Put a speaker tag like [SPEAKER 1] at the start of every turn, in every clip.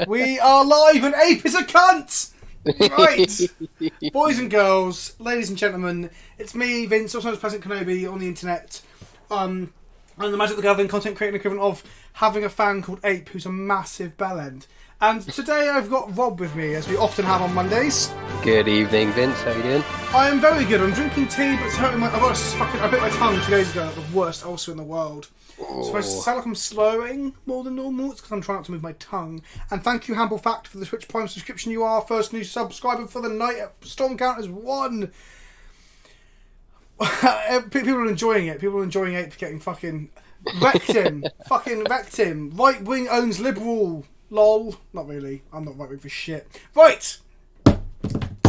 [SPEAKER 1] We are live and Ape is a cunt! Right! Boys and girls, ladies and gentlemen, it's me, Vince, also known as PleasantKenobi on the internet. I'm the Magic the Gathering content creator equivalent of having a fan called Ape who's a massive bellend. And today I've got Rob with me, as we often have on Mondays.
[SPEAKER 2] Good evening, Vince. How you doing?
[SPEAKER 1] I am very good. I'm drinking tea, but it's hurting my... I bit my tongue 2 days ago, the worst ulcer in the world. So if I sound like I'm slurring more than normal, it's because I'm trying not to move my tongue. And thank you, Humble Fact, for the Twitch Prime subscription. You are our first new subscriber for the night. Storm count is 1. People are enjoying it. People are enjoying Ape getting fucking wrecked him. Fucking wrecked him. Right wing owns liberal. Lol. Not really. I'm not right wing for shit. Right.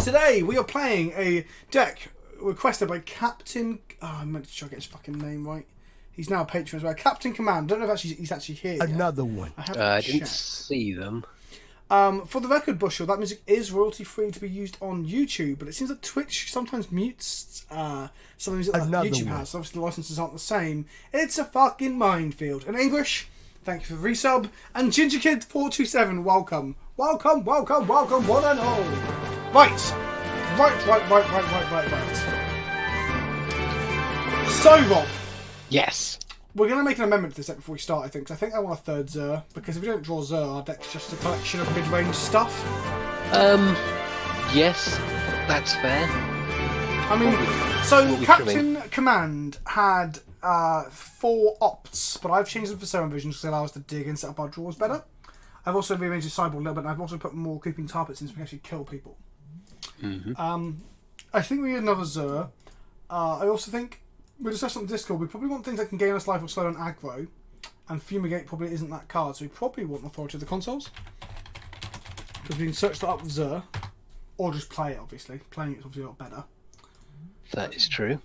[SPEAKER 1] Today we are playing a deck requested by Captain... Oh, I meant to try to get his fucking name right. He's now a patron as well. Captain Command. I don't know if he's actually here yet.
[SPEAKER 3] Another one.
[SPEAKER 2] I didn't see them.
[SPEAKER 1] For the record, Bushel, that music is royalty free to be used on YouTube, but it seems that Twitch sometimes mutes some of the music that YouTube has. So obviously the licenses aren't the same. It's a fucking minefield. And English, thank you for the resub. And GingerKid427, welcome. Welcome, welcome, welcome, one and all. Right. So, Rob.
[SPEAKER 2] Yes.
[SPEAKER 1] We're going to make an amendment to this deck before we start, I think. 'Cause I think I want a third Zur, because if we don't draw Zur, our deck's just a collection of mid-range stuff.
[SPEAKER 2] Yes, that's fair.
[SPEAKER 1] I mean, so Captain Command had 4 opts, but I've changed them for 7 visions because they allow us to dig and set up our draws better. I've also rearranged the sideboard a little bit, and I've also put more creeping targets in so we can actually kill people.
[SPEAKER 2] Mm-hmm.
[SPEAKER 1] I think we need another Zur. I also think... We discussed on Discord, we probably want things that can gain us life or slow down aggro, and Fumigate probably isn't that card, so we probably want Authority of the Consoles. Because we can search that up with Zur, or just play it, obviously. Playing it's obviously a lot better.
[SPEAKER 2] That is true.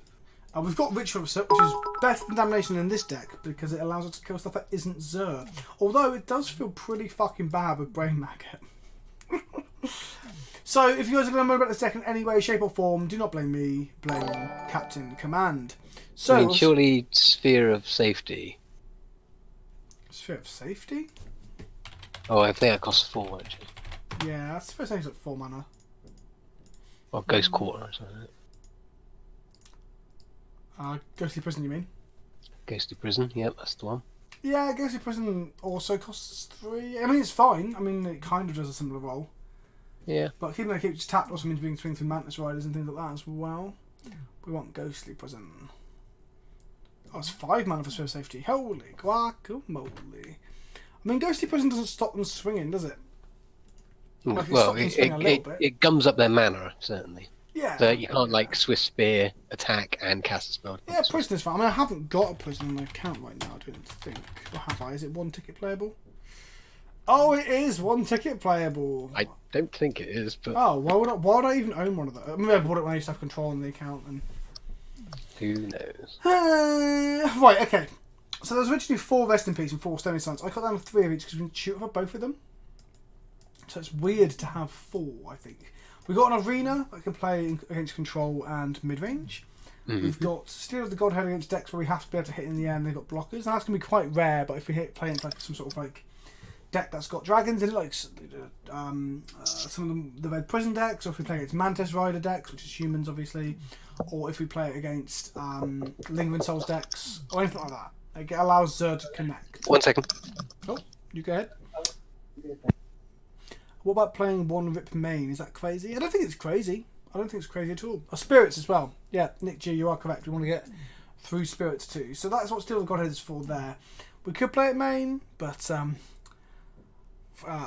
[SPEAKER 1] We've got Ritual Reset, which is better than Damnation in this deck, because it allows us to kill stuff that isn't Zur. Although it does feel pretty fucking bad with Brain Maggot. So, if you guys are going to moan about this deck in any way, shape or form, do not blame me, blame Captain Command. So,
[SPEAKER 2] I mean, surely Sphere of Safety.
[SPEAKER 1] Sphere of Safety?
[SPEAKER 2] Oh, I think that costs 4, actually.
[SPEAKER 1] Yeah, that's Sphere of Safety's at 4 mana.
[SPEAKER 2] Or Ghost Quarter or something.
[SPEAKER 1] Ghostly Prison, you mean?
[SPEAKER 2] Ghostly Prison, yep, that's the one.
[SPEAKER 1] Yeah, Ghostly Prison also costs 3. I mean, it's fine. I mean, it kind of does a similar role.
[SPEAKER 2] Yeah.
[SPEAKER 1] But keeping it just tapped also means we can swing through Mantis Riders and things like that as well. We want Ghostly Prison. Oh, it's 5 mana for Sphere of Safety. Holy guacamole. I mean, Ghostly Prison doesn't stop them swinging, does it? Like,
[SPEAKER 2] Well, it gums up their mana, certainly.
[SPEAKER 1] Yeah.
[SPEAKER 2] So you can't, like, Swift Spear, attack, and cast a spell.
[SPEAKER 1] Yeah, Prison is fine. I mean, I haven't got a Prison on my account right now, I don't think. Or have I? Is it 1 ticket playable? Oh, it is 1 ticket playable.
[SPEAKER 2] I don't think it is, but...
[SPEAKER 1] Oh, why would I even own one of those? Maybe I bought it when I used to have control on the account. And...
[SPEAKER 2] Who knows?
[SPEAKER 1] Right, okay. So there's originally 4 Rest in Peace and 4 Stony Suns. I cut down to 3 of each because we can shoot for both of them. So it's weird to have 4, I think. We've got an Arena that can play against control and mid-range. Mm-hmm. We've got Steel of the Godhead against decks where we have to be able to hit in the air and they've got blockers. And that's going to be quite rare, but if we play into like some sort of like deck that's got dragons in it, like some of the red prison decks, or if we play against Mantis Rider decks, which is humans obviously, or if we play it against Lingering Souls decks, or anything like that. It allows Zur to connect.
[SPEAKER 2] 1 second.
[SPEAKER 1] Oh, you go ahead. What about playing 1 Rip Main? Is that crazy? I don't think it's crazy. I don't think it's crazy at all. Oh, Spirits as well. Yeah, Nick G, you are correct. We want to get through Spirits too. So that's what Steel of the Godhead is for there. We could play it main, but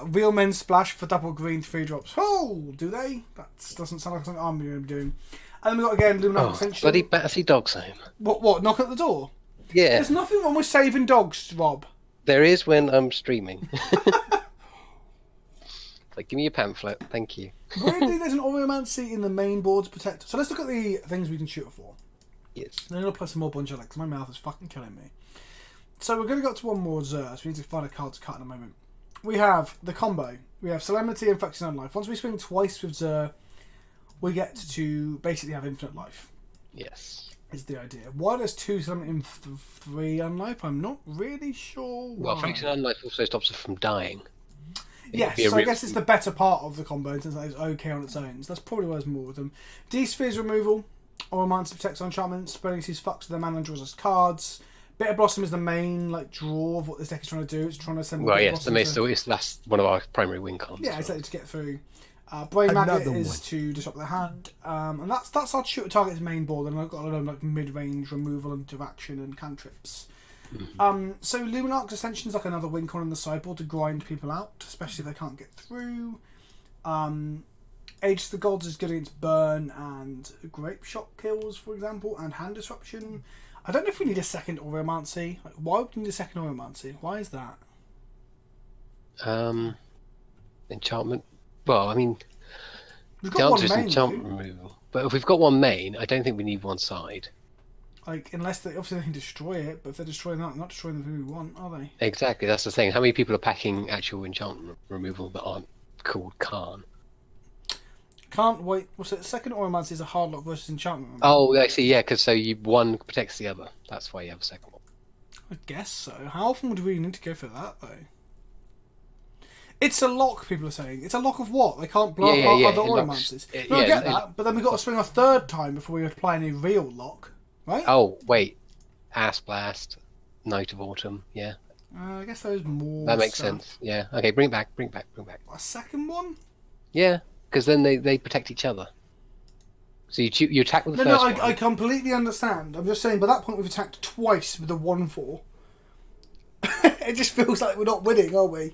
[SPEAKER 1] Real Men Splash for double green 3 drops. Oh, do they? That doesn't sound like something I'm going to be doing. And then we've got again Luminarch Ascension.
[SPEAKER 2] Bloody Battersea Dog's home.
[SPEAKER 1] What? Knock at the door?
[SPEAKER 2] Yeah.
[SPEAKER 1] There's nothing wrong with saving dogs, Rob.
[SPEAKER 2] There is when I'm streaming. Like, give me your pamphlet, thank you.
[SPEAKER 1] Weirdly, there's an Audiomancy in the main board's protector. So let's look at the things we can shoot for.
[SPEAKER 2] Yes.
[SPEAKER 1] Then I'm going to play some more Bunch because my mouth is fucking killing me. So we're going to go up to 1 more Zur, so we need to find a card to cut in a moment. We have the combo. We have Solemnity and Flexing on Life. Once we swing twice with Zur, we get to basically have infinite life.
[SPEAKER 2] Yes.
[SPEAKER 1] Is the idea. Why there's 2 Solemnity and 3 on life, I'm not really sure why.
[SPEAKER 2] Well, Flexing on Life also stops us from dying.
[SPEAKER 1] Yes, so I guess it's the better part of the combo in terms of it's okay on its own. So that's probably why there's more with them. D-Sphere's removal. Oromancer protects on enchantments. Spelling sees fucks with their mana and draws us cards. Bitter Blossom is the main draw of what this deck is trying to do. It's trying to assemble.
[SPEAKER 2] Well, yes, that's one of our primary win cons.
[SPEAKER 1] Yeah, exactly, to get through. Brain Magnet is to disrupt their hand, and that's our shooter target's main board. And I've got a lot of mid-range removal, interaction, and cantrips. So Luminarch's Ascension is like another win con in the sideboard to grind people out, especially if they can't get through. Age of the Gods is good against burn and grape shot kills, for example, and hand disruption. I don't know if we need a second Oromancy. Why would we need a second Oromancy? Why is that?
[SPEAKER 2] Enchantment. Well, I mean,
[SPEAKER 1] We've
[SPEAKER 2] the
[SPEAKER 1] got
[SPEAKER 2] answer is
[SPEAKER 1] one main,
[SPEAKER 2] enchantment removal. But if we've got one main, I don't think we need one side.
[SPEAKER 1] Unless they obviously they can destroy it, but if they're destroying that, they're not destroying the thing we want, are they?
[SPEAKER 2] Exactly, that's the thing. How many people are packing actual enchantment removal that aren't called Khan?
[SPEAKER 1] Can't wait. What's it? Second Oromancy is a hard lock versus enchantment removal.
[SPEAKER 2] Oh, I see. Yeah, because one protects the other. That's why you have a second one.
[SPEAKER 1] I guess so. How often would we need to go for that though? It's a lock. People are saying it's a lock of what? They can't block other Oromancers. No, I get that, but then we've got to swing a third time before we apply any real lock, right?
[SPEAKER 2] Oh wait, Ass Blast, Night of Autumn. Yeah.
[SPEAKER 1] I guess there's more.
[SPEAKER 2] That makes sense. Yeah. Okay, bring it back.
[SPEAKER 1] A second one?
[SPEAKER 2] Yeah, because then they protect each other. So you attack with the first one.
[SPEAKER 1] I completely understand. I'm just saying, by that point we've attacked twice with the 1/4. It just feels like we're not winning, are we?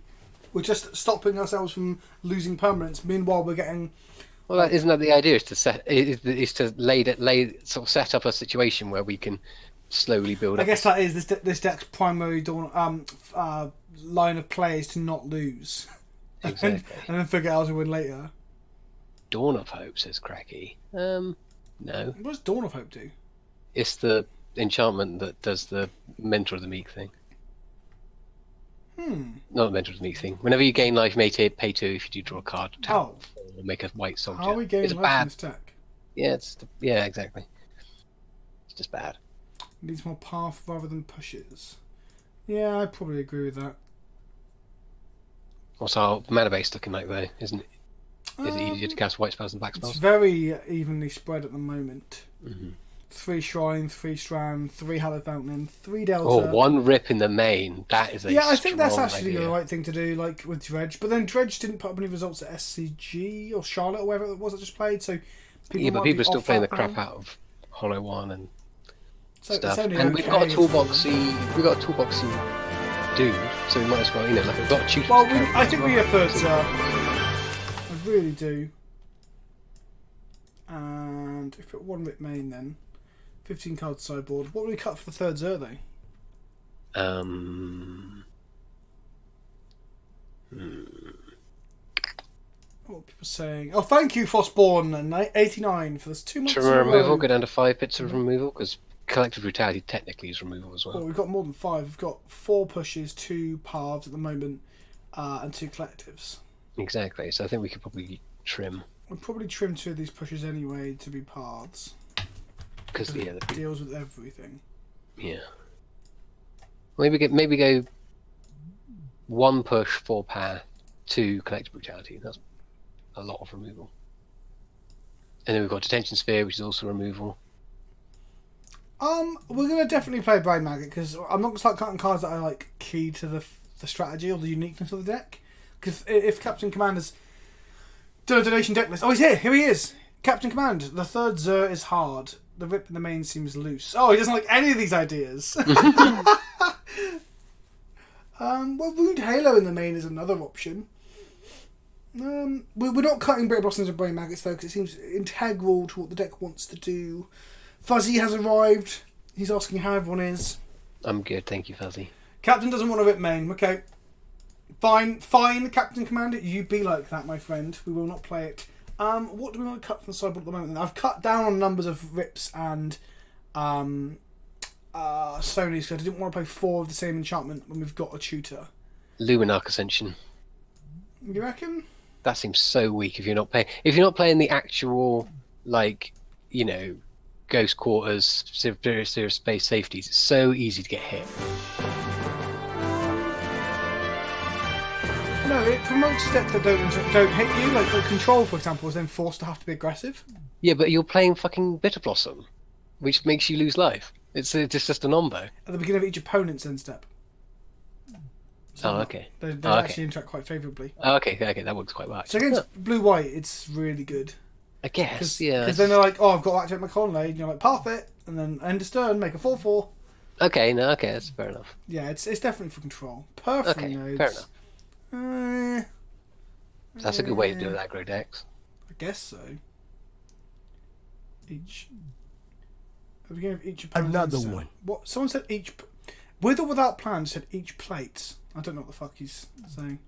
[SPEAKER 1] We're just stopping ourselves from losing permanence. Meanwhile, we're getting.
[SPEAKER 2] Well, isn't that the idea? Is to set up a situation where we can slowly build up.
[SPEAKER 1] I guess that is this deck's primary line of play is to not lose,
[SPEAKER 2] Exactly.
[SPEAKER 1] and then figure out how to win later.
[SPEAKER 2] Dawn of Hope, says Cracky. No.
[SPEAKER 1] What does Dawn of Hope do?
[SPEAKER 2] It's the enchantment that does the Mentor of the Meek thing. Not the Mentor of the Meek thing. Whenever you gain life, pay 2 if you do draw a card. Tap or make a white soldier.
[SPEAKER 1] How are we gaining life in this deck?
[SPEAKER 2] Yeah, yeah, exactly. It's just bad.
[SPEAKER 1] It needs more path rather than pushes. Yeah, I probably agree with that.
[SPEAKER 2] What's our mana base looking like though? Is it easier to cast white spells than black spells?
[SPEAKER 1] It's very evenly spread at the moment. 3 Shrine, 3 Strand, 3 Hallowed Fountain, 3 Delta.
[SPEAKER 2] Oh, 1 Rip in the main. That is a
[SPEAKER 1] I think that's actually
[SPEAKER 2] idea.
[SPEAKER 1] the right thing to do, like with Dredge. But then Dredge didn't put up any results at SCG or Charlotte or wherever it was that just played. So
[SPEAKER 2] people are still playing the crap out of Hollow One and stuff.
[SPEAKER 1] And
[SPEAKER 2] okay, we've got a toolboxy dude, so we might as well, we've got a tutor.
[SPEAKER 1] Well, I think we need a third Zur. I really do. And if we put 1 Rip main then. 15 cards sideboard. What would we cut for the third Zur though? What are people saying? Oh, thank you, Frostborn 89 for this 2 months.
[SPEAKER 2] Tremor removal, go down to 5 bits of removal because Collective Brutality technically is removal as well.
[SPEAKER 1] Well, we've got more than 5. We've got 4 pushes, 2 paths at the moment, and 2 collectives.
[SPEAKER 2] Exactly. So I think we could probably trim.
[SPEAKER 1] We'll probably trim 2 of these pushes anyway to be paths.
[SPEAKER 2] Because
[SPEAKER 1] it deals with everything.
[SPEAKER 2] Yeah. Maybe go 1 push, 4 path, 2 Collective Brutality. That's a lot of removal. And then we've got Detention Sphere, which is also removal.
[SPEAKER 1] We're gonna definitely play Brain Maggot because I'm not gonna start cutting cards that are like key to the strategy or the uniqueness of the deck. Because if Captain Commander's done a donation deck list, oh, he's here! Here he is, Captain Command. The third Zur is hard. The Rip in the main seems loose. Oh, he doesn't like any of these ideas. Well, Wound Halo in the main is another option. We're not cutting Bitter Blossoms and Brain Maggots though, because it seems integral to what the deck wants to do. Fuzzy has arrived. He's asking how everyone is.
[SPEAKER 2] I'm good, thank you, Fuzzy.
[SPEAKER 1] Captain doesn't want to rip main. Okay. Fine, Captain Commander. You be like that, my friend. We will not play it. What do we want to cut from the sideboard at the moment? I've cut down on numbers of rips and Stonys because I didn't want to play 4 of the same enchantment when we've got a tutor.
[SPEAKER 2] Luminarch Ascension.
[SPEAKER 1] You reckon?
[SPEAKER 2] That seems so weak if you're not playing. If you're not playing the actual, Ghost Quarters, Serious Space Safeties, it's so easy to get hit.
[SPEAKER 1] No, it promotes steps that don't hit you. Like control, for example, is then forced to have to be aggressive.
[SPEAKER 2] Yeah, but you're playing fucking Bitter Blossom, which makes you lose life. It's just a nombo.
[SPEAKER 1] At the beginning of each opponent's end step. So
[SPEAKER 2] okay.
[SPEAKER 1] They
[SPEAKER 2] Oh, okay.
[SPEAKER 1] actually interact quite favourably.
[SPEAKER 2] Okay, that works quite well.
[SPEAKER 1] So against blue-white, it's really good.
[SPEAKER 2] I guess, yeah.
[SPEAKER 1] Because then they're like, oh, I've got to activate my colonnade, and you're like, path it, and then end of turn, make a 4/4.
[SPEAKER 2] Okay, that's fair enough.
[SPEAKER 1] Yeah, it's definitely for control. Perfect.
[SPEAKER 2] Okay,
[SPEAKER 1] nodes.
[SPEAKER 2] fair enough. That's a good way to do aggro decks.
[SPEAKER 1] I guess so. At the beginning of each opponent's
[SPEAKER 3] Another
[SPEAKER 1] end step.
[SPEAKER 3] one.
[SPEAKER 1] What? Someone said each... With or without plan said each plate. I don't know what the fuck he's saying.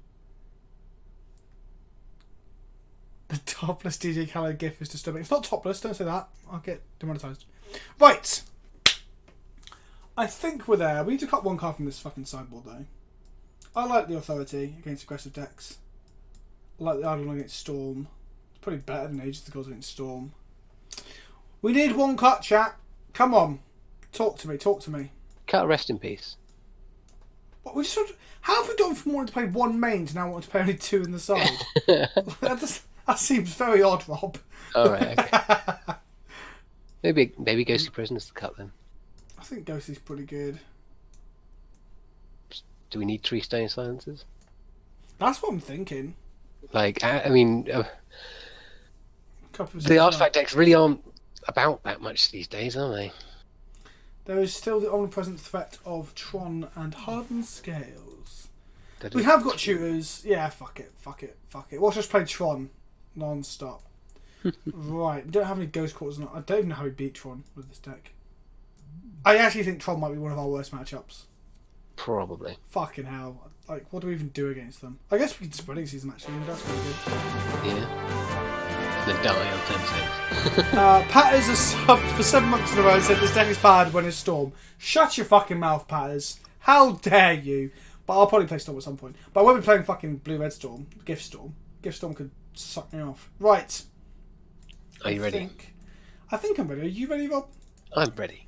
[SPEAKER 1] The topless DJ Khaled gif is disturbing. It's not topless, don't say that. I'll get demonetised. Right! I think we're there. We need to cut one card from this fucking sideboard, though. I like the Authority against aggressive decks. I like the Eidolon against Storm. It's probably better than Aegis of the Gods against Storm. We need one cut, chat. Come on. Talk to me.
[SPEAKER 2] Cut a rest in peace.
[SPEAKER 1] What, how have we gone from wanting to play one main to now wanting to play only two in the side? That seems very odd, Rob.
[SPEAKER 2] Alright, okay. maybe Ghostly Prisoners to cut then.
[SPEAKER 1] I think Ghosty's pretty good.
[SPEAKER 2] Do we need 3 Stone Silencers?
[SPEAKER 1] That's what I'm thinking.
[SPEAKER 2] Like, I mean,
[SPEAKER 1] Couple of
[SPEAKER 2] the artifact decks really aren't about that much these days, are they?
[SPEAKER 1] There is still the omnipresent threat of Tron and Hardened Scales. We have got shooters. Yeah, fuck it. Let's just play Tron non-stop. Right, we don't have any Ghost Quarters. I don't even know how we beat Tron with this deck. I actually think Tron might be one of our worst matchups.
[SPEAKER 2] Probably.
[SPEAKER 1] Fucking hell. Like, what do we even do against them? I guess we could spreading season actually, and that's pretty good.
[SPEAKER 2] Yeah. Then die on turn 6.
[SPEAKER 1] Patters has subbed for 7 months in a row and said this deck is bad when it's Storm. Shut your fucking mouth, Patters. How dare you? But I'll probably play Storm at some point. But I won't be playing fucking Blue-Red Storm. Gift Storm. Gift Storm could suck me off. Right.
[SPEAKER 2] Are you ready?
[SPEAKER 1] I think I'm ready. Are you ready, Rob?
[SPEAKER 2] I'm ready.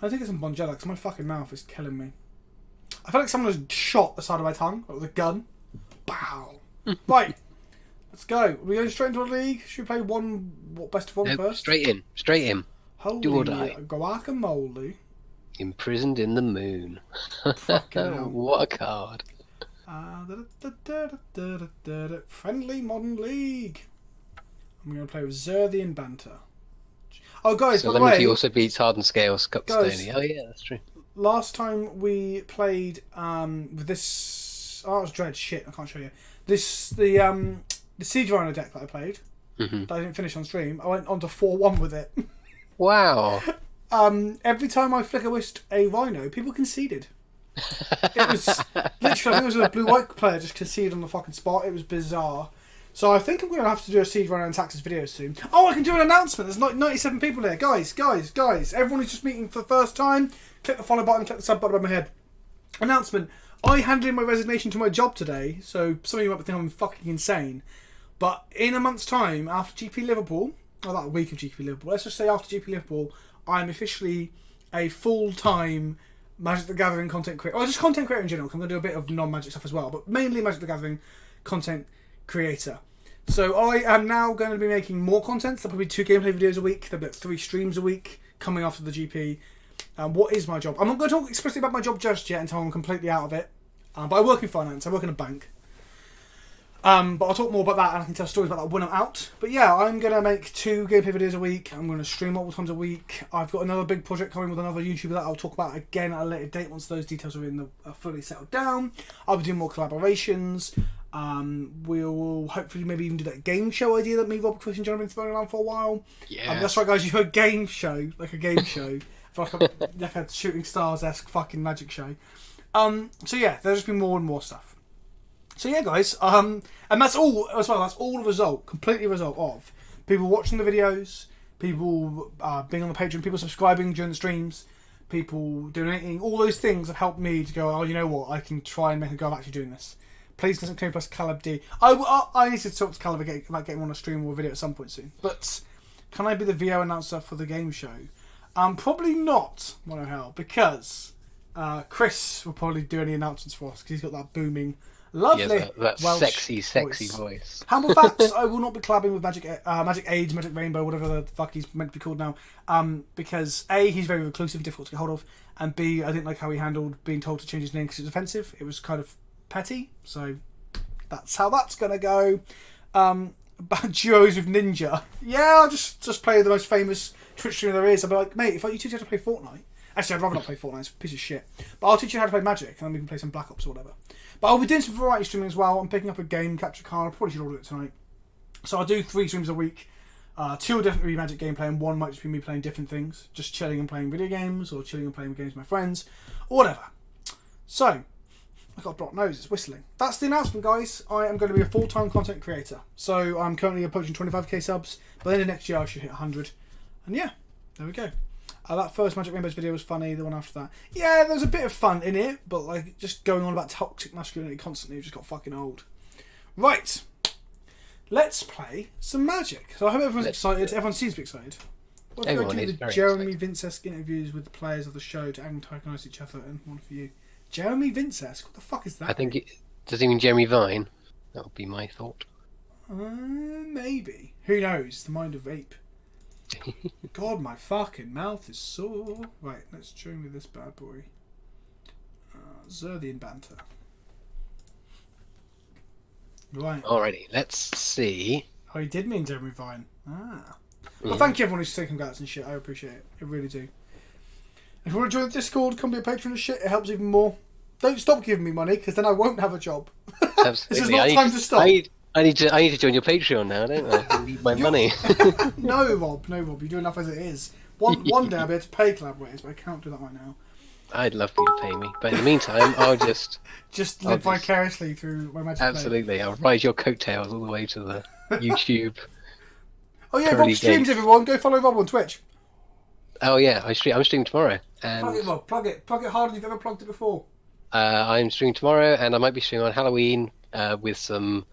[SPEAKER 1] I think it's some Bonjela because my fucking mouth is killing me. I feel like someone has shot the side of my tongue with a gun. Bow. Right. Let's go. Are we going straight into a league? Should we play best of one first?
[SPEAKER 2] Straight in.
[SPEAKER 1] Holy
[SPEAKER 2] Do or die.
[SPEAKER 1] guacamole.
[SPEAKER 2] Imprisoned in the Moon.
[SPEAKER 1] Fucking hell.
[SPEAKER 2] What a card.
[SPEAKER 1] Friendly Modern League. I'm going to play with Zur the Banter. Oh, guys, by the way...
[SPEAKER 2] Solemnity also beats Hardened Scales, Cup
[SPEAKER 1] Guys,
[SPEAKER 2] Stony. Oh, yeah, that's true.
[SPEAKER 1] Last time we played with this... Oh, it was Dread. Shit, I can't show you. The Siege Rhino deck that I played, that I didn't finish on stream, I went on to 4-1 with it.
[SPEAKER 2] Wow.
[SPEAKER 1] Every time I flicker whisked a Rhino, people conceded. It was literally, I think it was a blue-white player just conceded on the fucking spot. It was bizarre. So I think I'm going to have to do a Siege Rhino and Taxes video soon. Oh, I can do an announcement. There's 97 people here. Guys. Everyone who's just meeting for the first time, click the follow button, click the sub button above my head. Announcement. I handed in my resignation to my job today, so some of you might think I'm fucking insane. But in a month's time, after GP Liverpool, or that week of GP Liverpool, let's just say after GP Liverpool, I'm officially a full-time Magic the Gathering content creator. Or just content creator in general, because I'm going to do a bit of non-Magic stuff as well, but mainly Magic the Gathering content creator. So I am now going to be making more content. There'll probably 2 gameplay videos a week. There'll be 3 streams a week coming after the GP. What is my job? I'm not going to talk explicitly about my job just yet until I'm completely out of it. But I work in finance. I work in a bank. But I'll talk more about that and I can tell stories about that when I'm out. But yeah, I'm going to make 2 gameplay videos a week. I'm going to stream multiple times a week. I've got another big project coming with another YouTuber that I'll talk about again at a later date once those details are fully settled down. I'll be doing more collaborations. We'll hopefully maybe even do that game show idea that me, Rob, Chris and John have been throwing around for a while.
[SPEAKER 2] Yeah.
[SPEAKER 1] That's right, guys. You heard game show, like a game show, like a Shooting Stars-esque fucking magic show. So yeah, there'll just be more and more stuff. So yeah, guys, and that's all as well. That's all completely a result of people watching the videos, people being on the Patreon, people subscribing during the streams, people donating. All those things have helped me to go, oh, you know what, I can try and make a go of actually doing this. Please listen to me plus Caleb D. I need to talk to Caleb about getting on a stream or a video at some point soon. But can I be the VO announcer for the game show? Probably not, Mono Hell, because Chris will probably do any announcements for us because he's got that booming, lovely,
[SPEAKER 2] Yes, that
[SPEAKER 1] Welsh
[SPEAKER 2] sexy voice.
[SPEAKER 1] Humble facts: I will not be collabing with Magic AIDS, Magic Rainbow, whatever the fuck he's meant to be called now. Because A, he's very reclusive, difficult to get hold of, and B, I didn't like how he handled being told to change his name because it was offensive. It was kind of petty. So that's how that's gonna go. About duos with Ninja. Yeah, I'll just play the most famous Twitch streamer there is. I'll be like, mate, if you teach you how to play Fortnite. Actually, I'd rather not play Fortnite. It's a piece of shit. But I'll teach you how to play Magic, and then we can play some Black Ops or whatever. But I'll be doing some variety streaming as well. I'm picking up a game capture card. I probably should order it tonight. So I'll do 3 streams a week. 2 will definitely be Magic gameplay, and 1 might just be me playing different things. Just chilling and playing video games, or chilling and playing games with my friends, or whatever. So, I got a blocked nose, it's whistling. That's the announcement, guys. I am going to be a full-time content creator. So I'm currently approaching 25k subs. By the end of next year, I should hit 100. And yeah, there we go. That first Magic Rainbows video was funny. The one after that, yeah, there was a bit of fun in it, but like just going on about toxic masculinity constantly just got fucking old. Right, let's play some Magic. So I hope everyone's excited. Everyone seems to be excited. What if
[SPEAKER 2] Everyone
[SPEAKER 1] I do
[SPEAKER 2] is
[SPEAKER 1] the
[SPEAKER 2] very
[SPEAKER 1] Jeremy
[SPEAKER 2] excited.
[SPEAKER 1] Vince-esque interviews with the players of the show to antagonize each other, and one for you. Jeremy Vince-esque? What the fuck is that?
[SPEAKER 2] I think does he mean Jeremy Vine? That would be my thought.
[SPEAKER 1] Maybe. Who knows? The mind of ape. God, my fucking mouth is sore. Right, let's join with this bad boy. Zur the Enchanter. Right.
[SPEAKER 2] Alrighty, let's see.
[SPEAKER 1] Oh, he did mean Jeremy Vine. Well, thank you everyone who's taking congrats and shit. I appreciate it. I really do. If you want to join the Discord, come be a patron and shit. It helps even more. Don't stop giving me money, because then I won't have a job.
[SPEAKER 2] Absolutely.
[SPEAKER 1] This is not time to stop.
[SPEAKER 2] I need to join your Patreon now, don't I? I need my money.
[SPEAKER 1] No, Rob. You do enough as it is. One day I'll be able to pay collaborators, but I can't do that right now.
[SPEAKER 2] I'd love for you to pay me, but in the meantime, I'll just
[SPEAKER 1] live vicariously through my Magic.
[SPEAKER 2] Absolutely, I'll ride your coattails all the way to the YouTube.
[SPEAKER 1] Oh yeah, Rob streams, everyone. Go follow Rob on Twitch.
[SPEAKER 2] Oh yeah, I'm streaming tomorrow. And
[SPEAKER 1] Plug it, Rob. Plug it harder than you've ever plugged it before.
[SPEAKER 2] I'm streaming tomorrow, and I might be streaming on Halloween with some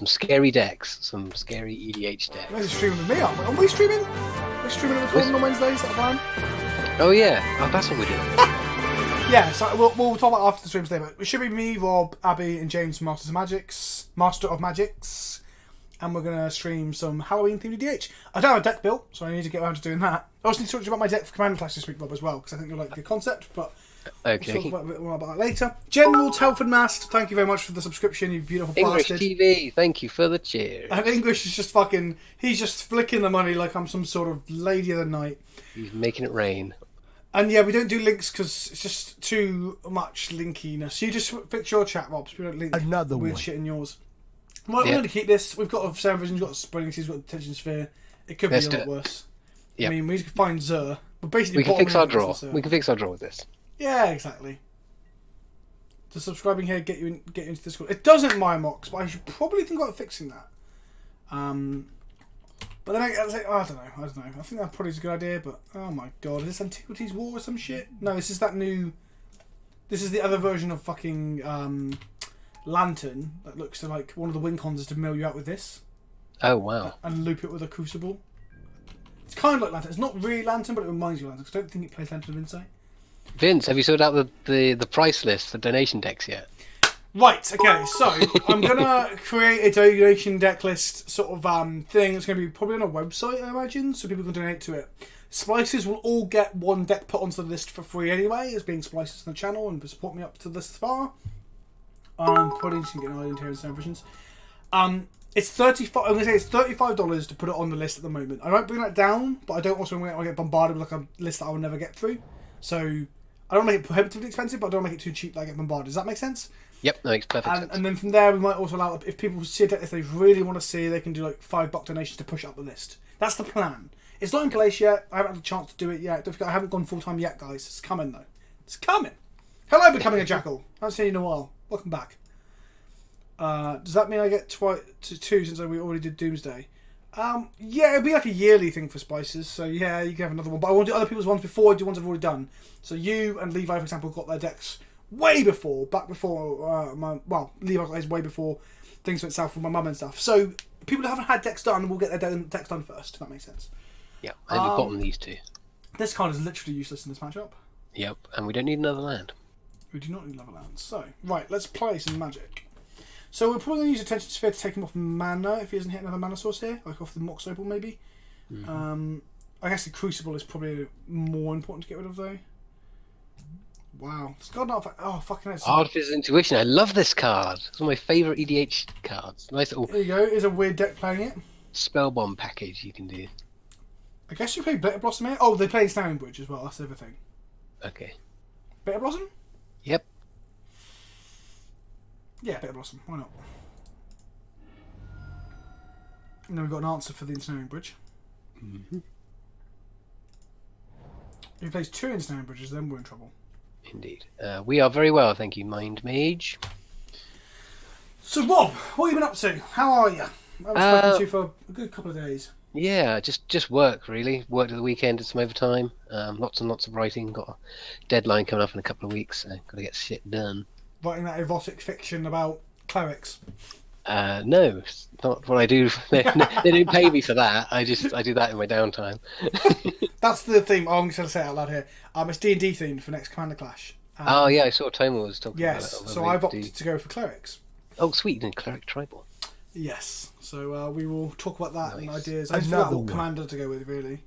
[SPEAKER 2] scary decks, some scary EDH decks.
[SPEAKER 1] Maybe streaming with me, aren't we? Are we streaming? We're streaming and recording on Wednesdays. Is that the plan?
[SPEAKER 2] Oh yeah, that's what we're doing.
[SPEAKER 1] Yeah, so we'll talk about after the stream today, but it should be me, Rob, Abby, and James, Master of Magics, and we're gonna stream some Halloween themed EDH. I don't have a deck built, so I need to get around to doing that. I also need to talk to you about my deck for Commander Clash this week, Rob, as well, because I think you'll like the concept, but
[SPEAKER 2] Okay.
[SPEAKER 1] we'll talk a bit more about that later. General Telford Mast, thank you very much for the subscription, you beautiful
[SPEAKER 2] English
[SPEAKER 1] bastard.
[SPEAKER 2] TV, thank you for the cheers.
[SPEAKER 1] And English is just fucking, he's just flicking the money like I'm some sort of lady of the night.
[SPEAKER 2] He's making it rain.
[SPEAKER 1] And yeah, we don't do links because it's just too much linkiness. You just fix your chat, Rob, so we don't link
[SPEAKER 3] Another
[SPEAKER 1] weird
[SPEAKER 3] one.
[SPEAKER 1] shit in yours. We're going to keep this. We've got a sound vision, we've got a spreading seas, we've got a detention sphere. It could be
[SPEAKER 2] Let's
[SPEAKER 1] a
[SPEAKER 2] do
[SPEAKER 1] lot
[SPEAKER 2] it.
[SPEAKER 1] worse.
[SPEAKER 2] Yep.
[SPEAKER 1] I mean, we need to find Zur. But basically,
[SPEAKER 2] We can fix our
[SPEAKER 1] bottom
[SPEAKER 2] draw.
[SPEAKER 1] left is Zur.
[SPEAKER 2] We can fix our draw with this.
[SPEAKER 1] Yeah, exactly. Does subscribing here get you into Discord? It doesn't, my mocks, but I should probably think about fixing that. But then I don't know. I think that probably is a good idea. But oh my god, is this Antiquities War or some shit? No, this is that new. This is the other version of fucking Lantern that looks to like one of the win cons is to mill you out with this.
[SPEAKER 2] Oh wow.
[SPEAKER 1] And loop it with a Crucible. It's kind of like Lantern. It's not really Lantern, but it reminds you of Lantern. Because I don't think it plays Lantern of Insight.
[SPEAKER 2] Vince, have you sorted out the price list for donation decks yet?
[SPEAKER 1] Right, okay, so I'm going to create a donation deck list sort of thing. It's going to be probably on a website, I imagine, so people can donate to it. Splices will all get one deck put onto the list for free anyway, as being Splices on the channel and support me up to this far. Probably just going to get an island here and some visions. It's $35 to put it on the list at the moment. I might bring that down, but I don't also want to get bombarded with like a list that I will never get through. So I don't make it prohibitively expensive, but I don't make it too cheap that I get bombarded. Does that make sense?
[SPEAKER 2] Yep, that makes perfect sense.
[SPEAKER 1] And then from there, we might also allow, if people see a deck list they really want to see, they can do like $5 donations to push up the list. That's the plan. It's not in place yet. I haven't had a chance to do it yet. Don't forget, I haven't gone full time yet, guys. It's coming though. It's coming. Hello, becoming a jackal. I haven't seen you in a while. Welcome back. Does that mean I get two since we already did Doomsday? Yeah, it'd be like a yearly thing for Spices. So yeah, you can have another one. But I want to do other people's ones before I do ones I've already done. So you and Levi, for example, got their decks way before, Levi got his way before things went south with my mum and stuff. So people who haven't had decks done will get their decks done first. If that makes sense.
[SPEAKER 2] Yeah, and we've got them these two.
[SPEAKER 1] This card is literally useless in this matchup.
[SPEAKER 2] Yep, and we don't need another land.
[SPEAKER 1] We do not need another land. So, right, let's play some magic. So we're probably going to use Attention Sphere to take him off mana if he doesn't hit another mana source here, like off the Mox Opal maybe. I guess the Crucible is probably more important to get rid of though. Wow. It's got enough. Oh, fucking hell.
[SPEAKER 2] Artificer's Intuition. I love this card. It's one of my favourite EDH cards. Nice little
[SPEAKER 1] There you go. Is a weird deck playing it.
[SPEAKER 2] spell bomb package you can do.
[SPEAKER 1] I guess you play Bitter Blossom here. Oh, they play Standing Bridge as well. That's the other thing.
[SPEAKER 2] Okay.
[SPEAKER 1] Bitter Blossom?
[SPEAKER 2] Yep.
[SPEAKER 1] Yeah, Bitter Blossom. Why not? And then we've got an answer for the Ensnaring Bridge. If he plays 2 Ensnaring Bridges, then we're in trouble.
[SPEAKER 2] Indeed. We are very well, thank you, Mind Mage.
[SPEAKER 1] So, Rob, what have you been up to? How are you? I haven't spoken to you for a good couple of days.
[SPEAKER 2] Yeah, just work really. Worked at the weekend, did some overtime. Lots and lots of writing. Got a deadline coming up in a couple of weeks, so got to get shit done.
[SPEAKER 1] Writing that erotic fiction about clerics.
[SPEAKER 2] No, it's not what I do. They don't pay me for that. I do that in my downtime.
[SPEAKER 1] That's the theme. Oh, I'm just going to say it out loud here. It's D&D themed for next Commander Clash.
[SPEAKER 2] Oh yeah, I saw Tomo was talking about it.
[SPEAKER 1] Yes, so I've opted to go for clerics.
[SPEAKER 2] Oh sweet, and cleric tribal.
[SPEAKER 1] Yes, so we will talk about that and
[SPEAKER 2] Nice.
[SPEAKER 1] ideas. I thought what commander to go with, really.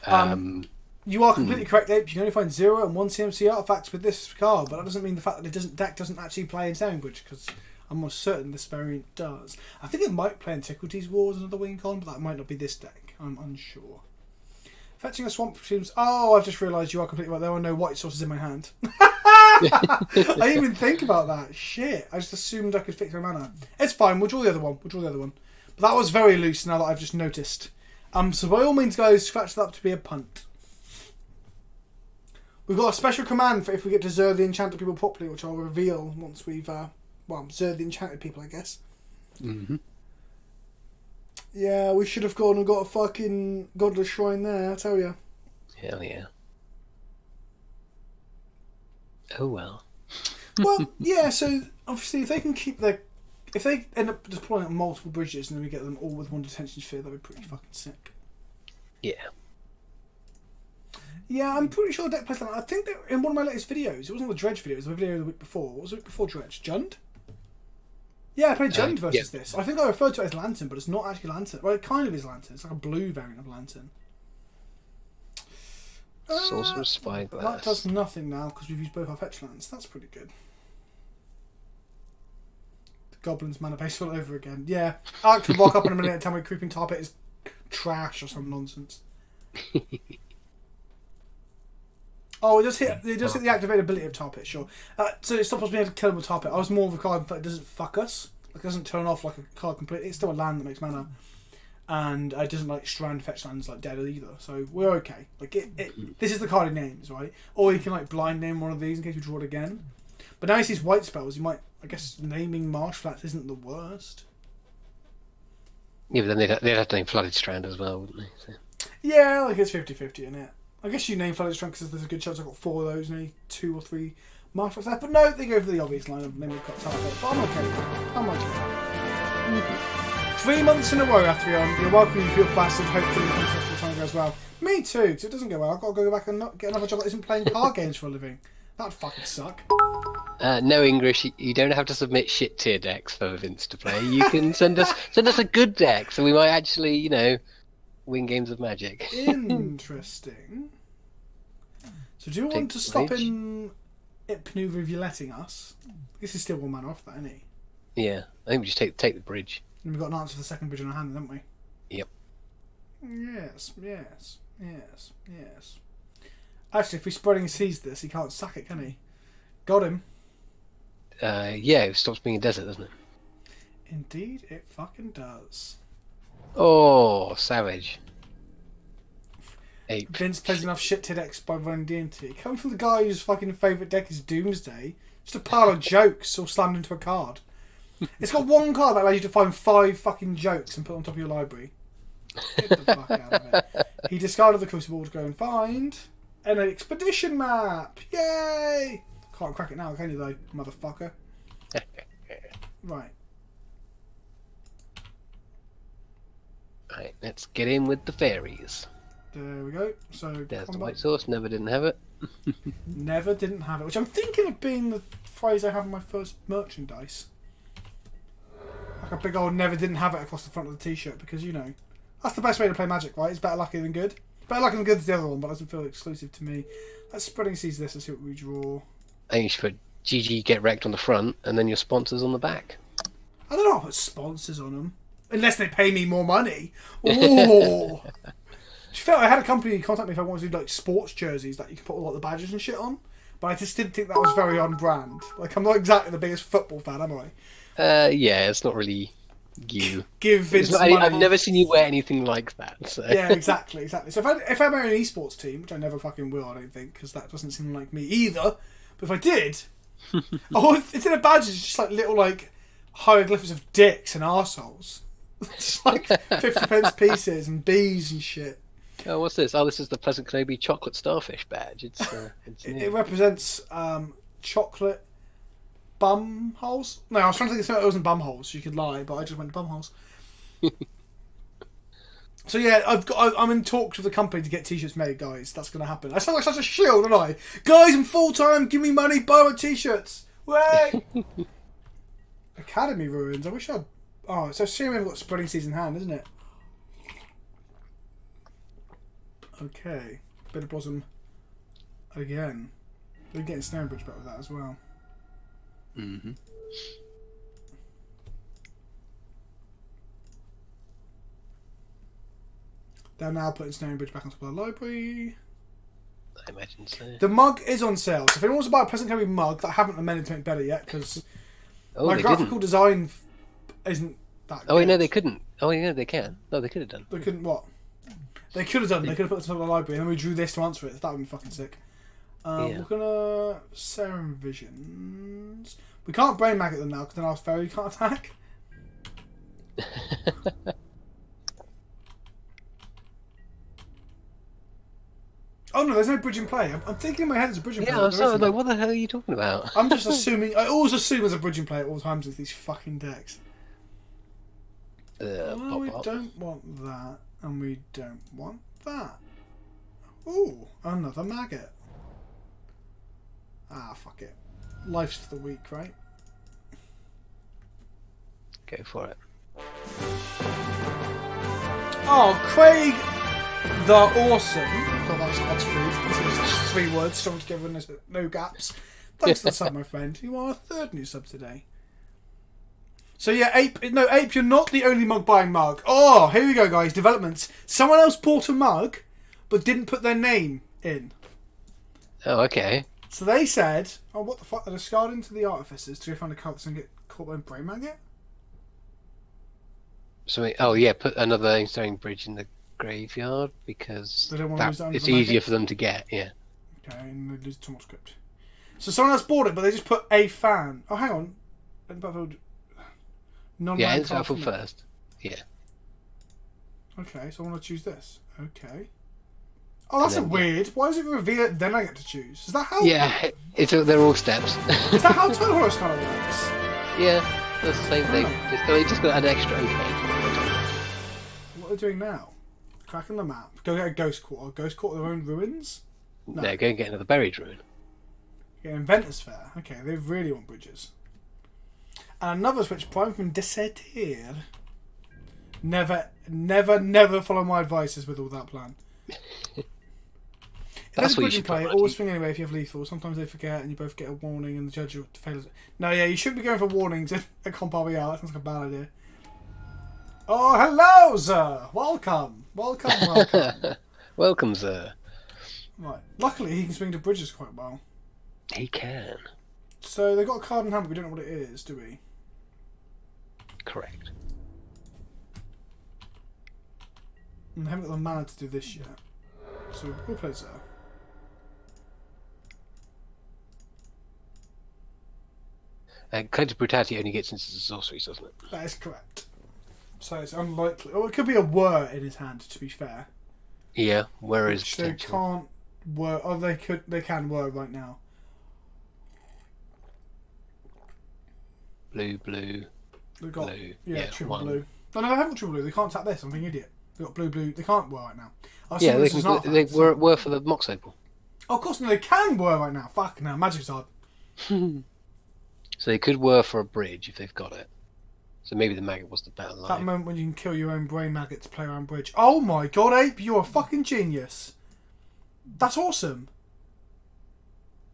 [SPEAKER 2] Um,
[SPEAKER 1] You are completely correct, Ape. You can only find 0 and 1 CMC artifacts with this card, but that doesn't mean the fact that deck doesn't actually play in Standing Bridge, because I'm almost certain this variant does. I think it might play in Antiquities Wars another wing con, but that might not be this deck. I'm unsure. Fetching a swamp seems... Oh, I've just realised you are completely right. There are no white sources in my hand. I didn't even think about that. Shit. I just assumed I could fix my mana. It's fine. We'll draw the other one. But that was very loose now that I've just noticed. So by all means, guys, scratch that up to be a punt. We've got a special command for if we get to Zur the Enchanter people properly, which I'll reveal once we've... Zur the Enchanted people, I guess. Yeah, we should have gone and got a fucking godless shrine there, I tell you.
[SPEAKER 2] Hell yeah. Oh well.
[SPEAKER 1] Well, yeah, so obviously if they can keep their... If they end up deploying multiple bridges and then we get them all with one detention sphere, that'd be pretty fucking sick.
[SPEAKER 2] Yeah.
[SPEAKER 1] Yeah, I'm pretty sure deck plays like that. I think that in one of my latest videos, it wasn't the Dredge video, it was the video the week before. What was the week before Dredge? Jund? Yeah, I played Jund versus this. I think I referred to it as Lantern, but it's not actually Lantern. Well, it kind of is Lantern. It's like a blue variant of Lantern.
[SPEAKER 2] Sorcerer's Spyglass.
[SPEAKER 1] That does nothing now because we've used both our fetch lands. That's pretty good. The Goblins mana base all over again. Yeah, I'll actually walk up in a minute and tell me Creeping Tar Pit is trash or some nonsense. Oh, it does hit the activated ability of Tar Pit, sure. So it stops us being able to kill him with Tar Pit. I was more of a card that doesn't fuck us. Like, it doesn't turn off like a card completely. It's still a land that makes mana. And it doesn't like strand fetch lands like dead either. So we're okay. Like this is the card it names, right? Or you can like blind name one of these in case we draw it again. But now he sees white spells, you might, I guess, naming Marsh Flats isn't the worst.
[SPEAKER 2] Yeah, but then they'd have to name Flooded Strand as well, wouldn't they? So.
[SPEAKER 1] Yeah, like it's 50-50 in it. I guess you name Flooded Strand because there's a good chance I've got 4 of those and only 2 or 3 Marsh Flats left. But no, they go for the obvious line of naming cut target. But I'm okay with that. I'm okay. 3 months in a row after you're welcome, you beautiful bastard. Hopefully the successful time goes well. Me too, because if it doesn't go well, I've got to go back and get another job that isn't playing card games for a living. That'd fucking suck.
[SPEAKER 2] No English, you don't have to submit shit tier decks for Vince to play. You can send us a good deck, so we might actually, win games of Magic.
[SPEAKER 1] Interesting. So do you want to stop in Ipnu reviewletting us? This is still 1 mana off that, isn't he?
[SPEAKER 2] Yeah, I think we just take the bridge.
[SPEAKER 1] And we've got an answer for the second bridge in our hand, haven't we?
[SPEAKER 2] Yep.
[SPEAKER 1] Yes. Actually, if we spreading sees this, he can't sack it, can he? Got him.
[SPEAKER 2] Yeah, it stops being a desert, doesn't it?
[SPEAKER 1] Indeed, it fucking does.
[SPEAKER 2] Oh, savage. Ape.
[SPEAKER 1] Vince plays enough shit to decks by running D&T. Coming from the guy whose fucking favourite deck is Doomsday, just a pile of jokes all slammed into a card. It's got 1 card that allows you to find 5 fucking jokes and put on top of your library. Get the fuck out of it. He discarded the Crucible to go and find an expedition map. Yay! Can't crack it now, can you though, motherfucker? Right.
[SPEAKER 2] Right, let's get in with the fairies.
[SPEAKER 1] There we go. So
[SPEAKER 2] There's the
[SPEAKER 1] combat.
[SPEAKER 2] white source, never didn't have it.
[SPEAKER 1] Never didn't have it, which I'm thinking of being the phrase I have in my first merchandise. Like a big old never didn't have it across the front of the t-shirt, because, you know, that's the best way to play Magic, right? It's better lucky than good. Better lucky than good is the other one, but it doesn't feel exclusive to me. Let's spreading seas this and see what we draw.
[SPEAKER 2] I think you should put GG Get Wrecked on the front and then your sponsors on the back.
[SPEAKER 1] I don't know, I'll put sponsors on them. Unless they pay me more money. Ooh! I had a company contact me if I wanted to do like sports jerseys that you could put all like, the badges and shit on, but I just didn't think that was very on brand. Like, I'm not exactly the biggest football fan, am I?
[SPEAKER 2] Yeah, it's not really you.
[SPEAKER 1] Give Vince money.
[SPEAKER 2] I've never seen you wear anything like that. So.
[SPEAKER 1] Yeah, exactly. So if I marry an esports team, which I never fucking will, I don't think, because that doesn't seem like me either. But if I did, it's in a badge. It's just like little like hieroglyphics of dicks and arseholes. It's like 50p pieces and bees and shit.
[SPEAKER 2] Oh, what's this? Oh, this is the PleasantKenobi chocolate starfish badge.
[SPEAKER 1] It represents chocolate bum holes. No, I was trying to think it wasn't bum holes. So you could lie, but I just went to bum holes. So yeah, I'm in talks with the company to get t-shirts made, guys. That's going to happen. I sound like such a shield, don't I? Guys, I'm full time. Give me money, buy my t-shirts. Way. Academy ruins. I wish I'd. Oh, it's a shame we haven't got spreading seas in hand, isn't it? Okay, bit of blossom again. We're getting Stonebridge back with that as well.
[SPEAKER 2] Mm-hmm.
[SPEAKER 1] They're now putting Stonebridge back on top of the library.
[SPEAKER 2] I imagine so.
[SPEAKER 1] The mug is on sale, so if anyone wants to buy a PleasantKenobi mug that I haven't amended to make better yet, because my graphical design isn't that good.
[SPEAKER 2] Oh, wait, no, they couldn't. Oh, yeah, they can. No, they could have done.
[SPEAKER 1] They couldn't what? They could have done. They could have put it on top of the library, and then we drew this to answer it. That would be fucking sick. We're gonna Serum Visions. We can't brain maggot them now because then our fairy can't attack. Oh no, there's no bridge in play. I'm thinking in my head there's a bridge in play.
[SPEAKER 2] Yeah, I'm sorry, like, what the hell are you talking about?
[SPEAKER 1] I'm just assuming. I always assume there's a bridge in play at all times with these fucking decks. We don't want that, and we don't want that. Ooh, another maggot. Ah, fuck it. Life's for the weak, right?
[SPEAKER 2] Go for it.
[SPEAKER 1] Oh, Craig the Awesome. God, that's hard to read. It's 3 words strung together and there's no gaps. Thanks for the sub, my friend. You are our 3rd new sub today. So yeah, Ape, you're not the only mug buying mug. Oh, here we go, guys. Developments. Someone else bought a mug, but didn't put their name in.
[SPEAKER 2] Oh, okay.
[SPEAKER 1] So they said, oh, what the fuck? They're discarding to the artificers to go find a cult and get caught by a brain maggot?
[SPEAKER 2] So, oh yeah, put another Inkstone Bridge in the graveyard because
[SPEAKER 1] they don't want to use that
[SPEAKER 2] it's easier for them to get, yeah.
[SPEAKER 1] Okay, and they lose too much script. So someone else bought it, but they just put a fan. Oh, hang on.
[SPEAKER 2] Yeah, it's Battlefield first. Yeah.
[SPEAKER 1] Okay, so I want to choose this. Okay. Oh, that's weird. Why does it reveal it, then I get to choose? Is that how...
[SPEAKER 2] Yeah, they're all steps.
[SPEAKER 1] Is that how Total Horse kind of works?
[SPEAKER 2] Yeah, that's the same thing. They just got an extra okay.
[SPEAKER 1] What are they doing now? Cracking the map. Go get a Ghost Quarter. Ghost Quarter their own ruins?
[SPEAKER 2] No, go and get another buried ruin.
[SPEAKER 1] Get an Inventor's Fair. Okay, they really want bridges. And another switch prime from Desertir. Never follow my advices with all that plan.
[SPEAKER 2] That's what you should
[SPEAKER 1] play. Always swing anyway if you have lethal. Sometimes they forget and you both get a warning and the judge fails it. No, yeah, you shouldn't be going for warnings at Comp RBL. That sounds like a bad idea. Oh, hello, sir. Welcome.
[SPEAKER 2] Welcome, sir.
[SPEAKER 1] Right. Luckily, he can swing to bridges quite well.
[SPEAKER 2] He can.
[SPEAKER 1] So they've got a card in hand, but we don't know what it is, do we?
[SPEAKER 2] Correct.
[SPEAKER 1] And they haven't got the mana to do this yet. So we'll play Zer.
[SPEAKER 2] Collective Brutality only gets into the sorceries, doesn't it?
[SPEAKER 1] That is correct. So it's unlikely. Or it could be a whir in his hand, to be fair.
[SPEAKER 2] Yeah, whir is
[SPEAKER 1] potential. They can't whir. Oh, they can whir right now.
[SPEAKER 2] Blue.
[SPEAKER 1] They've got,
[SPEAKER 2] blue.
[SPEAKER 1] Yeah, triple blue. No, they haven't triple blue. They can't tap this. I'm being an idiot. They've got blue. They can't whir right now.
[SPEAKER 2] Yeah, they whir for the Mox Opal.
[SPEAKER 1] Oh, of course, no, they can whir right now. Fuck, now Magic's hard.
[SPEAKER 2] So they could whir for a bridge if they've got it. So maybe the maggot was the better line.
[SPEAKER 1] That moment when you can kill your own brain maggot to play around bridge. Oh my god, Ape, you're a fucking genius. That's awesome.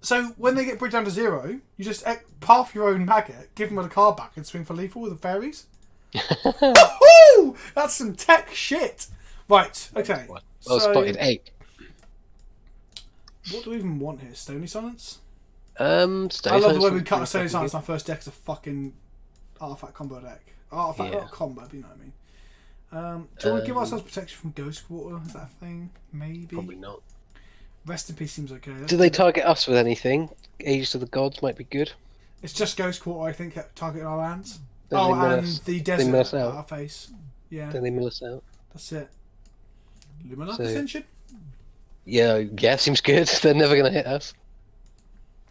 [SPEAKER 1] So when they get bridge down to 0, you just path your own maggot, give them a card back, and swing for lethal with the fairies. Woohoo! That's some tech shit. Right, okay.
[SPEAKER 2] Well spotted, Ape.
[SPEAKER 1] What do we even want here? Stony Silence?
[SPEAKER 2] Stony
[SPEAKER 1] I love the way we
[SPEAKER 2] would
[SPEAKER 1] cut
[SPEAKER 2] be
[SPEAKER 1] a Stony Silence
[SPEAKER 2] good.
[SPEAKER 1] in our first deck as a fucking artifact combo deck. Artifact, not combo, but you know what I mean. Do you want to give ourselves protection from Ghost Quarter? Is that a thing? Maybe.
[SPEAKER 2] Probably not.
[SPEAKER 1] Rest in Peace seems okay.
[SPEAKER 2] Do they target us with anything? Aegis of the Gods might be good.
[SPEAKER 1] It's just Ghost Quarter, I think, targeting our lands.
[SPEAKER 2] Then they mill
[SPEAKER 1] and
[SPEAKER 2] us-
[SPEAKER 1] the
[SPEAKER 2] they mill us
[SPEAKER 1] desert
[SPEAKER 2] out.
[SPEAKER 1] at our face. Yeah,
[SPEAKER 2] Then they mill us out.
[SPEAKER 1] that's it. Luminarch
[SPEAKER 2] So-
[SPEAKER 1] Ascension?
[SPEAKER 2] Yeah, seems good. They're never going to hit us.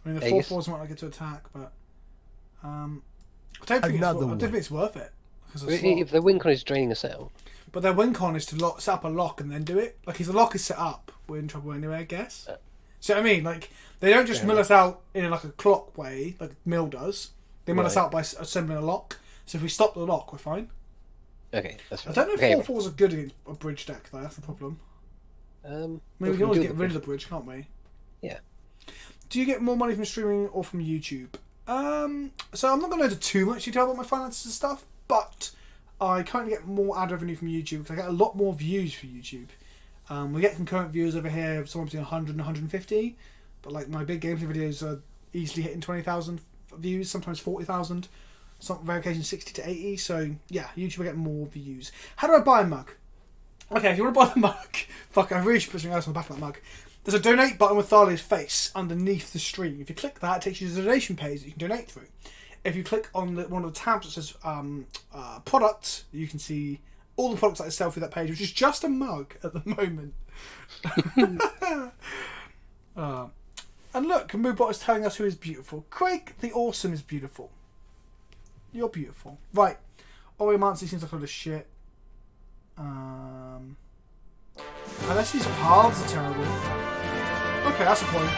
[SPEAKER 1] I mean, the
[SPEAKER 2] Aegis.
[SPEAKER 1] 4/4s might not get to attack, but I don't think it's worth it. Because of slot.
[SPEAKER 2] If the win con is draining us out.
[SPEAKER 1] But their win con is to set up a lock and then do it. Like, if the lock is set up, we're in trouble anyway, I guess. So I mean, like, they don't just mill us out in like a clock way, like Mill does. They mill us out by assembling a lock. So if we stop the lock, we're fine.
[SPEAKER 2] Okay, that's fine.
[SPEAKER 1] I don't know
[SPEAKER 2] Okay,
[SPEAKER 1] if 4/4s are good against a bridge deck, though. That's the problem. I mean, we can always get rid of the bridge, can't we?
[SPEAKER 2] Yeah.
[SPEAKER 1] Do you get more money from streaming or from YouTube? So I'm not going to go into too much detail about my finances and stuff, but I currently get more ad revenue from YouTube because I get a lot more views for YouTube. We get concurrent viewers over here, somewhere between 100 and 150, but like my big gameplay videos are easily hitting 20,000 views, sometimes 40,000, some rare occasions 60 to 80. So yeah, YouTube I get more views. How do I buy a mug? Okay, if you want to buy the mug, fuck, I really should put something else on the back of that mug. There's a donate button with Thalia's face underneath the stream. If you click that, it takes you to the donation page that you can donate through. If you click on one of the tabs that says products, you can see all the products that I sell through that page, which is just a mug at the moment. And look, Moobot is telling us who is beautiful. Craig the Awesome is beautiful. You're beautiful. Right. Oriomancy seems like a lot of shit. Unless these paths are terrible. Okay, that's a point.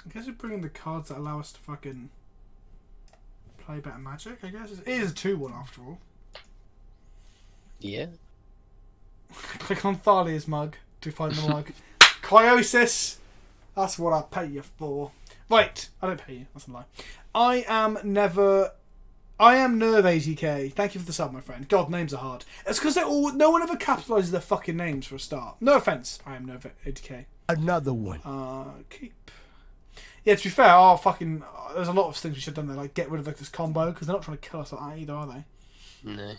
[SPEAKER 1] I guess we're bringing the cards that allow us to fucking play better Magic, I guess. It is a 2-1 after all.
[SPEAKER 2] Yeah.
[SPEAKER 1] Click on Thalia's mug to find the mug. Cryosis! That's what I pay you for. Right, I don't pay you, that's a lie. I am Nerve 80k. Thank you for the sub, my friend. God, names are hard. It's because no one ever capitalises their fucking names for a start. No offence, I am Nerve 80k.
[SPEAKER 3] Another one.
[SPEAKER 1] Keep. Yeah, to be fair, there's a lot of things we should have done there, like get rid of this combo, because they're not trying to kill us like that either, are they?
[SPEAKER 2] No.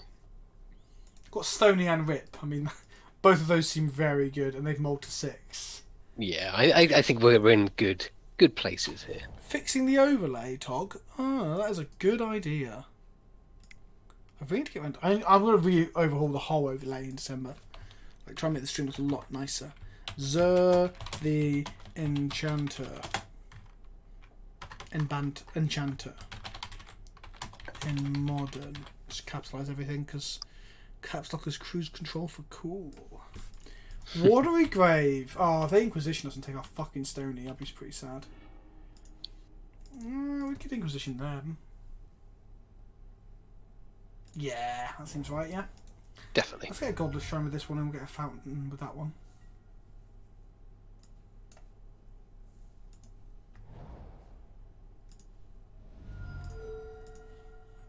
[SPEAKER 1] Got Stony and Rip. I mean, both of those seem very good, and they've mulled to 6.
[SPEAKER 2] Yeah, I think we're in good places here.
[SPEAKER 1] Fixing the overlay, Tog. Oh, that is a good idea. I really need to get. I'm going to overhaul the whole overlay in December. Like, try and make the stream look a lot nicer. Zur the Enchanter. Enchanter. In modern. Just capitalise everything because caps lock is cruise control for cool. Watery Grave. Oh, if the Inquisition doesn't take our fucking Stony, I'll be pretty sad. We could Inquisition them. Yeah, that seems right, yeah.
[SPEAKER 2] Definitely.
[SPEAKER 1] Let's get a Godless Shrine with this one and we'll get a Fountain with that one.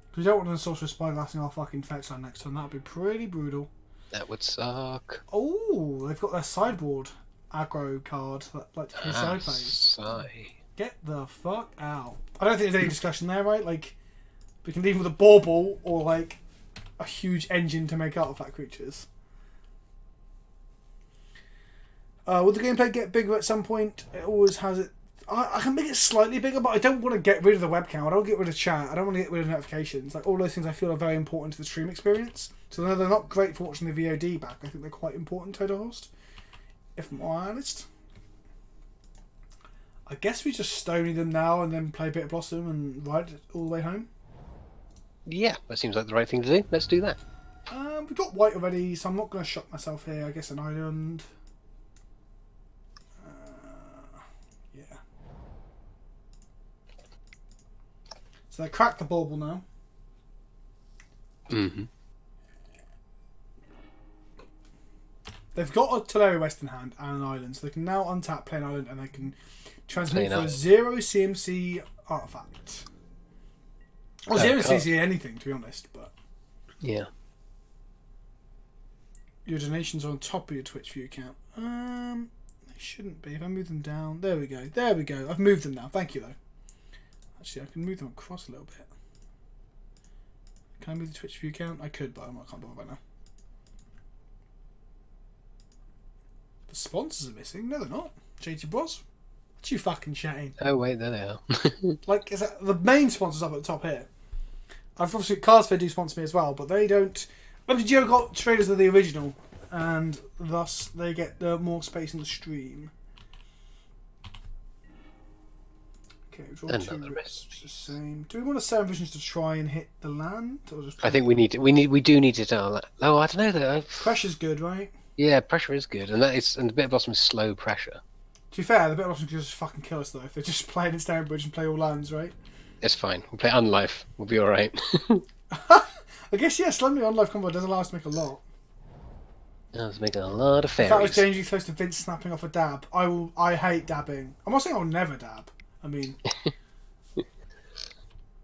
[SPEAKER 1] Because we don't want the Sorcerer's Spyglass in our fucking fetch line next turn. That would be pretty brutal.
[SPEAKER 2] That would suck.
[SPEAKER 1] Oh, they've got their sideboard aggro card that like to side plays.
[SPEAKER 2] Sigh.
[SPEAKER 1] Get the fuck out. I don't think there's any discussion there, right? Like, we can leave with a bauble or like a huge engine to make artifact creatures. Will the gameplay get bigger at some point? It always has it. I can make it slightly bigger, but I don't want to get rid of the webcam. I don't want to get rid of chat. I don't want to get rid of notifications. Like, all those things I feel are very important to the stream experience. So though they're not great for watching the VOD back, I think they're quite important to the host, if I'm honest. I guess we just stony them now and then play Bitter Blossom and ride it all the way home.
[SPEAKER 2] Yeah, that seems like the right thing to do. Let's do that.
[SPEAKER 1] We've got white already, so I'm not going to shock myself here. I guess an island. Yeah. So they cracked the bauble now.
[SPEAKER 2] Mm-hmm.
[SPEAKER 1] They've got a Tolari West in hand and an island, so they can now untap, play an island, and they can transmute for a 0 CMC artifact. Or 0 CMC anything, to be honest, but...
[SPEAKER 2] Yeah.
[SPEAKER 1] Your donations are on top of your Twitch view account. They shouldn't be. If I move them down... There we go. There we go. I've moved them now. Thank you, though. Actually, I can move them across a little bit. Can I move the Twitch view account? I could, but I can't bother right now. The sponsors are missing. No, they're not. JT Bros. What you fucking chatting?
[SPEAKER 2] Oh, wait, there they are.
[SPEAKER 1] Like, is that the main sponsors up at the top here? I've obviously Cardsfair do sponsor me as well, but they don't. MTGO got traders of the original, and thus they get more space in the stream. Okay, draw
[SPEAKER 2] Another
[SPEAKER 1] two.
[SPEAKER 2] rest.
[SPEAKER 1] It's the same. Do we want to 7 visions to try and hit the land, or just?
[SPEAKER 2] I think we do need to tell that. Oh, I don't know though.
[SPEAKER 1] Pressure's good, right?
[SPEAKER 2] Yeah, pressure is good, and the bit of blossom is slow pressure.
[SPEAKER 1] To be fair, the bit of option can just fucking kill us though if they're just playing in Stone Bridge and play all lands, right?
[SPEAKER 2] It's fine. We'll play Unlife. We'll be alright.
[SPEAKER 1] I guess, yeah, Solemnity on live combo does allow us to make a lot.
[SPEAKER 2] That's making a lot of
[SPEAKER 1] If that was
[SPEAKER 2] fairies.
[SPEAKER 1] dangerously close to Vince snapping off a dab, I hate dabbing. I'm not saying I'll never dab. I mean,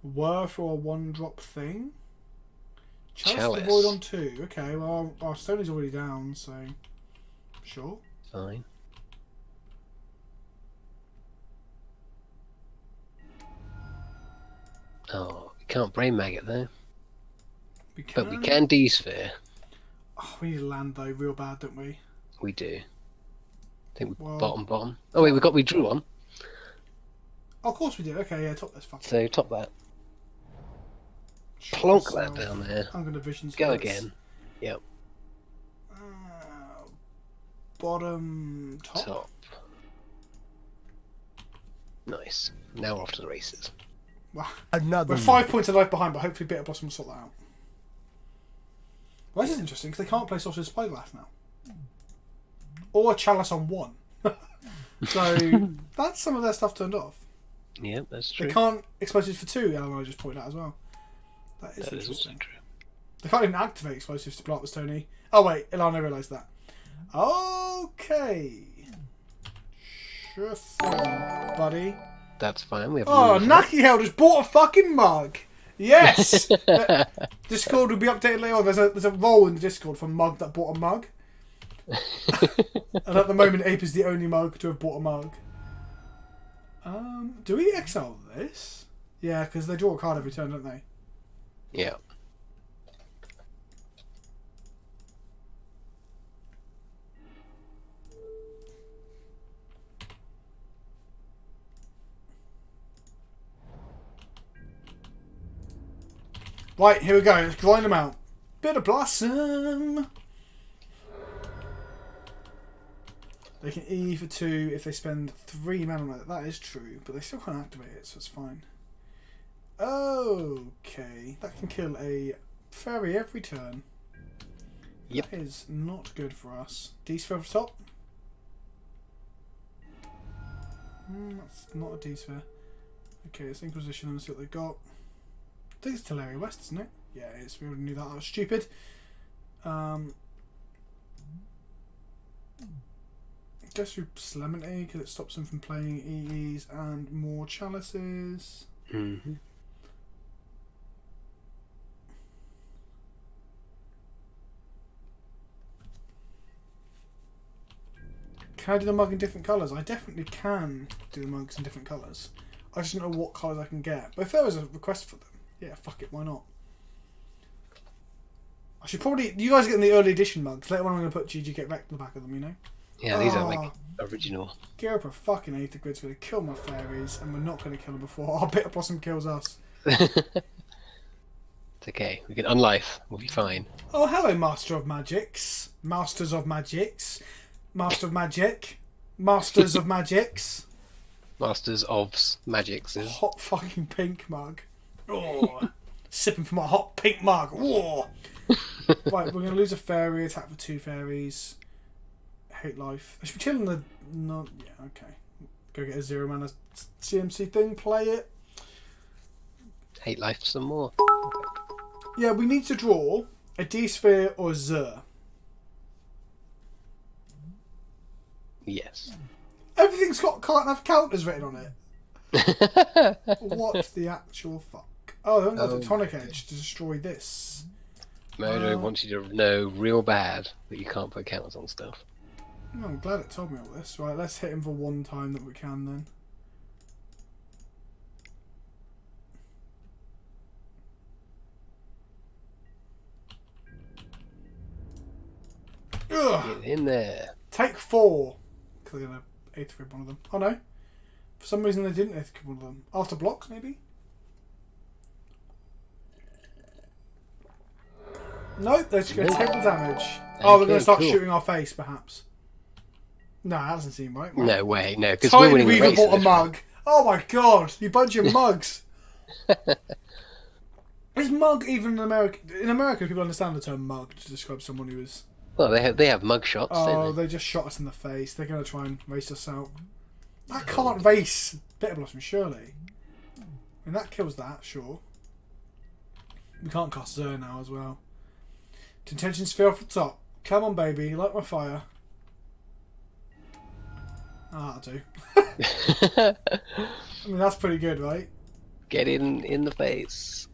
[SPEAKER 1] worth or a 1-drop thing? Chalice the Void on 2. Okay, well, our Stoney's already down, so... Sure.
[SPEAKER 2] Fine. Oh, we can't brain maggot though. But we can D-sphere.
[SPEAKER 1] Oh, we need a land though, real bad, don't we?
[SPEAKER 2] We do. I think we
[SPEAKER 1] Well,
[SPEAKER 2] bottom. Oh wait, we drew one.
[SPEAKER 1] Oh, of course we do. Okay, yeah, top this fucking.
[SPEAKER 2] So top that.
[SPEAKER 1] Shot
[SPEAKER 2] Plonk
[SPEAKER 1] myself.
[SPEAKER 2] that down there.
[SPEAKER 1] I'm gonna vision
[SPEAKER 2] Go
[SPEAKER 1] splits.
[SPEAKER 2] again. Yep.
[SPEAKER 1] Bottom top.
[SPEAKER 2] Nice. Now we're off to the races.
[SPEAKER 1] Wow.
[SPEAKER 3] Another
[SPEAKER 1] We're 5 points of life behind, but hopefully Bitter Blossom will sort that out. Well, this is interesting because they can't play Sorcerer's Spyglass now. Or Chalice on 1. So that's some of their stuff turned off.
[SPEAKER 2] Yep, that's true.
[SPEAKER 1] They can't explosives for 2, Eleanor just pointed out as well. That is
[SPEAKER 2] That is also
[SPEAKER 1] interesting.
[SPEAKER 2] true.
[SPEAKER 1] They can't even activate explosives to block the Stony. Oh wait, Ilana realised that. Okay. Sure thing, buddy.
[SPEAKER 2] That's fine. We have.
[SPEAKER 1] Oh,
[SPEAKER 2] rules.
[SPEAKER 1] Naki Hell just bought a fucking mug. Yes. Discord will be updated later on. There's a role in the Discord for mug that bought a mug. And at the moment, Ape is the only mug to have bought a mug. Do we exile this? Yeah, because they draw a card every turn, don't they?
[SPEAKER 2] Yeah.
[SPEAKER 1] Right, here we go. Let's grind them out. Bit of Blossom. They can E for 2 if they spend 3 mana on it. That is true, but they still can't activate it, so it's fine. Okay, that can kill a fairy every turn.
[SPEAKER 2] Yep.
[SPEAKER 1] That is not good for us. D-sphere for top. That's not a D-sphere. Okay, let's Inquisition and see what they've got. I think it's Tolari West, isn't it? Yeah, it is. We already knew that. That was stupid. Guess through Solemnity because it stops them from playing EEs and more chalices.
[SPEAKER 2] Mm-hmm.
[SPEAKER 1] Can I do the mug in different colours? I definitely can do the mugs in different colours. I just don't know what colours I can get. But if there was a request for them, yeah, fuck it, why not? I should probably... You guys are getting the early edition mugs. Later on I'm going to put GG Get Wrecked on the back of them, you know?
[SPEAKER 2] Yeah, these are like original.
[SPEAKER 1] Gear up a fucking Aether Grid's going to kill my fairies, and we're not going to kill them before our Bitter Blossom kills us.
[SPEAKER 2] It's okay. We can unlife. We'll be fine.
[SPEAKER 1] Oh, hello, Master of Magics. Masters of Magics. Master of Magic. Masters of Magics.
[SPEAKER 2] Masters of Magics is.
[SPEAKER 1] Hot fucking pink mug. Oh, sipping from a hot pink mug. Oh, Right, we're going to lose a fairy, attack for 2 fairies. Hate life. I should be chilling the... No, yeah, okay. Go get a 0 mana CMC thing, play it.
[SPEAKER 2] Hate life some more.
[SPEAKER 1] Yeah, we need to draw a D-Sphere or a Zur.
[SPEAKER 2] Yes.
[SPEAKER 1] Everything's can't have counters written on it. What the actual fuck? Oh, they haven't got the tonic edge to destroy this.
[SPEAKER 2] Modo wants you to know real bad that you can't put counters on stuff.
[SPEAKER 1] Oh, I'm glad it told me all this. Right, let's hit him for one time that we can then. Ugh.
[SPEAKER 2] Get in there.
[SPEAKER 1] Take 4. Because they're going to 8th grip one of them. Oh no. For some reason they didn't 8th grip one of them. After blocks, maybe? Nope, they're just going to table damage. Oh, they're going to start shooting our face, perhaps. No, that doesn't seem right.
[SPEAKER 2] No way, no, because we're winning the race.
[SPEAKER 1] Reaver bought a mug. Oh my god, you bunch of mugs. Is mug even in America? In America, people understand the term mug to describe someone who is...
[SPEAKER 2] Well, they have mug shots, don't
[SPEAKER 1] Oh, they just shot us in the face. They're going to try and race us out. That can't race Bitter Blossom, surely. I mean, that kills that, sure. We can't cast Zur now as well. Detention Sphere off the top. Come on, baby. Light my fire. Ah, that'll do. I mean, that's pretty good, right?
[SPEAKER 2] Get in the face.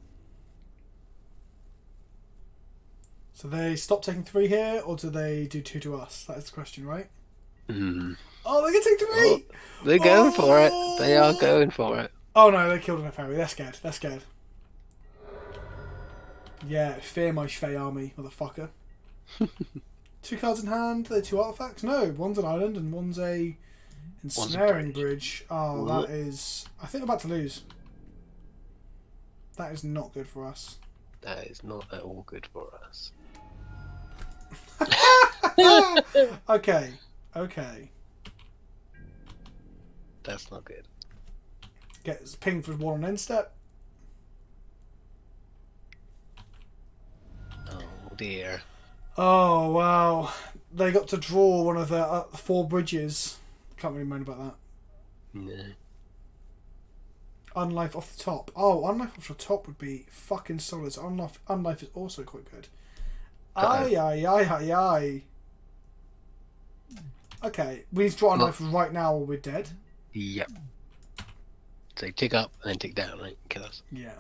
[SPEAKER 1] So they stop taking 3 here, or do they do 2 to us? That is the question, right?
[SPEAKER 2] Mm.
[SPEAKER 1] Oh, they can take 3!
[SPEAKER 2] Oh, they're going for it. They are going for it.
[SPEAKER 1] Oh no, they killed an fairy. They're scared. They're scared. Yeah, fear my Fey army, motherfucker. 2 cards in hand. They're 2 artifacts. No, one's an island and one's a ensnaring bridge. Oh, that is... I think we're about to lose. That is not good for us.
[SPEAKER 2] That is not at all good for us.
[SPEAKER 1] Okay. Okay.
[SPEAKER 2] That's not good.
[SPEAKER 1] Gets pinged for 1 on end step.
[SPEAKER 2] Oh dear.
[SPEAKER 1] Oh wow. They got to draw one of the 4 bridges. Can't really moan about that.
[SPEAKER 2] No.
[SPEAKER 1] Unlife off the top. Oh, Unlife off the top would be fucking solid. So Unlife is also quite good. Aye, aye, aye, aye, aye. Okay, we need to draw Unlife right now or we're dead.
[SPEAKER 2] Yep. So tick up and then tick down, right? Kill us.
[SPEAKER 1] Yeah.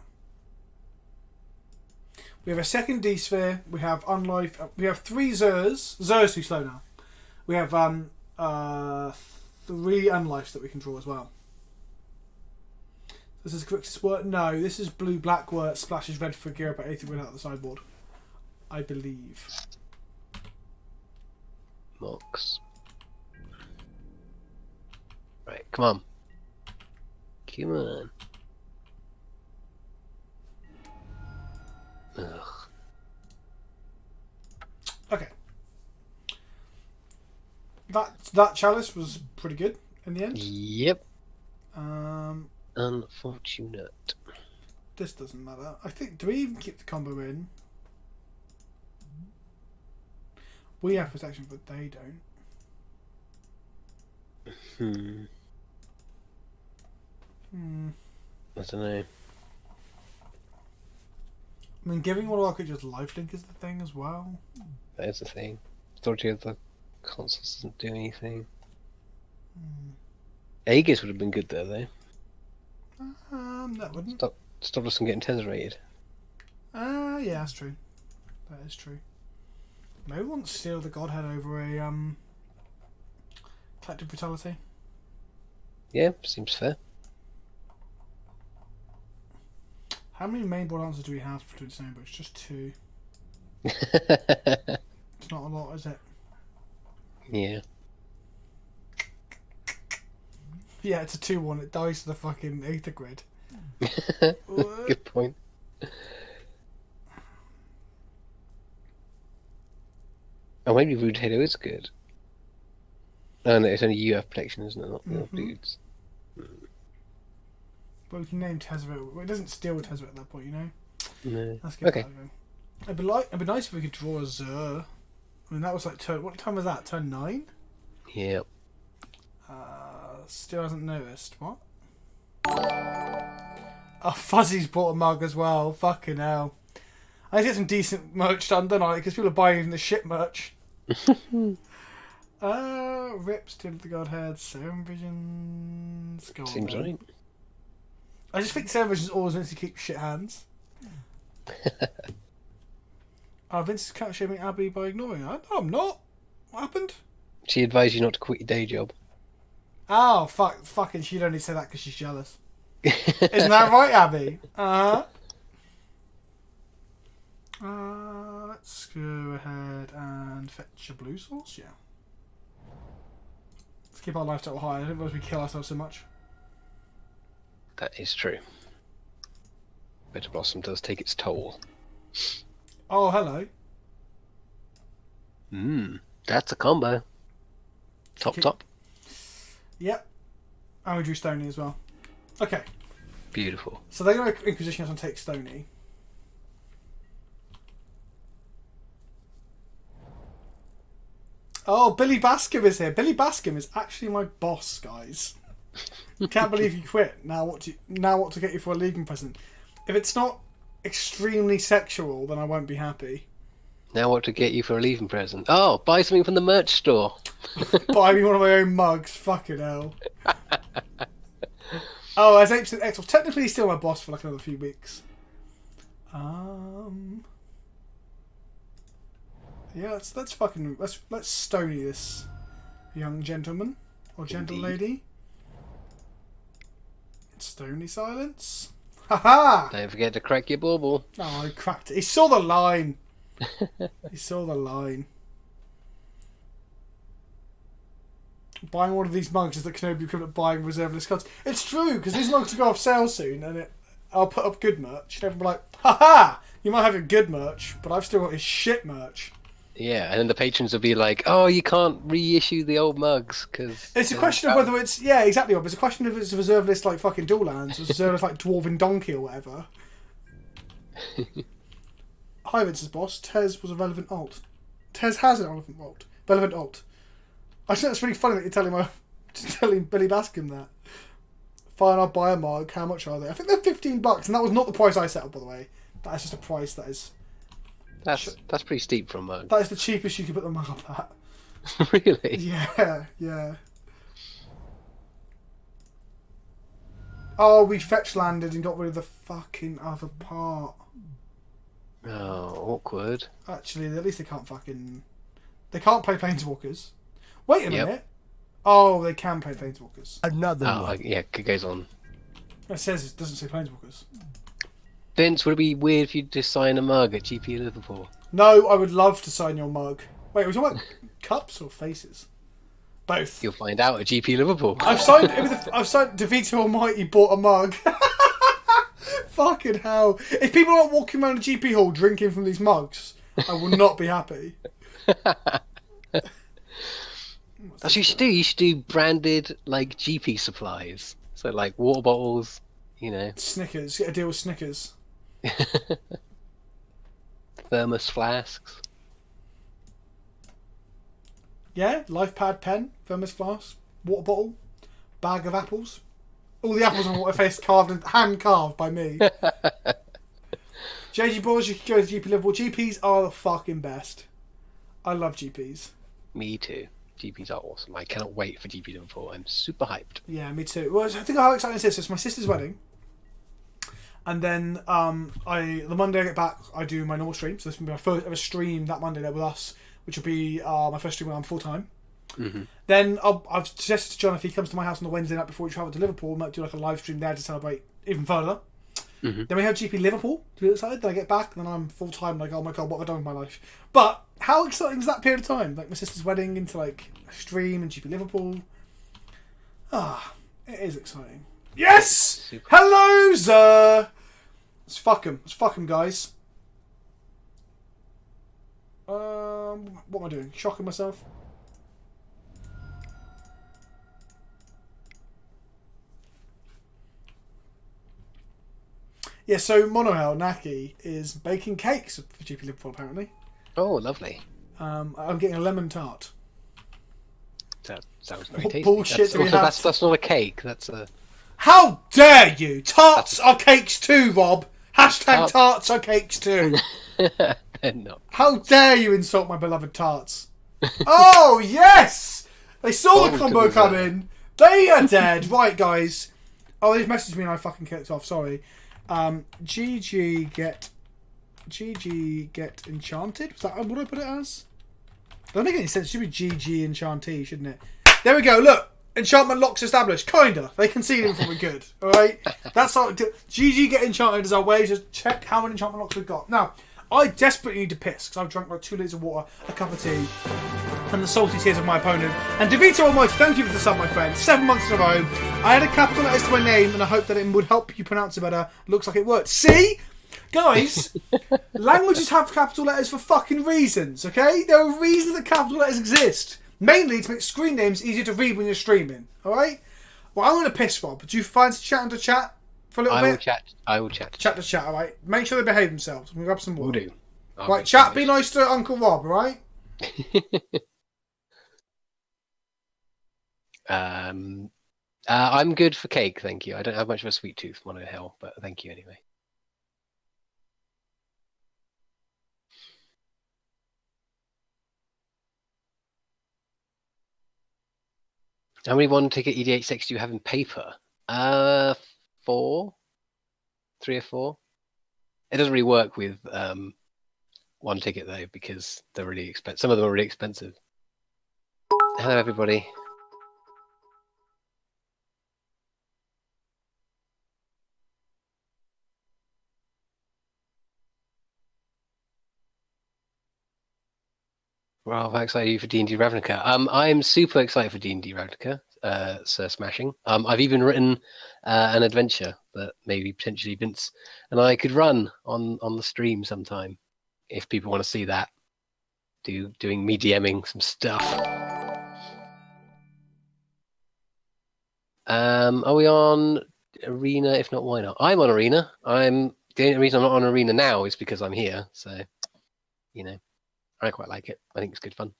[SPEAKER 1] We have a second D-Sphere. We have Unlife. We have 3 Zurs. Zur's too slow now. We have 3 Unlifes that we can draw as well. This is Grixis Wort. No, this is blue-black Wort splashes red for gear, but 8th win out of the sideboard. I believe.
[SPEAKER 2] Mox. Right, come on. Come on. Ugh.
[SPEAKER 1] Okay. That chalice was pretty good in the end.
[SPEAKER 2] Yep.
[SPEAKER 1] Um,
[SPEAKER 2] Unfortunate.
[SPEAKER 1] This doesn't matter. I think, do we even keep the combo in? We have protection, but they don't.
[SPEAKER 2] I don't know.
[SPEAKER 1] I mean, giving one of our creatures lifelink is the thing as well.
[SPEAKER 2] That is the thing. Authority of the consoles doesn't do anything. Aegis would have been good though.
[SPEAKER 1] That wouldn't.
[SPEAKER 2] Stop us from getting tesserated.
[SPEAKER 1] Yeah, that's true. That is true. Maybe we want to steal the Godhead over a collective brutality.
[SPEAKER 2] Yeah, seems fair.
[SPEAKER 1] How many main board answers do we have for doing Snowbridge? Just 2. It's not a lot, is it?
[SPEAKER 2] Yeah.
[SPEAKER 1] Yeah, it's a 2-1. It dies to the fucking Aether Grid.
[SPEAKER 2] Good point. Oh, maybe Rude Halo is good. Oh no, it's only you have protection, isn't it? Not dudes.
[SPEAKER 1] But we can name Tezzeret. Well, it doesn't steal Tezzeret at that point, you know?
[SPEAKER 2] No.
[SPEAKER 1] Let's get
[SPEAKER 2] Okay.
[SPEAKER 1] that going. It'd be nice if we could draw a Zur. I mean, that was like turn. What time was that? Turn 9.
[SPEAKER 2] Yep.
[SPEAKER 1] Still hasn't noticed. What? Oh, Fuzzy's bought a mug as well. Fucking hell. I need to get some decent merch done, don't I? Because people are buying even the shit merch. Rips to the Godhead, Seven Visions. Go on,
[SPEAKER 2] Seems
[SPEAKER 1] then.
[SPEAKER 2] right.
[SPEAKER 1] I just think Seven Visions always meant to keep shit hands. Vince is cat shaming Abby by ignoring her. No, I'm not. What happened?
[SPEAKER 2] She advised you not to quit your day job.
[SPEAKER 1] Oh, fucking, she'd only say that because she's jealous. Isn't that right, Abby? Let's go ahead and fetch a blue source, yeah. Let's keep our life total high. I didn't realize we kill ourselves so much.
[SPEAKER 2] That is true. Bitter Blossom does take its toll.
[SPEAKER 1] Oh, hello.
[SPEAKER 2] That's a combo. Top.
[SPEAKER 1] Yep. And we drew Stony as well. Okay.
[SPEAKER 2] Beautiful.
[SPEAKER 1] So they're going to Inquisition us and take Stony. Oh, Billy Bascom is here. Billy Bascom is actually my boss, guys. Can't believe you quit. Now what to get you for a leaving present? If it's not extremely sexual, then I won't be happy.
[SPEAKER 2] Now what to get you for a leaving present? Oh, buy something from the merch store.
[SPEAKER 1] Buy me one of my own mugs. Fucking hell. Oh, as Apes and X, technically he's still my boss for like another few weeks. Yeah, let's stony this young gentleman or gentle lady. Stony silence. Haha!
[SPEAKER 2] Don't forget to crack your bauble.
[SPEAKER 1] Oh, I cracked it. He saw the line. He saw the line. Buying one of these mugs is the Kenobi equivalent of buying reserve list cards. It's true, because these mugs will go off sale soon, and I'll put up good merch, and everyone will be like, haha! You might have your good merch, but I've still got his shit merch.
[SPEAKER 2] Yeah, and then the patrons will be like, oh, you can't reissue the old mugs, because...
[SPEAKER 1] It's a question of whether it's... Yeah, exactly. It's a question of if it's a reserve list like fucking Dual Lands, or a reserve list like Dwarven Donkey or whatever. Hi, Vince's boss. Tez was a relevant alt. Tez has an relevant alt. I think that's really funny that you're telling Billy Bascom that. Fine, I'll buy a mug. How much are they? I think they're $15, and that was not the price I set up, by the way. That is just a price that is...
[SPEAKER 2] That's pretty steep for a mug.
[SPEAKER 1] That is the cheapest you could put the mug up at.
[SPEAKER 2] Really?
[SPEAKER 1] Yeah. Oh, we fetch landed and got rid of the fucking other part.
[SPEAKER 2] Oh, awkward.
[SPEAKER 1] Actually, at least they can't fucking... They can't play Planeswalkers. Wait a minute. Oh, they can play Planeswalkers.
[SPEAKER 3] Another one.
[SPEAKER 2] Yeah, it goes on.
[SPEAKER 1] It doesn't say Planeswalkers.
[SPEAKER 2] Vince, would it be weird if you just sign a mug at GP Liverpool?
[SPEAKER 1] No, I would love to sign your mug. Wait, are we talking about cups or faces? Both.
[SPEAKER 2] You'll find out at GP Liverpool.
[SPEAKER 1] I've signed DeVito Almighty bought a mug. Fucking hell. If people aren't walking around a GP hall drinking from these mugs, I will not be happy.
[SPEAKER 2] That's what you should do. You should do branded, like, GP supplies. So, like, water bottles, you know.
[SPEAKER 1] Snickers. Get a deal with Snickers.
[SPEAKER 2] Thermos flasks.
[SPEAKER 1] Yeah, life pad pen, thermos flask, water bottle, bag of apples. All the apples on water face hand carved by me. JG Boys, you can go to GP Liverpool. GPs are the fucking best. I love GPs.
[SPEAKER 2] Me too. GPs are awesome. I cannot wait for GP Liverpool. I'm super hyped.
[SPEAKER 1] Yeah, me too. Well, I think how exciting this is. It's my sister's wedding. And then the Monday I get back, I do my normal stream. So this will be my first ever stream that Monday there with us, which will be my first stream when I'm full time.
[SPEAKER 2] Mm-hmm.
[SPEAKER 1] Then I've suggested to John if he comes to my house on the Wednesday night before we travel to Liverpool, we might do like a live stream there to celebrate even further.
[SPEAKER 2] Mm-hmm. Then
[SPEAKER 1] we have GP Liverpool to the other side. Then I get back, and then I'm full time. Like, oh my god, what have I done with my life? But how exciting is that period of time? Like my sister's wedding into like a stream and GP Liverpool. It is exciting. Yes. Super. Hello, Zur. Let's fuck him, guys. What am I doing? Shocking myself. Yeah, so Monohel Naki is baking cakes for GP Liverpool apparently.
[SPEAKER 2] Oh, lovely.
[SPEAKER 1] I'm getting a lemon tart.
[SPEAKER 2] That sounds very
[SPEAKER 1] What
[SPEAKER 2] tasty.
[SPEAKER 1] bullshit do we have
[SPEAKER 2] That's not a cake. That's a.
[SPEAKER 1] How dare you! Tarts are cakes too, Rob. Hashtag tarts are cakes too.
[SPEAKER 2] They're not.
[SPEAKER 1] How dare you insult my beloved tarts? Oh yes, they saw the combo come in. They are dead. Right, guys. Oh, they've messaged me and I fucking kicked off. Sorry. GG get enchanted. Was that what I put it as? Doesn't make any sense. It should be GG enchantee, shouldn't it? There we go. Look, enchantment locks established. Kinda. They conceded before we could. All right. That's our GG get enchanted is our way to check how many enchantment locks we've got. Now, I desperately need to piss because I've drunk like 2 litres of water, a cup of tea, and the salty tears of my opponent. And Devito Almighty, thank you for the sub, my friend. 7 months in a row. I had a capital letters to my name, and I hope that it would help you pronounce it better. Looks like it worked. See? Guys, languages have capital letters for fucking reasons, okay? There are reasons that capital letters exist. Mainly to make screen names easier to read when you're streaming, alright? Well, I'm going to piss, Rob. Do you fancy chatting to chat for a little bit?
[SPEAKER 2] I will chat.
[SPEAKER 1] Chat to chat, alright? Make sure they behave themselves. I'm going to grab some water.
[SPEAKER 2] Will do.
[SPEAKER 1] Right, chat, be nice to Uncle Rob, alright?
[SPEAKER 2] I'm good for cake, thank you. I don't have much of a sweet tooth, Monohel, but thank you anyway. How many one-ticket EDH decks do you have in paper? 4? 3 or 4? It doesn't really work with one ticket though, because they're really expensive. Some of them are really expensive. Hello, everybody. Well, how excited are you for D&D Ravnica? I'm super excited for D&D Ravnica, Sir Smashing. I've even written an adventure that maybe potentially Vince and I could run on the stream sometime, if people want to see that. Doing me DMing some stuff. Are we on Arena? If not, why not? I'm on Arena. The only reason I'm not on Arena now is because I'm here. So, you know, I quite like it. I think it's good fun.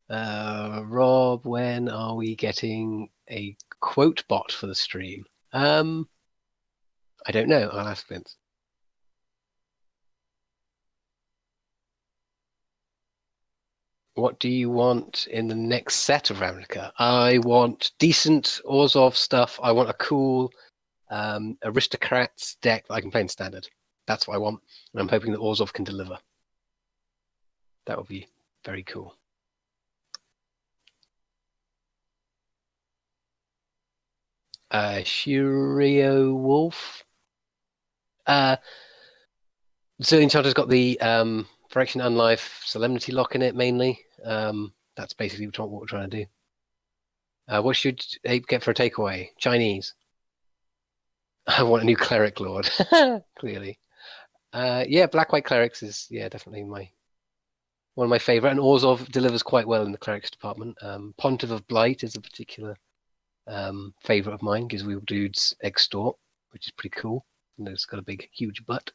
[SPEAKER 2] Rob, when are we getting a quote bot for the stream? I don't know. I'll ask Vince. What do you want in the next set of Ravnica? I want decent Orzhov stuff. I want a cool Aristocrats deck that I can play in Standard. That's what I want. And I'm hoping that Orzhov can deliver. That would be very cool. Shurio Wolf. So the Enchanter's got the Fraction Unlife Solemnity lock in it mainly. That's basically what we're trying to do. What should Ape get for a takeaway? Chinese. I want a new Cleric Lord. Clearly. Yeah, Black-White Clerics is definitely one of my favourite. And Orzhov delivers quite well in the Clerics department. Pontiff of Blight is a particular favourite of mine. Gives wheel dudes extort, which is pretty cool. And it's got a big, huge butt.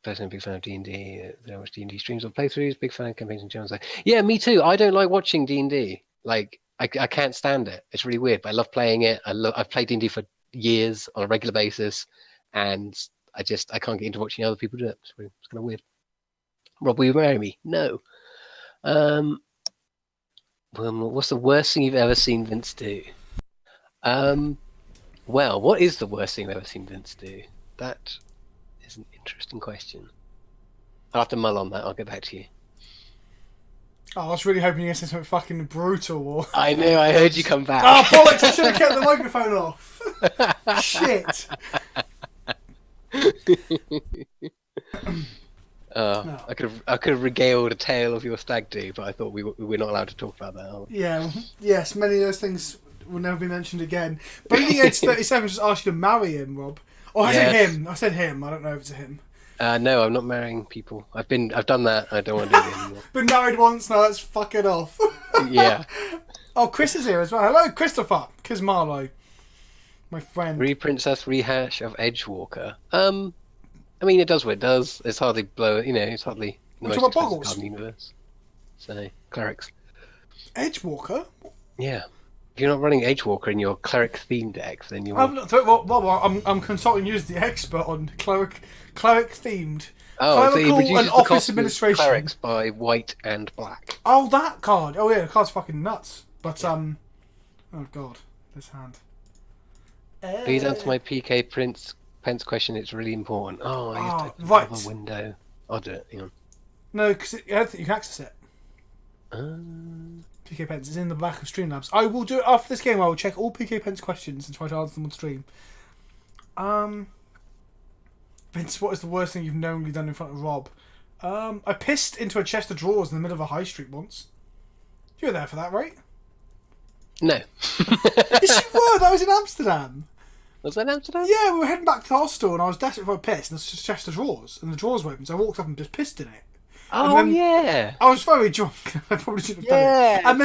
[SPEAKER 2] Personally, big fan of D&D. There much D&D streams or playthroughs. Big fan of campaigns and channels. Yeah, me too. I don't like watching D&D. Like, I can't stand it. It's really weird, but I love playing it. I've played D&D for years on a regular basis, and I can't get into watching other people do it. It's kind of weird. Rob, will you marry me? No. Well, what's the worst thing you've ever seen Vince do? Well, what is the worst thing I've ever seen Vince do? That is an interesting question. I'll have to mull on that. I'll get back to you.
[SPEAKER 1] Oh, I was really hoping you were going to say something fucking brutal.
[SPEAKER 2] I know, I heard you come back.
[SPEAKER 1] Oh, bollocks, I should have kept the microphone off. Shit. No.
[SPEAKER 2] I could have regaled a tale of your stag do, but I thought we're not allowed to talk about that, are we?
[SPEAKER 1] Yeah, yes, many of those things will never be mentioned again. Bleeding Edge 37 just asked you to marry him, Rob. Oh, I said him. I said him. I don't know if it's a him.
[SPEAKER 2] No, I'm not marrying people. I've done that. I don't want to do it anymore.
[SPEAKER 1] Been married once now. Let's fuck it off.
[SPEAKER 2] Yeah.
[SPEAKER 1] Oh, Chris is here as well. Hello, Christopher. Kismarlo. My friend.
[SPEAKER 2] Re-Princess rehash of Edgewalker. I mean, it does what it does. It's hardly it's hardly the
[SPEAKER 1] Which
[SPEAKER 2] most
[SPEAKER 1] one,
[SPEAKER 2] expensive
[SPEAKER 1] Boggles?
[SPEAKER 2] card in the universe. So, clerics.
[SPEAKER 1] Edgewalker?
[SPEAKER 2] Yeah. If you're not running Edgewalker in your cleric theme deck, then you're...
[SPEAKER 1] I'm consulting you as the expert on cleric themed.
[SPEAKER 2] Oh, so it
[SPEAKER 1] Clerical
[SPEAKER 2] reduces
[SPEAKER 1] and
[SPEAKER 2] the
[SPEAKER 1] office
[SPEAKER 2] cost of
[SPEAKER 1] administration.
[SPEAKER 2] clerics by white and black.
[SPEAKER 1] Oh, that card. Oh yeah, the card's fucking nuts. But oh god, this hand.
[SPEAKER 2] Please answer my PK Pence question. It's really important. Oh, I used to
[SPEAKER 1] right.
[SPEAKER 2] have a window. I'll do it. Hang on.
[SPEAKER 1] No, because I don't think you can access it. PK Pence is in the back of Streamlabs. I will do it after this game. I will check all PK Pence questions and try to answer them on stream. Vince, what is the worst thing you've knowingly done in front of Rob? I pissed into a chest of drawers in the middle of a high street once. You were there for that, right?
[SPEAKER 2] No.
[SPEAKER 1] Yes, you were. That was in Amsterdam.
[SPEAKER 2] Was that Amsterdam?
[SPEAKER 1] Yeah, we were heading back to the hostel and I was desperate for a piss and there's just a chest of drawers and the drawers were open, so I walked up and just pissed in it.
[SPEAKER 2] Oh, yeah.
[SPEAKER 1] I was very drunk. I probably shouldn't have done it. And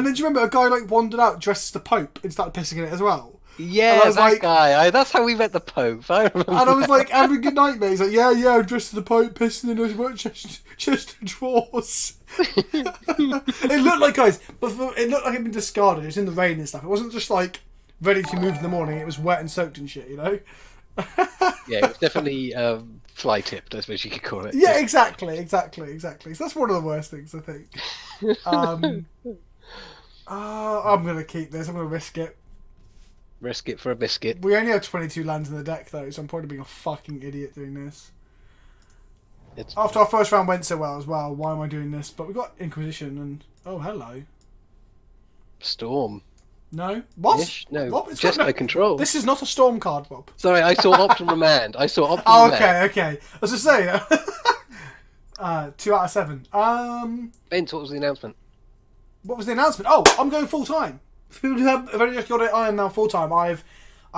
[SPEAKER 1] then, do you remember a guy wandered out dressed as the Pope and started pissing in it as well?
[SPEAKER 2] Yeah, that guy. That's how we met the Pope. I remember. And
[SPEAKER 1] I was like, having a good night, mate. He's like, yeah, I'm dressed as the Pope, pissing in a chest of drawers. It looked like, guys, but it looked like it'd been discarded. It was in the rain and stuff. It wasn't just like ready to move in the morning. It was wet and soaked and shit, you know?
[SPEAKER 2] Yeah, it was definitely fly tipped, I suppose you could call it.
[SPEAKER 1] Yeah, exactly. So that's one of the worst things, I think. I'm going to keep this. I'm going to risk it.
[SPEAKER 2] Risk it for a biscuit.
[SPEAKER 1] We only have 22 lands in the deck, though, so I'm probably being a fucking idiot doing this. After our first round went so well as well, why am I doing this? But we got Inquisition and... Oh, hello.
[SPEAKER 2] Storm.
[SPEAKER 1] No? What?
[SPEAKER 2] Ish? No,
[SPEAKER 1] what?
[SPEAKER 2] just by control.
[SPEAKER 1] This is not a Storm card, Bob.
[SPEAKER 2] Sorry, I saw Opt and Remand.
[SPEAKER 1] Oh, okay. I was just saying. 2 out of 7.
[SPEAKER 2] Vince, what was the announcement?
[SPEAKER 1] What was the announcement? Oh, I'm going full time. For people who have only just got it, I am now full time. I've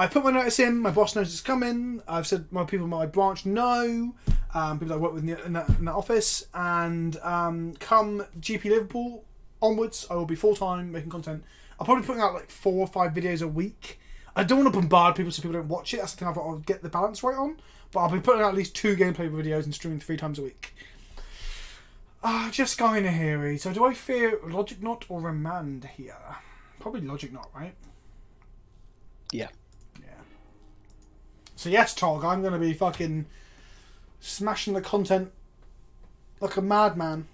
[SPEAKER 1] put my notice in. My boss knows it's coming. I've said my people in my branch know. People I work with in that office. And come GP Liverpool onwards, I will be full time making content. I'll probably be putting out like 4 or 5 videos a week. I don't want to bombard people so people don't watch it. That's the thing I've got to get the balance right on. But I'll be putting out at least 2 gameplay videos and streaming 3 times a week. Just going to hear. So do I fear Logic Knot or Remand here? Probably Logic Knot, right?
[SPEAKER 2] Yeah.
[SPEAKER 1] So yes, Tog, I'm going to be fucking smashing the content like a madman.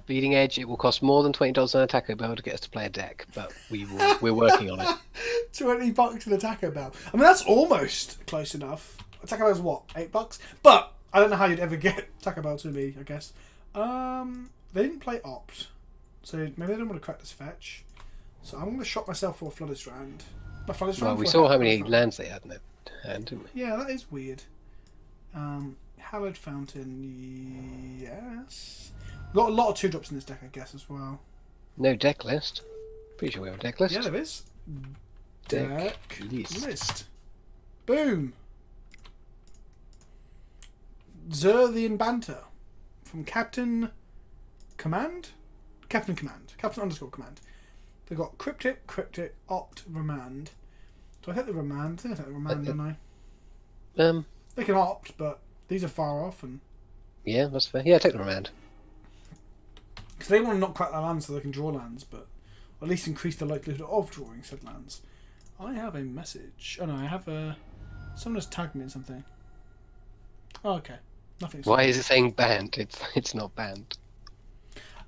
[SPEAKER 2] Bleeding Edge, it will cost more than $20 on a Taco Bell to get us to play a deck, but we're working on it.
[SPEAKER 1] $20 in a Taco Bell. I mean, that's almost close enough. A Taco Bell's what, $8? But I don't know how you'd ever get Taco Bell to me, I guess. They didn't play Opt, so maybe they don't want to crack this fetch. So I'm going to shot myself for a Flooded Strand.
[SPEAKER 2] Well, we saw how many lands they had in their hand, didn't we?
[SPEAKER 1] Yeah, that is weird. Hallowed Fountain, yes. Got a lot of 2-drops in this deck, I guess, as well.
[SPEAKER 2] No deck list. Pretty sure we have a deck list.
[SPEAKER 1] Yeah, there is.
[SPEAKER 2] Deck list.
[SPEAKER 1] Boom. Zur the Banter. From Captain Command? Captain _Command. They've got Cryptic, Opt, Remand. Do I take the Remand? I think I take the Remand, don't I? They can Opt, but these are far off. And
[SPEAKER 2] yeah, that's fair. Yeah, take the Remand.
[SPEAKER 1] Because they want to not crack their lands so they can draw lands, but at least increase the likelihood of drawing said lands. I have a message. Oh no, I have a... Someone has tagged me in something. Oh, okay. Nothing.
[SPEAKER 2] Why is it saying banned? It's not banned.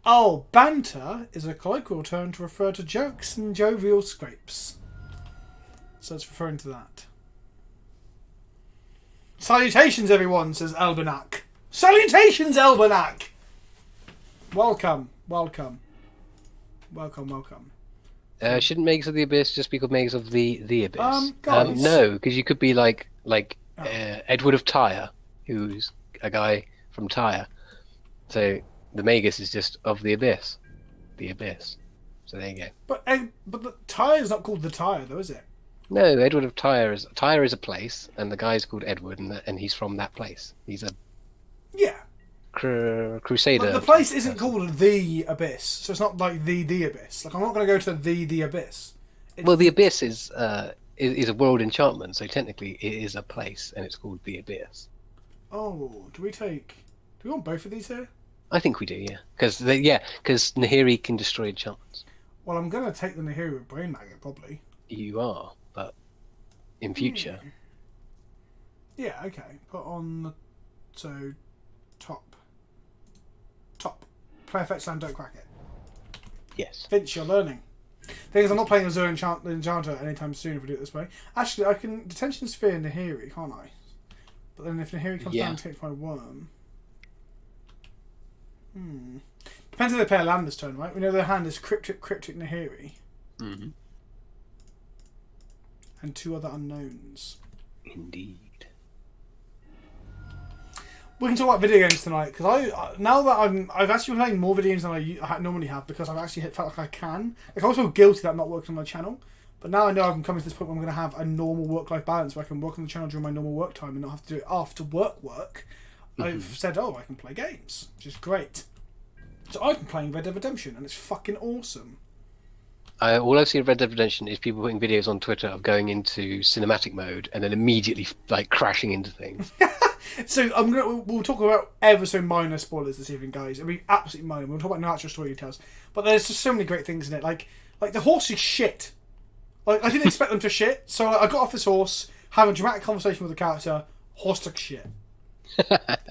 [SPEAKER 1] Oh, banter is a colloquial term to refer to jokes and jovial scrapes. So it's referring to that. Salutations, everyone, says Elbenak. Salutations, Elbenak! Welcome.
[SPEAKER 2] Shouldn't Mages of the Abyss just be called Mages of the Abyss?
[SPEAKER 1] Guys.
[SPEAKER 2] No, because you could be like Edward of Tyre, who's a guy from Tyre. So the Magus is just of the Abyss. The Abyss. So there you go.
[SPEAKER 1] But the Tyre is not called the Tyre, though, is it?
[SPEAKER 2] No, Edward of Tyre is a place, and the guy's called Edward, and he's from that place. He's a
[SPEAKER 1] yeah
[SPEAKER 2] Crusader.
[SPEAKER 1] But the place isn't called the Abyss, so it's not like the Abyss. Like I'm not going to go to the Abyss.
[SPEAKER 2] Well, the Abyss is a world enchantment, so technically it is a place, and it's called the Abyss.
[SPEAKER 1] Oh, do we want both of these here?
[SPEAKER 2] I think we do, yeah. Because Nahiri can destroy enchantments.
[SPEAKER 1] Well, I'm going to take the Nahiri with Brain Maggot, probably.
[SPEAKER 2] You are, but in future.
[SPEAKER 1] Yeah, okay. Put on so top. Play effects and don't crack it.
[SPEAKER 2] Yes.
[SPEAKER 1] Finch, you're learning. Thing is, I'm not playing a Zur the Enchanter anytime soon if we do it this way. Actually, I can Detention Sphere Nahiri, can't I? But then if Nahiri comes down and takes my worm... Depends if they play a land this turn, right? We know their hand is Cryptic Nahiri.
[SPEAKER 2] Mm-hmm.
[SPEAKER 1] And 2 other unknowns.
[SPEAKER 2] Indeed.
[SPEAKER 1] We can talk about video games tonight because now that I've actually been playing more video games than I normally have because I've actually felt like I can. Like I always feel guilty that I'm not working on my channel, but now I know I'm coming to this point where I'm going to have a normal work-life balance where I can work on the channel during my normal work time and not have to do it after work. I've said, I can play games, which is great. So I've been playing Red Dead Redemption and it's fucking awesome.
[SPEAKER 2] All I've seen of Red Dead Redemption is people putting videos on Twitter of going into cinematic mode and then immediately like crashing into things.
[SPEAKER 1] So we'll talk about ever so minor spoilers this evening, guys. It'll be absolutely minor. We'll talk about natural story details, but there's just so many great things in it. Like the horse is shit. Like I didn't expect them to shit, so I got off this horse, having a dramatic conversation with the character. Horse took shit.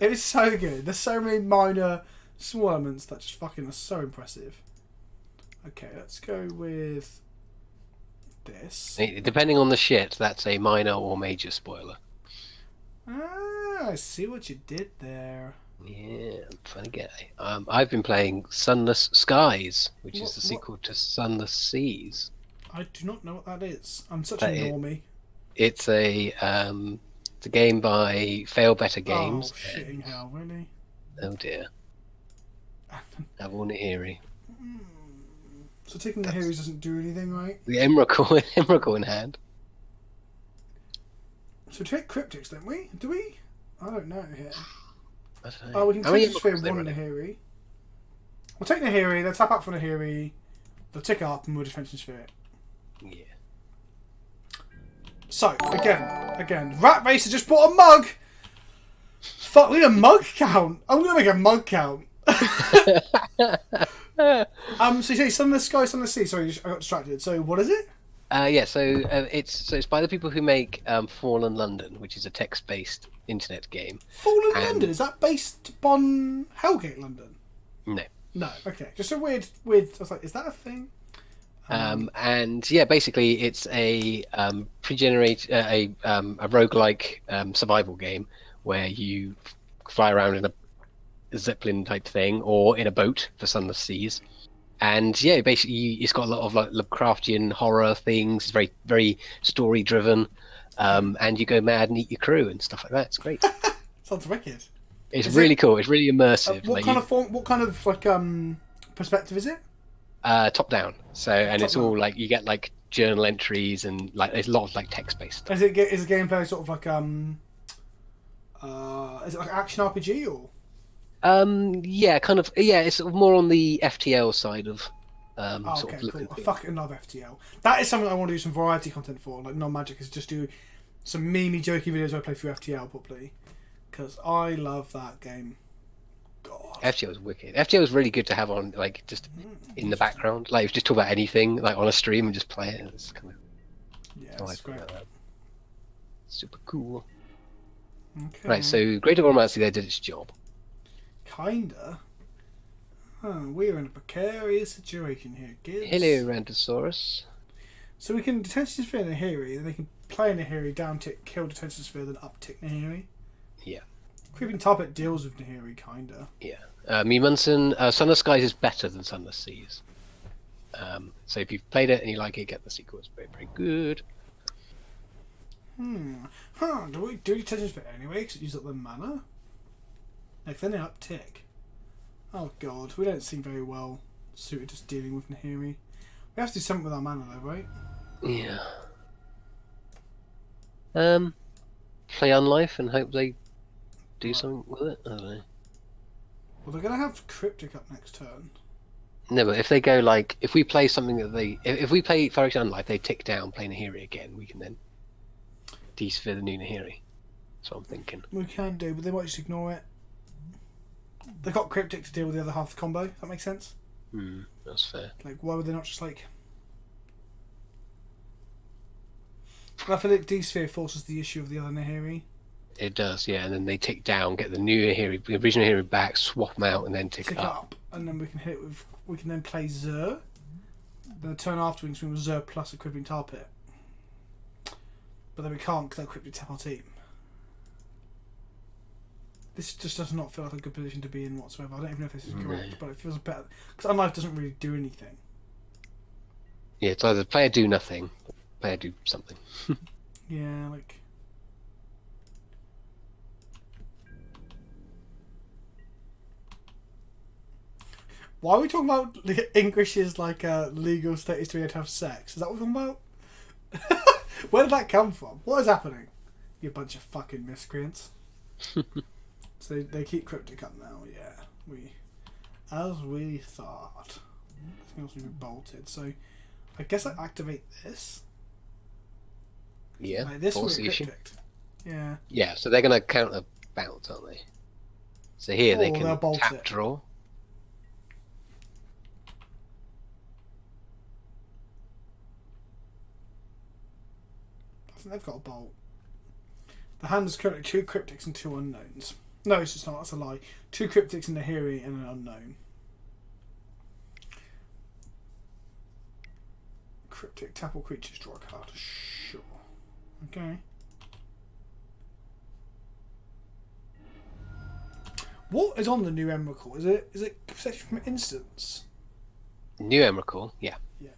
[SPEAKER 1] It was so good. There's so many minor, small elements that just fucking are so impressive. Okay, let's go with this.
[SPEAKER 2] Depending on the shit, that's a minor or major spoiler.
[SPEAKER 1] Ah, I see what you did there.
[SPEAKER 2] Yeah, funny guy. I've been playing Sunless Skies, which is the sequel to Sunless Seas.
[SPEAKER 1] I do not know what that is. I'm such a normie.
[SPEAKER 2] It's a game by Fail Better Games.
[SPEAKER 1] Oh, shitting hell, really?
[SPEAKER 2] Oh dear. Nahiri.
[SPEAKER 1] So taking the Nahiris doesn't do anything, right?
[SPEAKER 2] The Emrakul in hand.
[SPEAKER 1] So we take cryptics, don't we? Do we? I don't know here.
[SPEAKER 2] I don't know.
[SPEAKER 1] Oh, we can take this for one Nahiri. We'll take Nahiri, they'll tap out for Nahiri, they'll tick up and we'll Detention Sphere it.
[SPEAKER 2] Yeah.
[SPEAKER 1] So, again, Rat Racer just bought a mug! Fuck, we need a mug count! I'm gonna make a mug count. So you say Sunless Sky, Sunless Sea. Sorry, I got distracted. So what is it?
[SPEAKER 2] It's by the people who make Fallen London, which is a text-based internet game.
[SPEAKER 1] Fallen London, is that based upon Hellgate London?
[SPEAKER 2] No.
[SPEAKER 1] No. Okay, just a weird. I was like, is that a thing?
[SPEAKER 2] And yeah, basically it's a pre-generate a roguelike survival game where you fly around in a Zeppelin type thing or in a boat for Sunless Seas. And yeah, basically it's got a lot of like Lovecraftian horror things. It's very, very story driven, and you go mad and eat your crew and stuff like that. It's great.
[SPEAKER 1] Sounds wicked.
[SPEAKER 2] It's really cool. It's really immersive.
[SPEAKER 1] What kind of like perspective is it?
[SPEAKER 2] Top down. So and it's all like you get like journal entries and like there's a lot of like text based.
[SPEAKER 1] Is the gameplay sort of like is it like action RPG or?
[SPEAKER 2] Yeah, kind of. Yeah, it's more on the FTL side of sort of
[SPEAKER 1] cool. I fucking love FTL. That is something I want to do some variety content for. Like non-magic is just do some memey, jokey videos where I play through FTL properly because I love that game. God,
[SPEAKER 2] FTL is wicked. FTL is really good to have on like just in the background. Like just talk about anything like on a stream and just play it. It's kind of
[SPEAKER 1] it's great.
[SPEAKER 2] Super cool.
[SPEAKER 1] Okay.
[SPEAKER 2] Right, so Greater Romancy there did its job.
[SPEAKER 1] Kinda. We're in a precarious situation here, kids.
[SPEAKER 2] Hello, Rantosaurus.
[SPEAKER 1] So we can Detention Sphere Nahiri, then they can play Nahiri, down tick, kill Detention Sphere, then up tick Nahiri.
[SPEAKER 2] Yeah.
[SPEAKER 1] Creeping Tuppet deals with Nahiri, kinda.
[SPEAKER 2] Yeah. Me Munson, Sunless Skies is better than Sunless Seas. So if you've played it and you like it, get the sequel. It's very, very good.
[SPEAKER 1] Do we do Detention Sphere anyway? Because it uses up the mana? Like, then they up tick. Oh god, we don't seem very well suited to dealing with Nahiri. We have to do something with our mana though, right?
[SPEAKER 2] Yeah. Play Unlife and hope they do something with it. I don't know.
[SPEAKER 1] Well, they're going to have Cryptic up next turn.
[SPEAKER 2] No, but if they go like, if we play something that if we play Firaxis Unlife, they tick down, play Nahiri again, we can then de-sphere the new Nahiri. That's what I'm thinking.
[SPEAKER 1] We can do, but they might just ignore it. They've got Cryptic to deal with the other half of the combo. That makes sense?
[SPEAKER 2] That's fair.
[SPEAKER 1] Like, why would they not just like... I feel like D-Sphere forces the issue of the other Nahiri.
[SPEAKER 2] It does, yeah, and then they tick down, get the new Nahiri, the original Nahiri back, swap them out, and then tick up.
[SPEAKER 1] And then we can hit with... We can then play Zur. Then the turn after we can swing with Zur plus a Crippling Tar Pit. But then we can't because they'll quickly tap our team. This just does not feel like a good position to be in whatsoever. I don't even know if this is correct, but it feels better. Because Unlife doesn't really do anything.
[SPEAKER 2] Yeah, it's either player do nothing, or player do something.
[SPEAKER 1] Yeah, like... Why are we talking about English's like legal status to be able to have sex? Is that what we're talking about? Where did that come from? What is happening? You bunch of fucking miscreants. So they keep Cryptic up now, yeah. As we thought. This can also be bolted, so I guess I activate this.
[SPEAKER 2] Yeah,
[SPEAKER 1] like this
[SPEAKER 2] force the issue.
[SPEAKER 1] Yeah.
[SPEAKER 2] Yeah, so they're going to counter bounce, aren't they? So here they can tap
[SPEAKER 1] it.
[SPEAKER 2] draw.
[SPEAKER 1] I think they've got a bolt. The hand is currently 2 Cryptics and 2 unknowns. No, it's just not. That's a lie. 2 Cryptics and a Nahiri and an unknown. Cryptic, tap all creatures, draw a card. Sure. Okay. What is on the new Emrakul? Is it protection from instants?
[SPEAKER 2] New Emrakul, yeah.
[SPEAKER 1] Yeah.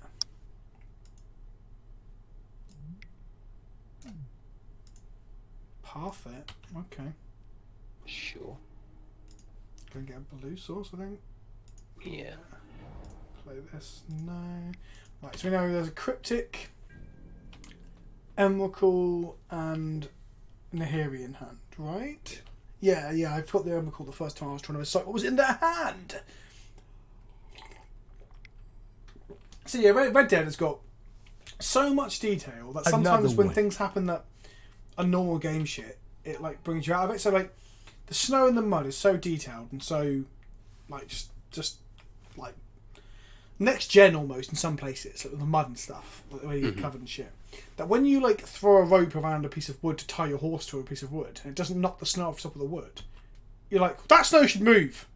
[SPEAKER 1] Perfect. Okay.
[SPEAKER 2] Sure.
[SPEAKER 1] Gonna get a blue source, I think.
[SPEAKER 2] Yeah.
[SPEAKER 1] Play this. No. Right, so we know there's a Cryptic, Emrakul, and Nahiri in hand, right? Yeah, I put the Emrakul the first time I was trying to recite what was in their hand. So yeah, Red Dead has got so much detail that sometimes when things happen that are normal game shit, it like brings you out of it. So like the snow and the mud is so detailed and so like just like next gen almost in some places, like with the mud and stuff, like the way you get covered and shit. That when you like throw a rope around a piece of wood to tie your horse to a piece of wood and it doesn't knock the snow off the top of the wood, you're like, that snow should move.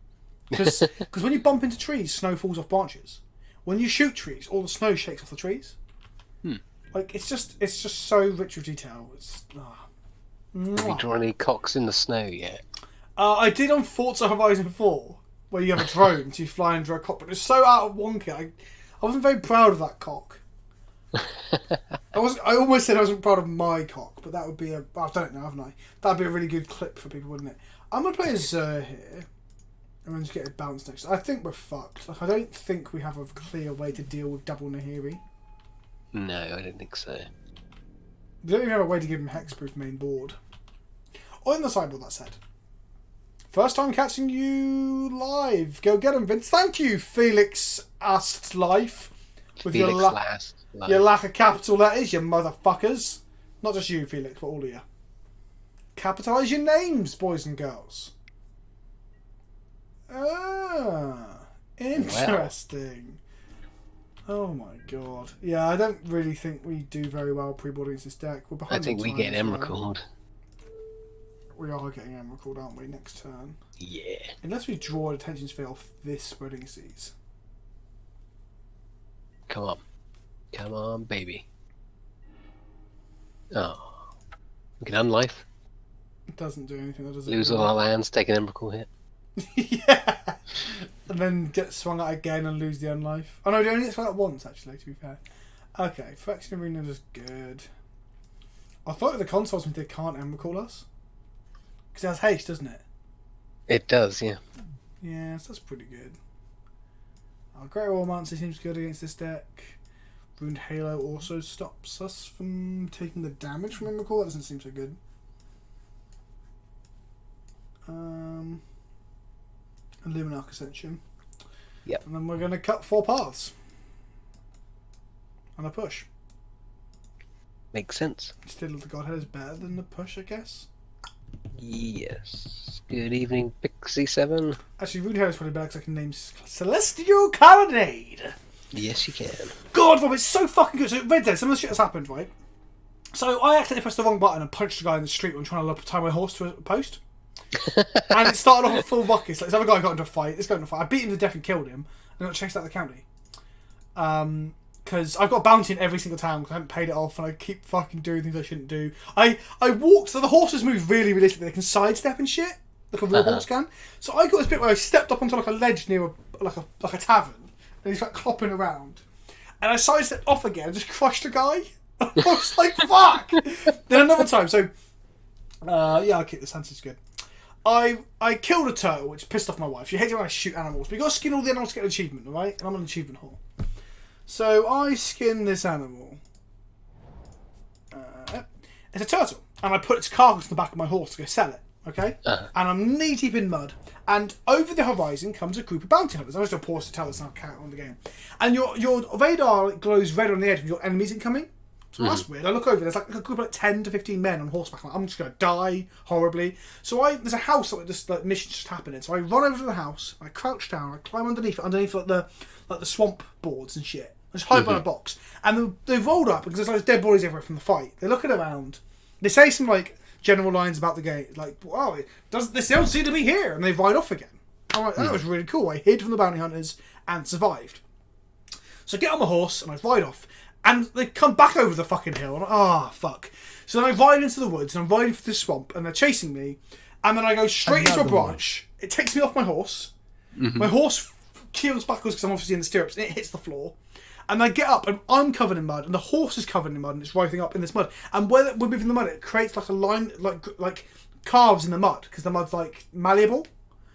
[SPEAKER 1] Because when you bump into trees, snow falls off branches. When you shoot trees, all the snow shakes off the trees. Like it's just so rich with detail. It's
[SPEAKER 2] Have you drawn any cocks in the snow yet?
[SPEAKER 1] I did on Forza Horizon 4, where you have a drone, so you fly under a cock, but it's so out of wonky. I wasn't very proud of that cock. I almost said I wasn't proud of my cock, but that would be I've done it now, haven't I? That'd be a really good clip for people, wouldn't it? I'm gonna play a Zur here. And then just get it bounced next. I think we're fucked. Like I don't think we have a clear way to deal with double Nahiri.
[SPEAKER 2] No, I don't think so.
[SPEAKER 1] We don't even have a way to give him hexproof main board. On the sideboard, that said. First time catching you live. Go get him, Vince. Thank you, Felix Ast Life. With
[SPEAKER 2] Felix
[SPEAKER 1] your
[SPEAKER 2] last.
[SPEAKER 1] Your lack of capital letters, you motherfuckers. Not just you, Felix, but all of you. Capitalise your names, boys and girls. Ah, interesting. Well. Oh my god. Yeah, I don't really think we do very well pre-boarding this deck. We're behind.
[SPEAKER 2] I think we get Emrakul.
[SPEAKER 1] We are getting Emrakul, aren't we, next turn?
[SPEAKER 2] Yeah.
[SPEAKER 1] Unless we draw attention sphere off this Spreading Seas.
[SPEAKER 2] Come on. Come on, baby. Oh. We can unlife.
[SPEAKER 1] It doesn't do anything, does it?
[SPEAKER 2] Lose all our lands, take an Emrakul hit.
[SPEAKER 1] Yeah. And then get swung at again and lose the unlife. Oh no, they only get swung at once, actually, to be fair. Okay, Fraction Arena is good. I thought the consoles meant they can't Emrakul us. Because it has haste, doesn't it?
[SPEAKER 2] It does, yeah.
[SPEAKER 1] Yeah, so that's pretty good. Great Romancer seems good against this deck. Ruined Halo also stops us from taking the damage from Emrakul. That doesn't seem so good. Illuminarch Ascension.
[SPEAKER 2] Yep.
[SPEAKER 1] And then we're going to cut 4 paths. And a push.
[SPEAKER 2] Makes sense.
[SPEAKER 1] Still, the Godhead is better than the push, I guess.
[SPEAKER 2] Yes. Good evening, Pixie7.
[SPEAKER 1] Actually, Runehair is probably better because I can name Celestial Colonnade.
[SPEAKER 2] Yes, you can.
[SPEAKER 1] God, Rob, it's so fucking good. So, Red Dead, some of the shit has happened, right? So, I accidentally pressed the wrong button and punched a guy in the street when trying to tie my horse to a post. And it started off a full ruckus. Like, this other guy got into a fight. This guy got into a fight. I beat him to death and killed him. And got chased out of the county. Because I've got a bounty in every single town because I haven't paid it off and I keep fucking doing things I shouldn't do. I walked, so the horses move really realistically. They can sidestep and shit, like a real horse can. So I got this bit where I stepped up onto like a ledge near a tavern, and he's like clopping around. And I sidestepped off again and just crushed a guy. I was like, fuck! Then another time, so... yeah, I'll keep this. Answer's good. I killed a turtle, which pissed off my wife. She hates it when I shoot animals. But you got to skin all the animals to get an achievement, alright? And I'm an achievement whore. So I skin this animal. It's a turtle. And I put its carcass on the back of my horse to go sell it. Okay? And I'm knee deep in mud. And over the horizon comes a group of bounty hunters. I'm just going to pause to tell this and I'll count on the game. And your radar glows red on the edge when your enemies incoming. So that's weird. I look over, there's like a group of like 10 to 15 men on horseback. I'm just going to die horribly. So there's a house that this like, mission just happened in. So I run over to the house, I crouch down, I climb underneath like the swamp boards and shit. I just hide behind a box. And they rolled up because there's like dead bodies everywhere from the fight. They're looking around. They say some like general lines about the game. Like, wow, they don't seem to be here. And they ride off again. I'm like, that was really cool. I hid from the bounty hunters and survived. So I get on my horse and I ride off. And they come back over the fucking hill. And I'm like, fuck. So then I ride into the woods and I'm riding for the swamp and they're chasing me. And then I go straight into a branch. It takes me off my horse. My horse keels backwards because I'm obviously in the stirrups and it hits the floor. And I get up and I'm covered in mud and the horse is covered in mud and it's writhing up in this mud. And where we're moving the mud, it creates like a line, like carves in the mud because the mud's like malleable.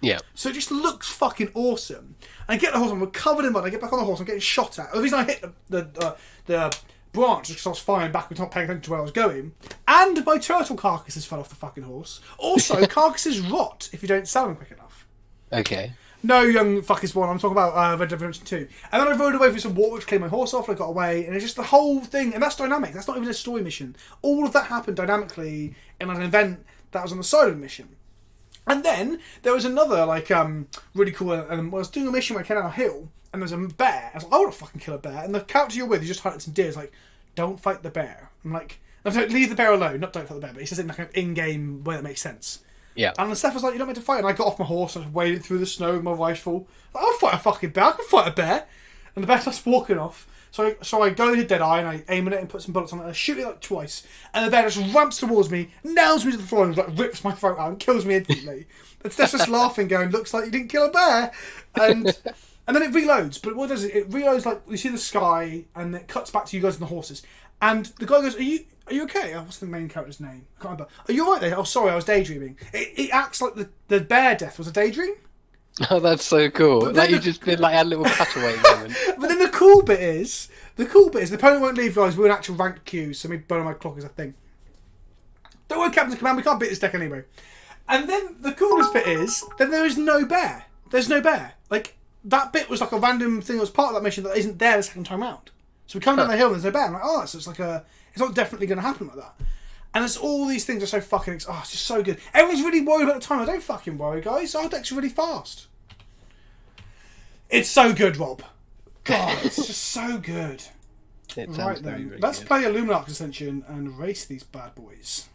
[SPEAKER 2] Yeah.
[SPEAKER 1] So it just looks fucking awesome. And I get the horse and we're covered in mud. I get back on the horse. I'm getting shot at. The reason I hit the branch is because I was flying backwards, not paying attention to where I was going. And my turtle carcasses fell off the fucking horse. Also, carcasses rot if you don't sell them quick enough.
[SPEAKER 2] Okay.
[SPEAKER 1] No, young fuckers one. I'm talking about Red Dead Redemption 2. And then I rode away through some water which cleared my horse off and I got away. And it's just the whole thing. And that's dynamic. That's not even a story mission. All of that happened dynamically in an event that was on the side of the mission. And then there was another really cool. I was doing a mission where I came down a hill and there's a bear. I was like, I want to fucking kill a bear. And the character you're with, who just hunted some deer, is like, don't fight the bear. I'm like, no, don't leave the bear alone. Not don't fight the bear, but he says it in like an in-game way that makes sense. Yeah. And the Steph was like, you're not meant to fight. And I got off my horse and I waded through the snow with my rifle. Like, I'll fight a fucking bear. I can fight a bear. And the bear starts walking off. So I go to Deadeye and I aim at it and put some bullets on it and I shoot it like twice. And the bear just ramps towards me, nails me to the floor and like rips my throat out and kills me instantly. And Steph's just laughing, going, looks like you didn't kill a bear. And then it reloads. But what it does is it reloads like you see the sky and it cuts back to you guys and the horses. And the guy goes, Are you okay? Oh, what's the main character's name? I can't remember. Are you alright there? Oh, sorry, I was daydreaming. It acts like the bear death was a daydream.
[SPEAKER 2] Oh, that's so cool. Like you just did like a little cutaway moment.
[SPEAKER 1] But then the cool bit is the opponent won't leave, guys. We're an actual ranked queue, so me burning my clock is a thing. Don't worry, Captain Command, we can't beat this deck anyway. And then the coolest bit is then there is no bear. There's no bear. Like that bit was like a random thing that was part of that mission that isn't there the second time round. So we come down the hill and there's no bear. I'm like, so it's like it's not definitely going to happen like that. And it's all these things are so fucking... it's just so good. Everyone's really worried about the time. I don't fucking worry, guys. Our deck's really fast. It's so good, Rob. God, it's just so good.
[SPEAKER 2] It sounds
[SPEAKER 1] right
[SPEAKER 2] very,
[SPEAKER 1] then,
[SPEAKER 2] very
[SPEAKER 1] let's
[SPEAKER 2] good.
[SPEAKER 1] play Illuminarch Ascension and race these bad boys.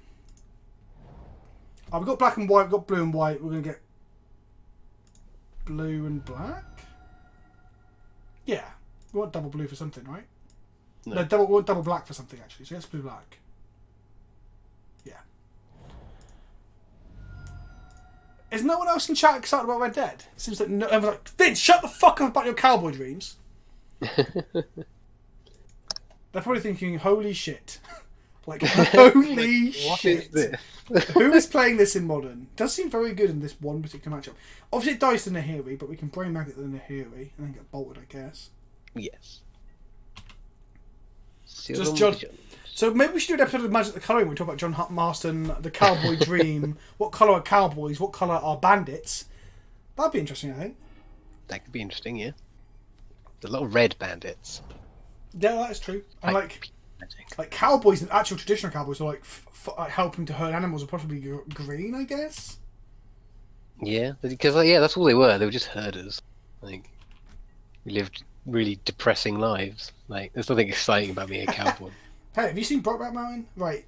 [SPEAKER 1] We've got black and white, we've got blue and white. We're going to get blue and black? Yeah. We want double blue for something, right? No, we want double black for something, actually. So let's blue black. Yeah. Is no one else in chat excited about Red Dead? It seems like everyone's like, Vince, shut the fuck up about your cowboy dreams. They're probably thinking, holy shit. Like, holy shit.
[SPEAKER 2] What is this?
[SPEAKER 1] Who is playing this in Modern? It does seem very good in this one particular matchup. Obviously, it dies to Nahiri, but we can brain magnet the Nahiri and then get bolted, I guess.
[SPEAKER 2] Yes.
[SPEAKER 1] Just John. So maybe we should do an episode of Magic the Colouring where we talk about John Marston, the cowboy dream. What colour are cowboys? What colour are bandits? That'd be interesting, I think.
[SPEAKER 2] That could be interesting, yeah. There's a lot of red bandits.
[SPEAKER 1] Yeah, that is true. And
[SPEAKER 2] Like,
[SPEAKER 1] like cowboys, actual traditional cowboys, are like, like helping to herd animals are probably green, I guess.
[SPEAKER 2] yeah, because yeah, that's all they were. They were just herders. Like, we lived really depressing lives. Like, there's nothing exciting about being a cowboy.
[SPEAKER 1] Hey, have you seen Brokeback Mountain? Right.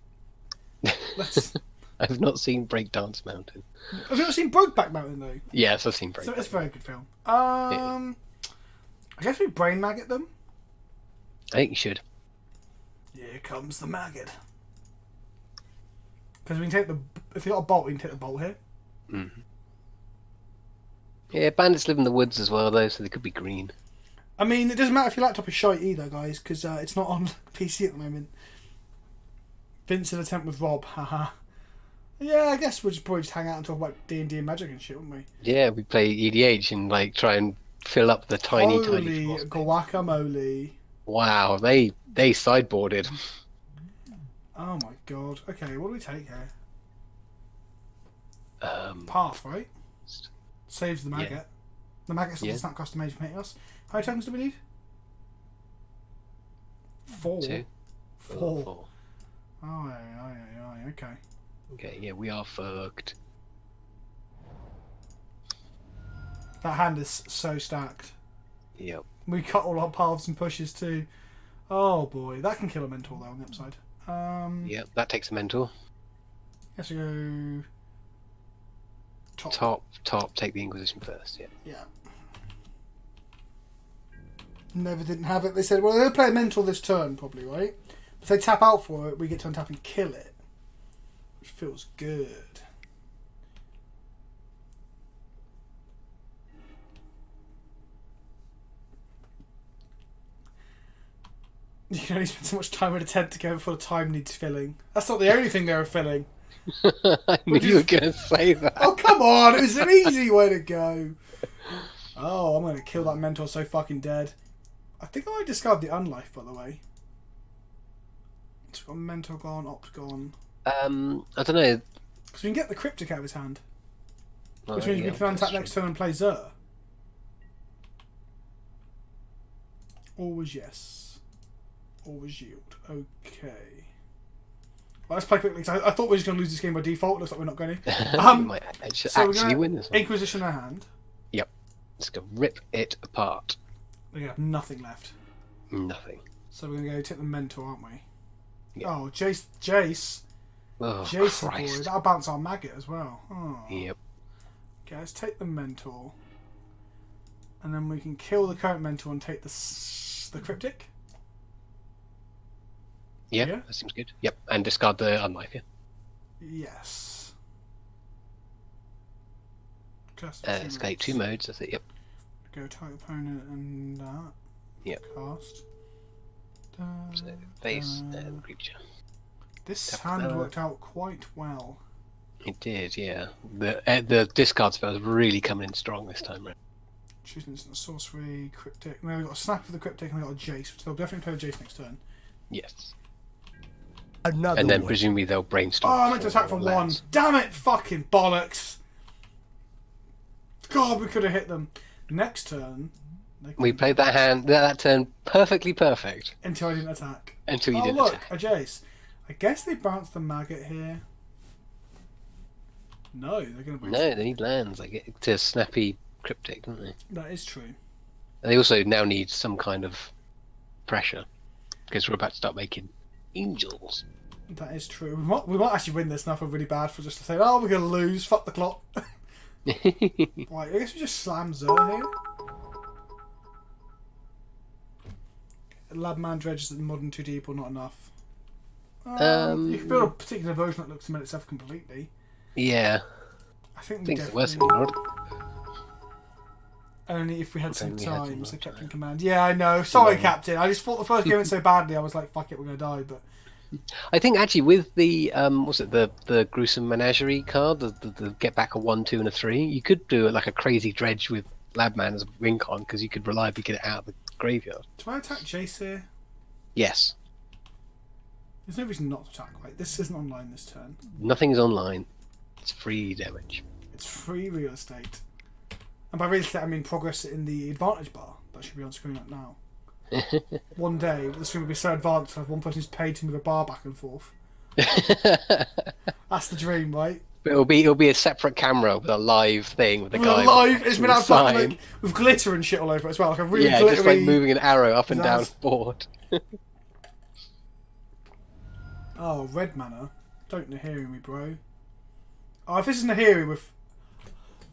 [SPEAKER 1] Let's.
[SPEAKER 2] I've not seen Breakdance Mountain.
[SPEAKER 1] Have you not seen Brokeback Mountain though?
[SPEAKER 2] Yes, I've seen Breakdance.
[SPEAKER 1] So it's a very good film. I guess we brain maggot them.
[SPEAKER 2] I think you should.
[SPEAKER 1] Here comes the maggot. Because we can take the. If you got a bolt, we can take the bolt here.
[SPEAKER 2] Mm-hmm. Yeah, bandits live in the woods as well, though, so they could be green.
[SPEAKER 1] I mean, it doesn't matter if your laptop is shite either, guys, because it's not on PC at the moment. Vincent attempt with Rob, haha. Yeah, I guess we'll just probably just hang out and talk about D&D and magic and shit, wouldn't we?
[SPEAKER 2] Yeah, we play EDH and like try and fill up the tiny
[SPEAKER 1] Holy
[SPEAKER 2] floor space.
[SPEAKER 1] guacamole.
[SPEAKER 2] Wow, they sideboarded.
[SPEAKER 1] Oh my god. Okay, what do we take here?
[SPEAKER 2] Um,
[SPEAKER 1] Path, right? Saves the maggot.
[SPEAKER 2] Yeah.
[SPEAKER 1] The maggot still
[SPEAKER 2] Yeah.
[SPEAKER 1] does not cost damage from hitting us. How many tokens do we need? 4.
[SPEAKER 2] 2.
[SPEAKER 1] 4. Oh, yeah, okay.
[SPEAKER 2] Okay, yeah, we are fucked.
[SPEAKER 1] That hand is so stacked.
[SPEAKER 2] Yep.
[SPEAKER 1] We cut all our paths and pushes too. Oh boy, that can kill a mentor though on the upside.
[SPEAKER 2] Yep, that takes a mentor.
[SPEAKER 1] Guess we go top.
[SPEAKER 2] Top, take the Inquisition first, yeah.
[SPEAKER 1] Yeah. Never didn't have it. They said, well, they'll play a mentor this turn probably, right? If they tap out for it, we get to untap and kill it. Which feels good. You can only spend so much time with a tent together before the time needs filling. That's not the only thing they were filling.
[SPEAKER 2] I knew you were going to say that.
[SPEAKER 1] Oh, come on! It was an easy way to go. Oh, I'm going to kill that mentor so fucking dead. I think I might discard the unlife, by the way. It's got mentor gone, opt gone.
[SPEAKER 2] I don't know.
[SPEAKER 1] Because we can get the cryptic out of his hand.
[SPEAKER 2] Oh,
[SPEAKER 1] Which means
[SPEAKER 2] yeah,
[SPEAKER 1] we can
[SPEAKER 2] that's
[SPEAKER 1] untap next turn and play Zur. Always yes. Always yield. Okay. Well, let's play quickly, because I thought we were just going to lose this game by default. Looks like we're not going to.
[SPEAKER 2] We might
[SPEAKER 1] so
[SPEAKER 2] actually win this one.
[SPEAKER 1] Inquisition in our hand.
[SPEAKER 2] Yep. Let's go rip it apart.
[SPEAKER 1] We have nothing left.
[SPEAKER 2] Nothing.
[SPEAKER 1] So we're going to go take the mentor, aren't we?
[SPEAKER 2] Yep.
[SPEAKER 1] Oh, Jace.
[SPEAKER 2] Oh,
[SPEAKER 1] Jason
[SPEAKER 2] Christ.
[SPEAKER 1] boy. That'll bounce our maggot as well. Oh.
[SPEAKER 2] Yep.
[SPEAKER 1] Okay, let's take the mentor. And then we can kill the current mentor and take the cryptic.
[SPEAKER 2] Yeah,
[SPEAKER 1] Yeah?
[SPEAKER 2] that seems good. Yep, and discard the unlife, yeah.
[SPEAKER 1] Yes. Just
[SPEAKER 2] Escape 2 modes, that's it, yep.
[SPEAKER 1] Go target opponent and that.
[SPEAKER 2] Yep.
[SPEAKER 1] Cast.
[SPEAKER 2] So, face and creature.
[SPEAKER 1] This
[SPEAKER 2] Tap
[SPEAKER 1] hand
[SPEAKER 2] that.
[SPEAKER 1] worked out quite well.
[SPEAKER 2] It did, yeah. The discard spells really coming in strong this time round.
[SPEAKER 1] Choose an instant sorcery, cryptic. No, we've got a snap for the cryptic and we've got a Jace, which they'll definitely play with Jace next turn.
[SPEAKER 2] Yes.
[SPEAKER 3] Another
[SPEAKER 2] And then
[SPEAKER 3] one.
[SPEAKER 2] presumably they'll brainstorm.
[SPEAKER 1] Oh, I meant to attack for
[SPEAKER 2] lands.
[SPEAKER 1] 1. Damn it! Fucking bollocks! God, we could have hit them. Next turn.
[SPEAKER 2] We played that hand, that turn perfectly perfect.
[SPEAKER 1] Until I didn't attack.
[SPEAKER 2] Until you
[SPEAKER 1] Oh,
[SPEAKER 2] didn't
[SPEAKER 1] look,
[SPEAKER 2] attack.
[SPEAKER 1] a Jace. I guess they bounced the maggot here. No, they're going to bounce.
[SPEAKER 2] No, they need lands like to snappy cryptic, don't they?
[SPEAKER 1] That is true.
[SPEAKER 2] And they also now need some kind of pressure because we're about to start making angels.
[SPEAKER 1] That is true. We might actually win this now. I feel really bad for just to say, oh, we're going to lose. Fuck the clock. Right, I guess we just slam Zur here. Labman dredges that modern 2D but not enough. You can build a particular version that looks to itself completely.
[SPEAKER 2] Yeah,
[SPEAKER 1] I think
[SPEAKER 2] I
[SPEAKER 1] we
[SPEAKER 2] think it's the worst
[SPEAKER 1] definitely...
[SPEAKER 2] thing in the world.
[SPEAKER 1] Only if we had some
[SPEAKER 2] Only had some
[SPEAKER 1] time,
[SPEAKER 2] more
[SPEAKER 1] so Captain
[SPEAKER 2] time.
[SPEAKER 1] Command. Yeah, I know. Sorry,
[SPEAKER 2] Yeah.
[SPEAKER 1] Captain. I just thought the first game went so badly. I was like, "Fuck it, we're gonna die." But
[SPEAKER 2] I think actually with the what's it the gruesome menagerie card, the get back a 1, 2, and a 3, you could do like a crazy dredge with Labman as a win con because you could reliably get it out of the graveyard.
[SPEAKER 1] do I attack Jace here?
[SPEAKER 2] Yes,
[SPEAKER 1] There's no reason not to attack. Right, this isn't online this turn.
[SPEAKER 2] nothing is online. It's free damage.
[SPEAKER 1] It's free real estate. And by real estate, I mean progress in the advantage bar. That should be on screen right now. One day, the screen will be so advanced that one person who's paid to move a bar back and forth. That's the dream, right?
[SPEAKER 2] It'll be a separate camera with a live thing with the
[SPEAKER 1] With
[SPEAKER 2] guy.
[SPEAKER 1] a live, it's been out
[SPEAKER 2] sign.
[SPEAKER 1] like, with glitter and shit all over it as well. Like a really
[SPEAKER 2] Yeah,
[SPEAKER 1] glittery...
[SPEAKER 2] just like moving an arrow up and down
[SPEAKER 1] That's-
[SPEAKER 2] board.
[SPEAKER 1] Oh, red mana. Don't Nahiri me, bro. Oh, if this is Nahiri with...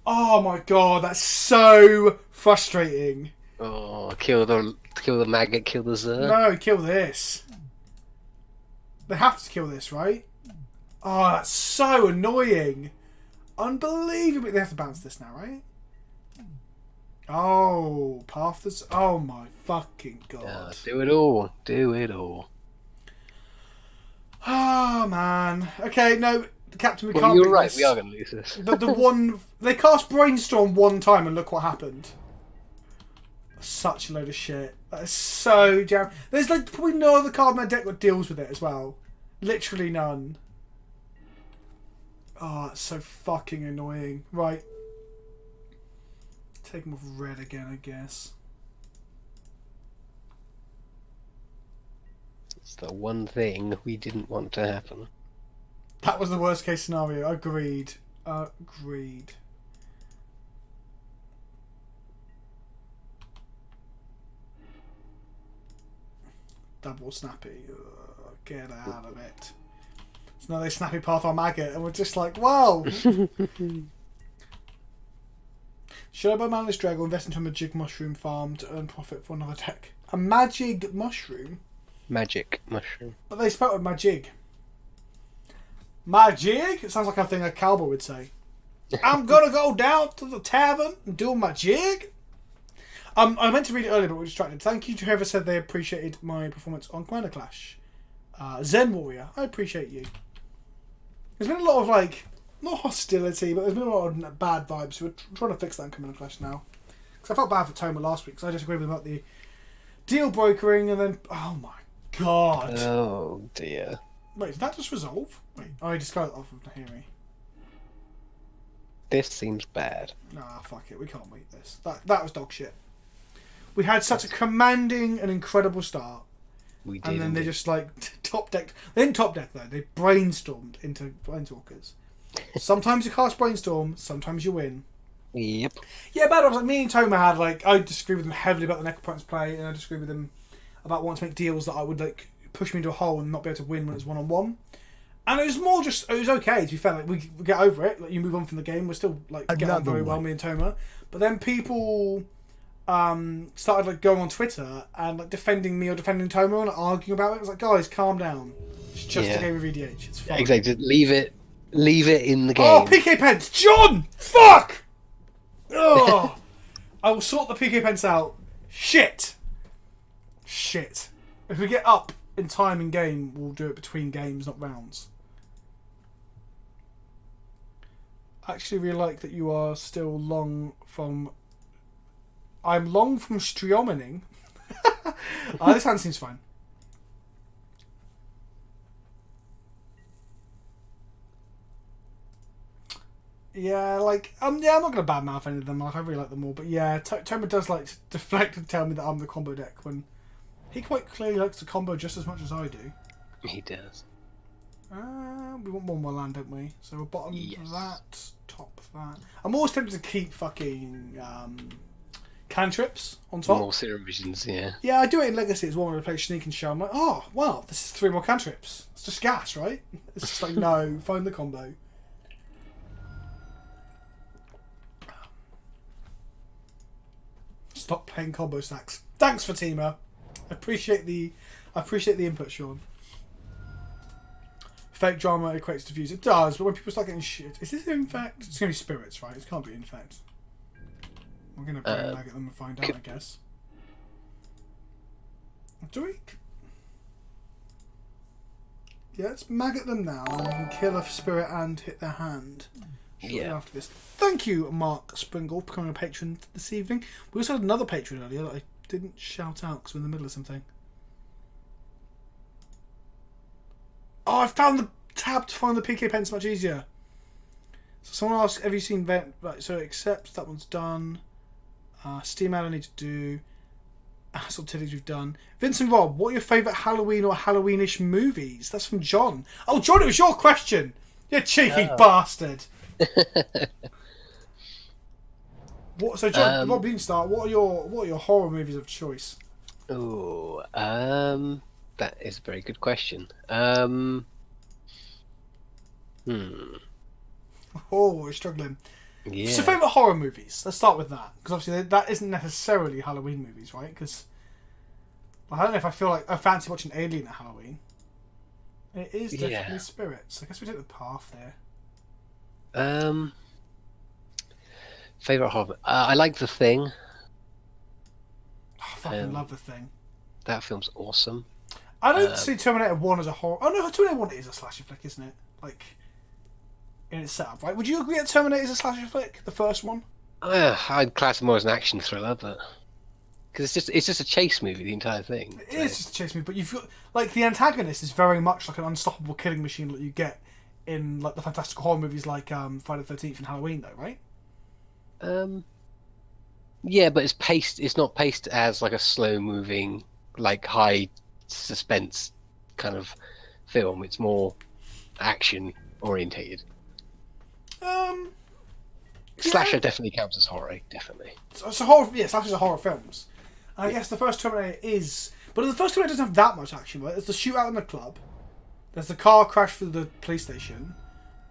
[SPEAKER 1] Oh my god, that's so frustrating.
[SPEAKER 2] Oh, kill the maggot, kill the Zur.
[SPEAKER 1] No, kill this. They have to kill this, right? Oh, that's so annoying. Unbelievably. They have to bounce this now, right? Oh, path this. Oh my fucking god.
[SPEAKER 2] Do it all. Do it all.
[SPEAKER 1] Oh man. Okay, no, Captain, we
[SPEAKER 2] Well,
[SPEAKER 1] can't.
[SPEAKER 2] you're
[SPEAKER 1] beat
[SPEAKER 2] right.
[SPEAKER 1] this.
[SPEAKER 2] We are going to lose this.
[SPEAKER 1] The one they cast Brainstorm one time and look what happened. Such a load of shit. That is so jam. There's like probably no other card in my deck that deals with it as well. Literally none. Oh, it's so fucking annoying. Right. Take him off red again, I guess.
[SPEAKER 2] It's the one thing we didn't want to happen.
[SPEAKER 1] That was the worst case scenario. Agreed. Agreed. Double snappy. Ugh, get out of it. It's another snappy path on maggot, and we're just like, whoa! Should I buy Manless Drag or invest into a magic mushroom farm to earn profit for another deck? A magic mushroom?
[SPEAKER 2] Magic mushroom.
[SPEAKER 1] But they spelled it magic. Magic? It sounds like a thing a cowboy would say. I'm gonna go down to the tavern and do my jig. I meant to read it earlier, but we were distracted. Thank you to whoever said they appreciated my performance on Commander Clash. Zen Warrior, I appreciate you. There's been a lot of, like, not hostility, but there's been a lot of bad vibes. So we're trying to fix that in Commander Clash now. Because I felt bad for Toma last week, because I disagreed with him about the deal brokering, and then, oh my god.
[SPEAKER 2] Oh dear.
[SPEAKER 1] Wait, did that just resolve? Wait, I discarded it off of Nahiri.
[SPEAKER 2] This seems bad.
[SPEAKER 1] Nah, fuck it, we can't wait this. That was dog shit. We had such a commanding and incredible start.
[SPEAKER 2] We did.
[SPEAKER 1] And then they just like top decked. They didn't top deck though. They brainstormed into Planeswalkers. Sometimes you cast brainstorm. Sometimes you win.
[SPEAKER 2] Yep.
[SPEAKER 1] Yeah, but I was like me and Toma had like I disagree with them heavily about the Necropotence play, and I disagree with them about wanting to make deals that I would like push me into a hole and not be able to win when it's 1-on-1. And it was more just it was okay to be fair. Like we get over it. Like you move on from the game. We're still like getting on very well, me and Toma. But then people started like going on Twitter and like defending me or defending Toma and like, arguing about it. It was like, guys, calm down. It's just a game of EDH. It's fine.
[SPEAKER 2] Exactly. Just leave it in the game.
[SPEAKER 1] Oh, PK Pence, John! Fuck! Oh, I will sort the PK Pence out. Shit. If we get up in time in game, we'll do it between games, not rounds. I actually really like that you are still long from... I'm long from striomening. This hand seems fine. Yeah, like, yeah, I'm not going to badmouth any of them. Like, I really like them all. But yeah, Toma does like to deflect and tell me that I'm the combo deck when he quite clearly likes to combo just as much as I do.
[SPEAKER 2] He does.
[SPEAKER 1] We want one more land, don't we? So we're bottom
[SPEAKER 2] Yes.
[SPEAKER 1] that, top that. I'm always tempted to keep fucking cantrips on top.
[SPEAKER 2] More Serum Visions, yeah.
[SPEAKER 1] Yeah, I do it in Legacy as well when I play Sneak and Show. I'm like, oh, wow, this is 3 more cantrips. It's just gas, right? It's just like, no, find the combo. Stop playing combo stacks. Thanks, Fatima. I appreciate the input, Sean. Fake drama equates to views. It does, but when people start getting shit, is this infect? It's gonna be spirits, right? It can't be infect. We're gonna bring lag at them and find out, I guess. Do we? Yeah, let's maggot them now and we can kill a spirit and hit their hand. Shortly after this. Thank you, Mark Springle, for becoming a patron this evening. We also had another patron earlier that I didn't shout out because we're in the middle of something. Oh, I found the tab to find the PK Pence much easier. So someone asked, have you seen Vent? Right, so it accepts, that one's done. Steam Mail I need to do. Asshole Titties we've done. Vince and Rob, what are your favourite Halloween or Halloweenish movies? That's from John. Oh, John, it was your question. You cheeky bastard. So, John, Rob, you can start. What are your horror movies of choice?
[SPEAKER 2] Oh, that is a very good question.
[SPEAKER 1] Oh, we're struggling.
[SPEAKER 2] Yeah.
[SPEAKER 1] So, favourite horror movies. Let's start with that. Because obviously that isn't necessarily Halloween movies, right? Because I don't know if I feel like I fancy watching Alien at Halloween. It is definitely spirits. I guess we take the path there.
[SPEAKER 2] Favourite horror? I like The Thing.
[SPEAKER 1] Oh, I fucking love The Thing.
[SPEAKER 2] That film's awesome.
[SPEAKER 1] I don't see Terminator 1 as a horror... Oh no, Terminator 1 is a slasher flick, isn't it? Like, in its setup, right? Would you agree that Terminator is a slasher flick? The first one?
[SPEAKER 2] I'd class it more as an action thriller, but... Because it's just a chase movie, the entire thing.
[SPEAKER 1] It is just a chase movie, but you've got... Like, the antagonist is very much like an unstoppable killing machine that you get in, like, the fantastical horror movies like Friday the 13th and Halloween, though, right?
[SPEAKER 2] Yeah, but it's not paced as like a slow moving, like high suspense kind of film. It's more action orientated. Slasher definitely counts as horror, definitely.
[SPEAKER 1] So horror, yeah, slashers are horror films. And I guess the first Terminator is, but the first Terminator doesn't have that much action. Right? There's the shootout in the club. There's the car crash through the police station.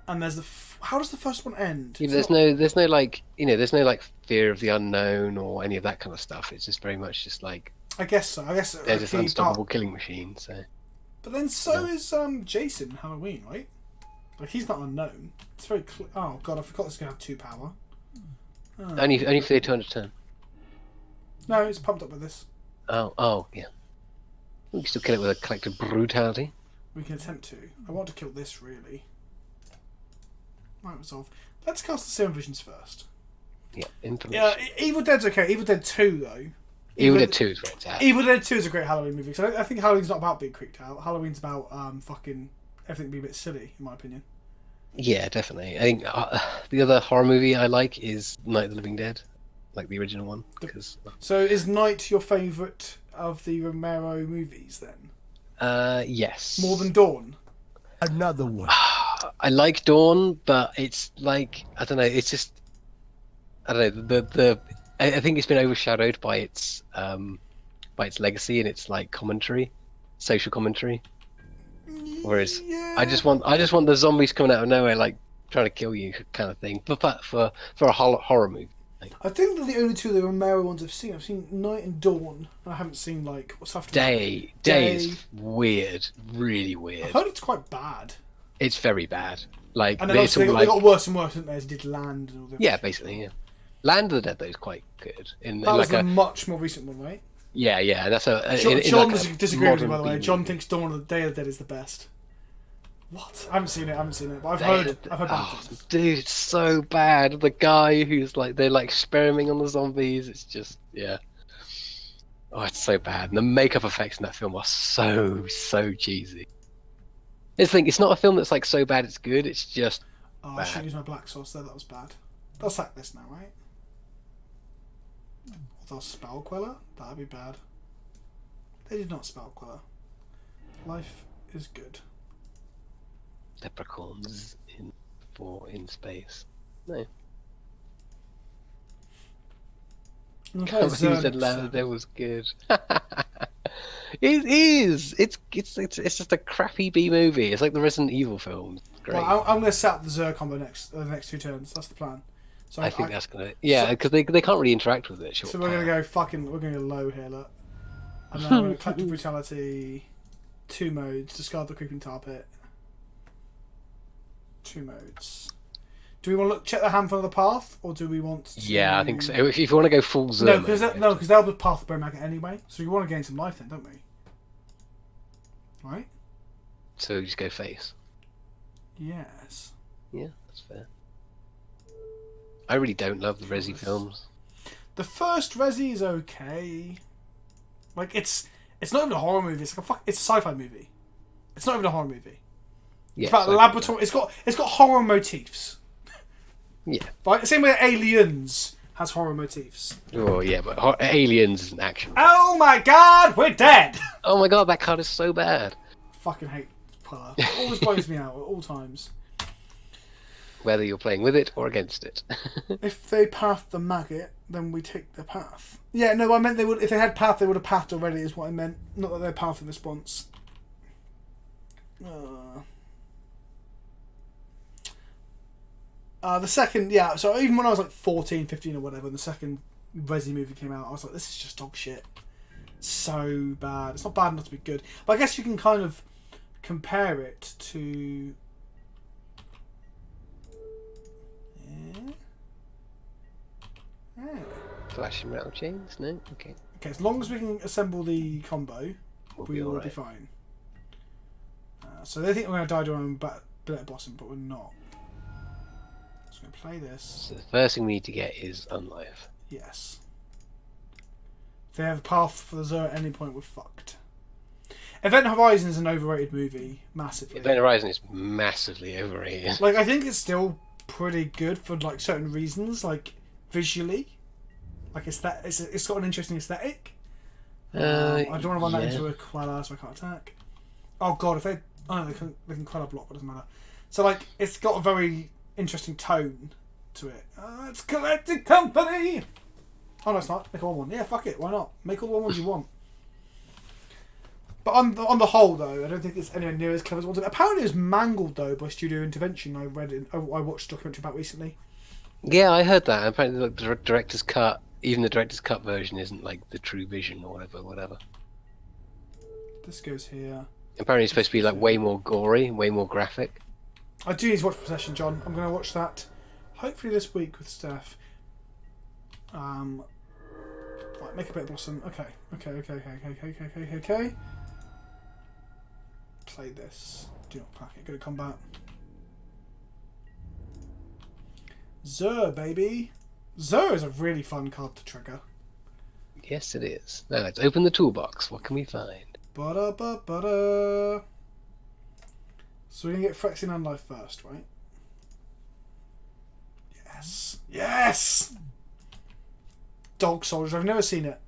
[SPEAKER 1] And there's how does the first one end?
[SPEAKER 2] Yeah, there's no like there's no like fear of the unknown or any of that kind of stuff. It's just very much just like
[SPEAKER 1] I guess so. I guess
[SPEAKER 2] there's this unstoppable killing machine. So,
[SPEAKER 1] but then so is Jason in Halloween, right? Like he's not unknown. It's very oh god, I forgot this gonna have 2 power. Oh.
[SPEAKER 2] Only for the 210.
[SPEAKER 1] No, it's pumped up with this.
[SPEAKER 2] Oh yeah. We can still kill it with a collective brutality.
[SPEAKER 1] We can attempt to. I want to kill this really. Might resolve. Let's cast the Serum Visions first.
[SPEAKER 2] Yeah, infamous.
[SPEAKER 1] Yeah, Evil Dead's okay. Evil Dead 2 though.
[SPEAKER 2] Evil Dead 2 is where it's at.
[SPEAKER 1] Evil Dead 2 is a great Halloween movie. So I think Halloween's not about being creeped out. Halloween's about fucking everything being a bit silly, in my opinion.
[SPEAKER 2] Yeah, definitely. I think the other horror movie I like is Night of the Living Dead, like the original one.
[SPEAKER 1] So is Night your favourite of the Romero movies then?
[SPEAKER 2] Yes.
[SPEAKER 1] More than Dawn?
[SPEAKER 3] Another one.
[SPEAKER 2] I like Dawn, but it's like I don't know. It's just I don't know. I think it's been overshadowed by its legacy and its like commentary, social commentary. Whereas I just want the zombies coming out of nowhere, like trying to kill you, kind of thing. But for a horror movie.
[SPEAKER 1] I think they're the only 2 of the Romero ones I've seen. I've seen Night and Dawn. I haven't seen like what's after
[SPEAKER 2] Day. Day is weird, really weird.
[SPEAKER 1] I've heard it's quite bad.
[SPEAKER 2] It's very bad. Like,
[SPEAKER 1] and then they got worse and worse, didn't they? As did Land and all that.
[SPEAKER 2] Yeah, basically, yeah. Land of the Dead though is quite good.
[SPEAKER 1] That was a much more recent one, right?
[SPEAKER 2] Yeah. That's
[SPEAKER 1] John disagrees with me, by the way. John thinks Dawn of the Day of the Dead is the best. What? I haven't seen it, but I've heard bad things.
[SPEAKER 2] Dude, it's so bad. The guy who's like they're like experimenting on the zombies. It's just Oh, it's so bad. And the makeup effects in that film are so cheesy. It's not a film that's like so bad it's good. It's just
[SPEAKER 1] bad. I should use my black sauce there. That was bad. They'll sack this now, right? Or they'll spell queller? That'd be bad. They did not spell queller. Life is good.
[SPEAKER 2] Leprechauns in space. No.
[SPEAKER 1] Okay,
[SPEAKER 2] said that was good. It is. It's just a crappy B movie. It's like the Resident Evil films. Great.
[SPEAKER 1] Well, I'm going to set up the Zur combo the next 2 turns. That's the plan. So
[SPEAKER 2] I think that's gonna because they can't really interact with it.
[SPEAKER 1] So we're going to go low here, look. And then I'm going to collective brutality, 2 modes, discard the creeping tar pit. 2 modes. Do we want to check the hand for the path, or do we want to...
[SPEAKER 2] Yeah, I think so. If you want to go full Zur...
[SPEAKER 1] No, because they'll be path the Bone Maggot anyway, so you want to gain some life then, don't we? Right?
[SPEAKER 2] So just go face.
[SPEAKER 1] Yes.
[SPEAKER 2] Yeah, that's fair. I really don't love the Resi films.
[SPEAKER 1] The first Resi is okay. Like, it's not even a horror movie, it's a sci-fi movie. It's not even a horror movie.
[SPEAKER 2] Yeah,
[SPEAKER 1] it's about laboratory... It's got horror motifs.
[SPEAKER 2] Yeah.
[SPEAKER 1] Right? The same way Aliens has horror motifs.
[SPEAKER 2] Oh yeah, but aliens is an action.
[SPEAKER 1] Oh my god, we're dead!
[SPEAKER 2] Oh my god, that card is so bad.
[SPEAKER 1] Fucking hate Puller. It always blows me out at all times.
[SPEAKER 2] Whether you're playing with it or against it.
[SPEAKER 1] If they path the maggot, then we take their path. Yeah, no, I meant they would. If they had path, they would have pathed already. Is what I meant. Not that they're path in response. The second, yeah. So even when I was like 14, 15 or whatever, and the second Resi movie came out, I was like, this is just dog shit. It's so bad. It's not bad enough to be good. But I guess you can kind of compare it to. Yeah.
[SPEAKER 2] Flashing rattle chains? No? Okay.
[SPEAKER 1] Okay, as long as we can assemble the combo, we will be fine. So they think we're going to die to our own Billet Blossom, but we're not. So I'm going to play this.
[SPEAKER 2] So the first thing we need to get is Unlife.
[SPEAKER 1] Yes. If they have a path for the Zur at any point, we're fucked. Event Horizon is an overrated movie, massively.
[SPEAKER 2] Event Horizon is massively overrated.
[SPEAKER 1] Like, I think it's still pretty good for like certain reasons, like visually. Like it's got an interesting aesthetic. I don't want to run that into a Quella, so I can't attack. Oh god, if they they can Quella block, but it doesn't matter. So like it's got a very interesting tone to it. It's Collected Company. Oh no, it's not. Make all 1/1. Yeah, fuck it. Why not? Make all the 1/1s you want. But on the whole, though, I don't think it's anywhere near as clever as it was. Apparently, it was mangled though by Studio Intervention. I watched a documentary about recently.
[SPEAKER 2] Yeah, I heard that. Apparently, the director's cut, even the director's cut version, isn't like the true vision or whatever.
[SPEAKER 1] This goes here.
[SPEAKER 2] Apparently, it's supposed to be like way more gory, way more graphic.
[SPEAKER 1] I do need to watch Possession, John. I'm going to watch that hopefully this week with Steph. Right, make a bit of Blossom. Okay. Play this. Do not pack it. Go to combat. Zur, baby. Zur is a really fun card to trigger.
[SPEAKER 2] Yes, it is. Now let's open the toolbox. What can we find?
[SPEAKER 1] Ba-da-ba-ba-da. So we're going to get Phyrexian Unlife first, right? Yes. Yes! Dog Soldiers. I've never seen it.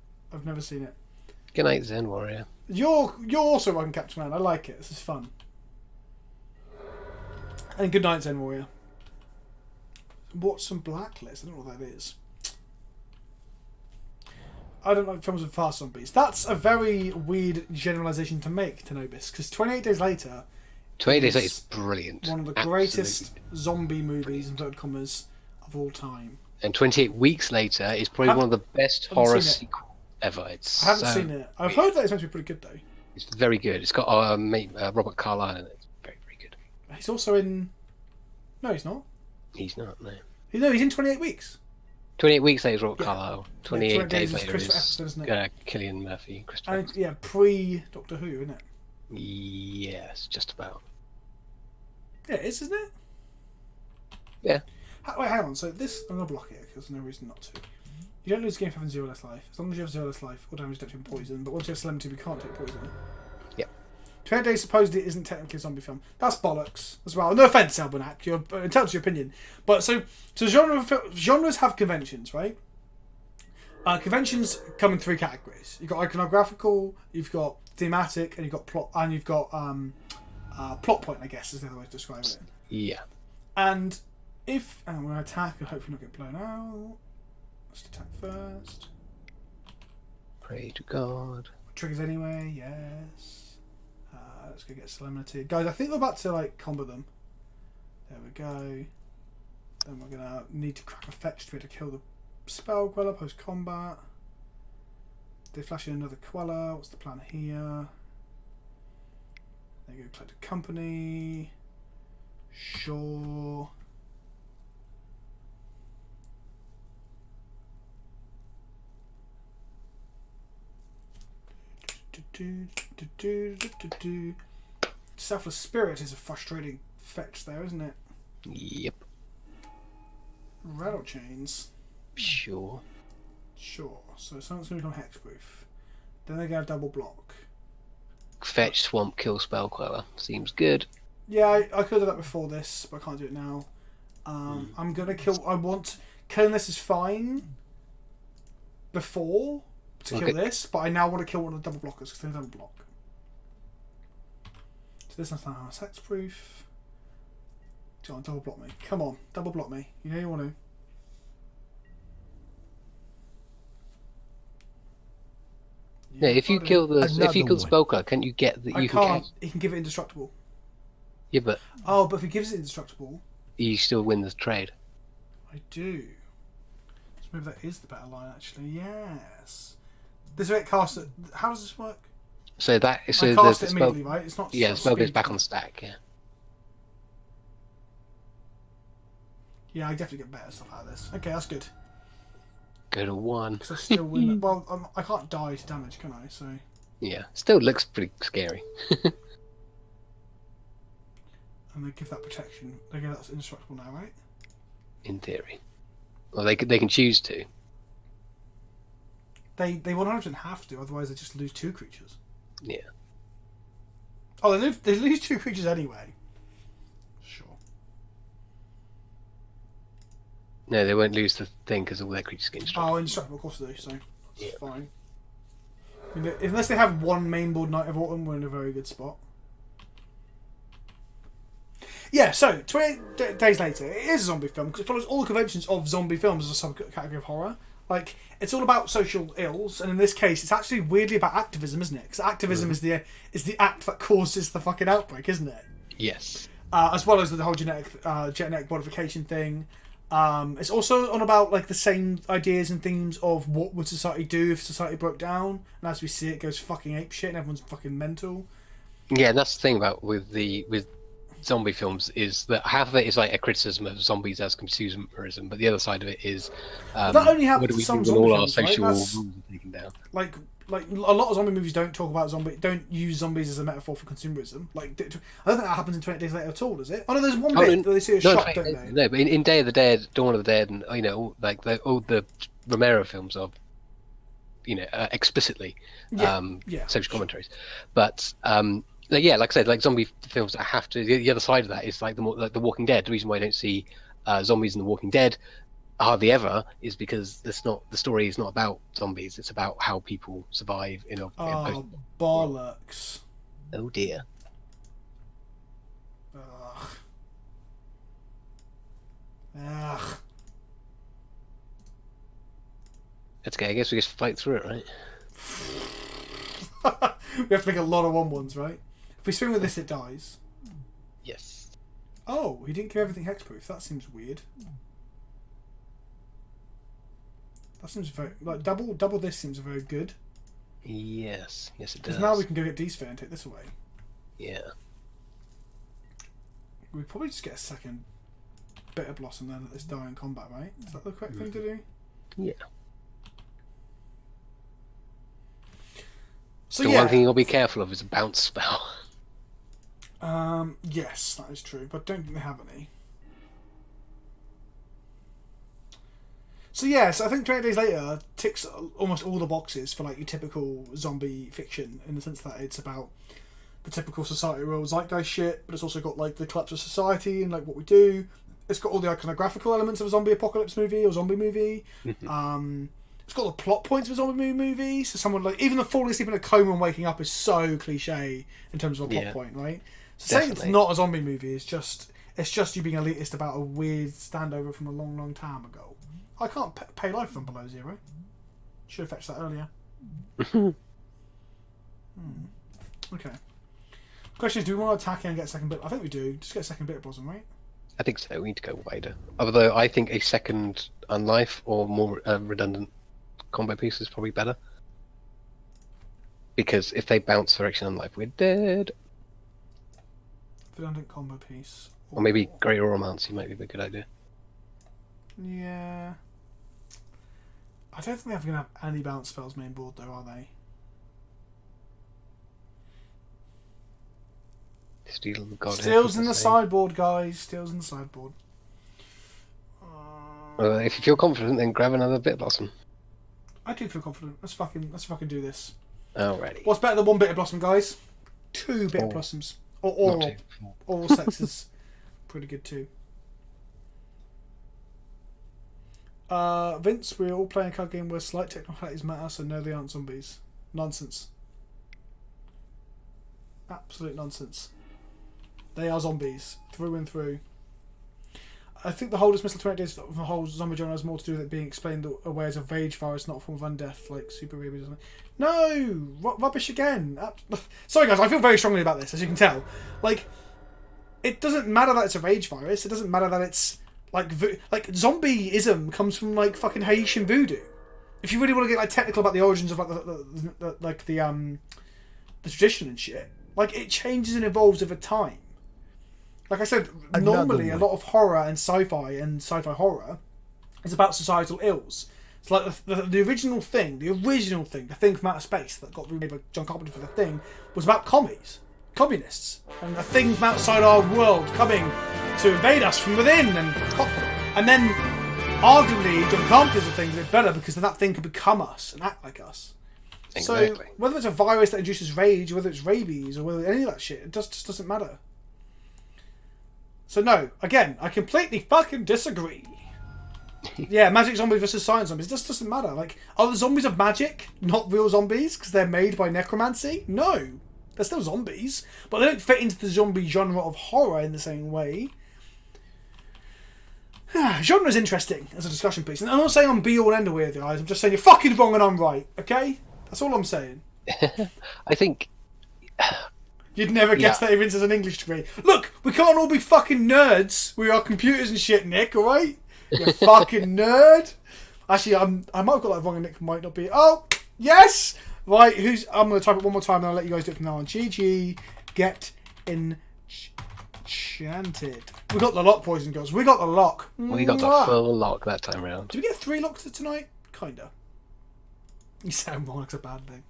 [SPEAKER 2] Good night, Zen Warrior.
[SPEAKER 1] You're also rocking Captain Man. I like it. This is fun. And good night, Zen Warrior. What's some Blacklist? I don't know what that is. I don't like films with fast zombies. That's a very weird generalisation to make, Tenobis, because 28 Days Later
[SPEAKER 2] 28 Days Later is brilliant.
[SPEAKER 1] One of the greatest zombie movies, in inverted commas, of all time.
[SPEAKER 2] And 28 Weeks Later is probably one of the best horror sequels ever.
[SPEAKER 1] I haven't seen it. I've heard that it's meant to be pretty good, though.
[SPEAKER 2] It's very good. It's got Robert Carlyle in it. It's very, very good.
[SPEAKER 1] He's also in... No, he's not.
[SPEAKER 2] He's not, no.
[SPEAKER 1] No, he's in 28 Weeks.
[SPEAKER 2] 28 Weeks Later is Robert Carlyle. 28 Days Later
[SPEAKER 1] Christopher
[SPEAKER 2] is
[SPEAKER 1] Eccleston, isn't it?
[SPEAKER 2] Cillian Murphy. Christopher
[SPEAKER 1] And yeah, pre-Doctor Who, isn't it?
[SPEAKER 2] Yes, just about.
[SPEAKER 1] Yeah, it is, isn't it?
[SPEAKER 2] Yeah.
[SPEAKER 1] Wait, hang on. So this... I'm going to block it, because there's no reason not to. You don't lose the game for having 0 less life. As long as you have 0 less life, or damage don't take poison. But once you have Solemnity, we can't take poison.
[SPEAKER 2] Yep.
[SPEAKER 1] 28 Days supposedly isn't technically a zombie film. That's bollocks as well. No offense, Almanac. You're entitled to your opinion. But so genres have conventions, right? Conventions come in 3 categories. You've got iconographical, you've got thematic, and you've got plot. And you've got plot point, I guess, is the other way to describe it.
[SPEAKER 2] Yeah.
[SPEAKER 1] And if I'm going to attack and hopefully not get blown out. Let's attack first.
[SPEAKER 2] Pray to God.
[SPEAKER 1] Triggers anyway, yes. Let's go get Solemnity. Guys, I think we're about to like combo them. There we go. Then we're gonna need to crack a fetch to be able to kill the spell Queller post combat. They flash in another Queller. What's the plan here? There you go, Collected Company. Sure. Selfless Spirit is a frustrating fetch there, isn't it?
[SPEAKER 2] Yep.
[SPEAKER 1] Rattle Chains.
[SPEAKER 2] Sure.
[SPEAKER 1] So someone's going to become hexproof. Then they're going to double block.
[SPEAKER 2] Fetch, swamp, kill, spell queller. Seems good.
[SPEAKER 1] Yeah, I could have done that before this, but I can't do it now. I'm going to kill... Killing this is fine, before to kill this, but I now want to kill one of the double blockers because they don't block. So this is now hexproof. Do you want to double block me? Come on, double block me. You know you want to.
[SPEAKER 2] Yeah, if you kill the spell card, can't you get the?
[SPEAKER 1] I can't. He can give it indestructible.
[SPEAKER 2] Yeah, but
[SPEAKER 1] but if he gives it indestructible,
[SPEAKER 2] you still win the trade.
[SPEAKER 1] I do. So maybe that is the better line, actually. Yes. This way it casts it. How does this work?
[SPEAKER 2] So that
[SPEAKER 1] I cast it immediately, right? It's not.
[SPEAKER 2] Yeah, the spell goes
[SPEAKER 1] speed
[SPEAKER 2] back on the stack. Yeah.
[SPEAKER 1] Yeah, I definitely get better stuff out of this. Okay, that's good.
[SPEAKER 2] Go to 1.
[SPEAKER 1] Because I still win. Well, I can't die to damage, can I? So.
[SPEAKER 2] Yeah, still looks pretty scary.
[SPEAKER 1] And they give that protection. They give that's indestructible now, right?
[SPEAKER 2] In theory. Well, they can choose to.
[SPEAKER 1] They 100% have to, otherwise they just lose 2 creatures.
[SPEAKER 2] Yeah.
[SPEAKER 1] Oh, they lose 2 creatures anyway. Sure.
[SPEAKER 2] No, they won't lose the thing because all their creatures get indestructible.
[SPEAKER 1] Oh, indestructible, of course they do, so it's
[SPEAKER 2] Yeah.
[SPEAKER 1] fine. I mean, unless they have one mainboard Knight of Autumn, we're in a very good spot. Yeah, so 28 days later, it is a zombie film because it follows all the conventions of zombie films as a subcategory of horror. Like, it's all about social ills, and in this case, it's actually weirdly about activism, isn't it? Because activism is the act that causes the fucking outbreak, isn't it?
[SPEAKER 2] Yes.
[SPEAKER 1] As well as the whole genetic modification thing. It's also on about like the same ideas and themes of what would society do if society broke down, and as we see, it goes fucking apeshit, and everyone's fucking mental.
[SPEAKER 2] Yeah, and that's the thing about with zombie films is that half of it is like a criticism of zombies as consumerism, but the other side of it is
[SPEAKER 1] that only happens
[SPEAKER 2] what do we
[SPEAKER 1] some
[SPEAKER 2] do when all our
[SPEAKER 1] films, right?
[SPEAKER 2] social rules are taken down.
[SPEAKER 1] Like a lot of zombie movies don't use zombies as a metaphor for consumerism. Like, I don't think that happens in 28 Days Later at all, does it? Oh no, there's one bit where they see a shot, don't they?
[SPEAKER 2] No, but in Day of the Dead, Dawn of the Dead, and like all the Romero films are, explicitly social commentaries, but like I said, like zombie films that have to. The other side of that is like The Walking Dead. The reason why I don't see zombies in The Walking Dead hardly ever is because the story is not about zombies. It's about how people survive in a
[SPEAKER 1] bollocks.
[SPEAKER 2] Oh dear.
[SPEAKER 1] Ugh.
[SPEAKER 2] That's okay. I guess we just fight through it, right?
[SPEAKER 1] We have to make a lot of 1/1s, right? If we swing with this, it dies.
[SPEAKER 2] Yes.
[SPEAKER 1] Oh, he didn't give everything hexproof. That seems weird. That seems very double. This seems very good.
[SPEAKER 2] Yes, it does.
[SPEAKER 1] Because now we can go get D-Sphere and take this away.
[SPEAKER 2] Yeah.
[SPEAKER 1] We probably just get a second Bitter Blossom then let this die in combat, right? Is that the correct thing to do?
[SPEAKER 2] Yeah.
[SPEAKER 1] So
[SPEAKER 2] the one thing you'll be careful of is a bounce spell.
[SPEAKER 1] Yes, that is true, but I don't think they have any. So yes, I think 28 Days Later ticks almost all the boxes for like your typical zombie fiction, in the sense that it's about the typical society role zeitgeist shit, but it's also got like the collapse of society and like what we do. It's got all the iconographical elements of a zombie apocalypse movie or zombie movie. It's got the plot points of a zombie movie. So someone like even the falling asleep in a coma and waking up is so cliche in terms of a plot point, right? So saying it's not a zombie movie is just you being elitist about a weird standover from a long, long time ago. I can't pay life from below 0. Should have fetched that earlier. Okay. Question is, do we want to attack and get a second bit? I think we do. Just get a second bit of Blossom, right?
[SPEAKER 2] I think so. We need to go wider. Although I think a second Unlife or more redundant combo piece is probably better. Because if they bounce for action Unlife, we're dead.
[SPEAKER 1] Redundant combo piece.
[SPEAKER 2] Or maybe Great Romance might be a good idea.
[SPEAKER 1] Yeah. I don't think they're going to have any bounce spells main board though, are they?
[SPEAKER 2] Steel the God.
[SPEAKER 1] Steel's in the sideboard, guys. Steel's in the sideboard.
[SPEAKER 2] If you feel confident, then grab another Bit Blossom.
[SPEAKER 1] I do feel confident. Let's fucking do this.
[SPEAKER 2] Alrighty.
[SPEAKER 1] What's better than 1 Bitter Blossom, guys? 2 Bitter Blossoms. Or oral. Oral sex is pretty good too. Vince, we're all playing a card game where slight technicalities matter, so no, they aren't zombies. Nonsense. Absolute nonsense. They are zombies, through and through. I think the holders missile 20 days of the whole zombie genre has more to do with it being explained away as a rage virus, not a form of undeath, like super rabies or something. No! Rubbish again! Sorry guys, I feel very strongly about this, as you can tell. Like, it doesn't matter that it's a rage virus, it doesn't matter that it's, like zombieism comes from, like, fucking Haitian voodoo. If you really want to get, like, technical about the origins of, like, the tradition and shit, like, it changes and evolves over time. Like I said, normally a lot of horror and sci-fi horror is about societal ills. It's like the original thing, the thing from outer space that got remade by John Carpenter for The Thing, was about communists, and a thing from outside our world coming to invade us from within, and then arguably John Carpenter's The Thing did it better because then that thing could become us and act like us. Exactly. So whether it's a virus that induces rage, or whether it's rabies, or whether any of that shit, it just doesn't matter. So no, again, I completely fucking disagree. Yeah, magic zombies versus science zombies, it just doesn't matter. Like, are the zombies of magic not real zombies because they're made by necromancy? No. They're still zombies, but they don't fit into the zombie genre of horror in the same way. Genre is interesting as a discussion piece. And I'm not saying I'm be all and end all with you guys, I'm just saying you're fucking wrong and I'm right, okay? That's all I'm saying.
[SPEAKER 2] I think...
[SPEAKER 1] You'd never guess that Vince has an English degree. Look, we can't all be fucking nerds. We are computers and shit, Nick, alright? You fucking nerd. Actually, I might have got that wrong and Nick might not be. Oh, yes! Right, I'm going to type it one more time and I'll let you guys do it from now on. GG, get enchanted. We got the lock, boys and girls. We got the lock.
[SPEAKER 2] We got the full lock that time round.
[SPEAKER 1] Did we get 3 locks tonight? Kinda. You sound wrong, it's a bad thing.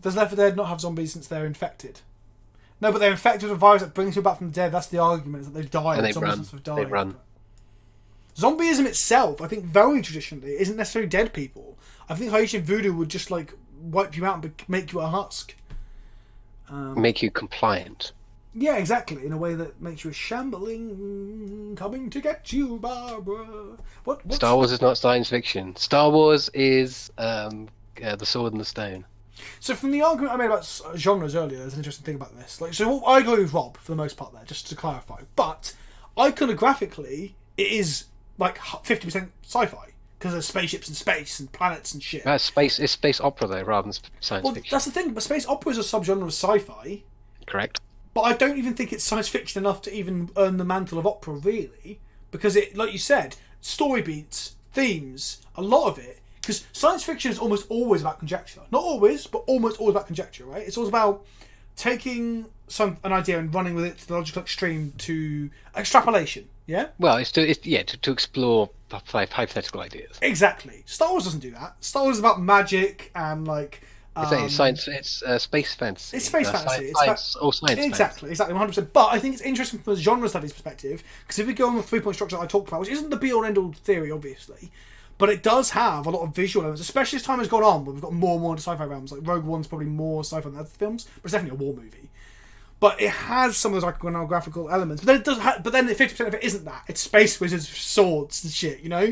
[SPEAKER 1] Does Left 4 Dead not have zombies since they're infected? No, but they're infected with a virus that brings you back from the dead. That's the argument, is that they've died.
[SPEAKER 2] And they run.
[SPEAKER 1] Zombieism itself, I think, very traditionally, isn't necessarily dead people. I think Haitian voodoo would just, like, wipe you out and make you a husk.
[SPEAKER 2] Make you compliant.
[SPEAKER 1] Yeah, exactly. In a way that makes you a shambling, coming to get you, Barbara. What?
[SPEAKER 2] Star Wars is not science fiction. Star Wars is the Sword and the Stone.
[SPEAKER 1] So from the argument I made about genres earlier, there's an interesting thing about this. Like, so I agree with Rob for the most part there, just to clarify. But iconographically, it is like 50% sci-fi because there's spaceships and space and planets and shit.
[SPEAKER 2] It's space opera though, rather than science fiction.
[SPEAKER 1] That's the thing. But space opera is a subgenre of sci-fi.
[SPEAKER 2] Correct.
[SPEAKER 1] But I don't even think it's science fiction enough to even earn the mantle of opera, really, because it, like you said, story beats, themes, a lot of it. Because science fiction is almost always about conjecture. Not always, but almost always about conjecture, right? It's always about taking an idea and running with it to the logical extreme to extrapolation, yeah?
[SPEAKER 2] Well, it's to explore hypothetical ideas.
[SPEAKER 1] Exactly. Star Wars doesn't do that. Star Wars is about magic and, like...
[SPEAKER 2] it's science. It's space fantasy.
[SPEAKER 1] It's space fantasy.
[SPEAKER 2] Science.
[SPEAKER 1] Exactly, 100%. But I think it's interesting from a genre studies perspective, because if we go on the 3-point structure that I talked about, which isn't the be-all end-all theory, obviously, but it does have a lot of visual elements, especially as time has gone on, where we've got more and more into sci-fi realms. Like Rogue One's probably more sci-fi than other films, but it's definitely a war movie. But it has some of those iconographical elements. But then it does. But then 50% of it isn't that. It's space wizards, swords, and shit. You know.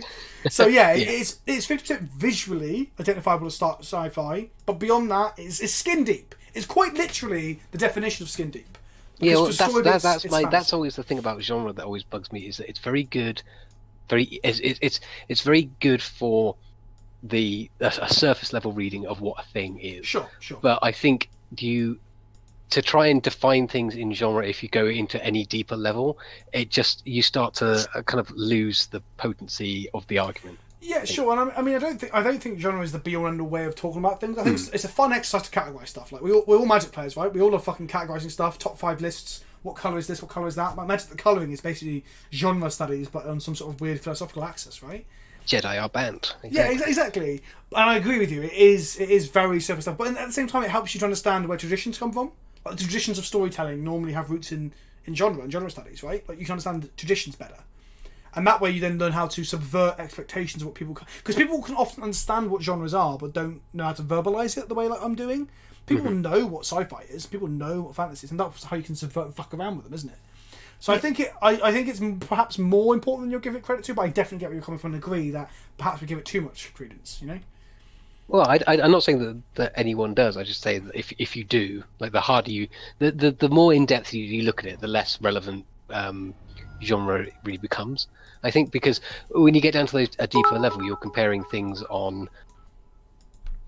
[SPEAKER 1] So yeah, it's 50% visually identifiable as sci-fi, but beyond that, it's skin deep. It's quite literally the definition of skin deep.
[SPEAKER 2] Yeah, well, that's always the thing about genre that always bugs me, is that it's very good. It's very good for a surface level reading of what a thing is.
[SPEAKER 1] Sure.
[SPEAKER 2] But I think to try and define things in genre, if you go into any deeper level, you start to kind of lose the potency of the argument.
[SPEAKER 1] Yeah, sure. And I mean, I don't think genre is the be all end all way of talking about things. I think it's a fun exercise to categorize stuff. Like we're all Magic players, right? We all love fucking categorizing stuff. Top 5 lists. What colour is this? What colour is that? I imagine the colouring is basically genre studies, but on some sort of weird philosophical axis, right?
[SPEAKER 2] Jedi are banned.
[SPEAKER 1] Exactly. Yeah, exactly. And I agree with you. It is very surface stuff, but at the same time, it helps you to understand where traditions come from. Like the traditions of storytelling normally have roots in genre and genre studies, right? Like you can understand the traditions better, and that way you then learn how to subvert expectations of what people. Because people can often understand what genres are, but don't know how to verbalise it the way like I'm doing. People know what sci-fi is. People know what fantasy is, and that's how you can subvert and fuck around with them, isn't it? So I think it's perhaps more important than you'll give it credit to, but I definitely get where you're coming from and agree that perhaps we give it too much credence, you know?
[SPEAKER 2] Well, I'm not saying that anyone does. I just say that if you do, like the harder you, the more in depth you look at it, the less relevant genre it really becomes. I think because when you get down to a deeper level, you're comparing things on.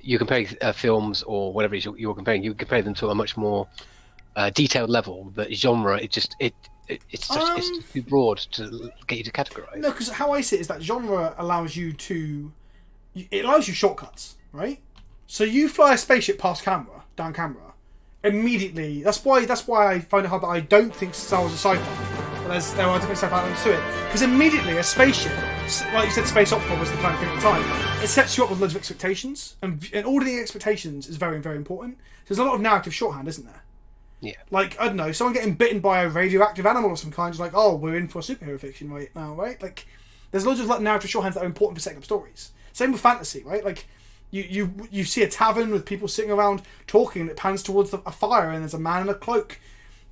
[SPEAKER 2] You're comparing films or whatever it is you're comparing. You compare them to a much more detailed level. But genre, it's too broad to get you to categorize.
[SPEAKER 1] No, because how I see it is that genre allows you shortcuts, right? So you fly a spaceship down camera, immediately. That's why I find it hard that I don't think Star Wars is sci-fi. But there are different sci-fi elements to it. Because immediately a spaceship, like you said, space opera was the kind of thing at the time. It sets you up with loads of expectations, and ordering expectations is very, very important. There's a lot of narrative shorthand, isn't there?
[SPEAKER 2] Yeah.
[SPEAKER 1] Like, I don't know, someone getting bitten by a radioactive animal of some kind is like, oh, we're in for superhero fiction right now, right? Like, there's loads of narrative shorthands that are important for setting up stories. Same with fantasy, right? Like, you see a tavern with people sitting around talking, and it pans towards a fire, and there's a man in a cloak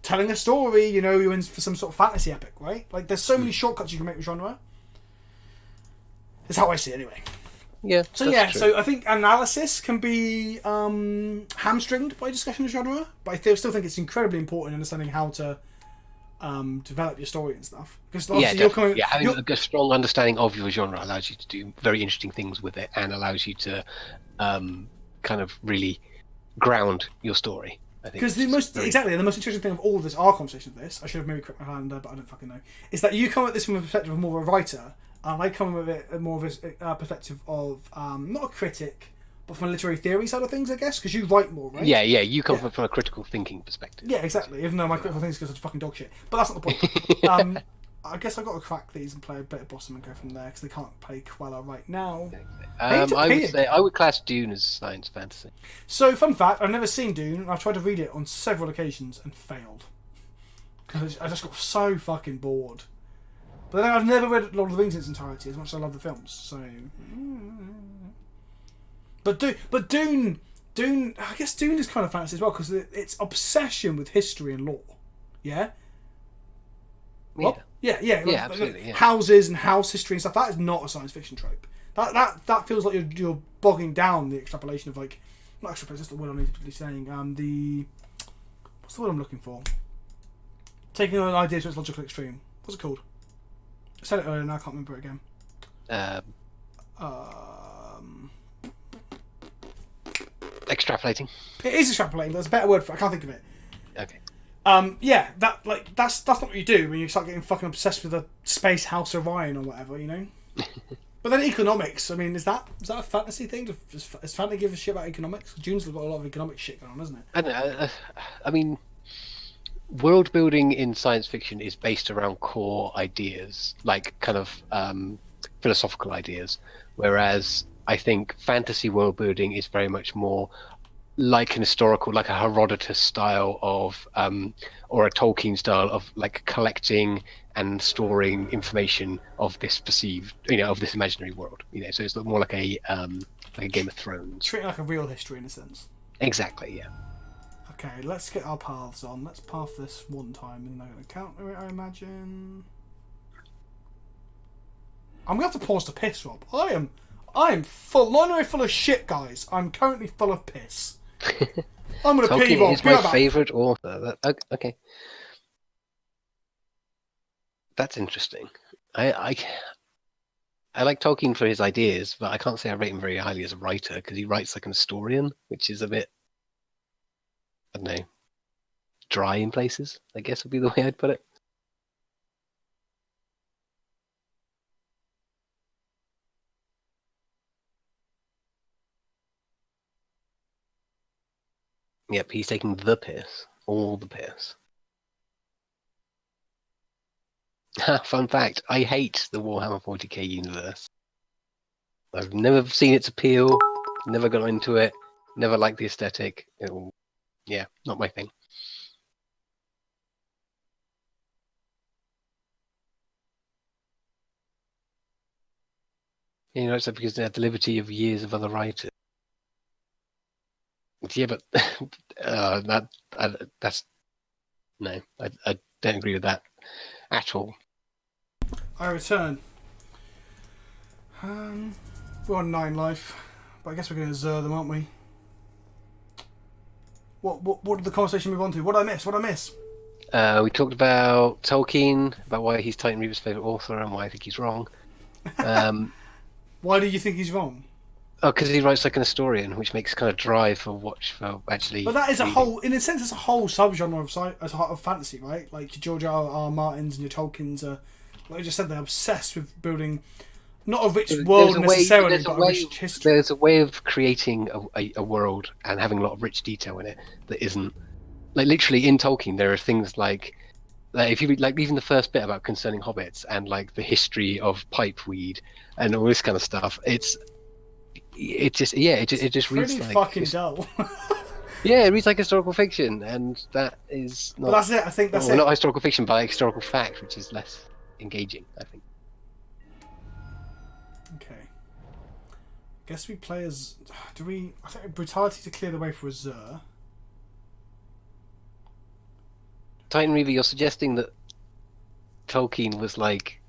[SPEAKER 1] telling a story, you know, you're in for some sort of fantasy epic, right? Like, there's so many shortcuts you can make with genre. That's how I see it, anyway.
[SPEAKER 2] Yeah.
[SPEAKER 1] So so I think analysis can be hamstringed by discussion of genre, but I still think it's incredibly important in understanding how to develop your story and stuff. Because
[SPEAKER 2] having a strong understanding of your genre allows you to do very interesting things with it, and allows you to kind of really ground your story.
[SPEAKER 1] Because the most interesting thing of all of this, our conversation of this, I should have maybe correct my calendar, but I don't fucking know, is that you come at this from a perspective of more of a writer, and I come at it more of a perspective of not a critic, but from a literary theory side of things, I guess, because you write more, right?
[SPEAKER 2] Yeah, you come from a critical thinking perspective.
[SPEAKER 1] Yeah, exactly. Even though my critical thinking skills are fucking dog shit, but that's not the point. I guess I've got to crack these and play a bit of Blossom and go from there because they can't play Quella right now.
[SPEAKER 2] I would class Dune as science fantasy.
[SPEAKER 1] So, fun fact: I've never seen Dune. And I've tried to read it on several occasions and failed because I just got so fucking bored. But then I've never read Lord of the Rings in its entirety as much as I love the films. So, but Dune, I guess Dune is kind of fantasy as well because it's obsession with history and lore. Yeah. What? Yeah,
[SPEAKER 2] absolutely. Yeah.
[SPEAKER 1] Houses and house history and stuff. That is not a science fiction trope. That feels like you're bogging down the extrapolation of like not extrapolation. That's the word I'm particularly saying. What's the word I'm looking for? Taking an idea to its logical extreme. What's it called? I said it earlier and I can't remember it again.
[SPEAKER 2] Extrapolating.
[SPEAKER 1] It is extrapolating. There's a better word for it. I can't think of it.
[SPEAKER 2] Okay.
[SPEAKER 1] That's not what you do when you start getting fucking obsessed with the space house Orion or whatever, you know. But then economics. I mean, is that a fantasy thing? Does fantasy give a shit about economics? June's got a lot of economic shit going on, hasn't it?
[SPEAKER 2] I don't know. I mean, world building in science fiction is based around core ideas, like kind of philosophical ideas, whereas I think fantasy world building is very much more like an historical, like a Herodotus style of, or a Tolkien style of like collecting and storing information of this perceived, of this imaginary world. So it's more like a Game of Thrones.
[SPEAKER 1] Treating like a real history in a sense.
[SPEAKER 2] Exactly, yeah.
[SPEAKER 1] Okay, let's get our paths on. Let's path this one time and then counter it, I imagine. I'm gonna have to pause to piss, Rob. I am full, not only full of shit, guys. I'm currently full of piss. I'm gonna pee, Rob.
[SPEAKER 2] Is my favourite author. Okay, that's interesting. I like Tolkien for his ideas, but I can't say I rate him very highly as a writer because he writes like an historian, which is a bit, I don't know, dry in places, I guess would be the way I'd put it. Yep, he's taking the piss. All the piss. Fun fact, I hate the Warhammer 40k universe. I've never seen its appeal, never got into it, never liked the aesthetic. Yeah, not my thing. It's because they had the liberty of years of other writers. Yeah, but that's no. don't agree with that at all.
[SPEAKER 1] I return. We're on 9 life, but I guess we're going to Zur them, aren't we? What did the conversation move on to? What did I miss?
[SPEAKER 2] We talked about Tolkien, about why he's Titan Reaver's favourite author and why I think he's wrong.
[SPEAKER 1] Why do you think he's wrong?
[SPEAKER 2] Oh, because he writes like an historian, which makes kind of dry for actually.
[SPEAKER 1] But that is
[SPEAKER 2] reading.
[SPEAKER 1] a whole, in a sense, it's a whole subgenre of fantasy, right? Like your George R. Martins and your Tolkien's are, like I just said, they're obsessed with building not a rich world necessarily, but a rich history.
[SPEAKER 2] There's a way of creating a world and having a lot of rich detail in it that isn't. Like literally in Tolkien, there are things like if you read like even the first bit about concerning hobbits and like the history of pipeweed and all this kind of stuff. It just reads
[SPEAKER 1] pretty
[SPEAKER 2] like
[SPEAKER 1] fucking dull.
[SPEAKER 2] Yeah, it reads like historical fiction, and that is not.
[SPEAKER 1] But that's it. I think that's it.
[SPEAKER 2] Not historical fiction, but like historical fact, which is less engaging, I think.
[SPEAKER 1] Okay. Guess we play as. Do we? I think brutality to clear the way for a Zur.
[SPEAKER 2] Titan Reaver, you're suggesting that Tolkien was like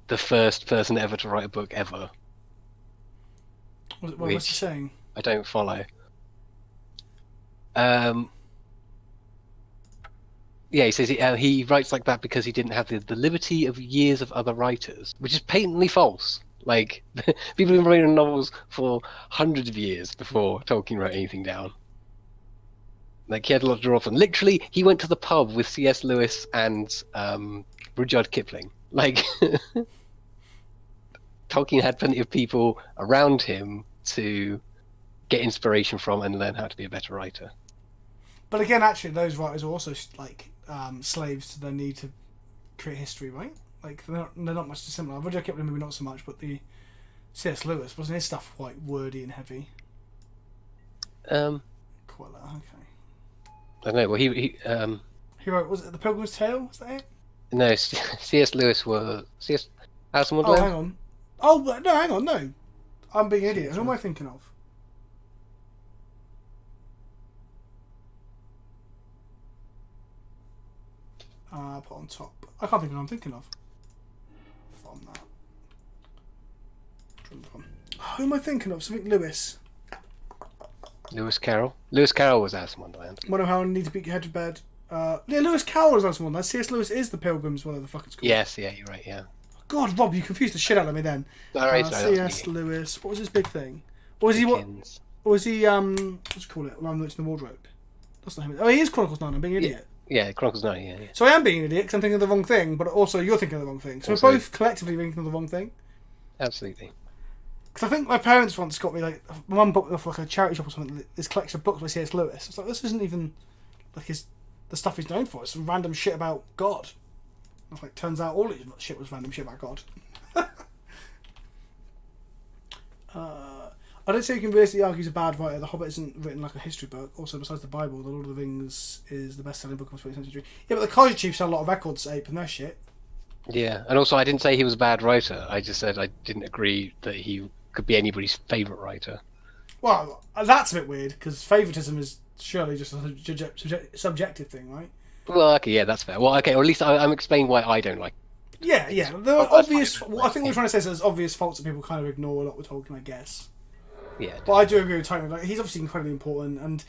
[SPEAKER 2] the first person ever to write a book ever.
[SPEAKER 1] What's he saying?
[SPEAKER 2] I don't follow. Yeah, he says he writes like that because he didn't have the liberty of years of other writers, which is patently false. Like, people have been writing novels for hundreds of years before Tolkien wrote anything down. Like, he had a lot to draw from. Literally, he went to the pub with C.S. Lewis and Rudyard Kipling. Like, Tolkien had plenty of people around him to get inspiration from and learn how to be a better writer.
[SPEAKER 1] But again, actually, those writers are also like slaves to their need to create history, right? Like they're not much dissimilar. Rudyard Kipling maybe not so much, but the C.S. Lewis, wasn't his stuff quite wordy and heavy? Quite okay.
[SPEAKER 2] I don't know. Well, he
[SPEAKER 1] wrote, was it The Pilgrim's Tale? Was that it?
[SPEAKER 2] No, C.S. Lewis were C.S. Alice in
[SPEAKER 1] Oh,
[SPEAKER 2] Wonderland.
[SPEAKER 1] hang on. Oh no, hang on, no. I'm being an idiot. Who am I thinking of? Put on top. I can't think of who I'm thinking of. From that. Who am I thinking of? Something Lewis.
[SPEAKER 2] Lewis Carroll. Lewis Carroll was Alice in Wonderland.
[SPEAKER 1] Wonder how I need to beat your head to bed. Yeah, Lewis Carroll was Alice in Wonderland. C.S. Lewis is the Pilgrims, whatever the fuck it's called.
[SPEAKER 2] Yes, yeah, you're right, yeah.
[SPEAKER 1] God, Rob, you confused the shit out of me then. C.S. Lewis. What was his big thing? Or was he what? Or was he what do you call it? Around Witch in the Wardrobe. That's not him. Oh, he is Chronicles 9. I'm being an idiot.
[SPEAKER 2] Yeah, Chronicles 9. Yeah.
[SPEAKER 1] So I am being an idiot because I'm thinking of the wrong thing, but also you're thinking of the wrong thing. So we're both collectively thinking of the wrong thing.
[SPEAKER 2] Absolutely.
[SPEAKER 1] Because I think my parents once got me like my mum bought me off like a charity shop or something. This collection of books by C.S. Lewis. It's like this isn't even like the stuff he's known for. It's some random shit about God. It's like turns out all his shit was random shit about God. I don't say you can realistically argue he's a bad writer. The Hobbit isn't written like a history book. Also, besides the Bible, The Lord of the Rings is the best-selling book of the 20th century. Yeah, but the Kaiser Chiefs sell a lot of records, Ape, and their shit.
[SPEAKER 2] Yeah, and also I didn't say he was a bad writer. I just said I didn't agree that he could be anybody's favourite writer.
[SPEAKER 1] Well, that's a bit weird, because favouritism is surely just a subjective thing, right?
[SPEAKER 2] Well, okay, yeah, that's fair. Well, okay, or at least I'm explaining why I don't like it.
[SPEAKER 1] Yeah. There are obvious... What I think we're trying to say is there's obvious faults that people kind of ignore a lot with Tolkien, I guess.
[SPEAKER 2] Yeah.
[SPEAKER 1] But I do agree with Tony. Like, he's obviously incredibly important, and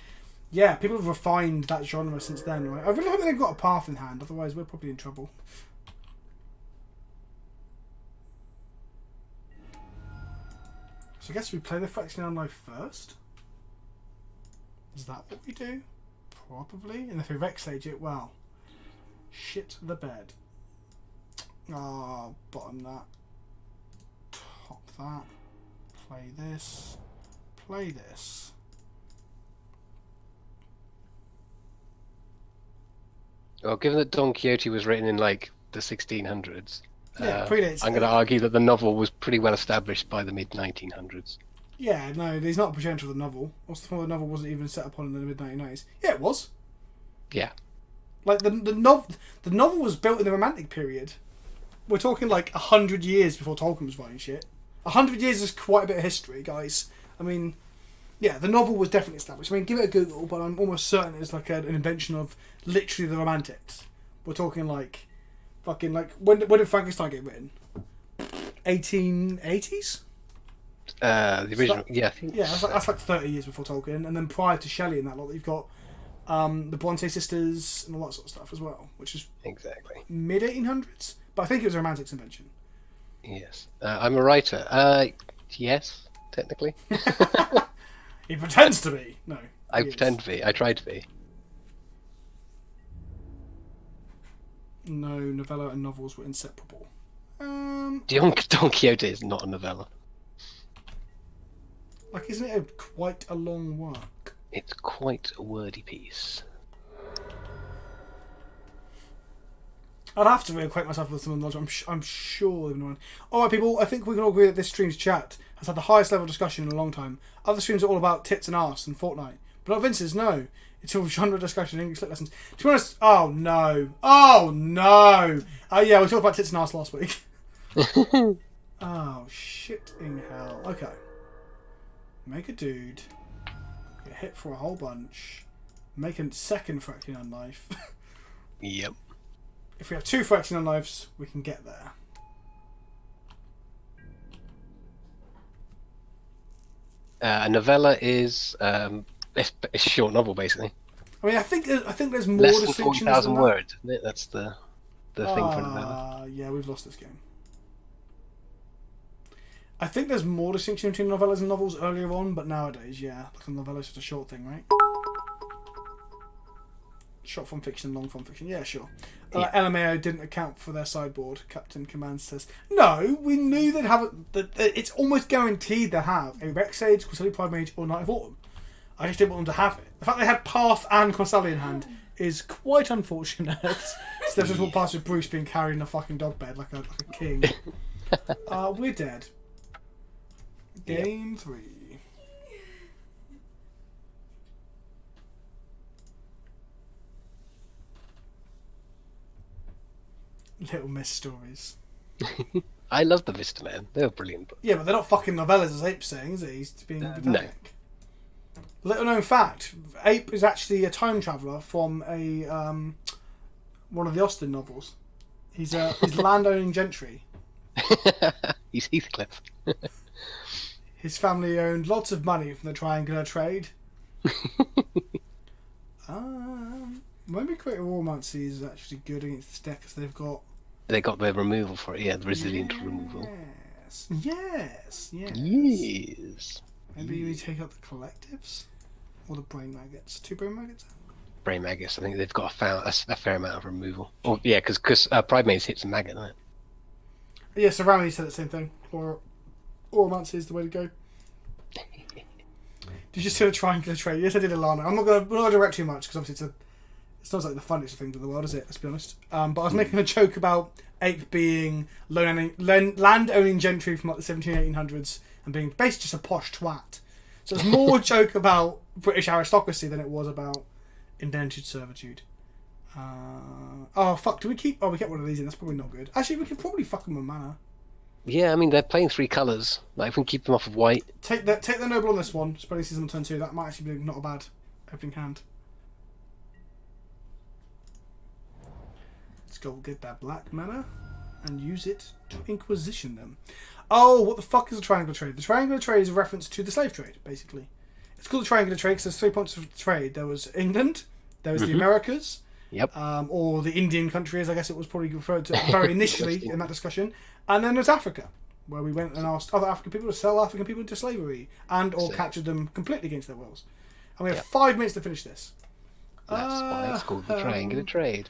[SPEAKER 1] yeah, people have refined that genre since then, right? I really hope they've got a path in hand, otherwise we're probably in trouble. So I guess we play the Phyrexian Life first. Is that what we do? Probably. And if we Vexage it, well, shit the bed. Bottom that. Top that. Play this. Play this.
[SPEAKER 2] Well, given that Don Quixote was written in like the 1600s,
[SPEAKER 1] predates.
[SPEAKER 2] I'm going to argue that the novel was pretty well established by the mid 1900s.
[SPEAKER 1] Yeah, no, he's not a progenitor of the novel. What's the point? The novel wasn't even set upon in the mid 1990s. Yeah, it was.
[SPEAKER 2] Yeah.
[SPEAKER 1] Like the novel was built in the Romantic period. We're talking like 100 years before Tolkien was writing shit. 100 years is quite a bit of history, guys. I mean, yeah, the novel was definitely established. I mean, give it a Google, but I'm almost certain it's like an invention of literally the Romantics. We're talking like fucking like when did Frankenstein get written? 1880s.
[SPEAKER 2] The original,
[SPEAKER 1] So
[SPEAKER 2] yeah, I think.
[SPEAKER 1] Yeah, that's like 30 years before Tolkien, and then prior to Shelley and that lot, you've got the Bronte sisters and all that sort of stuff as well, which is
[SPEAKER 2] Exactly.
[SPEAKER 1] mid 1800s. But I think it was a Romantics invention.
[SPEAKER 2] Yes. I'm a writer. Yes, technically.
[SPEAKER 1] He pretends to be. No.
[SPEAKER 2] I
[SPEAKER 1] he is.
[SPEAKER 2] pretend to be. I try to be.
[SPEAKER 1] No, novella and novels were inseparable.
[SPEAKER 2] Don Quixote is not a novella.
[SPEAKER 1] Like, isn't it quite a long work?
[SPEAKER 2] It's quite a wordy piece.
[SPEAKER 1] I'd have to reacquaint myself with some of the knowledge. I'm sure they've known. Alright, people, I think we can all agree that this stream's chat has had the highest level of discussion in a long time. Other streams are all about tits and arse and Fortnite. But not Vince's, no. It's all genre discussion and English lit lessons. To be honest, oh no. Oh no! Yeah, we talked about tits and arse last week. Oh, shit in hell. Okay. Make a dude. Get hit for a whole bunch. Make a second fraction on life.
[SPEAKER 2] Yep.
[SPEAKER 1] If we have 2 fraction on lives, we can get there.
[SPEAKER 2] A novella is it's a short novel, basically.
[SPEAKER 1] I mean, I think there's more
[SPEAKER 2] Less than
[SPEAKER 1] distinctions
[SPEAKER 2] 40,000
[SPEAKER 1] than
[SPEAKER 2] words, isn't it? That's the thing for a novella.
[SPEAKER 1] Yeah, we've lost this game. I think there's more distinction between novellas and novels earlier on, but nowadays, yeah, like a novella is just a short thing, right? Short form fiction, long form fiction, yeah, sure.
[SPEAKER 2] Yeah.
[SPEAKER 1] LMAO didn't account for their sideboard. Captain Command says, no, we knew they'd have it's almost guaranteed they'll have a Rex Sage, Corselli Pride Mage, or Knight of Autumn. I just didn't want them to have it. The fact they had Path and Corselli in hand is quite unfortunate. Steps just walked past with Bruce being carried in a fucking dog bed like a king. We're dead. Game 3. Little Miss stories.
[SPEAKER 2] I love the Vista Man. They were brilliant.
[SPEAKER 1] Yeah, but they're not fucking novellas, as Ape's saying, is he? He's being pedantic. Little known fact: Ape is actually a time traveller from a one of the Austen novels. He's landowning gentry.
[SPEAKER 2] He's Heathcliff.
[SPEAKER 1] His family owned lots of money from the triangular trade. Maybe Creative Romancy is actually good against this deck because they've got...
[SPEAKER 2] They got the removal for it, yeah, the resilient removal.
[SPEAKER 1] Yes.
[SPEAKER 2] Yes.
[SPEAKER 1] Maybe we take out the collectives? Or the brain maggots? 2 brain maggots?
[SPEAKER 2] Brain Magus, I think they've got a fair amount of removal. Oh, yeah, because Pride Maze hits a maggot, doesn't it?
[SPEAKER 1] Yeah, so Rami said the same thing. Romancy is the way to go. Did you see a triangular trade? Yes, I did, Alana. We're not gonna direct too much because obviously it's not like the funniest thing in the world, is it? Let's be honest. But I was making a joke about Ape being land-owning gentry from like the 1800s and being basically just a posh twat. So it's more a joke about British aristocracy than it was about indentured servitude. Oh fuck! Do we keep? Oh, we kept one of these in. That's probably not good. Actually, we could probably fuck them with mana.
[SPEAKER 2] Yeah, I mean, they're playing 3 colours. Like, if we can keep them off of white.
[SPEAKER 1] Take the noble on this one. Spreading season on turn 2. That might actually be not a bad opening hand. Let's go get that black mana and use it to inquisition them. Oh, what the fuck is a triangular trade? The triangular trade is a reference to the slave trade, basically. It's called a triangular trade because there's 3 points of trade. There was England, there was the Americas,
[SPEAKER 2] Yep.
[SPEAKER 1] or the Indian countries, I guess it was probably referred to very initially in that discussion. And then there's Africa, where we went and asked other African people to sell African people into slavery or captured them completely against their wills. And we have 5 minutes to finish this.
[SPEAKER 2] That's why it's called the triangular trade.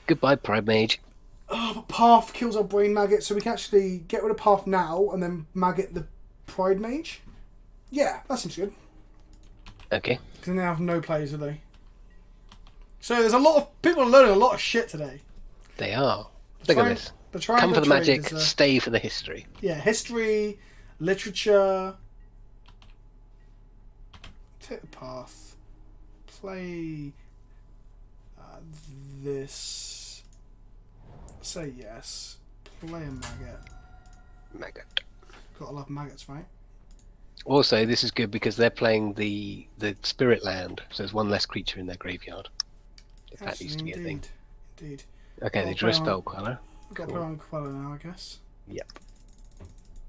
[SPEAKER 2] Goodbye, Pride Mage.
[SPEAKER 1] Oh, but Path kills our brain maggot, so we can actually get rid of Path now and then maggot the Pride Mage. Yeah, that seems good.
[SPEAKER 2] Okay.
[SPEAKER 1] Because they have no plays, do they? So there's a lot of people are learning a lot of shit today.
[SPEAKER 2] They are. Look at this.
[SPEAKER 1] The
[SPEAKER 2] Come for the magic,
[SPEAKER 1] is,
[SPEAKER 2] stay for the history.
[SPEAKER 1] Yeah, history, literature. Take the path. Play this. Say yes. Play a maggot.
[SPEAKER 2] Maggot.
[SPEAKER 1] Gotta love maggots, right?
[SPEAKER 2] Also, this is good because they're playing the spirit land, so there's 1 less creature in their graveyard. If that needs to be a thing.
[SPEAKER 1] Indeed.
[SPEAKER 2] Okay, they drew a spell queller.
[SPEAKER 1] Got to put on Queller now, I guess.
[SPEAKER 2] Yep.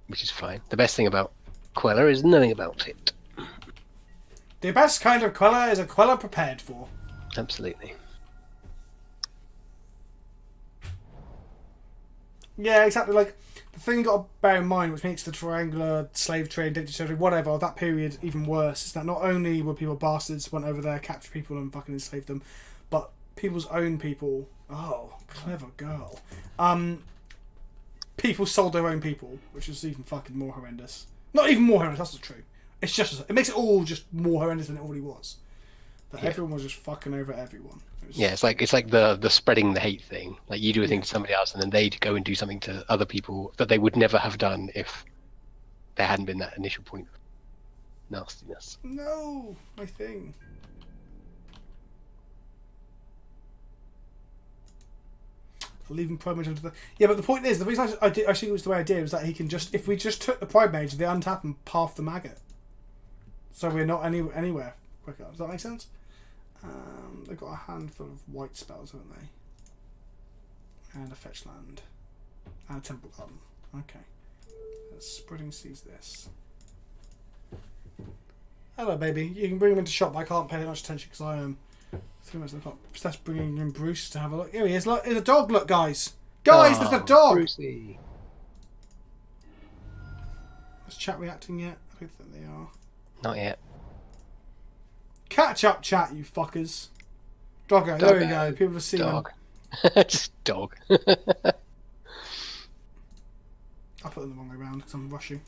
[SPEAKER 2] Which is fine. The best thing about queller is knowing about it.
[SPEAKER 1] The best kind of Queller is a Queller prepared for.
[SPEAKER 2] Absolutely.
[SPEAKER 1] Yeah, exactly. Like, the thing you got to bear in mind, which makes the triangular slave trade, dictatorship, whatever, that period even worse, is that not only were people bastards, went over there, captured people and fucking enslaved them, but people's own people, oh, clever girl, people sold their own people, which is even fucking more horrendous. Not even more horrendous, that's not true. It's just, it makes it all just more horrendous than it already was. That everyone was just fucking over everyone.
[SPEAKER 2] Yeah, it's like the spreading the hate thing. Like you do a thing to somebody else, and then they'd go and do something to other people that they would never have done if there hadn't been that initial point of nastiness.
[SPEAKER 1] No, my thing. Leaving Pride Mage under the... Yeah, but the point is, the reason I think it was the way I did was that he can just... If we just took the Pride Mage, they untap and path the maggot. So we're not anywhere quicker. Does that make sense? They've got a handful of white spells, haven't they? And a fetch land. And a temple garden. Okay. Spreading sees this. Hello, baby. You can bring him into shop, but I can't pay that much attention because I am... That's bringing in Bruce to have a look. Here he is. Look, there's a dog. Look, guys. Guys, there's a dog.
[SPEAKER 2] Brucey.
[SPEAKER 1] Is chat reacting yet? I don't think they are.
[SPEAKER 2] Not yet.
[SPEAKER 1] Catch up, chat, you fuckers. Doggo. There we go. People have seen him.
[SPEAKER 2] Dog. Just dog.
[SPEAKER 1] I put them the wrong way around because I'm rushing.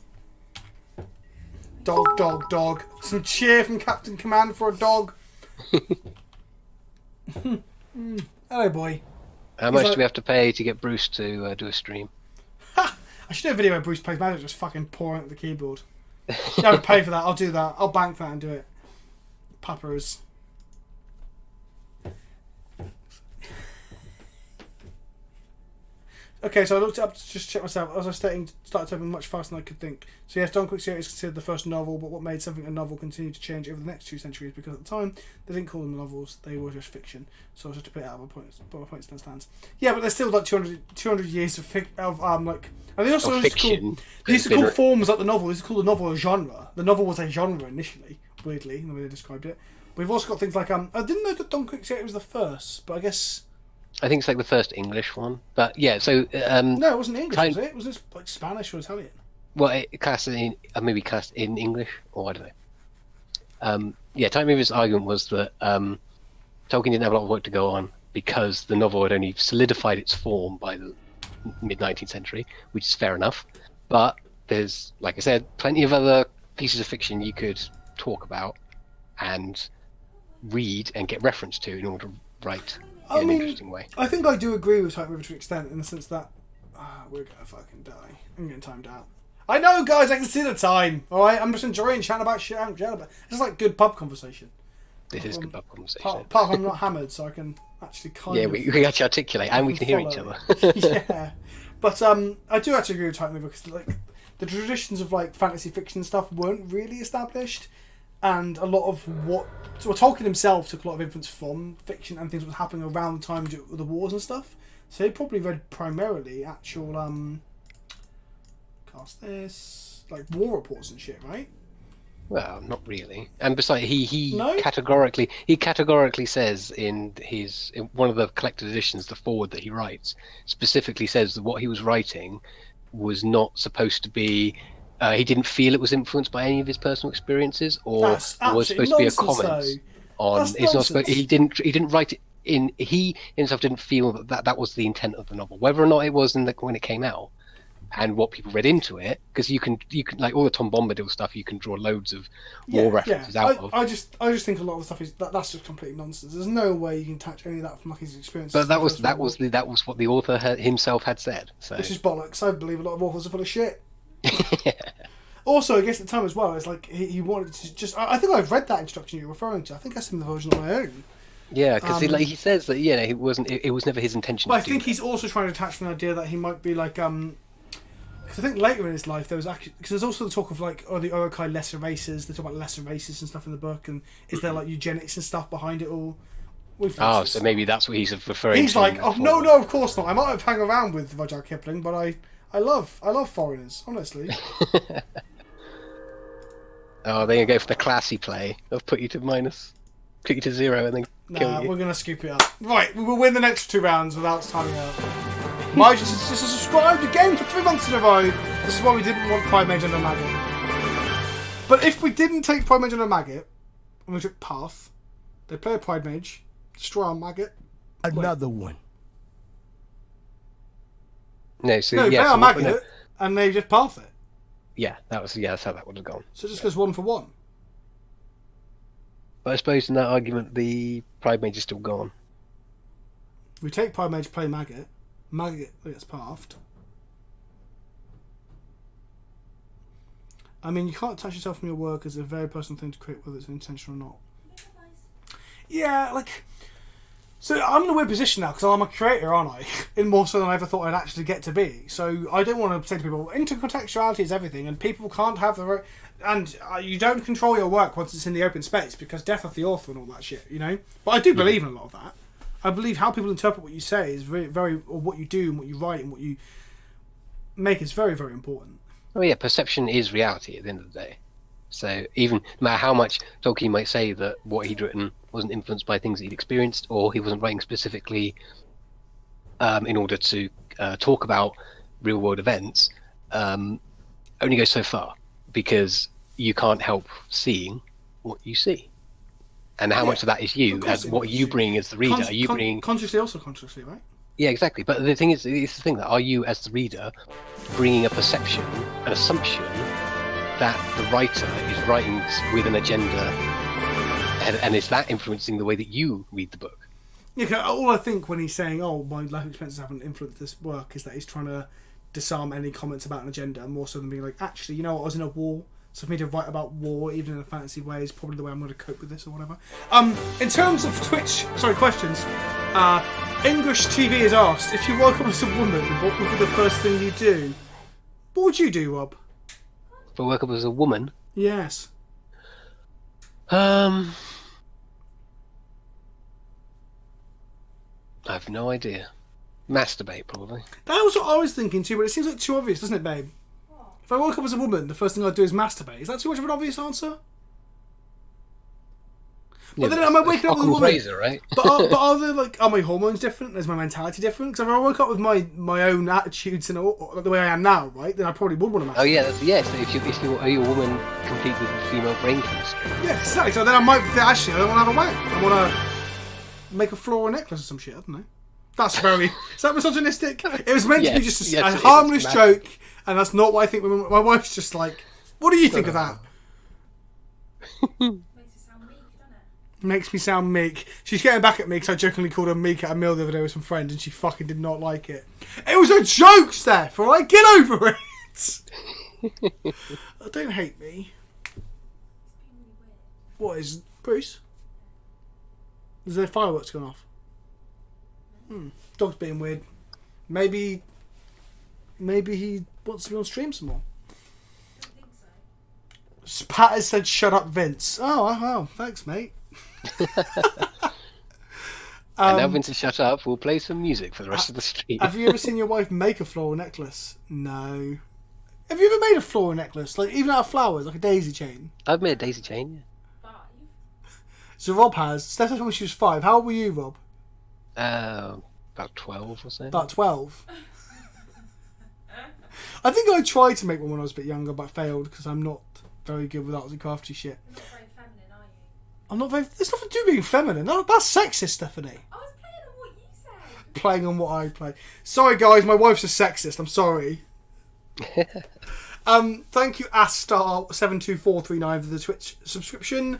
[SPEAKER 1] Dog, dog, dog. Some cheer from Captain Command for a dog. Hello, boy.
[SPEAKER 2] How much do we have to pay to get Bruce to do a stream?
[SPEAKER 1] Ha! I should do a video where Bruce plays Magic, just fucking pouring at the keyboard. Don't pay for that. I'll do that. I'll bank that and do it. Pappers. Okay, so I looked it up to just check myself. As I was stating, started typing much faster than I could think. So yes, Don Quick's is considered the first novel, but what made something a novel continued to change over the next 2 centuries because at the time they didn't call them novels; they were just fiction. So I was just to put it out, but my point still stands. Yeah, but there's still like 200 years of like. And they also
[SPEAKER 2] fiction.
[SPEAKER 1] They used to call forms like the novel. They used to call the novel a genre. The novel was a genre initially, weirdly, the way they described it. But we've also got things like I didn't know that Don Quick's was the first, but I guess.
[SPEAKER 2] I think it's like the first English one, but yeah. So
[SPEAKER 1] no, it wasn't English, was it? Was it like Spanish or Italian?
[SPEAKER 2] Well, it cast in maybe cast in English, or I don't know. Yeah, Time Weaver's argument was that Tolkien didn't have a lot of work to go on because the novel had only solidified its form by the mid-19th century, which is fair enough. But there's, like I said, plenty of other pieces of fiction you could talk about and read and get reference to in order to write in an interesting way.
[SPEAKER 1] I think I do agree with Time Weaver to an extent in the sense that we're gonna fucking die. I'm getting timed out. I know, guys. I can see the time. All right, I'm just enjoying chatting about shit. I'm chatting about. It's like good pub conversation.
[SPEAKER 2] This is good pub conversation.
[SPEAKER 1] Apart from I'm not hammered, so I can actually kind of.
[SPEAKER 2] Yeah, we can actually articulate and we can hear each other.
[SPEAKER 1] Yeah, but I do actually agree with Time Weaver because like the traditions of like fantasy fiction and stuff weren't really established, and a lot of what Tolkien himself took a lot of influence from fiction and things that was happening around the time of the wars and stuff. So he probably read primarily actual cast this like war reports and shit, right?
[SPEAKER 2] Well, not really. And besides, he
[SPEAKER 1] No?
[SPEAKER 2] categorically says in one of the collected editions, the foreword that he writes, specifically says that what he was writing was not supposed to be. He didn't feel it was influenced by any of his personal experiences, or was supposed to be a comment on. It's not supposed. He didn't write it in. He himself didn't feel that was the intent of the novel. Whether or not it was when it came out, and what people read into it, because you can like all the Tom Bombadil stuff, you can draw loads of war references out of.
[SPEAKER 1] I just think a lot of the stuff is that's just complete nonsense. There's no way you can attach any of that from like his experience.
[SPEAKER 2] But that was what the author himself had said. So.
[SPEAKER 1] Which is bollocks. I believe a lot of authors are full of shit.
[SPEAKER 2] Yeah.
[SPEAKER 1] Also, I guess at the time as well, it's like he wanted to just. I think I've read that introduction you're referring to. I think I seen the version on my own.
[SPEAKER 2] Yeah, because he says that it wasn't. It was never his intention.
[SPEAKER 1] But I think he's also trying to attach from the idea that he might be like because I think later in his life there was actually because there's also the talk of like the Urukai lesser races. They talk about lesser races and stuff in the book, and is there like eugenics and stuff behind it all?
[SPEAKER 2] Oh, so maybe that's what he's referring to.
[SPEAKER 1] He's like, oh no, of course not. I might have hung around with Rudyard Kipling, but I love foreigners, honestly.
[SPEAKER 2] Oh, they're gonna go for the classy play of put you to 0 and then kill you.
[SPEAKER 1] We're gonna scoop it up. Right, we will win the next 2 rounds without timing out. Mike just subscribed again for 3 months in a row. This is why we didn't want Pride Mage under Maggot. But if we didn't take Pride Mage under Maggot, and we took Path, they play a Pride Mage, destroy our Maggot.
[SPEAKER 3] Another one.
[SPEAKER 2] No, so
[SPEAKER 1] no,
[SPEAKER 2] yeah,
[SPEAKER 1] play our Maggot, and they just Path it.
[SPEAKER 2] Yeah, that's how that would have gone.
[SPEAKER 1] So it just goes 1 for 1.
[SPEAKER 2] But I suppose in that argument, the Pride Mage is still gone.
[SPEAKER 1] We take Pride Mage, play Maggot. Maggot gets pathed. I mean, you can't attach yourself from your work as a very personal thing to create, whether it's intentional or not. Yeah, like... So I'm in a weird position now, because I'm a creator, aren't I? In more so than I ever thought I'd actually get to be. So I don't want to say to people, intercontextuality is everything, and people can't have the right... And you don't control your work once it's in the open space, because death of the author and all that shit, you know? But I do believe in a lot of that. I believe how people interpret what you say is very or what you do and what you write and what you make is very, very important.
[SPEAKER 2] Oh yeah, perception is reality at the end of the day. So even no matter how much Tolkien might say that what he'd written wasn't influenced by things that he'd experienced, or he wasn't writing specifically in order to talk about real-world events, only goes so far, because you can't help seeing what you see. And how much of that is you, as what you bring as the reader? Are you bringing
[SPEAKER 1] consciously, also consciously, right?
[SPEAKER 2] Yeah, exactly. But the thing is, it's the thing that are you, as the reader, bringing a perception, an assumption that the writer is writing with an agenda, and is that influencing the way that you read the book?
[SPEAKER 1] Yeah, all I think when he's saying, "Oh, my life experiences haven't influenced this work," is that he's trying to disarm any comments about an agenda, more so than being like, "Actually, you know what? I was in a war. So for me to write about war, even in a fantasy way, is probably the way I'm going to cope with this or whatever." In terms of questions, English TV is asked, if you woke up as a woman, what would be the first thing you do? What would you do, Rob?
[SPEAKER 2] If I woke up as a woman?
[SPEAKER 1] Yes.
[SPEAKER 2] I have no idea. Masturbate, probably.
[SPEAKER 1] That was what I was thinking too, but it seems like too obvious, doesn't it, babe? If I woke up as a woman, the first thing I'd do is masturbate. Is that too much of an obvious answer?
[SPEAKER 2] Yeah,
[SPEAKER 1] but then am I waking up with a woman?
[SPEAKER 2] Razor, right?
[SPEAKER 1] but are there are my hormones different? Is my mentality different? Because if I woke up with my own attitudes and all, the way I am now, right, then I probably would want to masturbate.
[SPEAKER 2] Oh yeah, So if you're a woman complete with female brain chemistry.
[SPEAKER 1] Yeah, exactly. So then I might think, actually, I don't want to have a wank. I want to make a floral necklace or some shit. I don't know. That's very... Is that misogynistic? It was meant to be just a harmless joke, and that's not what I think. My wife's just like, what do you think of that? Makes me sound meek. She's getting back at me because I jokingly called her meek at a meal the other day with some friends, and she fucking did not like it. It was a joke, Steph, alright? Get over it! Don't hate me. What is... Bruce? Is there fireworks going off? Dog's being weird. Maybe he wants to be on stream some more.
[SPEAKER 4] I don't think so.
[SPEAKER 1] Pat has said, "Shut up, Vince." Oh, wow. Thanks, mate.
[SPEAKER 2] And now Vince has shut up. We'll play some music for the rest of the stream.
[SPEAKER 1] Have you ever seen your wife make a floral necklace? No. Have you ever made a floral necklace, like even out of flowers, like a daisy chain?
[SPEAKER 2] I've made a daisy chain.
[SPEAKER 4] 5.
[SPEAKER 1] So Rob has. Steph said when she was 5. How old were you, Rob?
[SPEAKER 2] About 12 or so.
[SPEAKER 1] About 12. I think I tried to make one when I was a bit younger, but failed because I'm not very good with artsy and crafty shit.
[SPEAKER 4] You're not very feminine, are you?
[SPEAKER 1] I'm not very... There's nothing to do with being feminine. That's sexist, Stephanie.
[SPEAKER 4] I was playing on what you said.
[SPEAKER 1] Playing on what I play. Sorry, guys. My wife's a sexist. I'm sorry. Thank you, Astar72439 for the Twitch subscription.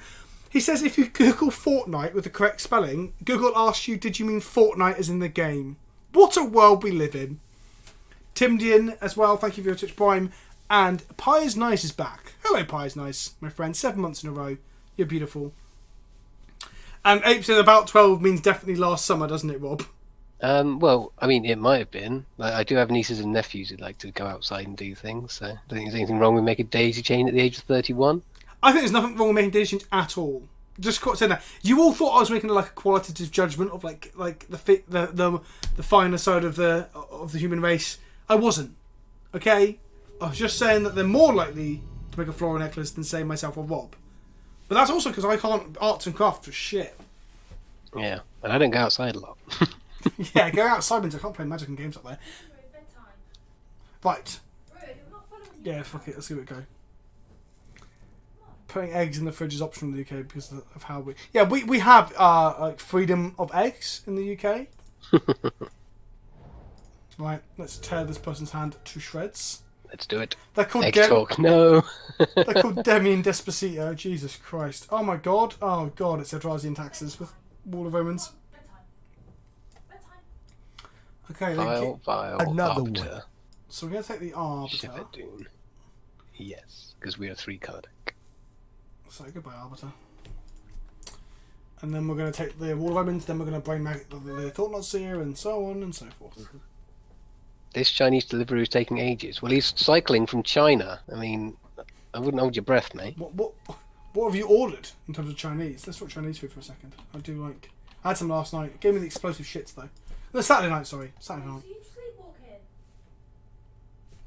[SPEAKER 1] He says if you Google Fortnite with the correct spelling, Google asks you, did you mean Fortnite as in the game? What a world we live in. Timdian as well, thank you for your Twitch Prime. And Pie is Nice is back. Hello, Pie is Nice, my friend. 7 months in a row. You're beautiful. And Ape said about 12 means definitely last summer, doesn't it, Rob?
[SPEAKER 2] Well, I mean, it might have been. I do have nieces and nephews who like to go outside and do things, so I don't think there's anything wrong with making a daisy chain at the age of 31.
[SPEAKER 1] I think there's nothing wrong with making daisy chains at all. Just saying that. You all thought I was making like a qualitative judgment of like the finer side of the human race. I wasn't. Okay? I was just saying that they're more likely to make a floral necklace than, say, myself or Rob. But that's also because I can't arts and crafts for shit.
[SPEAKER 2] Yeah, and I don't go outside a lot.
[SPEAKER 1] Yeah, go outside means I can't play magic and games up there.
[SPEAKER 4] Rude, bedtime.
[SPEAKER 1] Right.
[SPEAKER 4] Rude, I'm not following you.
[SPEAKER 1] Yeah, fuck it. Let's see where it go. Putting eggs in the fridge is optional in the UK because of how we... Yeah, we have like freedom of eggs in the UK. Right, let's tear this person's hand to shreds.
[SPEAKER 2] Let's do it.
[SPEAKER 1] They're called
[SPEAKER 2] Egg talk. No.
[SPEAKER 1] They're called Demi and Despacito. Jesus Christ. Oh my god. Oh god, it's Eldrazi taxes with Wall of Omens.
[SPEAKER 4] Bedtime.
[SPEAKER 1] Okay,
[SPEAKER 2] Vile,
[SPEAKER 3] Another
[SPEAKER 2] Arbiter.
[SPEAKER 3] one.
[SPEAKER 1] so we're going to take the Arbiter.
[SPEAKER 2] Shiverdoon. Yes, because we are 3-colour deck.
[SPEAKER 1] So goodbye, Arbiter. And then we're going to take the Wall of Omens, then we're going to bring back the Thought-Knot Seer, and so on and so forth.
[SPEAKER 2] This Chinese delivery is taking ages. Well, he's cycling from China. I mean, I wouldn't hold your breath, mate.
[SPEAKER 1] What have you ordered in terms of Chinese? Let's talk Chinese food for a second. I had some last night. It gave me the explosive shits though. No, Saturday night, sorry. Saturday night.
[SPEAKER 4] So you sleepwalking?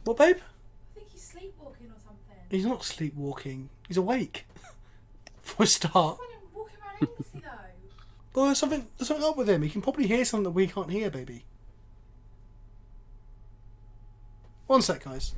[SPEAKER 1] What, babe?
[SPEAKER 4] I think he's sleepwalking or something.
[SPEAKER 1] He's not sleepwalking. He's awake. For a start.
[SPEAKER 4] Why don't you walk around aimlessly though?
[SPEAKER 1] Well, there's something up with him. He can probably hear something that we can't hear, baby. One sec, guys.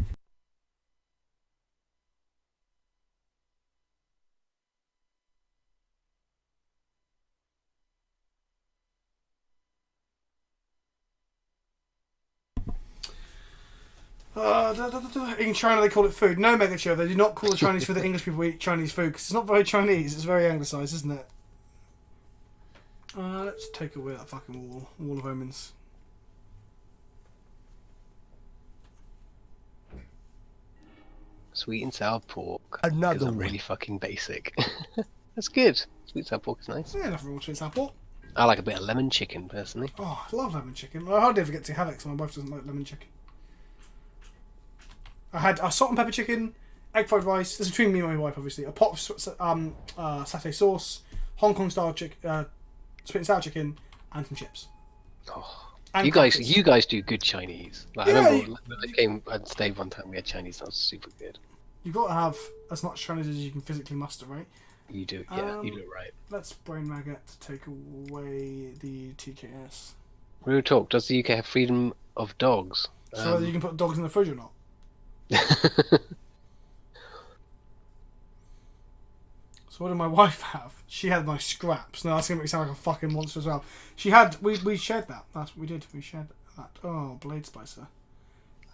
[SPEAKER 1] In China they call it food. No, Mega Show, they do not call the Chinese food that English people eat Chinese food because it's not very Chinese, it's very anglicised, isn't it? Let's take away that fucking wall of omens.
[SPEAKER 2] Sweet and sour pork.
[SPEAKER 3] Another
[SPEAKER 2] Because I'm
[SPEAKER 3] one.
[SPEAKER 2] really fucking basic. That's good. Sweet and sour pork is nice.
[SPEAKER 1] Yeah, nothing wrong with sweet apple.
[SPEAKER 2] I like a bit of lemon chicken, personally.
[SPEAKER 1] Oh, I love lemon chicken. I hardly ever get to have it because my wife doesn't like lemon chicken. I had a salt and pepper chicken, egg fried rice. This is between me and my wife, obviously. A pot of satay sauce, Hong Kong style sweet and sour chicken, and some chips.
[SPEAKER 2] Oh.
[SPEAKER 1] And
[SPEAKER 2] You
[SPEAKER 1] crackers.
[SPEAKER 2] guys do good Chinese. Like,
[SPEAKER 1] Yeah,
[SPEAKER 2] I remember when I came and stayed one time, we had Chinese. That was super good.
[SPEAKER 1] You've got to have as much Chinese as you can physically muster, right?
[SPEAKER 2] You do, yeah. You do it right.
[SPEAKER 1] Let's brain maggot to take away the TKS.
[SPEAKER 2] Real talk. Does the UK have freedom of dogs?
[SPEAKER 1] So whether you can put dogs in the fridge or not. So what did my wife have? She had my scraps. No, that's gonna make me sound like a fucking monster as well. She had. We shared that. That's what we did. We shared that. Oh, blade spicer.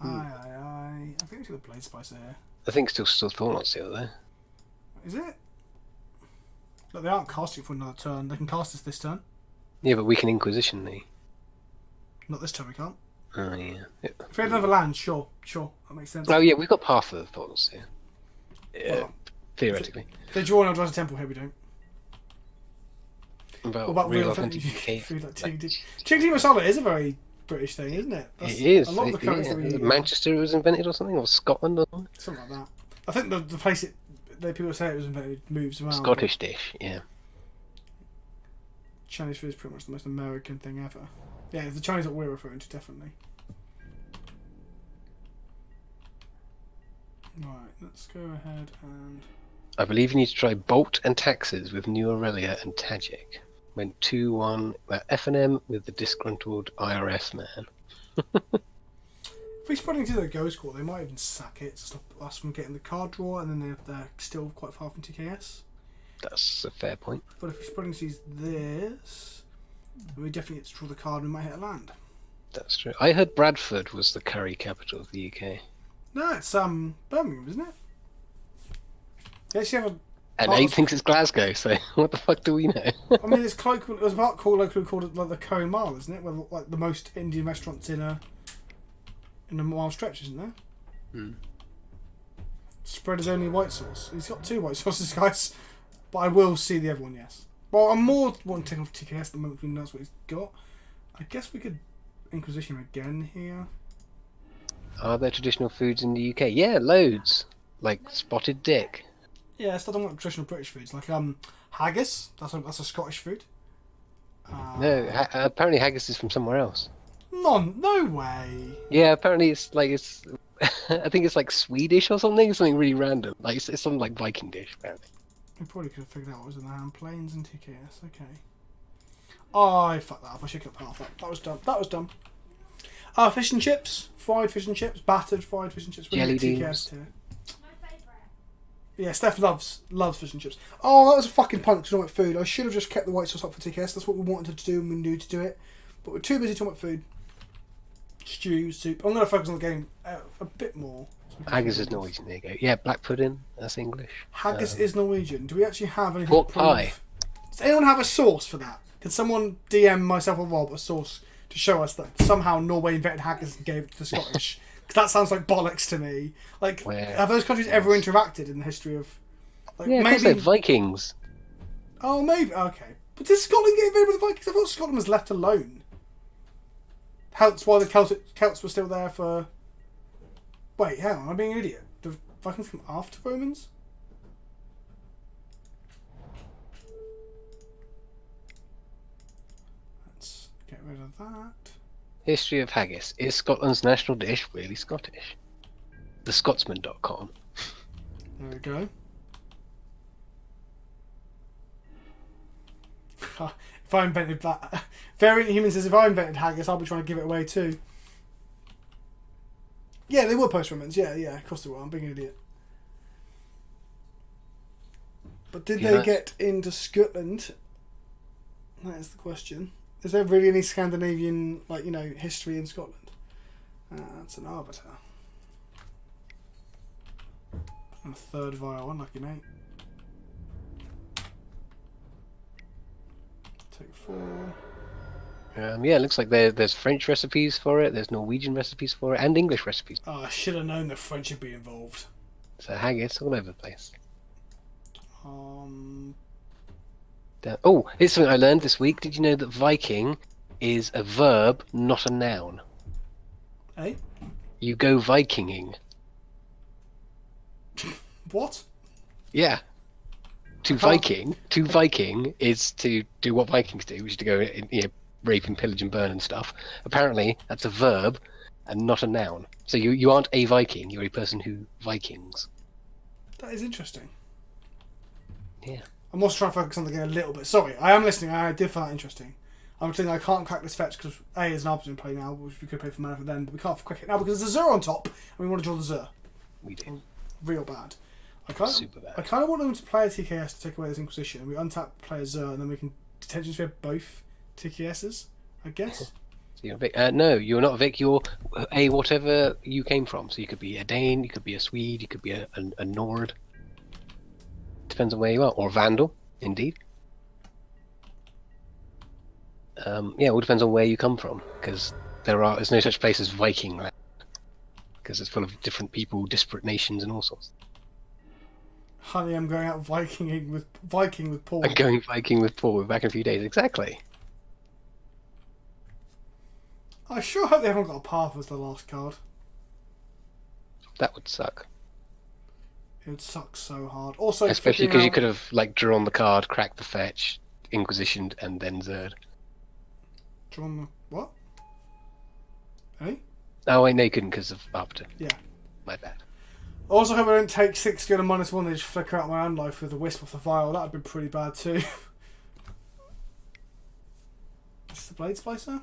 [SPEAKER 1] I think we got a blade spicer here.
[SPEAKER 2] I think still Thought-Knot Seal there.
[SPEAKER 1] Is it? Look, they aren't casting for another turn. They can cast us this turn.
[SPEAKER 2] Yeah, but we can Inquisition the.
[SPEAKER 1] Not this turn. We can't.
[SPEAKER 2] Oh yeah.
[SPEAKER 1] If we had another land, sure, that makes sense.
[SPEAKER 2] Oh yeah, we've got Path of the Thought-Knot Seal. Yeah,
[SPEAKER 1] Well,
[SPEAKER 2] theoretically.
[SPEAKER 1] If they draw an Eldrazi Temple here, we don't.
[SPEAKER 2] About,
[SPEAKER 1] What about
[SPEAKER 2] real
[SPEAKER 1] real
[SPEAKER 2] authentic
[SPEAKER 1] food
[SPEAKER 2] UK.
[SPEAKER 1] like TNT? TNT Masala is a very British thing, isn't it? That's
[SPEAKER 2] It is.
[SPEAKER 1] A lot of the curries that we eat.
[SPEAKER 2] Manchester it was invented or something, or Scotland or something.
[SPEAKER 1] Something like that. I think the place people say it was invented moves around.
[SPEAKER 2] Scottish dish, yeah.
[SPEAKER 1] Chinese food is pretty much the most American thing ever. Yeah, it's the Chinese that we're referring to, definitely. Right, let's go ahead and...
[SPEAKER 2] I believe you need to try Bolt and Taxes with New Aurelia and Tajik. Went 2-1 F&M with the disgruntled IRS man.
[SPEAKER 1] If we spread into the Ghost Court, they might even sack it to stop us from getting the card draw, and then they're still quite far from TKS.
[SPEAKER 2] That's a fair point.
[SPEAKER 1] But if we spread into this, we definitely get to draw the card and we might hit a land.
[SPEAKER 2] That's true. I heard Bradford was the curry capital of the UK.
[SPEAKER 1] No, it's Birmingham, isn't it? They actually have a...
[SPEAKER 2] And
[SPEAKER 1] part
[SPEAKER 2] Abe
[SPEAKER 1] of-
[SPEAKER 2] thinks it's Glasgow, so what the fuck do we know?
[SPEAKER 1] I mean, it's colloquial. There's a part locally called like the Curry Mile, isn't it? Where like the most Indian restaurants in a mile stretch, isn't there?
[SPEAKER 2] Hmm.
[SPEAKER 1] Spread is only white sauce. He's got 2 white sauces, guys. But I will see the other one, yes. Well, I'm more wanting to take off TKS the moment we know what he's got. I guess we could Inquisition again here.
[SPEAKER 2] Are there traditional foods in the UK? Yeah, loads. Like spotted dick.
[SPEAKER 1] Yeah, still don't want traditional British foods like Haggis. That's a Scottish food.
[SPEAKER 2] No, apparently haggis is from somewhere else.
[SPEAKER 1] No way.
[SPEAKER 2] Yeah, apparently it's like it's. I think it's like Swedish or something. It's something really random. Like it's something like Viking dish. Apparently.
[SPEAKER 1] We probably could have figured out what was in the hand. Planes and TKS. Okay. Oh, I fucked that up. I should have kept half that. That was dumb. That was dumb. Fish and chips. Fried fish and chips. Battered fried fish and chips.
[SPEAKER 2] Jelly
[SPEAKER 1] TKS
[SPEAKER 2] beans.
[SPEAKER 1] tier.
[SPEAKER 4] My favourite.
[SPEAKER 1] Yeah, Steph loves fish and chips. Oh, that was a fucking punt because talking about food. I should have just kept the white sauce up for TKS. That's what we wanted to do and we knew to do it. But we're too busy talking about food. Stew, soup. I'm going to focus on the game a bit more.
[SPEAKER 2] Haggis is Norwegian. There you go. Yeah, black pudding. That's English.
[SPEAKER 1] Haggis is Norwegian. Do we actually have anything
[SPEAKER 2] Pork
[SPEAKER 1] to prove?
[SPEAKER 2] pie.
[SPEAKER 1] Does anyone have a source for that? Can someone DM myself or Rob a source to show us that somehow Norway invented haggis and gave it to the Scottish? Because that sounds like bollocks to me. Like,
[SPEAKER 2] Where?
[SPEAKER 1] have those countries ever interacted in the history of... Like,
[SPEAKER 2] Yeah, maybe
[SPEAKER 1] maybe...
[SPEAKER 2] Vikings.
[SPEAKER 1] Oh, maybe. Okay. But did Scotland get invaded by the Vikings? I thought Scotland was left alone. Hence why the Celts were still there for... Wait, hang on. Am I being an idiot? The Vikings come after Romans? Let's get rid of that.
[SPEAKER 2] History of haggis. Is Scotland's national dish really Scottish? TheScotsman.com.
[SPEAKER 1] There we go. If I invented that... Variant Human says, if I invented haggis, I'll be trying to give it away too. Yeah, they were post-Romans. Yeah, of course they were. I'm being an idiot. But did they get into Scotland? That is the question. Is there really any Scandinavian, history in Scotland? That's an arbiter. And a third vial. Unlucky, mate. Take 4.
[SPEAKER 2] Yeah, it looks like there's French recipes for it, there's Norwegian recipes for it, and English recipes.
[SPEAKER 1] Oh, I should have known the French would be involved.
[SPEAKER 2] So haggis all over the place.
[SPEAKER 1] Um,
[SPEAKER 2] Oh, here's something I learned this week. Did you know that Viking is a verb, not a noun?
[SPEAKER 1] eh?
[SPEAKER 2] You go Vikinging.
[SPEAKER 1] What?
[SPEAKER 2] Yeah. To Viking is to do what Vikings do, which is to go, rape and pillage and burn and stuff. Apparently, that's a verb and not a noun. So you aren't a Viking, you're a person who Vikings.
[SPEAKER 1] That is interesting.
[SPEAKER 2] Yeah.
[SPEAKER 1] I'm also trying to focus on the game a little bit. Sorry, I am listening. I did find that interesting. I'm thinking I can't crack this fetch because A is an arbiter play now, which we could play for mana for then, but we can't crack it now because there's a Zur on top and we want to draw the Zur.
[SPEAKER 2] We do.
[SPEAKER 1] Real bad.
[SPEAKER 2] Super bad.
[SPEAKER 1] I kind of want them to play a TKS to take away this Inquisition, and we untap play Zur, and then we can potentially have both TKSs, I guess.
[SPEAKER 2] So you're a Vic. No, you're not a Vic. You're a whatever you came from. So you could be a Dane, you could be a Swede, you could be a Nord. Depends on where you are, or a Vandal, indeed. Yeah, it all depends on where you come from, because there's no such place as Viking land, because it's full of different people, disparate nations, and all sorts.
[SPEAKER 1] Honey, I'm going out Viking with Paul.
[SPEAKER 2] I'm going Viking with Paul. We're back in a few days. Exactly.
[SPEAKER 1] I sure hope they haven't got a path as the last card.
[SPEAKER 2] That would suck.
[SPEAKER 1] It would suck so hard. Also,
[SPEAKER 2] especially because you could have drawn the card, cracked the fetch, Inquisitioned, and then Zerd.
[SPEAKER 1] Drawn the what? Eh?
[SPEAKER 2] Oh wait, no, you couldn't because of Arbiter.
[SPEAKER 1] Yeah.
[SPEAKER 2] My bad.
[SPEAKER 1] Also, hope I don't take 6 skill and -1 and just flicker out my own life with a wisp off the vial. That'd be pretty bad too. Is the Blade Splicer?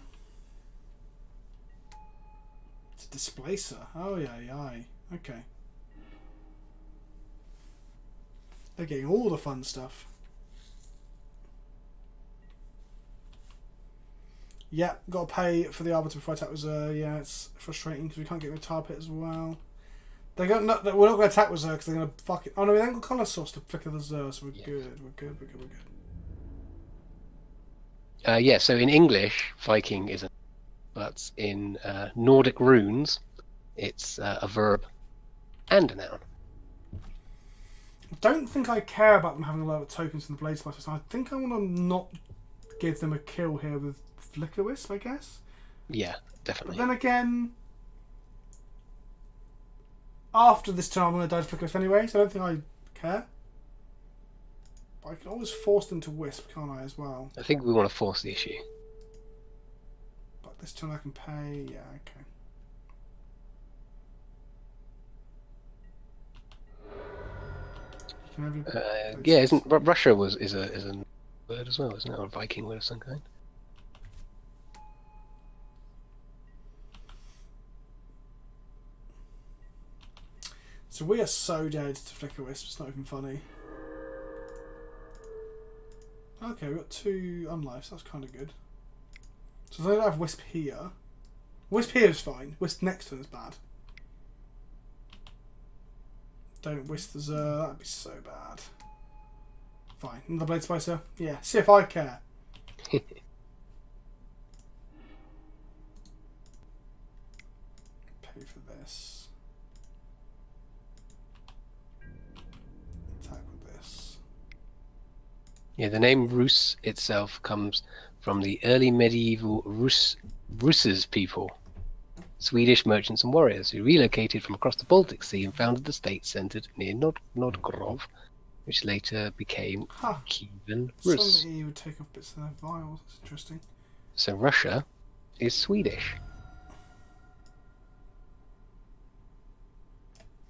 [SPEAKER 1] It's a Displacer. Oh yeah. Okay. They're getting all the fun stuff. Yeah, got to pay for the Arbiter before I attack with yeah, it's frustrating because we can't get rid of Tar Pit as well. We're not going to attack with Zur because they're going to fuck it. Oh no, we then got Colour Source to flicker the Zur, so we're good.
[SPEAKER 2] Yeah, so in English, Viking is but in Nordic runes, it's a verb and a noun.
[SPEAKER 1] I don't think I care about them having a lot of tokens in the Blade Splicer, so I think I want to not give them a kill here with Flicker Wisp, I guess.
[SPEAKER 2] Yeah, definitely.
[SPEAKER 1] But then again, after this turn I'm going to die to Flicker Wisp anyway, so I don't think I care. But I can always force them to wisp, can't I, as well?
[SPEAKER 2] I think we want to force the issue.
[SPEAKER 1] But this turn I can pay. Yeah, okay. You can have your
[SPEAKER 2] Yeah, isn't Russia is a word as well, isn't it? Or a Viking word of some kind.
[SPEAKER 1] So we are so dead to Flicker Wisp, it's not even funny. Okay, we've got 2 unlives, that's kind of good. So I don't have Wisp here. Wisp here is fine, Wisp next turn is bad. Don't Wisp the Zur, that'd be so bad. Fine, another Blade Spicer? Yeah, see if I care. Pay for this. Attack with this.
[SPEAKER 2] Yeah, the name Rus itself comes from the early medieval Russes people, Swedish merchants and warriors who relocated from across the Baltic Sea and founded the state centered near Novgorod, which later became
[SPEAKER 1] Huh.
[SPEAKER 2] Kievan Rus.
[SPEAKER 1] Solemnity would take off bits of their vials, that's interesting.
[SPEAKER 2] So Russia is Swedish.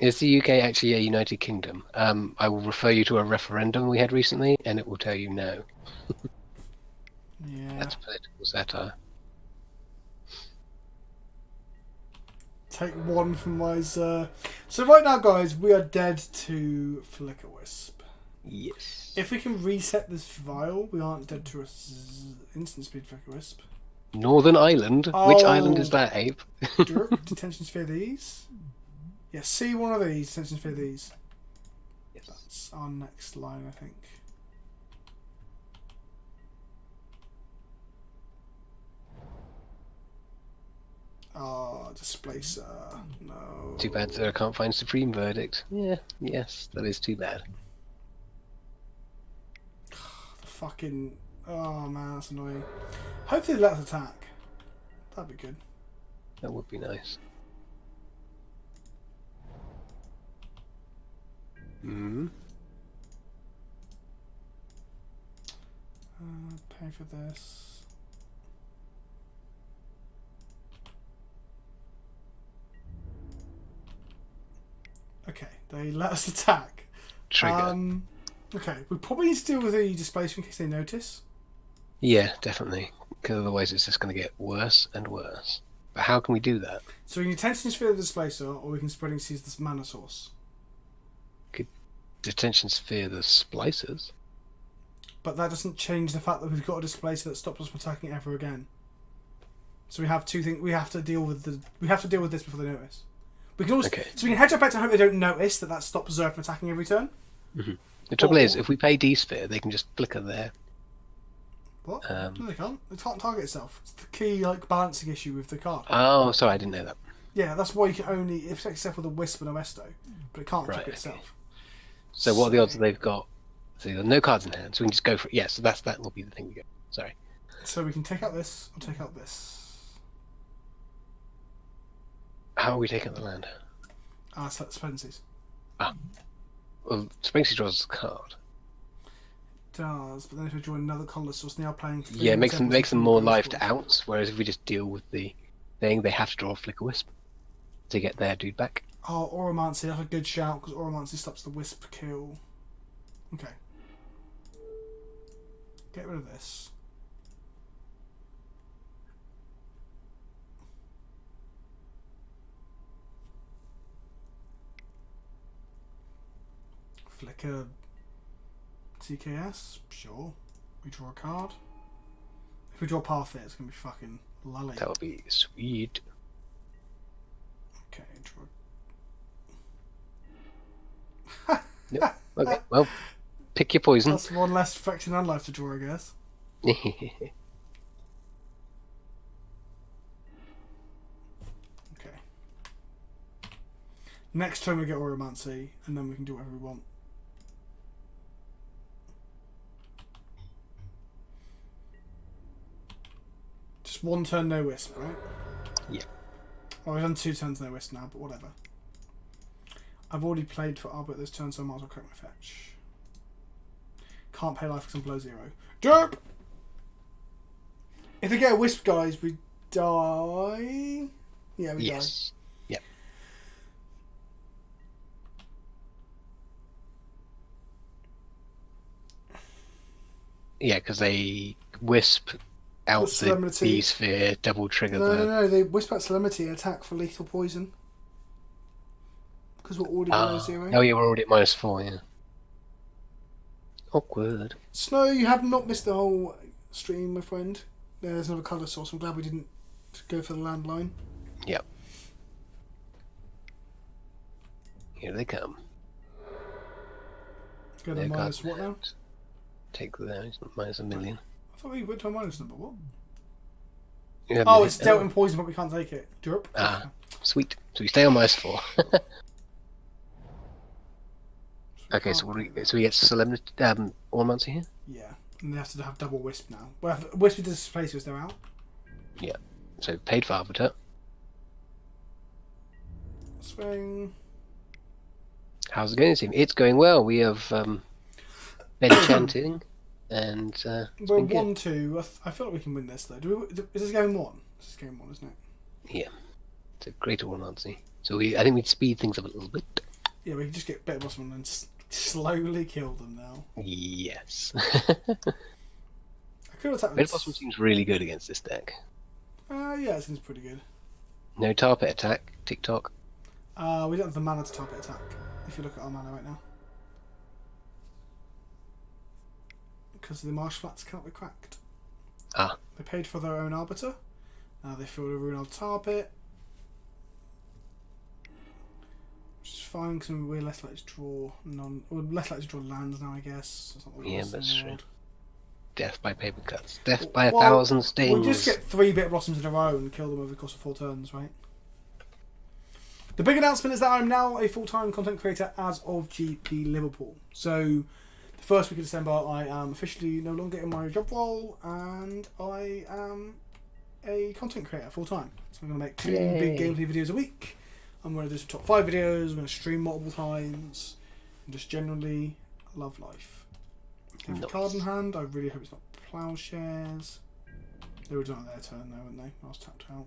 [SPEAKER 2] Is the UK actually a United Kingdom? I will refer you to a referendum we had recently, and it will tell you no.
[SPEAKER 1] Yeah.
[SPEAKER 2] That's political satire.
[SPEAKER 1] Take 1 from my Zur. So right now, guys, we are dead to Flicker Wisp.
[SPEAKER 2] Yes.
[SPEAKER 1] If we can reset this vial, we aren't dead to a instant speed Flicker Wisp.
[SPEAKER 2] Northern Ireland? Which
[SPEAKER 1] Oh.
[SPEAKER 2] island is that, Abe?
[SPEAKER 1] Detention sphere these. Yeah, see one of these. Detention sphere these.
[SPEAKER 2] Yes.
[SPEAKER 1] That's our next line, I think. Oh, Displacer. No.
[SPEAKER 2] Too bad that I can't find Supreme Verdict. Yeah, yes, that is too bad.
[SPEAKER 1] The fucking. Oh man, that's annoying. Hopefully, they let us attack. That'd be good.
[SPEAKER 2] That would be nice. Hmm.
[SPEAKER 1] Pay for this. Okay, they let us attack.
[SPEAKER 2] Trigger.
[SPEAKER 1] Okay, we probably need to deal with the displacer in case they notice.
[SPEAKER 2] Yeah, definitely. Because otherwise it's just going to get worse and worse. But how can we do that?
[SPEAKER 1] So we can attention sphere the displacer, or we can spreading seize this mana source.
[SPEAKER 2] Detention sphere the splicers.
[SPEAKER 1] But that doesn't change the fact that we've got a displacer that stops us from attacking ever again. So we have 2 things. We have to deal with this before they notice. We can also,
[SPEAKER 2] Okay.
[SPEAKER 1] so we can hedge our bets and hope they don't notice that stops Zur from attacking every turn.
[SPEAKER 2] Mm-hmm. The trouble is, if we pay D-sphere, they can just flicker there.
[SPEAKER 1] What? No, they can't. It can't target itself. It's the key balancing issue with the card.
[SPEAKER 2] Oh, sorry, I didn't know that.
[SPEAKER 1] Yeah, that's why you can only protect itself with a Wisp and a Resto, but it can't
[SPEAKER 2] Right,
[SPEAKER 1] target
[SPEAKER 2] okay.
[SPEAKER 1] itself.
[SPEAKER 2] So what are the odds that they've got? So they've got no cards in hand, so we can just go for it. Yeah, so that will be the thing we go. Sorry.
[SPEAKER 1] So we can take out this or take out this.
[SPEAKER 2] How are we taking the land?
[SPEAKER 1] So that's Spence's.
[SPEAKER 2] Well, Sprinksy draws a card.
[SPEAKER 1] Does, but then if we draw another colour source, now playing.
[SPEAKER 2] Yeah, it makes them more life to outs, whereas if we just deal with the thing, they have to draw a Flicker Wisp to get their dude back.
[SPEAKER 1] Oh, Oromancy, that's a good shout, because Oromancy stops the Wisp kill. Okay. Get rid of this. Flicker TKS, sure. We draw a card. If we draw Path it's going to be fucking lully.
[SPEAKER 2] That would be sweet.
[SPEAKER 1] Okay, draw.
[SPEAKER 2] Nope. Okay, well, pick your poison.
[SPEAKER 1] That's one less Affecting Unlife to draw, I guess. Okay. Next turn we get Oromancy, and then we can do whatever we want. Just 1 turn no Wisp, right?
[SPEAKER 2] Yeah.
[SPEAKER 1] Well, I've done 2 turns no Wisp now, but whatever. I've already played for Arbit this turn, so I might as well crack my fetch. can't pay life because I'm below 0. Derp! If we get a wisp, guys, we die. Yeah, we die.
[SPEAKER 2] Yes. Yep. Yeah, because they wisp out the
[SPEAKER 1] Solemnity.
[SPEAKER 2] bee sphere, double trigger
[SPEAKER 1] No, they wisp out Solemnity and attack for lethal poison. Because we're already below 0.
[SPEAKER 2] Oh, yeah, we're already at -4, yeah. Awkward.
[SPEAKER 1] Snow, you have not missed the whole stream, my friend. There's another colour source. I'm glad we didn't go for the landline.
[SPEAKER 2] Yep. Here they come.
[SPEAKER 1] Go to
[SPEAKER 2] They're
[SPEAKER 1] minus
[SPEAKER 2] got-
[SPEAKER 1] what now?
[SPEAKER 2] Take that, -1,000,000.
[SPEAKER 1] I thought we went to a minus number. What?
[SPEAKER 2] Yeah,
[SPEAKER 1] Oh, it's dealt in poison, but we can't take it. Derp.
[SPEAKER 2] Ah, sweet. So we stay on -4. Okay, so we get Solemnity, Ornamency here?
[SPEAKER 1] Yeah, and they have to have double wisp now. Well, if wisp displaces, they're out.
[SPEAKER 2] Yeah. So paid for Arbiter.
[SPEAKER 1] Swing.
[SPEAKER 2] How's it going, team? It's going well. We have been chanting, and it's
[SPEAKER 1] We're
[SPEAKER 2] been good.
[SPEAKER 1] 1-2. I feel like we can win this though. Is this game 1? This is game 1, isn't it?
[SPEAKER 2] Yeah. It's a great Ornamency. So I think we'd speed things up a little bit.
[SPEAKER 1] Yeah, we can just get better boss and then slowly kill them now.
[SPEAKER 2] Yes.
[SPEAKER 1] I could attack
[SPEAKER 2] Red Blossom seems really good against this deck.
[SPEAKER 1] yeah, it seems pretty good.
[SPEAKER 2] No tar pit attack, TikTok.
[SPEAKER 1] We don't have the mana to target attack. If you look at our mana right now, because the marsh flats cannot be cracked.
[SPEAKER 2] Ah.
[SPEAKER 1] They paid for their own arbiter. They filled a rune on tar pit, which is fine because we're less likely to draw less likely to draw lands now, I guess. That's not what it
[SPEAKER 2] Yeah,
[SPEAKER 1] was
[SPEAKER 2] that's
[SPEAKER 1] in the
[SPEAKER 2] true.
[SPEAKER 1] world.
[SPEAKER 2] Death by paper cuts. Death by a
[SPEAKER 1] Well,
[SPEAKER 2] 1,000 stings.
[SPEAKER 1] We'll just get 3 bit blossoms in a row and kill them over the course of 4 turns, right? The big announcement is that I'm now a full-time content creator as of GP Liverpool. So, the first week of December, I am officially no longer in my job role, and I am a content creator full-time. So I'm going to make 2
[SPEAKER 2] Yay.
[SPEAKER 1] big gameplay videos a week. I'm going to do some top 5 videos, I'm going to stream multiple times, and just generally love life. I have a
[SPEAKER 2] Nice.
[SPEAKER 1] card in hand. I really hope it's not Plowshares. They were done on their turn though, weren't they? I was tapped out.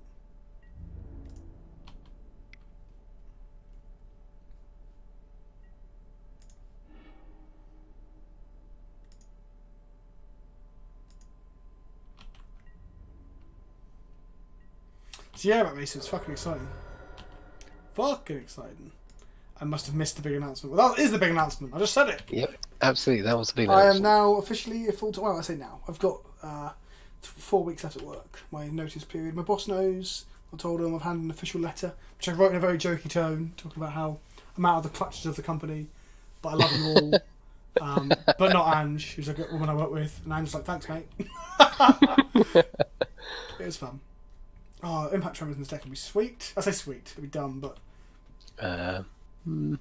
[SPEAKER 1] So yeah, about Mason, it's fucking exciting. Fucking exciting. I must have missed the big announcement. Well, that is the big announcement. I just said it.
[SPEAKER 2] Yep, absolutely. That was the big
[SPEAKER 1] I am
[SPEAKER 2] announcement.
[SPEAKER 1] now officially a full-time. Well, I say now. I've got 4 weeks left at work. My notice period. My boss knows. I told him I've had an official letter, which I wrote in a very jokey tone, talking about how I'm out of the clutches of the company, but I love you all. But not Ange, who's a good woman I work with. And Ange's like, thanks, mate. It was fun. Oh, Impact Tremors in this deck would be sweet. I say sweet. It'd be dumb, but
[SPEAKER 2] Yeah.
[SPEAKER 1] that's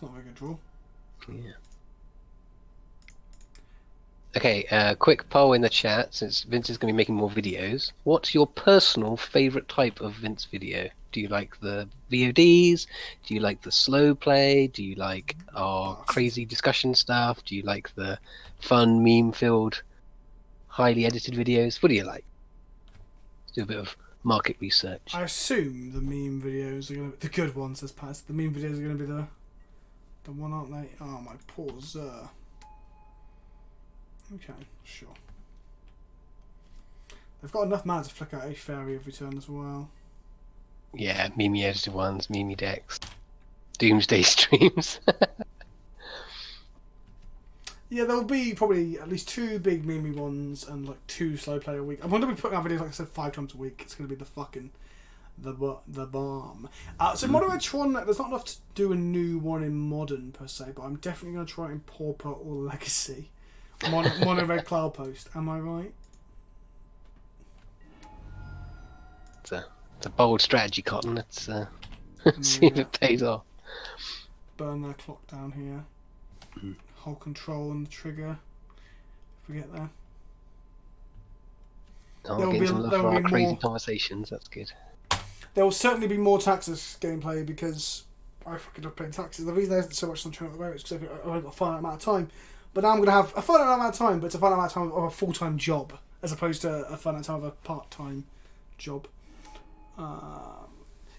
[SPEAKER 1] not a very good draw.
[SPEAKER 2] Okay, quick poll in the chat, since Vince is going to be making more videos. What's your personal favourite type of Vince video? Do you like the VODs? Do you like the slow play? Do you like our crazy discussion stuff? Do you like the fun, meme-filled, highly edited videos? What do you like? Let's do a bit of market research.
[SPEAKER 1] I assume the meme videos are going to be the good ones, as Pat. The meme videos are going to be the one, aren't they? Oh, my poor Zur. Okay, sure. They've got enough mana to flick out a fairy every turn as well.
[SPEAKER 2] Yeah, meme edited ones, meme decks, doomsday streams.
[SPEAKER 1] Yeah, there'll be probably at least 2 big meme ones and like 2 slow play a week. I'm going to be putting out videos, like I said, 5 times a week. It's going to be the fucking the bomb. So Modern Red Tron, there's not enough to do a new one in Modern per se, but I'm definitely going to try it in Pauper or Legacy. Mono Red Cloud Post. Am I right?
[SPEAKER 2] It's a bold strategy, Cotton. Let's see if it pays off.
[SPEAKER 1] Burn their clock down here. Hold control on the trigger. If we get there.
[SPEAKER 2] Oh,
[SPEAKER 1] There'll
[SPEAKER 2] getting
[SPEAKER 1] be-
[SPEAKER 2] some love
[SPEAKER 1] there'll
[SPEAKER 2] for our
[SPEAKER 1] be
[SPEAKER 2] crazy
[SPEAKER 1] more-
[SPEAKER 2] conversations. That's good.
[SPEAKER 1] There will certainly be more Taxus gameplay because I fucking love paying taxes. The reason there isn't so much sunshine at the moment is because I've only got a finite amount of time. But now I'm going to have a finite amount of time, but it's a finite amount of time of a full-time job, as opposed to a finite time of a part-time job.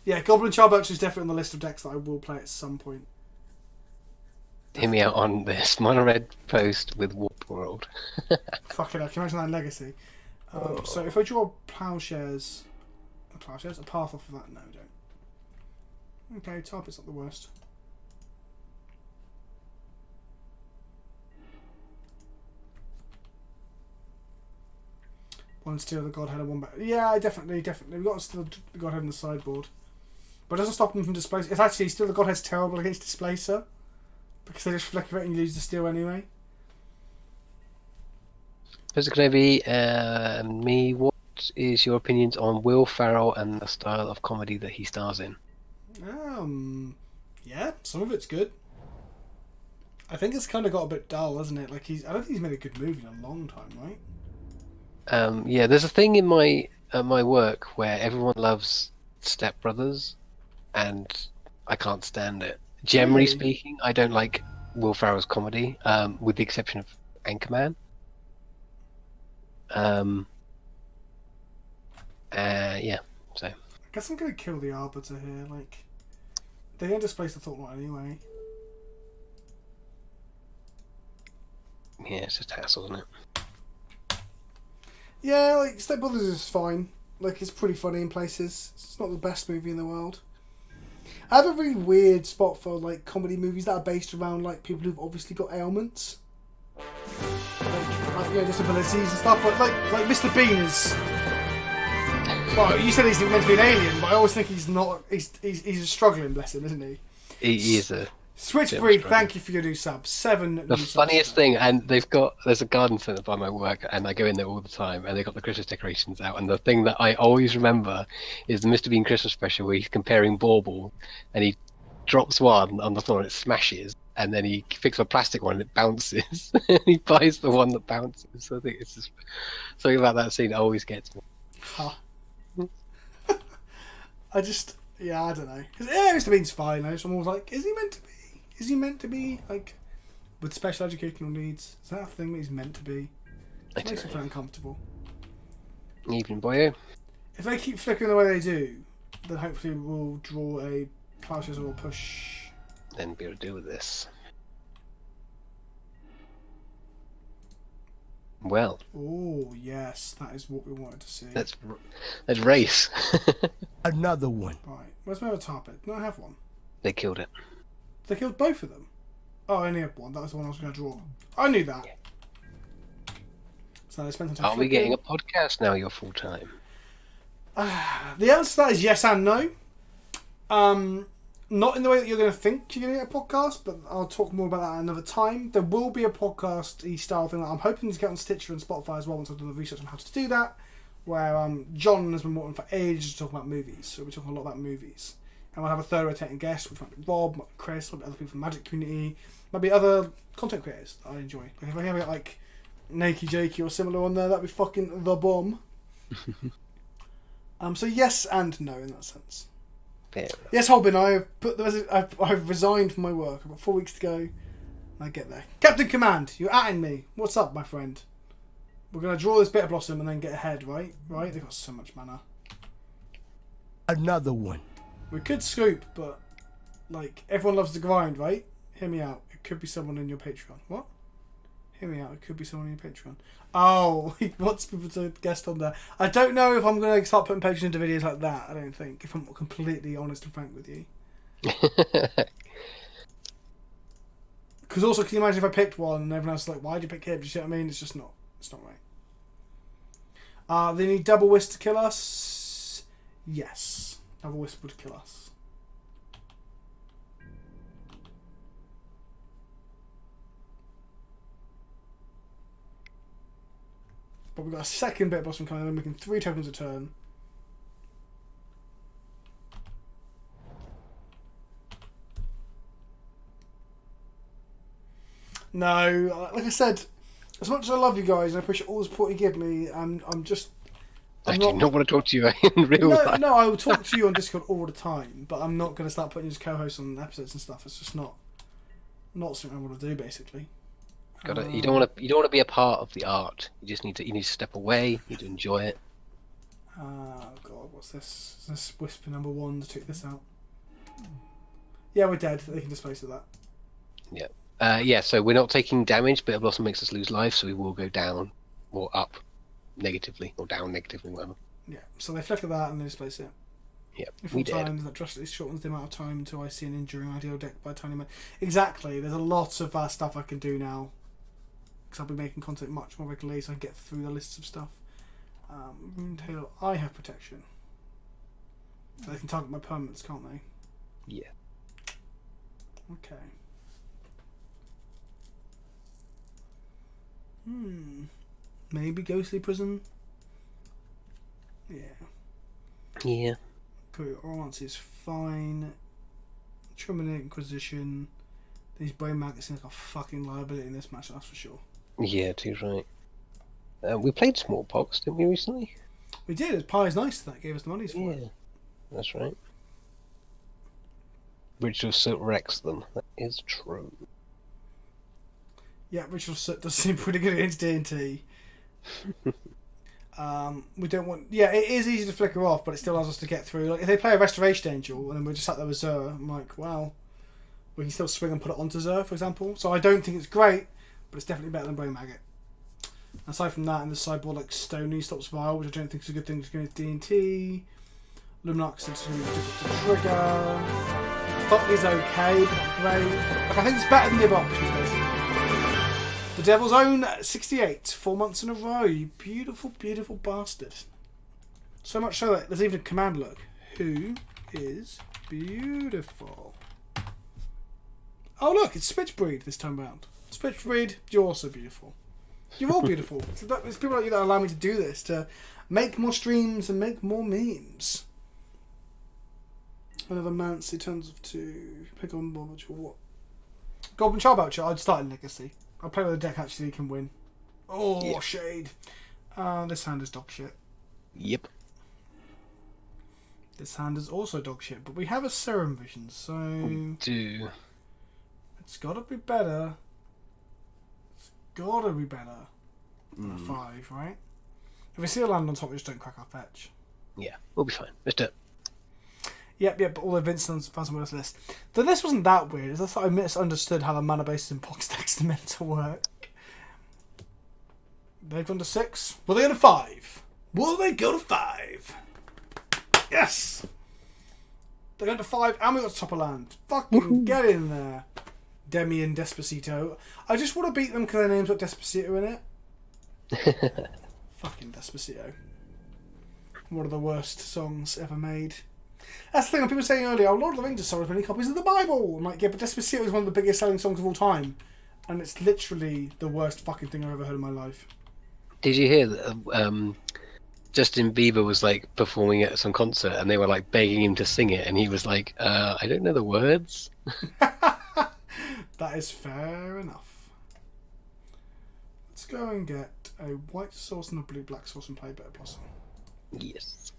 [SPEAKER 1] Yeah, Goblin Charbelcher is definitely on the list of decks that I will play at some point.
[SPEAKER 2] Hear me out on this. Mono red post with Warp World.
[SPEAKER 1] Fucking hell, can you imagine that in Legacy? So if I draw Plowshares... A path off of that? No, don't. Okay, Tarpet's not the worst. One steal the Godhead and one back. Yeah, definitely. We've got to steal the Godhead in the sideboard. But it doesn't stop them from displacing. It's actually still the Godhead's terrible against Displacer. Because they just flicker it and you lose the steal anyway.
[SPEAKER 2] PleasantKenobi, me, what is your opinions on Will Ferrell and the style of comedy that he stars in?
[SPEAKER 1] Yeah, some of it's good. I think it's kind of got a bit dull, hasn't it? Like I don't think he's made a good movie in a long time, right?
[SPEAKER 2] Yeah, there's a thing in my work where everyone loves Step Brothers, and I can't stand it. Generally
[SPEAKER 1] Really?
[SPEAKER 2] speaking, I don't like Will Ferrell's comedy, with the exception of Anchorman. Yeah, so.
[SPEAKER 1] I guess I'm going to kill the Arbiter here. Like, they don't displace the Thought Knot anyway.
[SPEAKER 2] Yeah, it's just hassle, isn't it?
[SPEAKER 1] Yeah, like, Step Brothers is fine. Like, it's pretty funny in places. It's not the best movie in the world. I have a really weird spot for, like, comedy movies that are based around, like, people who've obviously got ailments. Like disabilities and stuff. But, like Mr. Bean is... Well, you said he's meant to be an alien, but I always think he's not... He's struggling, bless him, isn't he?
[SPEAKER 2] He is a...
[SPEAKER 1] Switchbreed, thank you for your new sub. 7
[SPEAKER 2] The funniest thing, and there's a garden centre by my work, and I go in there all the time, and they've got the Christmas decorations out, and the thing that I always remember is the Mr. Bean Christmas special where he's comparing Bauble, and he drops one on the floor and it smashes, and then he picks up a plastic one and it bounces, and he buys the one that bounces. So I think it's just something about that scene that always gets me.
[SPEAKER 1] Huh. I don't know. Yeah, Mr. Bean's fine. I'm always like, is he meant to be? Is he meant to be, like, with special educational needs? Is that a thing that he's meant to be? It makes me feel uncomfortable.
[SPEAKER 2] Evening, boyo.
[SPEAKER 1] If they keep flickering the way they do, then hopefully we'll draw a Plowshares or push.
[SPEAKER 2] Then be able to deal with this. Well.
[SPEAKER 1] Oh, yes. That is what we wanted to see.
[SPEAKER 2] Let's race.
[SPEAKER 3] Another one.
[SPEAKER 1] Right. Where's my other Tarpet? No, I have one.
[SPEAKER 2] They killed it.
[SPEAKER 1] They killed both of them. Oh, I only have one. That was the one I was going to draw. I knew that.
[SPEAKER 2] Yeah.
[SPEAKER 1] So they spent some time.
[SPEAKER 2] Are we getting a podcast now? You're full time.
[SPEAKER 1] The answer to that is yes and no. Not in the way that you're going to think you're going to get a podcast, but I'll talk more about that another time. There will be a podcast-y style thing that I'm hoping to get on Stitcher and Spotify as well once I've done the research on how to do that, where John has been wanting for ages to talk about movies, so we're talking a lot about movies. And we'll have a third rotating guest, which might be Rob, might be Chris, might be other people from the Magic community, might be other content creators that I enjoy. Like if I can get like Nakey Jakey or similar on there, that'd be fucking the bomb. So yes and no in that sense.
[SPEAKER 2] Fair.
[SPEAKER 1] Yes, Holbin, I've resigned from my work. I've got 4 weeks to go. And I get there. Captain Command, you're atting me. What's up, my friend? We're going to draw this Bitter Blossom and then get ahead, right? Right? They've got so much mana.
[SPEAKER 3] Another one.
[SPEAKER 1] We could scoop, but, like, everyone loves to grind, right? Hear me out. It could be someone in your Patreon. What? Hear me out. It could be someone in your Patreon. Oh, he wants people to guest on there. I don't know if I'm going to start putting patrons into videos like that, I don't think, if I'm completely honest and frank with you. Because also, can you imagine if I picked one and everyone else is like, why did you pick him? Do you see what I mean? It's just not. It's not right. They need Double Wisp to kill us. Yes. Double Wisp would kill us. But we've got a second bit of Blossom coming in, making 3 tokens a turn. No, like I said, as much as I love you guys and I appreciate all the support you give me, I'm just
[SPEAKER 2] I do not want to talk to you in real
[SPEAKER 1] No,
[SPEAKER 2] life.
[SPEAKER 1] no, I will talk to you on Discord all the time, but I'm not going to start putting you as co-host on episodes and stuff. It's just not something I want to do, basically.
[SPEAKER 2] You don't want to be a part of the art. You just need to step away. You need to enjoy it.
[SPEAKER 1] Oh god, what's this? Is this Whisper number 1 to check this out? Yeah, we're dead. They can dispose of that.
[SPEAKER 2] Yeah. So we're not taking damage, but it also makes us lose life, so we will go down or up negatively, or down negatively, whatever.
[SPEAKER 1] Yeah, so they flicker that and they displace it.
[SPEAKER 2] Yeah,
[SPEAKER 1] If
[SPEAKER 2] we
[SPEAKER 1] all
[SPEAKER 2] did.
[SPEAKER 1] times that drastically shortens the amount of time until I see an enduring ideal deck by a tiny amount. Exactly, there's a lot of stuff I can do now. Because I'll be making content much more regularly, so I can get through the lists of stuff. Runetail, I have protection. So they can target my permanents, can't they?
[SPEAKER 2] Yeah.
[SPEAKER 1] Okay. Maybe Ghostly Prison? Yeah.
[SPEAKER 2] Yeah.
[SPEAKER 1] Romance is fine. Terminate Inquisition. These brain maggots seem like a fucking liability in this match, that's for sure.
[SPEAKER 2] Yeah, too right. We played Smallpox, didn't we, recently?
[SPEAKER 1] We did. It's Pie's nice that gave us the monies for
[SPEAKER 2] Yeah,
[SPEAKER 1] it.
[SPEAKER 2] that's right. Ritual Soot wrecks them. That is true.
[SPEAKER 1] Yeah, Ritual Soot does seem pretty good against D&T. We don't want... Yeah, it is easy to flicker off, but it still allows us to get through. Like, if they play a Restoration Angel and then we're just sat there with Zur, I'm like, well, we can still swing and put it onto Zur, for example. So I don't think it's great, but it's definitely better than Brain Maggot. Aside from that, in the sideboard, like Stony stops Vile, which I don't think is a good thing against D&T. Luminox is going to be difficult to trigger. Fuck is okay, but not great. Like, I think it's better than the other options, basically. The Devil's Own 68, 4 months in a row. You beautiful, beautiful bastard. So much so that there's even a command look. Who is beautiful? Oh look, it's Spitchbreed this time round. Spitchbreed, you're also beautiful. You're all beautiful. It's people like you that allow me to do this, to make more streams and make more memes. Another Mancy turns off to pick on what? Goblin Charboucher, I'd start in Legacy. I'll play with a deck actually he can win. Oh, yeah. Shade. This hand is dog shit.
[SPEAKER 2] Yep.
[SPEAKER 1] This hand is also dog shit, but we have a Serum Vision, so...
[SPEAKER 2] We do.
[SPEAKER 1] It's gotta be better. It's gotta be better than a 5, right? If we see a land on top, we just don't crack our fetch.
[SPEAKER 2] Yeah, we'll be fine. Let's do it.
[SPEAKER 1] Yep, but although Vincent's found some worse list. The list wasn't that weird. I thought I misunderstood how the mana bases in box decks are meant to work. They've gone to 6. Will they go to 5? Will they go to 5? Yes! They go to 5 and we got to top of land. Fucking get in there. Demi and Despacito. I just want to beat them because their name's got Despacito in it. Fucking Despacito. One of the worst songs ever made. That's the thing, when people were saying earlier, oh, Lord of the Rings has sold as many copies of the Bible. I'm like, yeah, but Despacito is one of the biggest selling songs of all time. And it's literally the worst fucking thing I've ever heard in my life.
[SPEAKER 2] Did you hear that Justin Bieber was like performing at some concert and they were like begging him to sing it and he was like, I don't know the words.
[SPEAKER 1] That is fair enough. Let's go and get a white sauce and a blue-black sauce and play Better Blossom.
[SPEAKER 2] Yes.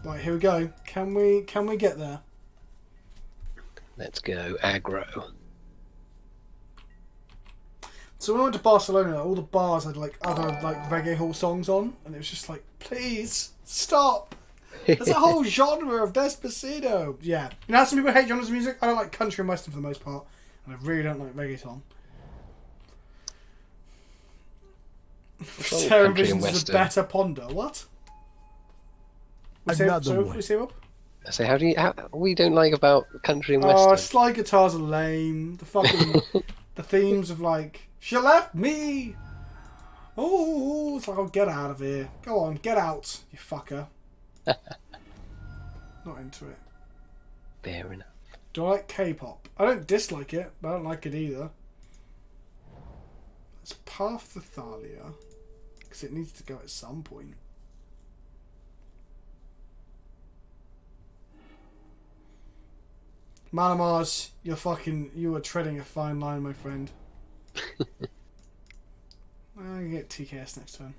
[SPEAKER 1] Right, here we go. Can we get there?
[SPEAKER 2] Let's go aggro.
[SPEAKER 1] So when I went to Barcelona, all the bars had like other like reggae hall songs on, and it was just like, please stop. There's a whole genre of Despacito. Yeah, you know how some people hate genres of music? I don't like country and western for the most part, and I really don't like reggaeton. Serum Visions is a better ponder. What?
[SPEAKER 3] Another one.
[SPEAKER 1] We say Rob?
[SPEAKER 2] I say, what we don't like about country and western?
[SPEAKER 1] Oh, slide guitars are lame. The fucking the themes of like, she left me. Oh, it's like, oh, get out of here. Go on, get out, you fucker. Not into it.
[SPEAKER 2] Fair enough.
[SPEAKER 1] Do I like K-pop? I don't dislike it, but I don't like it either. Let's path the Thalia, because it needs to go at some point. Malamars, you are treading a fine line, my friend. I get TKS next turn.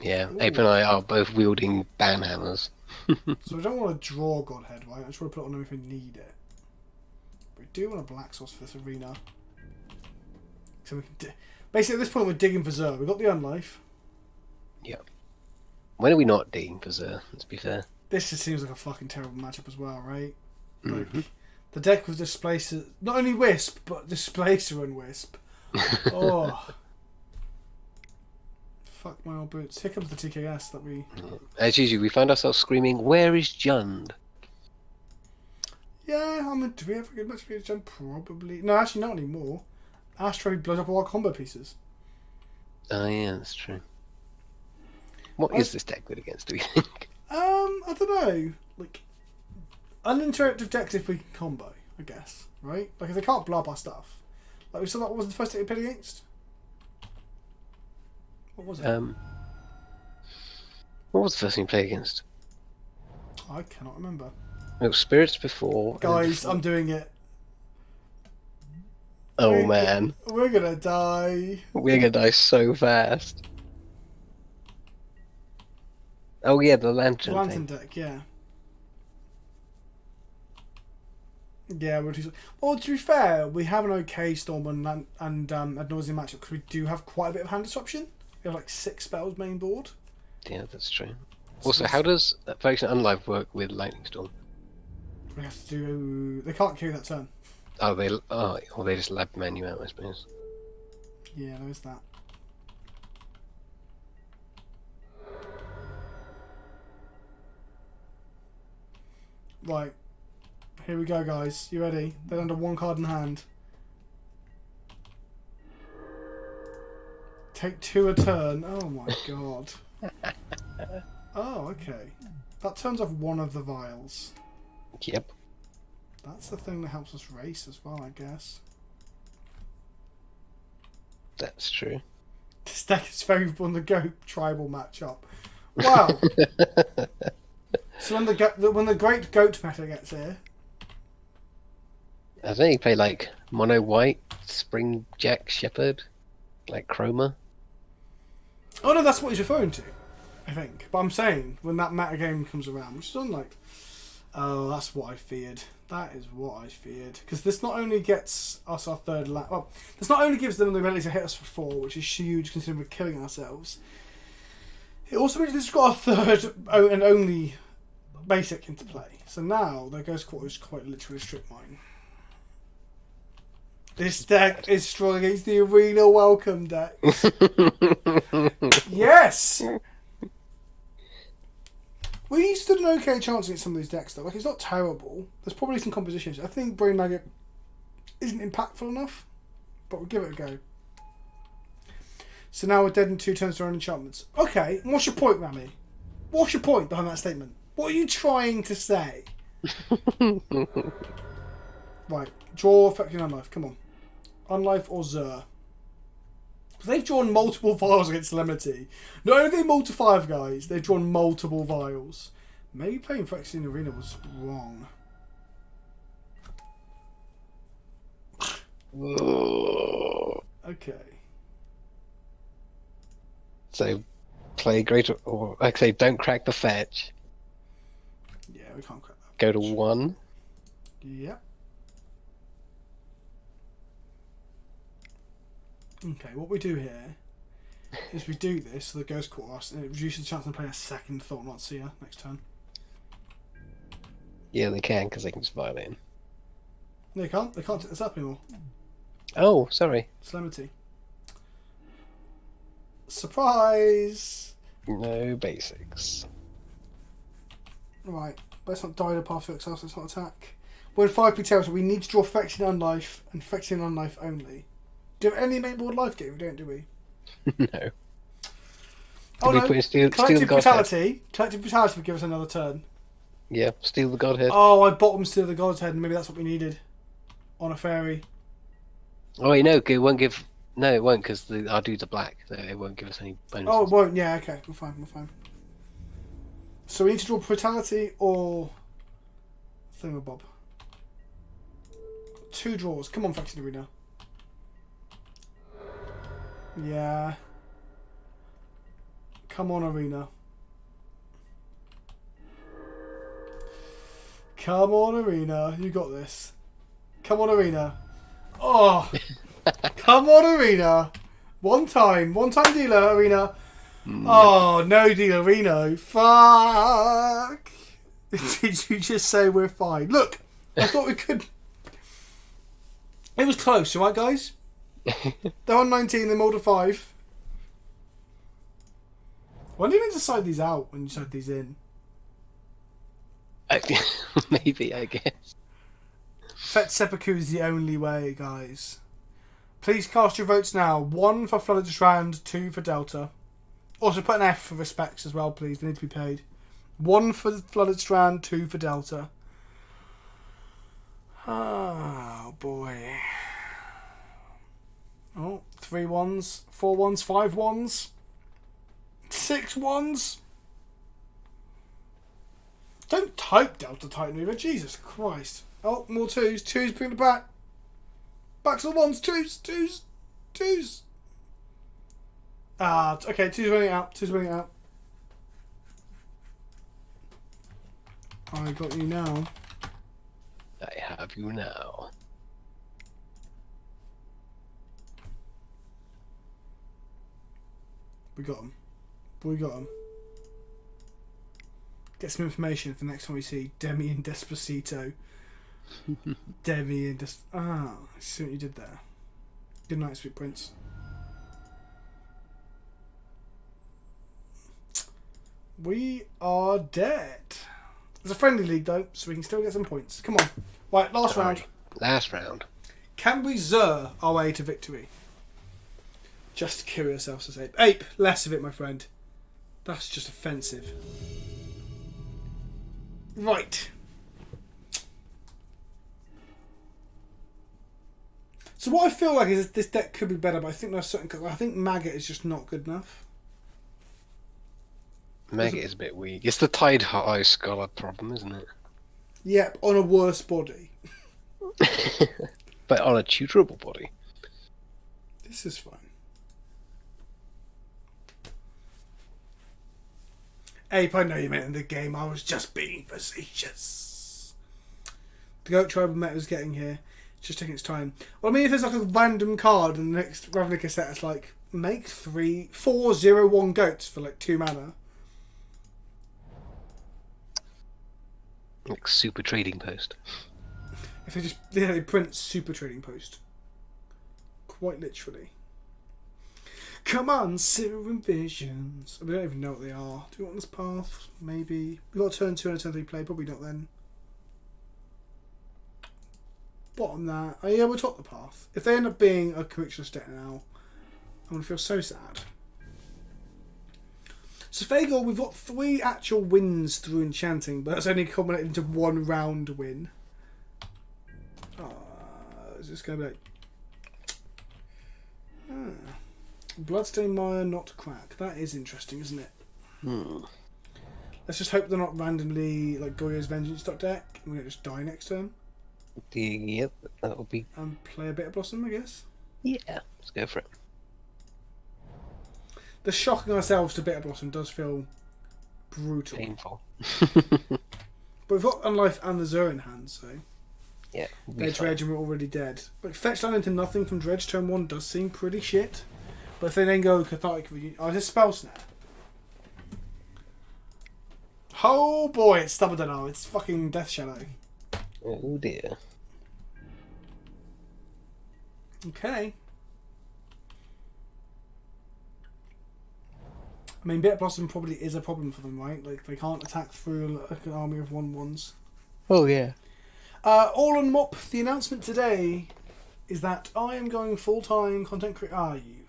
[SPEAKER 2] Yeah,
[SPEAKER 1] Ooh.
[SPEAKER 2] Ape and I are both wielding banhammers.
[SPEAKER 1] So we don't want to draw Godhead, right? I just want to put it on them if we need it. But we do want a black source for this arena. So we can basically at this point we're digging for Zur. We've got the Unlife.
[SPEAKER 2] Yeah. When are we not digging for Zur, let's be fair?
[SPEAKER 1] This just seems like a fucking terrible matchup as well, right? Like,
[SPEAKER 2] Mhm.
[SPEAKER 1] the deck with Displacer, not only Wisp, but Displacer and Wisp. Oh. Fuck my old boots. Here comes the TKS that we...
[SPEAKER 2] As usual, we find ourselves screaming, "Where is Jund?"
[SPEAKER 1] Yeah, I mean, do we ever get much of a jump? Probably. No, actually not anymore. Astro blows up all our combo pieces.
[SPEAKER 2] Oh yeah, that's true. What
[SPEAKER 1] I-
[SPEAKER 2] is this deck good against, do we think?
[SPEAKER 1] I don't know. Like, uninteractive decks if we can combo, I guess. Right? Like, if they can't blow up our stuff. Like, we saw that, what was the first deck we played against? What was it?
[SPEAKER 2] What was the first thing we played against?
[SPEAKER 1] I cannot remember.
[SPEAKER 2] It was Spirits before. and
[SPEAKER 1] Guys,
[SPEAKER 2] before-
[SPEAKER 1] I'm doing it.
[SPEAKER 2] Oh man,
[SPEAKER 1] We're gonna die.
[SPEAKER 2] we're gonna die so fast. Oh yeah, the lantern
[SPEAKER 1] Lantern
[SPEAKER 2] thing.
[SPEAKER 1] deck, yeah. Yeah, we're too... Well, to be fair, we have an okay Storm and Ad nauseam matchup because we do have quite a bit of hand disruption. We have like 6 spells main board.
[SPEAKER 2] Yeah, that's true. Also, how does Focus and Unlive work with Lightning Storm?
[SPEAKER 1] We have to do... They can't queue that turn.
[SPEAKER 2] Oh, or they just lab menu out, I suppose.
[SPEAKER 1] Yeah, there is that. Right. Here we go, guys. You ready? They're under 1 card in hand. Take 2 a turn. Oh my god. Oh, okay. That turns off one of the vials.
[SPEAKER 2] Yep.
[SPEAKER 1] That's the thing that helps us race as well, I guess.
[SPEAKER 2] That's true.
[SPEAKER 1] This deck is favourable in the goat tribal matchup. Wow. So when the great goat meta gets here,
[SPEAKER 2] I think you play like Mono White, Spring Jack Shepherd, like Chroma.
[SPEAKER 1] oh no, that's what he's referring to, I think. But I'm saying when that meta game comes around, which is unlike, oh, that's what I feared. That is what I feared. Because this not only gets us our third land, well, this not only gives them the ability to hit us for 4, which is huge considering we're killing ourselves. It also means this has got our third and only basic into play. So now their Ghost Quarter is quite literally strip mine. This deck is strong against the Arena Welcome deck. Yes! We stood an okay chance against some of these decks though. Like, it's not terrible. There's probably some compositions. I think Brain Maggot isn't impactful enough, but we'll give it a go. So now we're dead in 2 turns to our own enchantments. Okay, and what's your point, Rami? What's your point behind that statement? What are you trying to say? Right, draw affecting Unlife. Come on. Unlife or Zur. Because they've drawn multiple vials against Solemnity. Not only are they multi-5 guys, they've drawn multiple vials. Maybe playing Phyrexian Arena was wrong. Okay.
[SPEAKER 2] So, play greater, or like I say, don't crack the fetch.
[SPEAKER 1] Yeah, we can't crack that.
[SPEAKER 2] Go to 1.
[SPEAKER 1] Yep. Okay, what we do here is we do this so the Ghost Quarter us, and it reduces the chance of playing a second Thought Not Seer next turn.
[SPEAKER 2] Yeah, they can, because they can just violate him.
[SPEAKER 1] No, they can't. They can't take this up anymore.
[SPEAKER 2] Oh, sorry.
[SPEAKER 1] Solemnity. Surprise!
[SPEAKER 2] No basics.
[SPEAKER 1] Right, let's not die to path fix us, let's not attack. We're in 5p territory, we need to draw Phyrexian Unlife and Phyrexian Unlife only. Do you have any mainboard life game? We don't, do we?
[SPEAKER 2] No.
[SPEAKER 1] Oh
[SPEAKER 2] we
[SPEAKER 1] no,
[SPEAKER 2] put in steal the
[SPEAKER 1] Collective
[SPEAKER 2] Godhead?
[SPEAKER 1] Brutality. Collective Brutality would give us another turn.
[SPEAKER 2] Yeah, steal the Godhead.
[SPEAKER 1] Oh, I bottom Steal the God's Head, and maybe that's what we needed. On a fairy.
[SPEAKER 2] Oh, wait, no, it won't give... No, it won't, because our dudes are black, so it won't give us any bonuses.
[SPEAKER 1] Oh, it won't, yeah, okay, we're fine, we're fine. So we need to draw Brutality or thingamabob. 2 draws. Come on, Faction Arena. Yeah. Come on, Arena. Come on, Arena. You got this. Come on, Arena. Oh! Come on, Arena. One time dealer, Arena. Oh, no dealer, Reno. Fuck. Did you just say we're fine? Look, I thought we could. It was close, right, guys? They're on 19, they're mold of 5. When do you need to side these out when you side these in?
[SPEAKER 2] Maybe, I guess.
[SPEAKER 1] Fet Seppuku is the only way, guys. Please cast your votes now. 1 for Flooded Strand, 2 for Delta. Also put an F for respects as well, please. They need to be paid. 1 for Flooded Strand, 2 for Delta. Oh, boy. Oh, 3 1s, 4 1s, 5 1s, 6 1s. Don't type Delta Titan Reaver, Jesus Christ. Oh, more 2s. 2s, bring it back. Back to the 1s, 2s, 2s. Ah, okay, 2's running out. 2's running out. I got you now.
[SPEAKER 2] I have you now.
[SPEAKER 1] We got him. We got him. Get some information for next time we see Demi and Despacito. Demi and I see what you did there. Good night, sweet prince. We are dead. It's a friendly league though, so we can still get some points. Come on. Right, last round.
[SPEAKER 2] Last round.
[SPEAKER 1] Can we Zur our way to victory? Just kill yourself, says Ape. Ape, less of it, my friend. That's just offensive. Right. So what I feel like is this deck could be better, but I think there's certain. I think Maggot is just not good enough.
[SPEAKER 2] Maggot is a bit weak. It's the Tide High Scholar problem, isn't it?
[SPEAKER 1] Yep, on a worse body.
[SPEAKER 2] But on a tutorable body.
[SPEAKER 1] This is fine. Ape, I know you meant in the game. I was just being facetious. The Goat Tribal meta is getting here. It's just taking its time. Well, I mean, if there's like a random card in the next Ravnica set, it's like, make 4/0/1 goats for like 2 mana.
[SPEAKER 2] Like Super Trading Post.
[SPEAKER 1] If they just, yeah, they print Super Trading Post. Quite literally. Come on, Serum Visions. We don't even know what they are. Do we want this path? Maybe. We've got a turn 2 and a turn 3 play. Probably not then. Bottom that. Oh yeah, we'll top the path. If they end up being a curriculum deck now, I'm going to feel so sad. So Fagor, we've got 3 actual wins through enchanting, but that's only culminated into 1 round win. Is this going to be like... Bloodstained Mire, not crack. That is interesting, isn't it? Let's just hope they're not randomly like Goyo's Vengeance stock deck and we don't just die next turn.
[SPEAKER 2] Yep, that will be...
[SPEAKER 1] And play a bit of Blossom, I guess.
[SPEAKER 2] Yeah, let's go for it.
[SPEAKER 1] The shocking ourselves to Bitter Blossom does feel brutal.
[SPEAKER 2] Painful.
[SPEAKER 1] But we've got Unlife and the Zur in hand, so...
[SPEAKER 2] Yeah.
[SPEAKER 1] They dredge and we're already dead. But fetch land into nothing from dredge turn 1 does seem pretty shit. But if they then go Cathartic Reunion... Oh, is this Spell Snare? Oh boy, it's Stubborn. It's fucking Death Shadow.
[SPEAKER 2] Oh dear.
[SPEAKER 1] Okay. I mean, Bitter Blossom probably is a problem for them, right? Like, they can't attack through like an army of 1/1s.
[SPEAKER 2] Oh yeah.
[SPEAKER 1] All on Mop, the announcement today is that I am going full-time content creator. Ah, you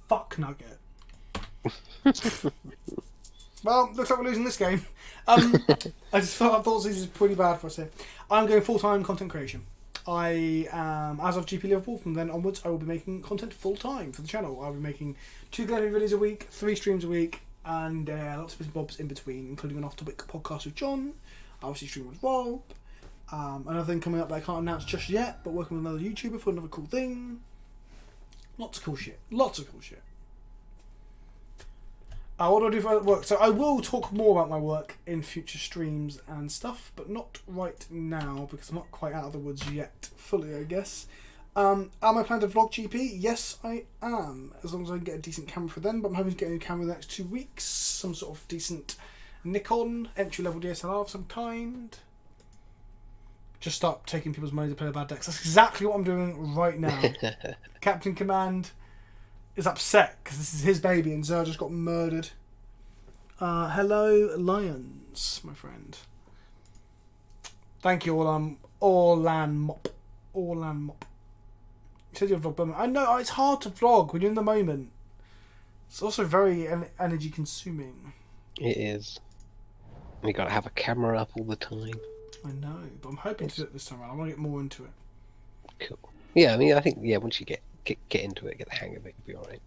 [SPEAKER 1] fuck nugget. Well, looks like we're losing this game. I thought this is pretty bad for us here. I'm going full-time content creation. I am, as of GP Liverpool, from then onwards, I will be making content full-time for the channel. I'll be making 2 Glenny videos a week, 3 streams a week, and lots of bits and bobs in between, including an off-topic podcast with John. I obviously stream with Rob. Another thing coming up that I can't announce just yet, but working with another YouTuber for another cool thing. Lots of cool shit. Lots of cool shit. What do I do for work? So I will talk more about my work in future streams and stuff, but not right now because I'm not quite out of the woods yet, fully, I guess. Am I planning to vlog GP? Yes, I am. As long as I can get a decent camera for then, but I'm hoping to get a new camera in the next 2 weeks. Some sort of decent Nikon entry-level DSLR of some kind. Just start taking people's money to play bad decks. That's exactly what I'm doing right now. Captain Command is upset because this is his baby and Zer just got murdered. Hello, Lions, my friend. Thank you, Orlan Mop. Orlan Mop. You said you're vlog, but I know it's hard to vlog when you're in the moment. It's also very energy consuming.
[SPEAKER 2] It is. You got to have a camera up all the time.
[SPEAKER 1] I know, but I'm hoping to do it this time around. I want to get more into it.
[SPEAKER 2] Cool. Yeah, I mean, I think once you get into it, get the hang of it, you'll be alright.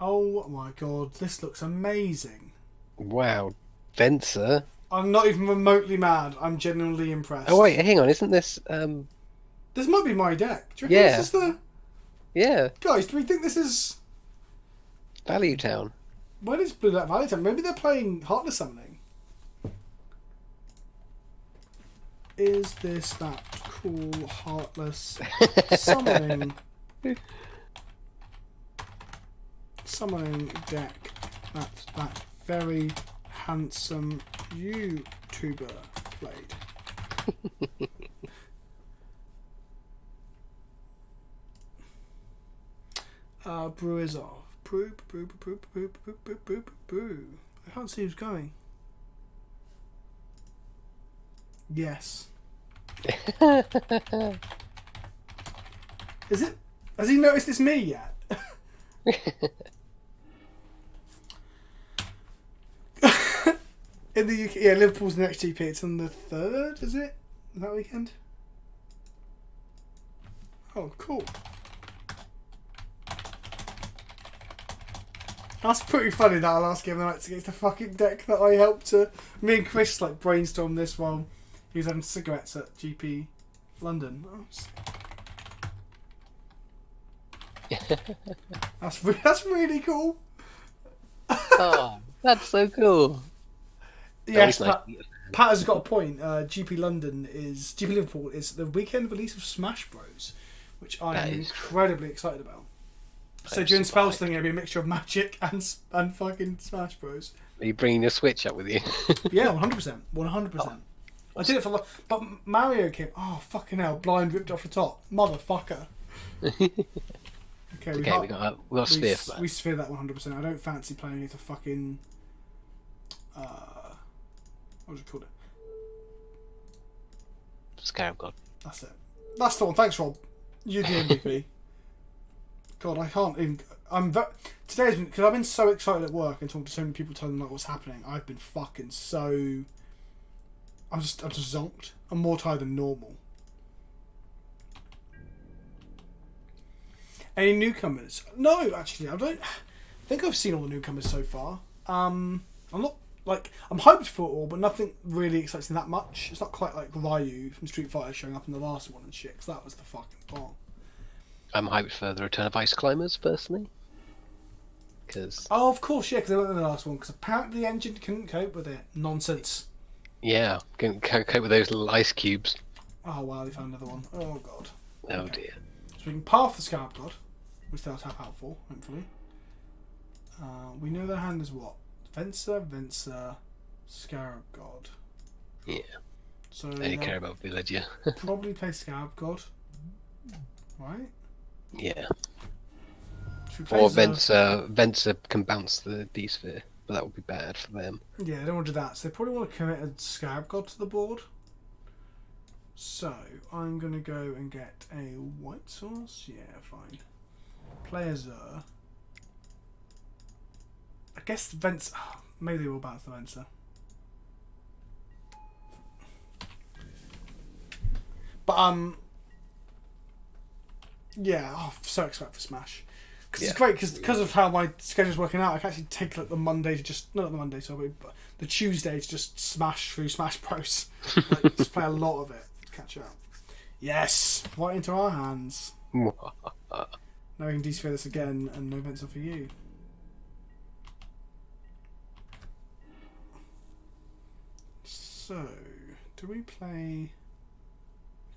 [SPEAKER 1] Oh my god, this looks amazing.
[SPEAKER 2] Wow, Venser.
[SPEAKER 1] I'm not even remotely mad. I'm genuinely impressed.
[SPEAKER 2] Oh wait, hang on, isn't this?
[SPEAKER 1] This might be my deck. Do you reckon
[SPEAKER 2] Yeah.
[SPEAKER 1] this is the...
[SPEAKER 2] Yeah,
[SPEAKER 1] Guys, do we think this is...
[SPEAKER 2] Value Town.
[SPEAKER 1] When is Blue Light Valley Time? Maybe they're playing Heartless Summoning. Is this that cool Heartless Summoning? Summoning deck that very handsome YouTuber played. Brew is off. Brew. I can't see who's going. Yes. Is it? Has he noticed it's me yet? In the UK, yeah, Liverpool's the next GP. It's on the 3rd, is it? That weekend? Oh, cool. That's pretty funny that I'll ask him against the fucking deck that I helped to... Me and Chris like brainstorm this while he was having cigarettes at GP London. That's really cool.
[SPEAKER 2] Oh, that's so cool.
[SPEAKER 1] Yes,
[SPEAKER 2] Nice.
[SPEAKER 1] Pat has got a point. GP Liverpool is the weekend release of Smash Bros, which I am incredibly excited about. So during spell sling, it'll be a mixture of Magic and fucking Smash Bros.
[SPEAKER 2] Are you bringing your Switch up with you?
[SPEAKER 1] Yeah, 100%. 100%. I did it for... But Mario came... Oh, fucking hell. Blind ripped off the top. Motherfucker. Okay, we
[SPEAKER 2] got Sphere for that.
[SPEAKER 1] We Sphere that 100%. I don't fancy playing it to fucking... what was it called?
[SPEAKER 2] Scarab God.
[SPEAKER 1] That's it. That's the one. Thanks, Rob. You're the MVP. God, I can't even... Today's been... Because I've been so excited at work and talking to so many people telling them like what's happening. I've been fucking so... I'm just zonked. I'm more tired than normal. Any newcomers? No, actually, I don't... I think I've seen all the newcomers so far. I'm not... Like, I'm hyped for it all, but nothing really excites me that much. It's not quite like Ryu from Street Fighter showing up in the last one and shit, because that was the fucking bomb.
[SPEAKER 2] I'm hyped for the return of Ice Climbers, personally. Because...
[SPEAKER 1] Oh, of course, yeah, because they weren't in the last one, because apparently the engine couldn't cope with it. Nonsense.
[SPEAKER 2] Yeah, can cope with those little ice cubes.
[SPEAKER 1] Oh, wow, they found another one. Oh, God.
[SPEAKER 2] Oh, dear.
[SPEAKER 1] So we can path the Scarab God, which they'll tap out for, hopefully. We know their hand is what? Venser, Scarab God.
[SPEAKER 2] Yeah.
[SPEAKER 1] So
[SPEAKER 2] Only care about Villager.
[SPEAKER 1] probably play Scarab God. Right?
[SPEAKER 2] Yeah.
[SPEAKER 1] Should we play
[SPEAKER 2] Or
[SPEAKER 1] Zer?
[SPEAKER 2] Venser can bounce the D-Sphere, but that would be bad for them.
[SPEAKER 1] Yeah, they don't want to do that. So they probably want to commit a Scarab God to the board. So I'm going to go and get a white source. Yeah, fine. Play a Zer. I guess the Venser... maybe they will bounce the Venser. But, yeah, I'm so excited for Smash. Because it's great, because of how my schedule's working out, I can actually take like the Monday to just... Not the Monday, sorry, but the Tuesday to just smash through Smash Bros. Like, just play a lot of it. catch up. Yes! Right into our hands. Now we can desphere this again and no Venser for you. So, do we play...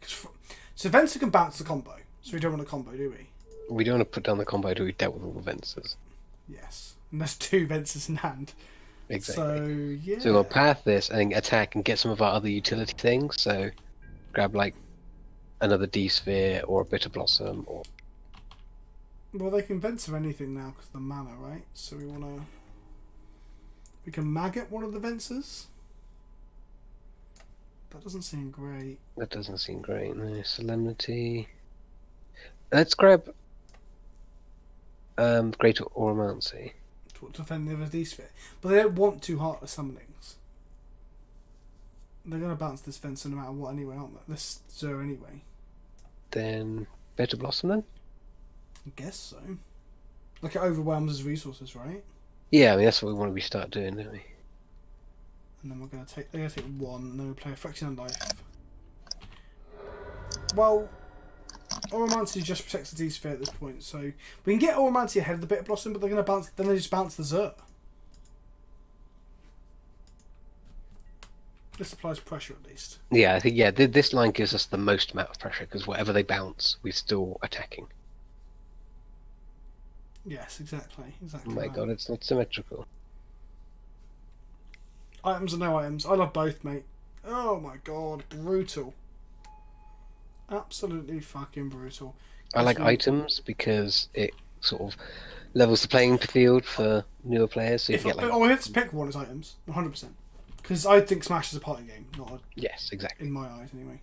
[SPEAKER 1] So Venser can bounce the combo, so we don't want a combo, do we?
[SPEAKER 2] We don't want to put down the combo till we've dealt with all the Vensers.
[SPEAKER 1] Yes. And there's 2 Vensers in hand.
[SPEAKER 2] Exactly.
[SPEAKER 1] So, yeah.
[SPEAKER 2] So we'll path this and attack and get some of our other utility things. So grab like another D-Sphere or a Bitter Blossom or...
[SPEAKER 1] Well, they can Venser anything now because of the mana, right? So we want to... We can Maggot one of the Vensers. That doesn't seem great.
[SPEAKER 2] That doesn't seem great. No, Solemnity. Let's grab Greater Oromancy.
[SPEAKER 1] To defend the other D-Sphere. But they don't want 2 Heartless Summonings. They're going to bounce this Venser no matter what anyway, aren't they? This Zur anyway.
[SPEAKER 2] Then Bitter Blossom then?
[SPEAKER 1] I guess so. Like it overwhelms his resources, right?
[SPEAKER 2] Yeah, I mean that's what we want to start doing, don't we?
[SPEAKER 1] And then they're going to take 1, and then we play a Fraction of Life. Well, Oromancy just protects the D-Sphere at this point, so we can get Oromancy ahead of the Bitter Blossom, but they're going to bounce. Then they just bounce the Zur. This applies pressure at least.
[SPEAKER 2] Yeah, I think this line gives us the most amount of pressure because whatever they bounce, we're still attacking.
[SPEAKER 1] Yes, exactly.
[SPEAKER 2] Oh my god, it's not symmetrical.
[SPEAKER 1] Items or no items. I love both, mate. Oh my god, brutal. Absolutely fucking brutal.
[SPEAKER 2] I like items because it sort of levels the playing field for newer players. So you get like...
[SPEAKER 1] I have to pick one as items, 100%. Because I think Smash is a party game, not a...
[SPEAKER 2] Yes, exactly.
[SPEAKER 1] In my eyes, anyway.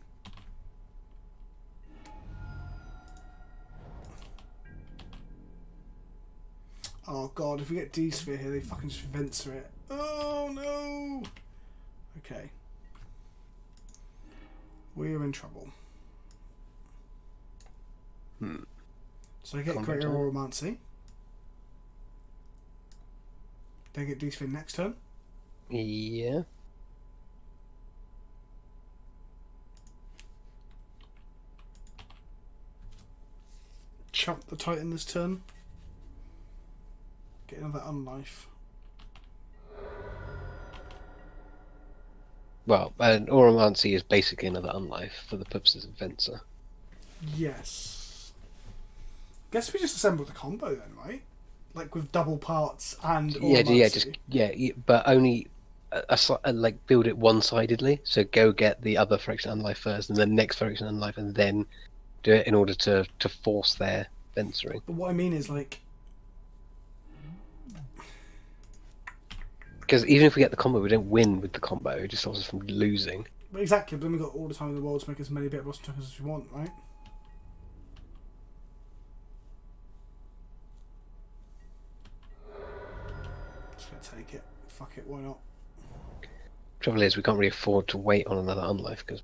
[SPEAKER 1] Oh god, if we get D-Sphere here, they fucking just Venser it. Oh no! Okay. We're in trouble. So I get Greater Oromancy. Then get D-Sphere next turn.
[SPEAKER 2] Yeah.
[SPEAKER 1] Chump the Titan this turn. Get another Unlife.
[SPEAKER 2] Well, an Oromancy is basically another Unlife for the purposes of Venser.
[SPEAKER 1] Yes. Guess we just assemble the combo then, right? Like with double parts and Oromancy.
[SPEAKER 2] But only like build it one-sidedly. So go get the other Fraction Unlife first, and then next Fraction Unlife, and then do it in order to force their Vensering.
[SPEAKER 1] But what I mean is like.
[SPEAKER 2] Because even if we get the combo, we don't win with the combo. It just stops us from losing.
[SPEAKER 1] But exactly, but then we've got all the time in the world to make as many Bitter Blossom tokens as we want, right? Just gonna take it. Fuck it, why not?
[SPEAKER 2] Trouble is, we can't really afford to wait on another Unlife because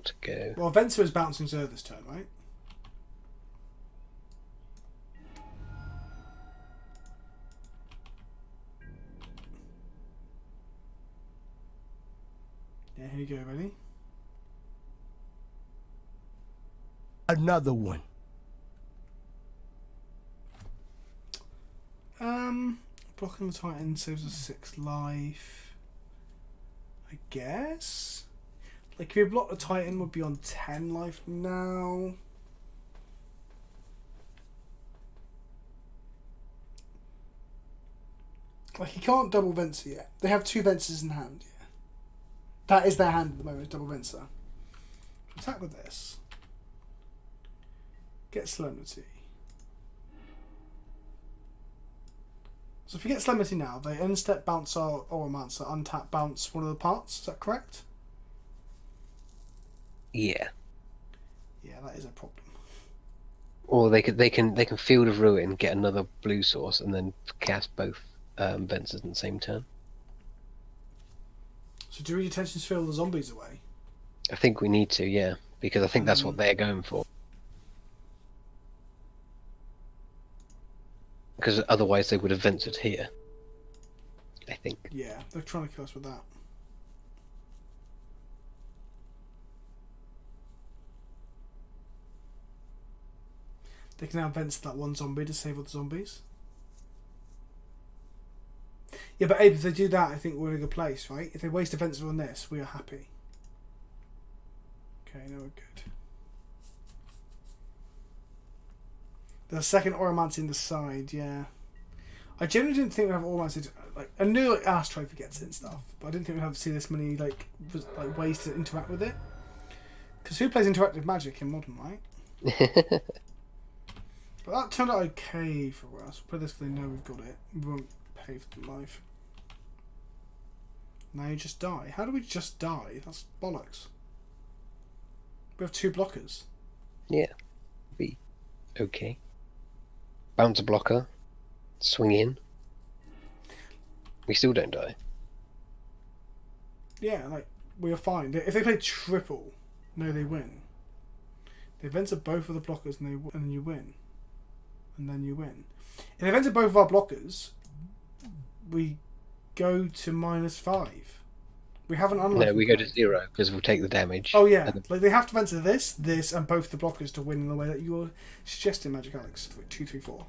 [SPEAKER 2] to go.
[SPEAKER 1] Well, Venser is bouncing Zur this turn, right? Yeah, here you go, ready?
[SPEAKER 3] Another one.
[SPEAKER 1] Blocking the Titan saves us 6 life. I guess? Like, if we block the Titan, we'd be on 10 life now. Like, he can't double Venser yet. They have 2 Vensers in hand, yeah. That is their hand at the moment, double Venser. Attack with this. Get Solemnity. So if you get Solemnity now, they instep bounce our Oromancer, untap bounce one of the parts. Is that correct?
[SPEAKER 2] Yeah.
[SPEAKER 1] Yeah, that is a problem.
[SPEAKER 2] Or they can Field of Ruin, get another blue source, and then cast both Vensers in the same turn.
[SPEAKER 1] So do your attentions fill the zombies away?
[SPEAKER 2] I think we need to, yeah, because I think that's what they're going for. Because otherwise they would have ventured here. I think.
[SPEAKER 1] Yeah, they're trying to kill us with that. They can now advance that one zombie to save all the zombies. Yeah, but Abe, if they do that, I think we're in a good place, right? If they waste events on this, we are happy. Okay, no, we're good. There's a second Oromancy in the side, yeah. I generally didn't think we'd have Oromancy. Like, I knew like Ash Trophy gets it and stuff, but I didn't think we'd have to see this many like ways to interact with it. Because who plays interactive Magic in Modern, right? But that turned out okay for us. We'll put this because they know we've got it. We won't pay for the life. Now you just die. How do we just die? That's bollocks. We have 2 blockers.
[SPEAKER 2] Yeah. Be okay. Bounce a blocker. Swing in. We still don't die.
[SPEAKER 1] Yeah, like, we are fine. If they play triple, no, they win. They venture both of the blockers and then you win. And then you win. If they venture both of our blockers, we go to -5. We have an unlucky.
[SPEAKER 2] No, we go to 0 because we'll take the damage.
[SPEAKER 1] Oh yeah, like they have to venture this, and both the blockers to win in the way that you were suggesting, Magic Alex. 2, 3, 4.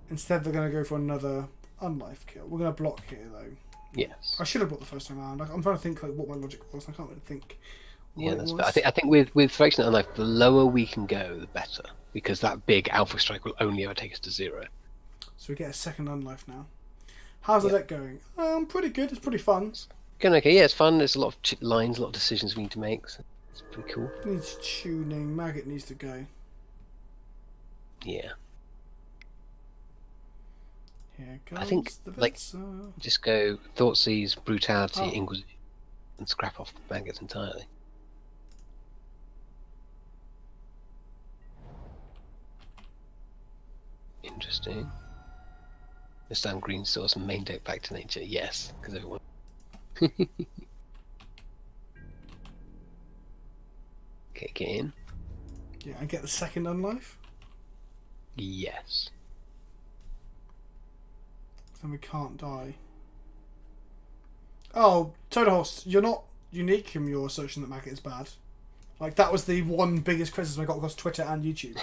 [SPEAKER 1] Instead, they're going to go for another unlife kill. We're going to block here, though.
[SPEAKER 2] Yes.
[SPEAKER 1] I should have blocked the first time around. I'm trying to think like what my logic was. I can't really think.
[SPEAKER 2] Yeah, that's fair. I think with Fraction Unlife, the lower we can go, the better, because that big Alpha Strike will only ever take us to 0.
[SPEAKER 1] So we get a second unlife now. How's the deck going? Pretty good. It's pretty fun.
[SPEAKER 2] Going okay. Yeah, it's fun. There's a lot of lines, a lot of decisions we need to make. So it's pretty cool.
[SPEAKER 1] Needs tuning. Maggot needs to go.
[SPEAKER 2] Yeah.
[SPEAKER 1] Here goes
[SPEAKER 2] I think,
[SPEAKER 1] the
[SPEAKER 2] like,
[SPEAKER 1] Venser.
[SPEAKER 2] just go Thoughtseize, Brutality,
[SPEAKER 1] Oh.
[SPEAKER 2] Inquisition, and scrap off the maggots entirely. Interesting. The Stand Green Source and main deck back to nature. Yes, because everyone. Okay, get in.
[SPEAKER 1] Yeah, and get the second unlife.
[SPEAKER 2] Yes.
[SPEAKER 1] Then we can't die. Oh, Toadhorse, you're not unique in your assertion that Maggot is bad. Like, that was the one biggest criticism I got across Twitter and YouTube.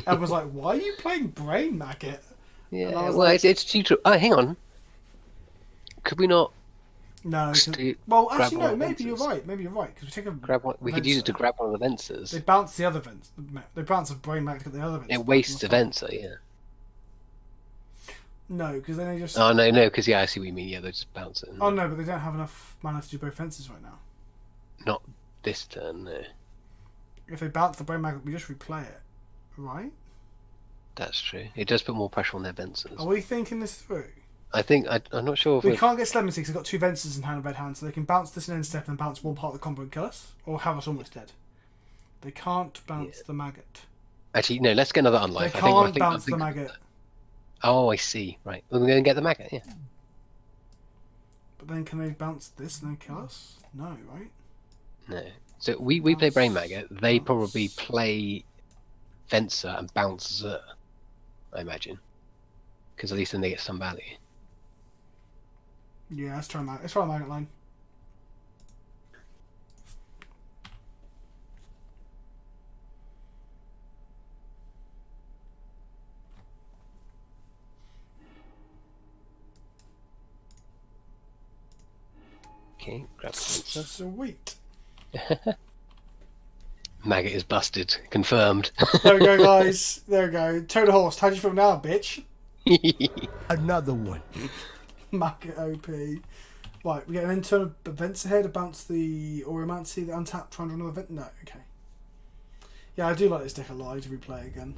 [SPEAKER 1] I was like, why are you playing Brain Maggot?
[SPEAKER 2] Yeah,
[SPEAKER 1] And I was
[SPEAKER 2] well,
[SPEAKER 1] like-
[SPEAKER 2] it's due to. Oh, hang on. Could we not
[SPEAKER 1] No. 'cause-
[SPEAKER 2] st-
[SPEAKER 1] Well,
[SPEAKER 2] grab
[SPEAKER 1] actually,
[SPEAKER 2] one
[SPEAKER 1] no,
[SPEAKER 2] of the
[SPEAKER 1] maybe you're
[SPEAKER 2] Vensers?
[SPEAKER 1] right. Maybe you're right. Because we take a
[SPEAKER 2] grab one? We could use it to
[SPEAKER 1] Venser.
[SPEAKER 2] grab one of the Vensers.
[SPEAKER 1] They bounce the other Vents. They bounce a Brain Maggot to get the other Vents.
[SPEAKER 2] It wastes a Venser, yeah.
[SPEAKER 1] No, because then they just...
[SPEAKER 2] Oh, no, because, yeah, I see what you mean. Yeah, they just bounce it.
[SPEAKER 1] Oh, no, but they don't have enough mana to do both Fences right now.
[SPEAKER 2] Not this turn, no.
[SPEAKER 1] If they bounce the Brain Maggot, we just replay it. Right?
[SPEAKER 2] That's true. It does put more pressure on their Vensers.
[SPEAKER 1] Are we thinking this through?
[SPEAKER 2] I'm not sure if
[SPEAKER 1] We can't get Solemnity because they've got 2 Ventures in hand and red hand, so they can bounce this in end step and bounce one part of the combo and kill us, or have us almost dead. They can't bounce the Maggot.
[SPEAKER 2] Actually, no, let's get another Unlife.
[SPEAKER 1] They
[SPEAKER 2] I
[SPEAKER 1] can't
[SPEAKER 2] think
[SPEAKER 1] bounce the Maggot.
[SPEAKER 2] Oh, I see. Right. We're going to get the Maggot, yeah.
[SPEAKER 1] But then can they bounce this and then kill us? No, right?
[SPEAKER 2] No. So we play Brain Maggot. They probably play Venser and bounce Zur, I imagine. Because at least then they get some value.
[SPEAKER 1] Yeah, let's try Maggot. Let's try Maggot line.
[SPEAKER 2] Okay, grab the Venser.
[SPEAKER 1] Sweet.
[SPEAKER 2] Maggot is busted. Confirmed.
[SPEAKER 1] There we go, guys. There we go. Toadhorse, how do you feel now, bitch?
[SPEAKER 3] Another one.
[SPEAKER 1] Maggot OP. Right, we get an internal events here to bounce the Oromancy, the untap, try and run another event. No, okay. Yeah, I do like this deck a lot. To replay again.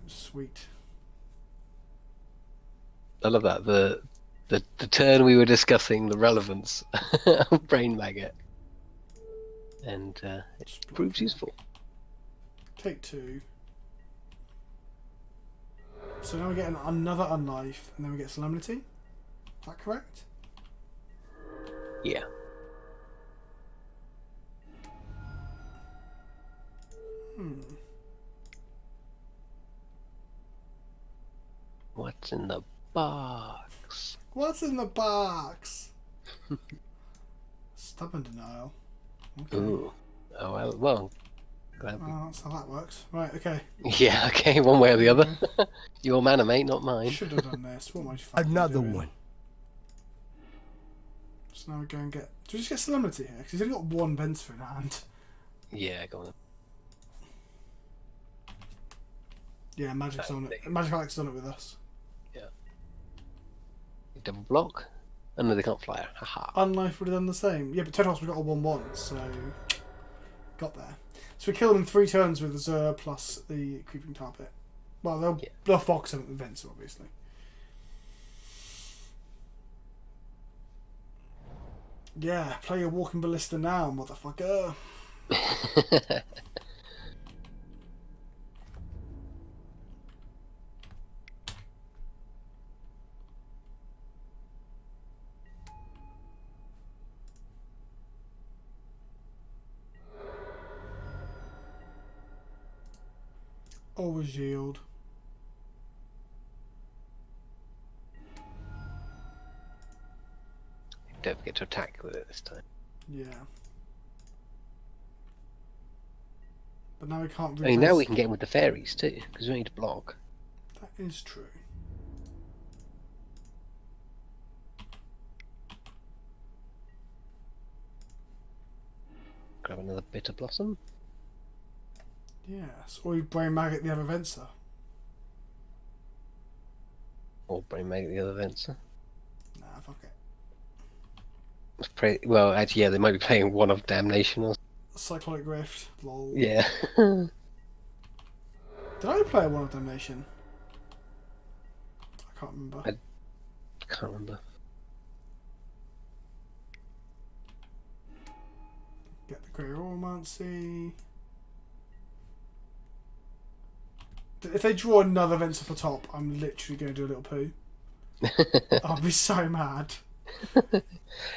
[SPEAKER 1] It was sweet.
[SPEAKER 2] I love that. The turn we were discussing the relevance of Brain Maggot. And it proves useful.
[SPEAKER 1] Take 2. So now we get another unlife, and then we get Solemnity. Is that correct?
[SPEAKER 2] Yeah. What's in the box?
[SPEAKER 1] What's in the box? Stubborn denial. Okay.
[SPEAKER 2] Ooh. Oh, well. Glad we-
[SPEAKER 1] Oh, that's how that works. Right, okay.
[SPEAKER 2] Yeah, okay, one way or the other. Your mana, mate, not mine.
[SPEAKER 1] Should have done this. What am I fucking
[SPEAKER 3] Another
[SPEAKER 1] doing?
[SPEAKER 3] one.
[SPEAKER 1] So now we go and get... Do we just get Solemnity here? Because he's only got one Banter in hand.
[SPEAKER 2] Yeah, go on.
[SPEAKER 1] Yeah, Magic's on it. Magic Alex's on it with us.
[SPEAKER 2] Double block? Oh no, they can't fly. Haha.
[SPEAKER 1] Unlife would have done the same. Yeah, but Ted House we got a 1-1, so... Got there. So we kill them in 3 turns with Zur plus the Creeping Tar Pit. Well, they'll Fox him with Venser, obviously. Yeah, play your Walking Ballista now, motherfucker. Always yield.
[SPEAKER 2] Don't forget to attack with it this time.
[SPEAKER 1] Yeah. But now we can't
[SPEAKER 2] I mean, now we can get in with the fairies too, because we don't need to block.
[SPEAKER 1] That is true.
[SPEAKER 2] Grab another Bitter Blossom.
[SPEAKER 1] Yes. Or you Brain Maggot the other Venser.
[SPEAKER 2] Or Brain Maggot the other Venser.
[SPEAKER 1] Nah, fuck it.
[SPEAKER 2] Well, actually, yeah, they might be playing one of Damnation or
[SPEAKER 1] Cyclonic Rift. Lol.
[SPEAKER 2] yeah.
[SPEAKER 1] Did I play one of Damnation? I can't remember.
[SPEAKER 2] I can't remember.
[SPEAKER 1] Get the Grey Romancy. If they draw another Venser for top, I'm literally going to do a little poo. I'll be so mad.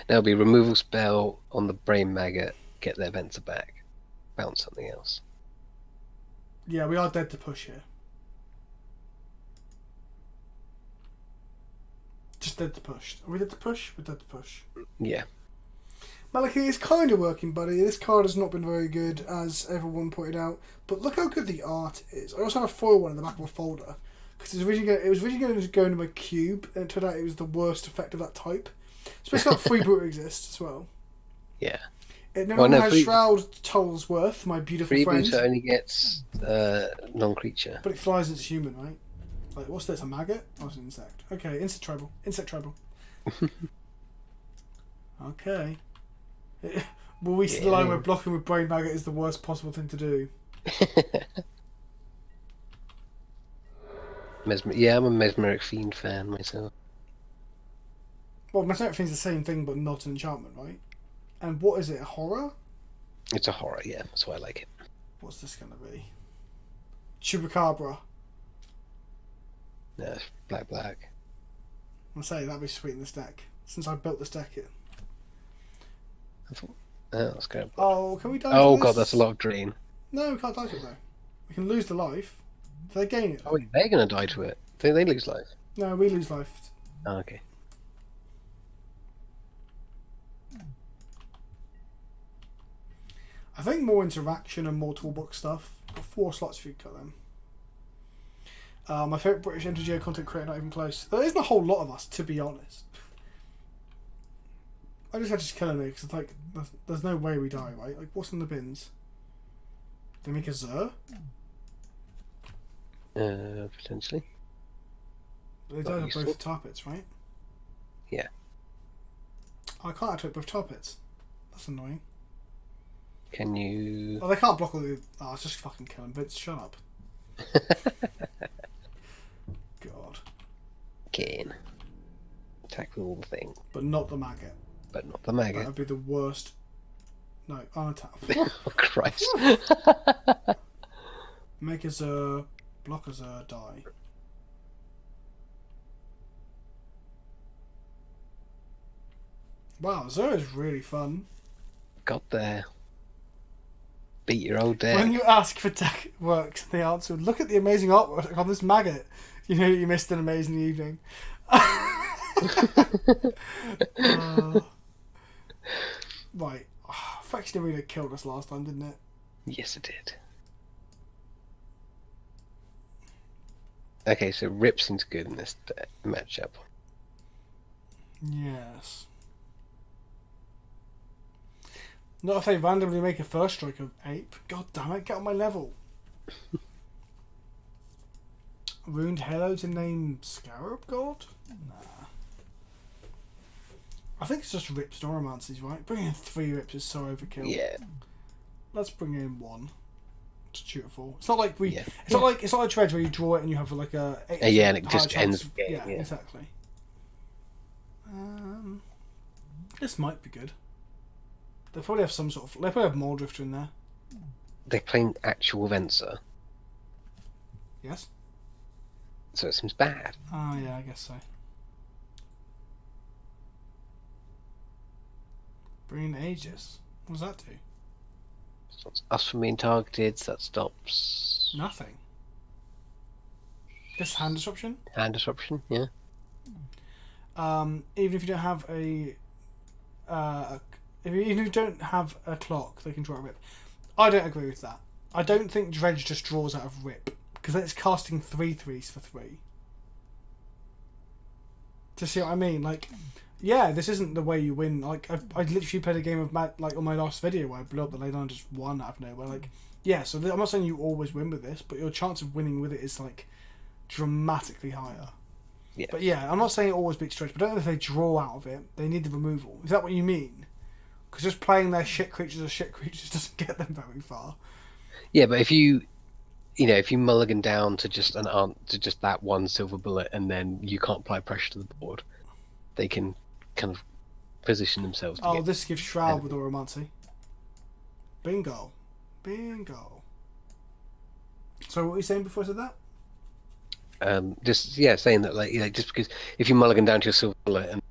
[SPEAKER 2] There'll be removal spell on the Brain Maggot, get their Venser back, bounce something else.
[SPEAKER 1] Yeah, we are dead to push here. Just dead to push. Are we dead to push? We're dead to push.
[SPEAKER 2] Yeah.
[SPEAKER 1] Maliki is kind of working, buddy. This card has not been very good, as everyone pointed out. But look how good the art is. I also have a foil one in the back of a folder. Because it was originally going to go into my cube, and it turned out it was the worst effect of that type. Especially that Freeboot exists as well.
[SPEAKER 2] Yeah.
[SPEAKER 1] It no longer has Shroud Tollsworth, my beautiful friend.
[SPEAKER 2] Freebooter only gets non-creature.
[SPEAKER 1] But it flies as human, right? Like, what's this, a maggot? Oh, it's an insect. Okay, insect treble. Insect treble. Okay. Will we see the line where blocking with Brain Maggot is the worst possible thing to do?
[SPEAKER 2] Yeah, I'm a Mesmeric Fiend fan myself.
[SPEAKER 1] Well, Mesmeric Fiend's the same thing, but not an enchantment, right? And what is it, a horror?
[SPEAKER 2] It's a horror, yeah, that's why I like it.
[SPEAKER 1] What's this going to be? Chupacabra.
[SPEAKER 2] No, it's black.
[SPEAKER 1] I'll say that'd be sweet in this deck. Since I built this deck here.
[SPEAKER 2] I thought, let's go.
[SPEAKER 1] Oh, can we die
[SPEAKER 2] Oh
[SPEAKER 1] to
[SPEAKER 2] god,
[SPEAKER 1] this?
[SPEAKER 2] that's a lot of drain.
[SPEAKER 1] No, we can't die to it though. We can lose the life. Do they gain it?
[SPEAKER 2] Oh, wait, they're gonna die to it. They lose life.
[SPEAKER 1] No, we lose life.
[SPEAKER 2] Oh, okay.
[SPEAKER 1] I think more interaction and more toolbox stuff. Got 4 slots if you cut them. My favourite British MTGO content creator, not even close. There isn't a whole lot of us, to be honest. I just had to killing me because it's like there's no way we die, right? Like, what's in the bins? They make a Zur?
[SPEAKER 2] Potentially.
[SPEAKER 1] They died of both tar pits, right?
[SPEAKER 2] Yeah.
[SPEAKER 1] I can't activate both tar pits. That's annoying.
[SPEAKER 2] Can you?
[SPEAKER 1] Oh, they can't block all the. Oh, it's just fucking killing bits. Shut up. God.
[SPEAKER 2] Gain. Attack with all the things.
[SPEAKER 1] But not the maggot.
[SPEAKER 2] But not the
[SPEAKER 1] That
[SPEAKER 2] maggot.
[SPEAKER 1] would be the worst. No, unattack.
[SPEAKER 2] Oh Christ.
[SPEAKER 1] Make a Zur, block a Zur, die. Wow, Zur is really fun.
[SPEAKER 2] Got there. Beat your old deck.
[SPEAKER 1] When you ask for deck works, the answer would look at the amazing artwork on this maggot. You know you missed an amazing evening. Right. Faction Arena killed us last time, didn't it?
[SPEAKER 2] Yes, it did. Okay, so Rip seems good in this matchup.
[SPEAKER 1] Yes. Not if they randomly make a first strike of ape. God damn it, get on my level. Ruined Hello to name Scarab God? Nah. I think it's just Rips Neuromancies, right? Bringing in 3 Rips is so overkill.
[SPEAKER 2] Yeah.
[SPEAKER 1] Let's bring in 1 to shoot it for. It's not like
[SPEAKER 2] Yeah.
[SPEAKER 1] it's not like a Dredge where you draw it and you have like a
[SPEAKER 2] Yeah, and it
[SPEAKER 1] higher
[SPEAKER 2] just
[SPEAKER 1] chance
[SPEAKER 2] ends
[SPEAKER 1] of-
[SPEAKER 2] the game,
[SPEAKER 1] yeah,
[SPEAKER 2] yeah.
[SPEAKER 1] exactly. This might be good. They probably have some sort of. They probably have Mole Drifter in there.
[SPEAKER 2] They're playing actual Venser,
[SPEAKER 1] Yes.
[SPEAKER 2] so it seems bad.
[SPEAKER 1] Oh yeah, I guess so. Bring in Aegis. What does that do?
[SPEAKER 2] Stops us from being targeted, so that stops
[SPEAKER 1] Nothing. Just hand disruption.
[SPEAKER 2] hand disruption, yeah.
[SPEAKER 1] Even if you don't have even if you don't have a clock, they can draw a Rip. I don't agree with that. I don't think Dredge just draws out of Rip because then it's casting 3/3s for 3. Do you see what I mean? Like, yeah, this isn't the way you win. Like, I literally played a game of like on my last video where I blew up the lane and just won out of nowhere. Like, yeah. So I'm not saying you always win with this, but your chance of winning with it is like dramatically higher.
[SPEAKER 2] Yeah.
[SPEAKER 1] But yeah, I'm not saying it always beats Dredge, but I don't know if they draw out of it. They need the removal. Is that what you mean? Because just playing their shit creatures as shit creatures doesn't get them very far.
[SPEAKER 2] Yeah, but if you mulligan down to just that one silver bullet, and then you can't apply pressure to the board, they can kind of position themselves. To get
[SPEAKER 1] This gives Shroud with Oromancy. Bingo. Bingo. So what were you saying before I said that?
[SPEAKER 2] saying that just because if you mulligan down to your silver bullet and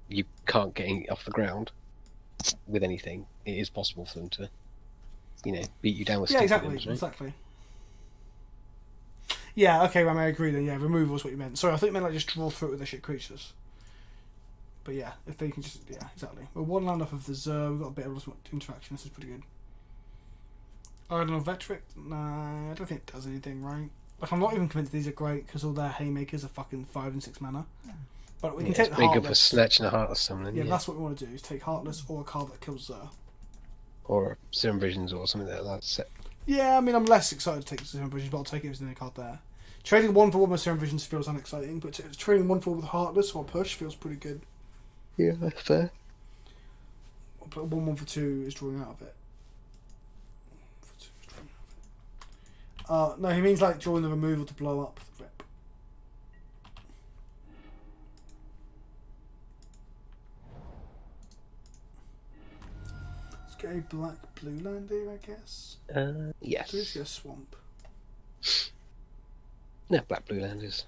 [SPEAKER 2] you can't get any off the ground with anything, it is possible for them to, beat you down with
[SPEAKER 1] Yeah,
[SPEAKER 2] sticky
[SPEAKER 1] exactly.
[SPEAKER 2] limbs, right?
[SPEAKER 1] Exactly. Yeah, okay, Ram, I agree then. Yeah, removal is what you meant. Sorry, I think you meant like just draw through it with the shit creatures. But yeah, if they can just... Yeah, exactly. Well, 1 land off of the Zur. We've got a bit of interaction. This is pretty good. I don't know, Vetric? Nah, I don't think it does anything, right? Like, I'm not even convinced these are great because all their Haymakers are fucking 5 and 6 mana. But we can take
[SPEAKER 2] it's
[SPEAKER 1] the
[SPEAKER 2] pretty good for
[SPEAKER 1] Heartless.
[SPEAKER 2] snatching a Heartless Summon.
[SPEAKER 1] Yeah, that's what we want to do, is take Heartless or a card that kills Zur.
[SPEAKER 2] Or Serum Visions or something like that. Set.
[SPEAKER 1] Yeah, I mean, I'm less excited to take the Serum Visions, but I'll take it if there's any card there. Trading 1 for 1 with Serum Visions feels unexciting, but trading 1 for 1 with Heartless or Push feels pretty good.
[SPEAKER 2] Yeah, fair.
[SPEAKER 1] But 1 for 2 is drawing out of it. No, he means like drawing the removal to blow up the Rip. Let's get a black-blue land here, I guess.
[SPEAKER 2] Yes.
[SPEAKER 1] So let's get a swamp.
[SPEAKER 2] No, black blue land is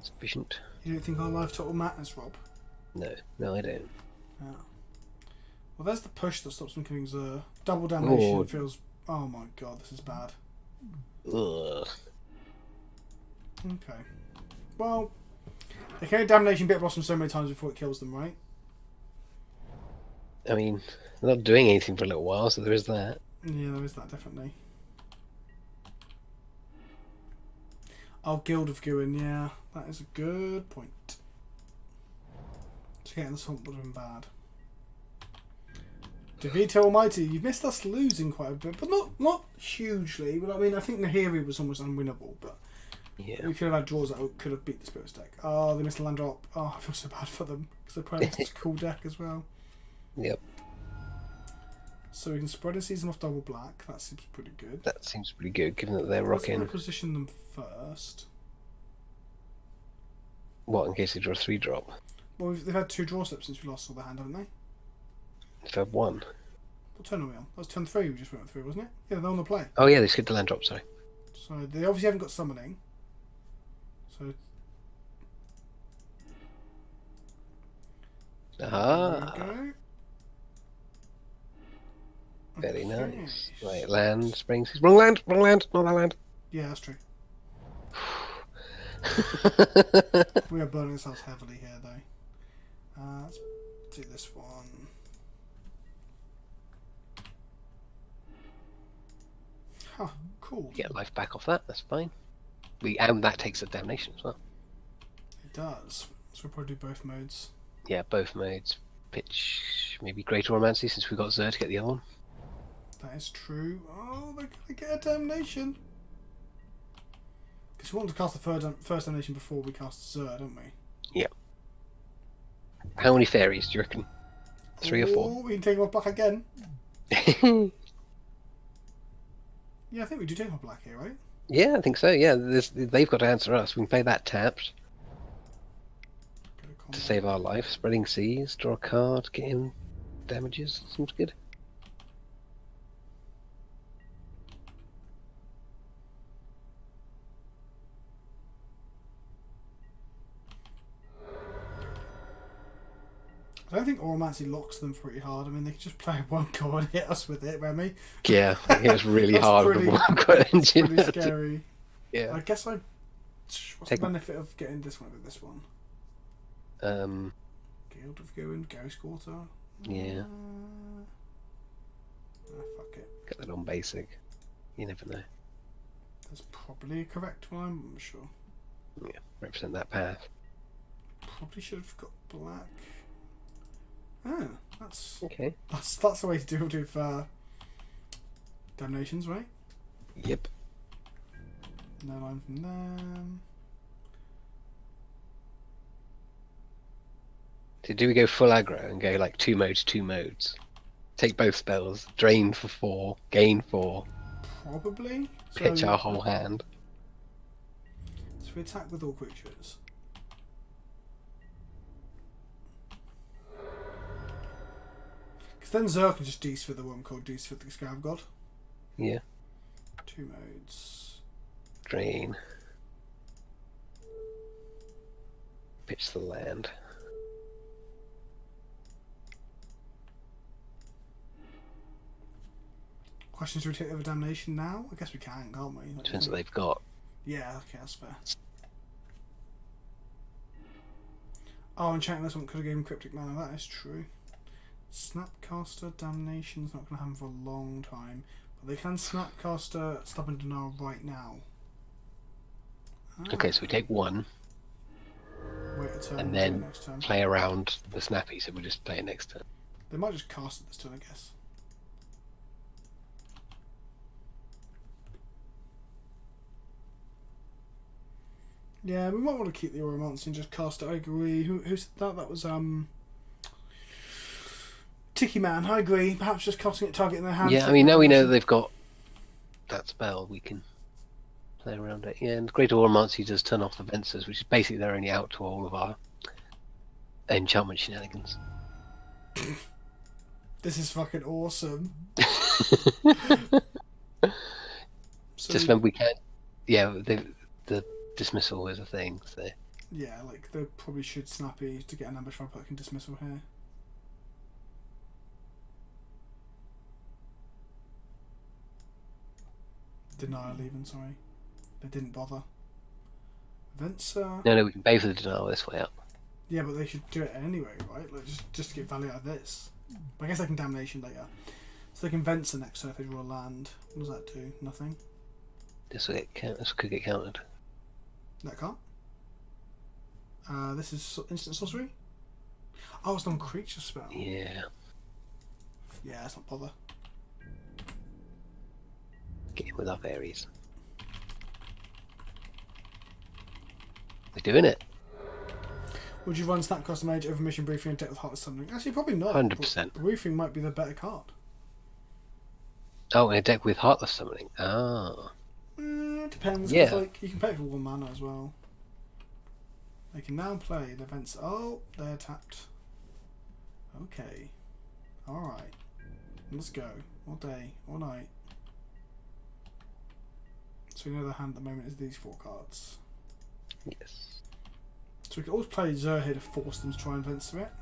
[SPEAKER 2] sufficient.
[SPEAKER 1] You don't think our life total matters, Rob?
[SPEAKER 2] No, I don't.
[SPEAKER 1] Yeah. Well, there's the push that stops them killing Zur. Double damnation
[SPEAKER 2] Oh.
[SPEAKER 1] feels... Oh my god, this is bad.
[SPEAKER 2] Ugh.
[SPEAKER 1] Okay. Well, they can damnation Bit Blossom so many times before it kills them, right?
[SPEAKER 2] I mean, they're not doing anything for a little while, so there is that.
[SPEAKER 1] Yeah, there is that, definitely. Oh, Guild of Gwyn, yeah. That is a good point. Just getting the swamp would have been bad. DeVito Almighty, you've missed us losing quite a bit, but not hugely. But I mean, I think Nahiri was almost unwinnable, but
[SPEAKER 2] Yeah.
[SPEAKER 1] we could have had draws that could have beat the Spirit deck. Oh, they missed a land drop. Oh, I feel so bad for them because they're playing such a cool deck as well.
[SPEAKER 2] Yep.
[SPEAKER 1] So we can spread a season off double black. That seems pretty good.
[SPEAKER 2] That seems pretty good, given that they're
[SPEAKER 1] Let's
[SPEAKER 2] rocking.
[SPEAKER 1] position them first.
[SPEAKER 2] What, in case they draw a 3-drop?
[SPEAKER 1] Well, they've had 2 draw steps since we last saw the hand, haven't they?
[SPEAKER 2] If I have 1.
[SPEAKER 1] What turn are we on? That was turn 3 we just went through, wasn't it? Yeah, they're on the play.
[SPEAKER 2] Oh yeah, they skipped the land drop, sorry.
[SPEAKER 1] So they obviously haven't got summoning. So
[SPEAKER 2] Ah,
[SPEAKER 1] there we go.
[SPEAKER 2] very
[SPEAKER 1] Okay.
[SPEAKER 2] nice. Right, land, springs. Wrong land, not that land.
[SPEAKER 1] Yeah, that's true. We are burning ourselves heavily here, though. Let's do this one. Huh, cool.
[SPEAKER 2] Get life back off that, that's fine. And that takes a damnation as well.
[SPEAKER 1] It does. So we'll probably do both modes.
[SPEAKER 2] Yeah, both modes. Pitch maybe Greater Romancy since we got Zur to get the other one.
[SPEAKER 1] That is true. Oh, they're gonna get a damnation. Because we want to cast the first damnation before we cast Zur, don't we?
[SPEAKER 2] Yeah. How many fairies do you reckon? 3 or 4?
[SPEAKER 1] Oh, we can take them off black again. Yeah, I think we do take them off black here, right?
[SPEAKER 2] Yeah, I think so. Yeah, they've got to answer us. We can play that tapped
[SPEAKER 1] Go to
[SPEAKER 2] to
[SPEAKER 1] combat.
[SPEAKER 2] save our life. Spreading Seas, draw a card, get in damages. Seems good.
[SPEAKER 1] I don't think Oromancy locks them pretty hard. I mean, they can just play one card and hit us with it, Remy.
[SPEAKER 2] Yeah, I think it's really
[SPEAKER 1] That's
[SPEAKER 2] hard
[SPEAKER 1] pretty-
[SPEAKER 2] with the one engine.
[SPEAKER 1] Pretty scary.
[SPEAKER 2] Yeah.
[SPEAKER 1] I guess what's
[SPEAKER 2] Take-
[SPEAKER 1] the benefit of getting this one over this one? Guild of Going, Ghost Quarter?
[SPEAKER 2] Yeah.
[SPEAKER 1] Fuck it.
[SPEAKER 2] Get that on basic. You never know.
[SPEAKER 1] That's probably a correct one, I'm sure.
[SPEAKER 2] Yeah, represent that path.
[SPEAKER 1] Probably should have got black. Oh, that's
[SPEAKER 2] Okay.
[SPEAKER 1] the way to do it with damnations, right?
[SPEAKER 2] Yep.
[SPEAKER 1] No line from them.
[SPEAKER 2] So do we go full aggro and go like 2 modes, 2 modes? Take both spells, drain for 4, gain 4,
[SPEAKER 1] Probably.
[SPEAKER 2] pitch our whole hand.
[SPEAKER 1] So we attack with all creatures. Because then Zur can just de-sphere the one called de-sphere the Scav God.
[SPEAKER 2] Yeah.
[SPEAKER 1] 2 modes.
[SPEAKER 2] Drain. Pitch the land.
[SPEAKER 1] Questions, do we take the other damnation now? I guess we can, can't we? Like,
[SPEAKER 2] Depends what they've got.
[SPEAKER 1] yeah, okay, that's fair. Oh, enchanting this one could have given Cryptic Mana, that is true. Snapcaster Damnation's not going to happen for a long time, but they can Snapcaster Stubborn Denial right now.
[SPEAKER 2] Okay, so we take 1
[SPEAKER 1] Wait a turn,
[SPEAKER 2] and
[SPEAKER 1] do it
[SPEAKER 2] then
[SPEAKER 1] next turn.
[SPEAKER 2] play around the snappy, so we'll just play it next turn.
[SPEAKER 1] They might just cast it this turn, I guess. Yeah, we might want to keep the Oromancy and just cast it. I agree. Who said that? That was Tiki Man. I agree. Perhaps just casting it, targeting their hand.
[SPEAKER 2] Yeah, I mean, now we know that they've got that spell, we can play around it. Yeah, and Greater Oromancy does turn off the Vencers, which is basically they're only out to all of our enchantment shenanigans.
[SPEAKER 1] This is fucking awesome. So,
[SPEAKER 2] Just when we can, yeah, the dismissal is a thing. So
[SPEAKER 1] yeah, like they probably should snappy to get an ambush vampire can dismissal here. Denial even, sorry. They didn't bother. Venser.
[SPEAKER 2] no, we can pay for the denial this way up.
[SPEAKER 1] Yeah, but they should do it anyway, right? Like just to get value out of this. But I guess they can damnation later. So they can Venser next turn if they draw a land. What does that do? Nothing.
[SPEAKER 2] This could get countered.
[SPEAKER 1] That can't. This is instant sorcery. Oh, it's non-creature spell.
[SPEAKER 2] Yeah,
[SPEAKER 1] Yeah, let's not bother.
[SPEAKER 2] get in with our fairies. We're doing it.
[SPEAKER 1] Would you run Snapcaster Mage over Mission Briefing and deck with Heartless Summoning? Actually, probably not.
[SPEAKER 2] 100%.
[SPEAKER 1] Briefing might be the better card.
[SPEAKER 2] Oh, in a deck with Heartless Summoning. Ah.
[SPEAKER 1] It depends. 'Cause,
[SPEAKER 2] Yeah.
[SPEAKER 1] like, you can play it for 1 mana as well. They can now play the events. Oh, they're tapped. Okay. Alright. Let's go. All day, all night. So we know the hand at the moment is these 4 cards.
[SPEAKER 2] Yes.
[SPEAKER 1] So we can always play Zur here to force them to try and Venser it.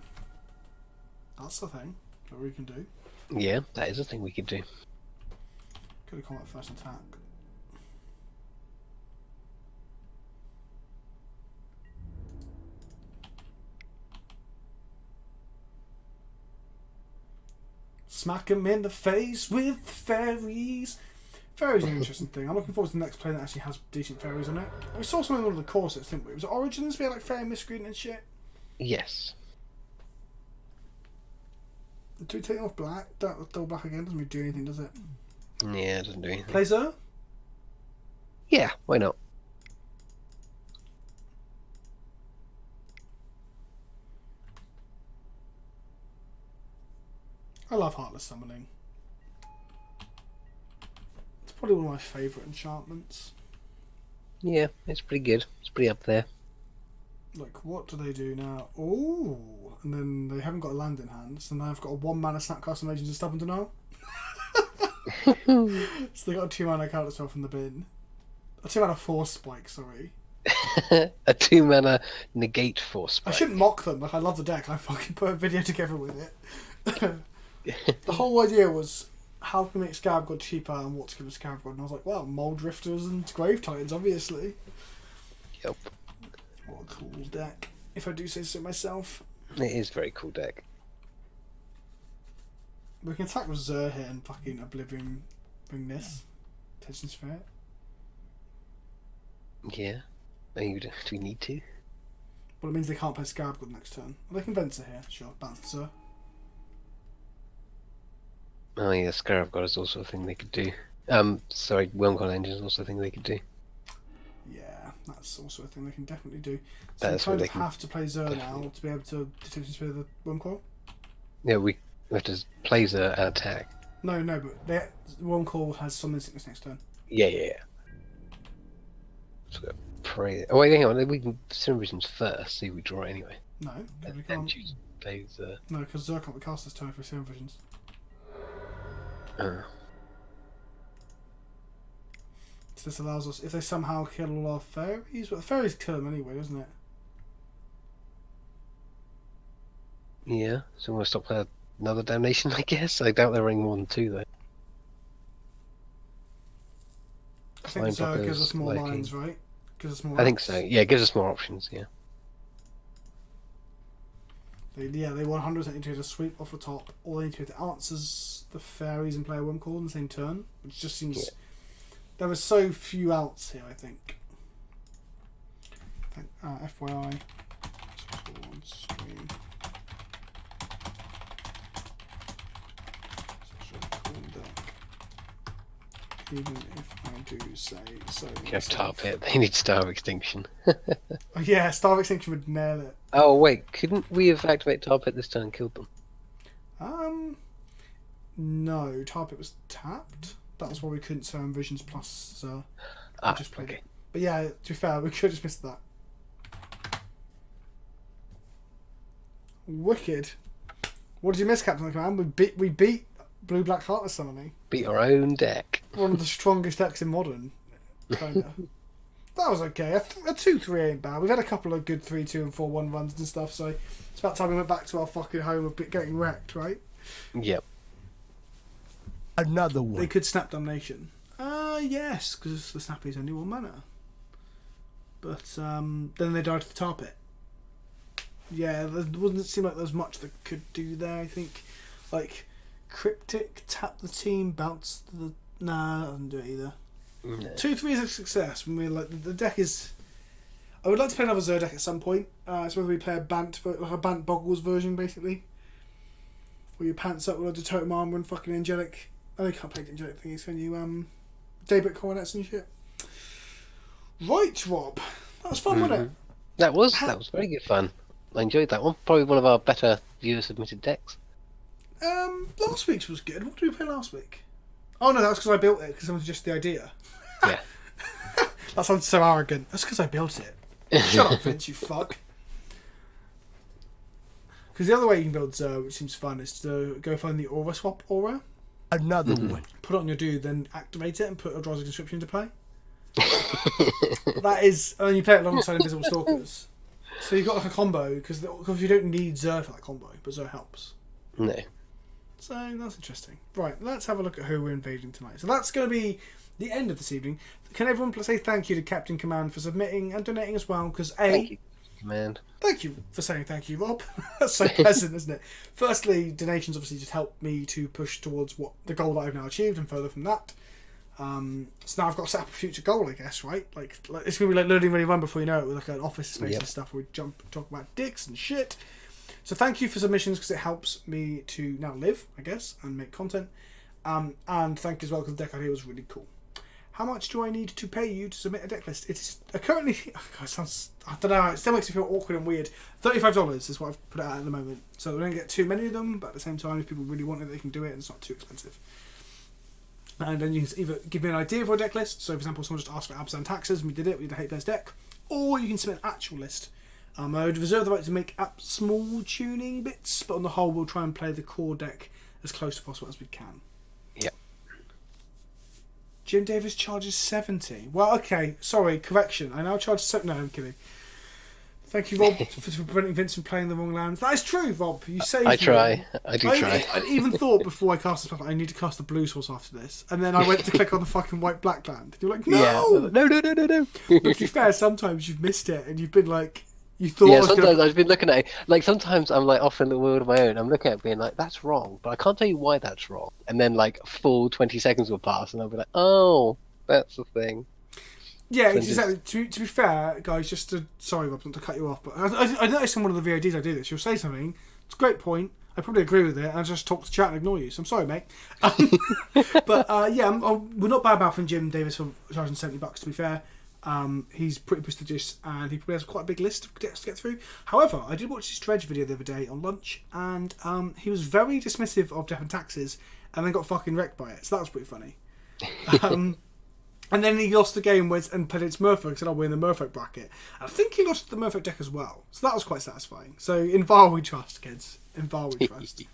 [SPEAKER 1] That's the thing that we can do.
[SPEAKER 2] Yeah, that is a thing we could do.
[SPEAKER 1] Go to combat first attack. Smack him in the face with fairies. Fairies are an interesting thing. I'm looking forward to the next play that actually has decent fairies on it. We saw something on one of the core sets, didn't we? Was it Origins? We had like fairy miscreant and shit.
[SPEAKER 2] Yes.
[SPEAKER 1] Do we take it off black? Double black again doesn't really do anything, does it?
[SPEAKER 2] Yeah, it doesn't do anything.
[SPEAKER 1] Play Zur?
[SPEAKER 2] Yeah, why not?
[SPEAKER 1] I love Heartless Summoning. It's probably one of my favourite enchantments.
[SPEAKER 2] Yeah, it's pretty good. It's pretty up there.
[SPEAKER 1] Like, what do they do now? Oh, and then they haven't got a land in hand, so now they've got a 1-mana Snapcaster Mages and Stubborn Denial. So they got a 2-mana counter spell from the bin. A 2-mana Force Spike, sorry.
[SPEAKER 2] A 2-mana negate force spike.
[SPEAKER 1] I shouldn't mock them, like I love the deck, I fucking put a video together with it. The whole idea was how can we make Scarab God cheaper and what to give a Scarab God, and I was like, well, Mold Drifters and Grave Titans, obviously.
[SPEAKER 2] Yep.
[SPEAKER 1] What a cool deck, if I do say so myself.
[SPEAKER 2] It is a very cool deck.
[SPEAKER 1] We can attack with Zur here and fucking Oblivion bring this. Tension Sphere.
[SPEAKER 2] Yeah. Do we need to?
[SPEAKER 1] Well, it means they can't play Scarab God next turn. Well, they can Banter here, sure. Banter Zur.
[SPEAKER 2] Oh yeah, Scarab God is also a thing they could do. Sorry, Wormcoil Engine is also a thing they could do.
[SPEAKER 1] Yeah, that's also a thing they can definitely do. So
[SPEAKER 2] That's
[SPEAKER 1] you
[SPEAKER 2] what
[SPEAKER 1] kind
[SPEAKER 2] they
[SPEAKER 1] of
[SPEAKER 2] can
[SPEAKER 1] have to play Zur now to be able to Tension Sphere the Wormcoil.
[SPEAKER 2] Yeah, we have to play the attack.
[SPEAKER 1] No, but Wormcoil has Summon Sickness next turn.
[SPEAKER 2] Yeah. So pray. Oh wait, hang on. We can Sim Visions first. See if we draw it anyway.
[SPEAKER 1] No, because we
[SPEAKER 2] Then
[SPEAKER 1] can't.
[SPEAKER 2] choose play the.
[SPEAKER 1] No, because Zur can't be cast this turn for Serum Visions.
[SPEAKER 2] Uh,
[SPEAKER 1] So this allows us, if they somehow kill all our fairies, but the fairies kill them anyway, doesn't it?
[SPEAKER 2] yeah. So we'll stop another damnation, I guess. I doubt they're running more than 2 though.
[SPEAKER 1] I think
[SPEAKER 2] Line
[SPEAKER 1] Zur gives
[SPEAKER 2] blockers,
[SPEAKER 1] us more
[SPEAKER 2] liking.
[SPEAKER 1] lines, right? Gives us more.
[SPEAKER 2] I think
[SPEAKER 1] outs.
[SPEAKER 2] so. Yeah, it gives us more options. Yeah.
[SPEAKER 1] They 100% need to get a sweep off the top. All they need to do to answers the fairies and play a Wormcoil in the same turn, which just seems.
[SPEAKER 2] Yeah.
[SPEAKER 1] There were so few outs here, I think. FYI. On screen. Such a cool deck. Even if I do say so.
[SPEAKER 2] You have Tar Pit. They need Star of Extinction.
[SPEAKER 1] Oh, yeah, Star of Extinction would nail it.
[SPEAKER 2] Oh wait, couldn't we have activated Tar Pit this turn and killed them?
[SPEAKER 1] No, Tar Pit was tapped. That was why we couldn't Serum Visions plus. Just played
[SPEAKER 2] okay.
[SPEAKER 1] it. But yeah, to be fair, we could have just missed that. Wicked. What did you miss, Captain Command? We beat Blue Black Heartless Summoning.
[SPEAKER 2] Beat our own deck.
[SPEAKER 1] One of the strongest decks in Modern. Kinda. That was okay. A 2-3 ain't bad. We've had a couple of good 3-2 and 4-1 runs and stuff, so it's about time we went back to our fucking home of getting wrecked, right?
[SPEAKER 2] Yep.
[SPEAKER 3] Another
[SPEAKER 1] They
[SPEAKER 3] one.
[SPEAKER 1] could Snap Damnation. Yes, because the Snappy's only 1 mana. But then they died to the Tar Pit. Yeah, there doesn't seem like there's much that could do there, I think. Like, Cryptic, tap the team, bounce the... Nah, that doesn't do it either.
[SPEAKER 2] No.
[SPEAKER 1] 2-3 is a success. When we're like, the deck is... I would like to play another Zur deck at some point. It's whether we play a Bant Boggles version, basically. Where you pants up with loads of totem armor and fucking angelic... Oh, you can't play angelic things, can you? Daybreak Coronets and shit. Right, Rob. That was fun, wasn't it?
[SPEAKER 2] That was very good fun. I enjoyed that one. Probably one of our better viewer submitted decks.
[SPEAKER 1] Last week's was good. What did we play last week? Oh no, that was because I built it, because someone suggested the idea.
[SPEAKER 2] Yeah.
[SPEAKER 1] That sounds so arrogant. That's because I built it. Shut up, Vince, you fuck. Because the other way you can build Zur, which seems fun, is to go find the Aura Swap Aura,
[SPEAKER 3] Another one.
[SPEAKER 1] put it on your dude, then activate it and put a Drowsy Conscription into play. That is, and then you play it alongside Invisible Stalkers. So you've got like a combo, because you don't need Zur for that combo, but Zur helps.
[SPEAKER 2] No.
[SPEAKER 1] So that's interesting. Right, let's have a look at who we're invading tonight. So that's going to be the end of this evening. Can everyone say thank you to Captain Command for submitting and donating as well? Because
[SPEAKER 2] Thank you, Command.
[SPEAKER 1] Thank you for saying thank you, Rob. That's so pleasant, isn't it? Firstly, donations obviously just help me to push towards what the goal that I've now achieved and further from that. So now I've got to set up a future goal, I guess, right? Like it's gonna be like learning really run before you know it, with like an office space and stuff where we talk about dicks and shit. So thank you for submissions because it helps me to now live, I guess, and make content. And thank you as well because the deck idea was really cool. How much do I need to pay you to submit a deck list? It's currently, it sounds, I don't know, it still makes me feel awkward and weird. $35 is what I've put it at the moment. So we don't get too many of them, but at the same time, if people really want it, they can do it and it's not too expensive. And then you can either give me an idea for a deck list. So, for example, someone just asked for abs and taxes and we did it. We did a hate best deck. Or you can submit an actual list. I would reserve the right to make up small tuning bits, but on the whole, we'll try and play the core deck as close to possible as we can.
[SPEAKER 2] Yep.
[SPEAKER 1] Jim Davis charges 70. Well, okay. Sorry, correction. I now charge 70. No, I'm kidding. Thank you, Rob, for preventing Vince from playing the wrong lands. That is true, Rob. You saved me.
[SPEAKER 2] I try. I do try.
[SPEAKER 1] I even thought before I cast this, I need to cast the blue source after this. And then I went to click on the fucking white-black land. You're like, no!
[SPEAKER 2] Yeah. No.
[SPEAKER 1] But to be fair, sometimes you've missed it and you've been like, you thought
[SPEAKER 2] Yeah,
[SPEAKER 1] I was
[SPEAKER 2] sometimes
[SPEAKER 1] gonna...
[SPEAKER 2] I've been looking at it. Like, sometimes I'm like off in the world of my own. I'm looking at it being like, that's wrong. But I can't tell you why that's wrong. And then, like, a full 20 seconds will pass and I'll be like, oh, that's the thing.
[SPEAKER 1] Yeah, exactly. To be fair, guys, just to... Sorry, Rob, not to cut you off, but I noticed in one of the VODs I do this. You'll say something. It's a great point. I probably agree with it, and I just talk to chat and ignore you. So I'm sorry, mate. But we're not bad mouthing Jim Davis for charging $70. To be fair, he's pretty prestigious, and he probably has quite a big list of decks to get through. However, I did watch his Dredge video the other day on lunch, and he was very dismissive of death and taxes, and then got fucking wrecked by it. So that was pretty funny. And then he lost the game and played against Murfolk and said, "I'll win the Murfolk bracket." And I think he lost the Murfolk deck as well. So that was quite satisfying. So in VAR we trust, kids. In VAR we trust.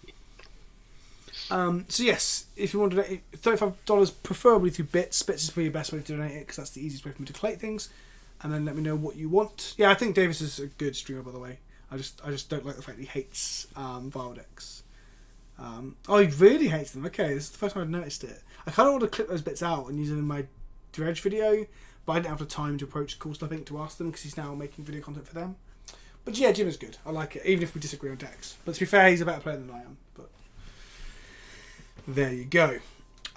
[SPEAKER 1] So yes, if you want to donate $35, preferably through bits. Bits is probably your best way to donate it because that's the easiest way for me to collect things. And then let me know what you want. Yeah, I think Davis is a good streamer, by the way. I just don't like the fact he hates VAR decks. Oh, he really hates them. Okay, this is the first time I've noticed it. I kind of want to clip those bits out and use them in my Dredge video, but I didn't have the time to approach Cool Stuff Inc. to ask them because he's now making video content for them. But yeah, Jim is good. I like it, even if we disagree on decks. But to be fair, he's a better player than I am. But there you go.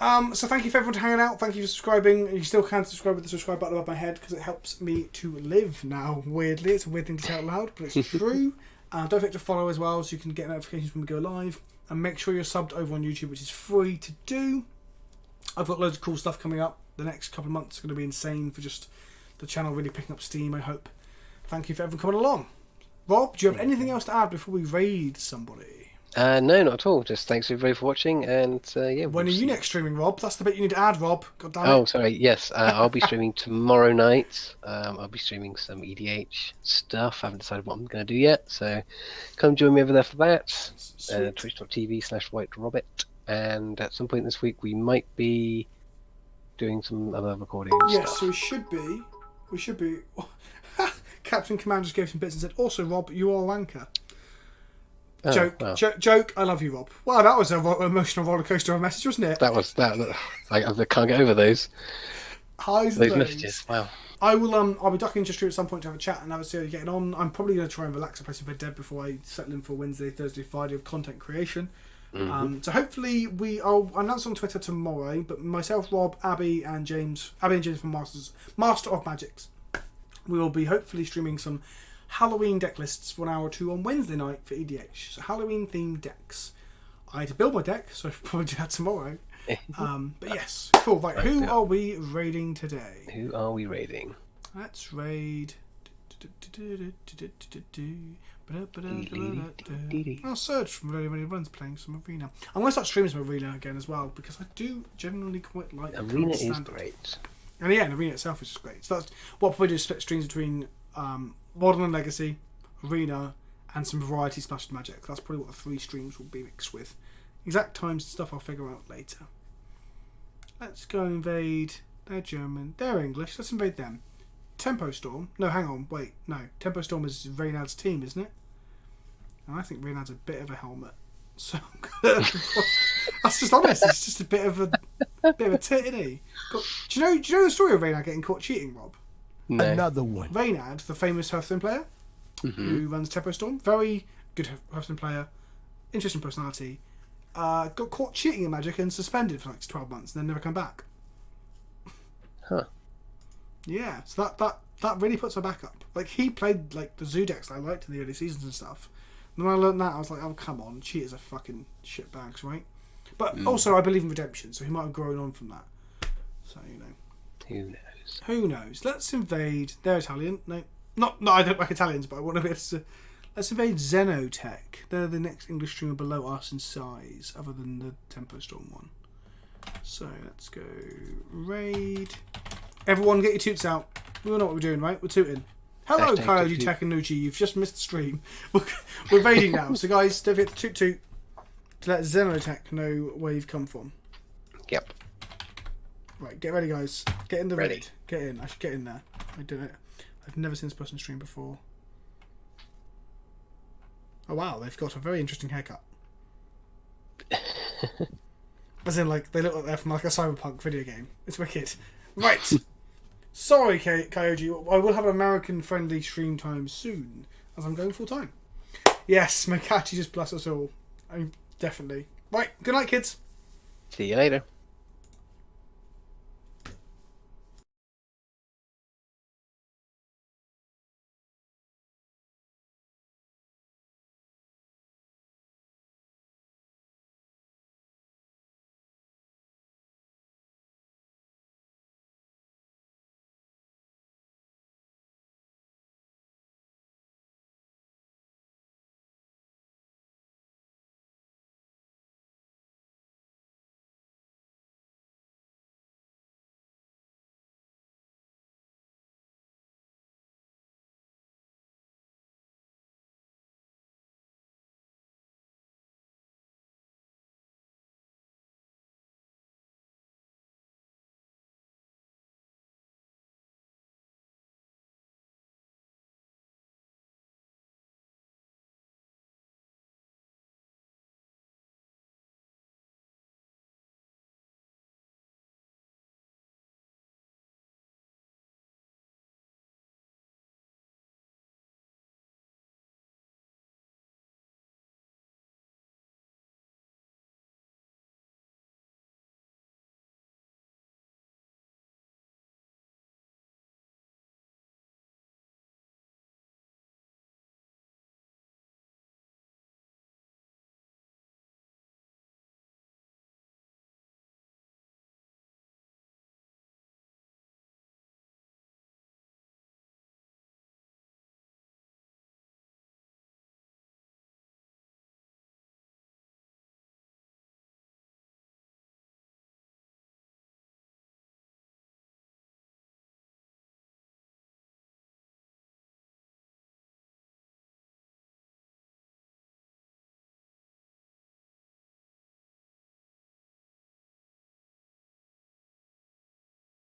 [SPEAKER 1] So thank you for everyone for hanging out. Thank you for subscribing. You still can subscribe with the subscribe button above my head because it helps me to live now. Weirdly, it's a weird thing to say out loud, but it's true. Don't forget to follow as well so you can get notifications when we go live. And make sure you're subbed over on YouTube, which is free to do. I've got loads of cool stuff coming up. The next couple of months are going to be insane for just the channel really picking up steam, I hope. Thank you for everyone coming along. Rob, do you have anything else to add before we raid somebody?
[SPEAKER 2] No, not at all. Just thanks everybody for watching, and yeah.
[SPEAKER 1] When are you next streaming, Rob? That's the bit you need to add, Rob. God damn it.
[SPEAKER 2] Oh, sorry. Yes, I'll be streaming tomorrow night. I'll be streaming some EDH stuff. I haven't decided what I'm going to do yet, so come join me over there for that. Twitch.tv/WhiteRobert. And at some point this week, we might be doing some other recording
[SPEAKER 1] yes,
[SPEAKER 2] stuff.
[SPEAKER 1] so we should be. Captain Command just gave some bits and said, also, Rob, you are a wanker.
[SPEAKER 2] Oh,
[SPEAKER 1] Joke,
[SPEAKER 2] well.
[SPEAKER 1] joke, I love you, Rob. Wow, that was an emotional rollercoaster of a message, wasn't it?
[SPEAKER 2] That was that. I can't get over those.
[SPEAKER 1] Highs and
[SPEAKER 2] Those
[SPEAKER 1] lows.
[SPEAKER 2] messages. Wow.
[SPEAKER 1] I will. I'll be ducking into stream at some point to have a chat and have a see how you're getting on. I'm probably going to try and relax and play some Red Dead before I settle in for Wednesday, Thursday, Friday of content creation. So hopefully I'll announce on Twitter tomorrow. But myself, Rob, Abby and James from Master of Magics, we will be hopefully streaming some Halloween deck lists for an hour or two on Wednesday night for EDH. So Halloween themed decks. I need to build my deck, so I'll probably do that tomorrow. But yes, cool. Right, who are we raiding today?
[SPEAKER 2] Who are we raiding?
[SPEAKER 1] Let's raid. I'll search from Very Many Runs playing some Arena. I'm going to start streaming some Arena again as well because I do generally quite like
[SPEAKER 2] Arena is great.
[SPEAKER 1] And yeah, and Arena itself is just great. So that's what we do: split streams between Modern and Legacy, Arena, and some variety Smash Magic. That's probably what the 3 streams will be mixed with. Exact times and stuff I'll figure out later. Let's go invade. They're German. They're English. Let's invade them. Tempo Storm. No, hang on. Wait. No. Tempo Storm is Reynard's team, isn't it? And I think Reynard's a bit of a helmet. So that's just honest. It's just a bit of a tit, isn't he? But do you know the story of Reynard getting caught cheating, Rob?
[SPEAKER 2] No.
[SPEAKER 3] Another one.
[SPEAKER 1] Reynard, the famous Hearthstone player who runs Tempo Storm, very good Hearthstone player, interesting personality, got caught cheating in Magic and suspended for like 12 months and then never come back.
[SPEAKER 2] Huh.
[SPEAKER 1] Yeah, so that really puts her back up. Like, he played like the Zoo decks that I liked in the early seasons and stuff. And when I learned that, I was like, oh, come on, cheaters are fucking shitbags, right? But also, I believe in redemption, so he might have grown on from that. So, you know.
[SPEAKER 2] Who knows?
[SPEAKER 1] Who knows? Let's invade. They're Italian. No, not I don't like Italians, but I want to be able to. Let's invade Xenotech. They're the next English streamer below us in size, other than the Tempo Storm one. So let's go raid. Everyone, get your toots out. We all know what we're doing, right? We're tooting. Hello,
[SPEAKER 2] Hashtag
[SPEAKER 1] Coyote
[SPEAKER 2] toot.
[SPEAKER 1] Tekanuchi. You've just missed the stream. We're raiding now. So, guys, don't forget to toot toot to let Xenotech know where you've come from.
[SPEAKER 2] Yep.
[SPEAKER 1] Right, get ready, guys. Get in the
[SPEAKER 2] Ready.
[SPEAKER 1] raid. Get in. I should get in there. I did it. I've never seen this person stream before. Oh wow, they've got a very interesting haircut. As in, like, they look like they're from like a cyberpunk video game. It's wicked. Right. Sorry, Kyoji. I will have an American-friendly stream time soon, as I'm going full time. Yes, Makachi just bless us all. Definitely. Right. Good night, kids.
[SPEAKER 2] See you later.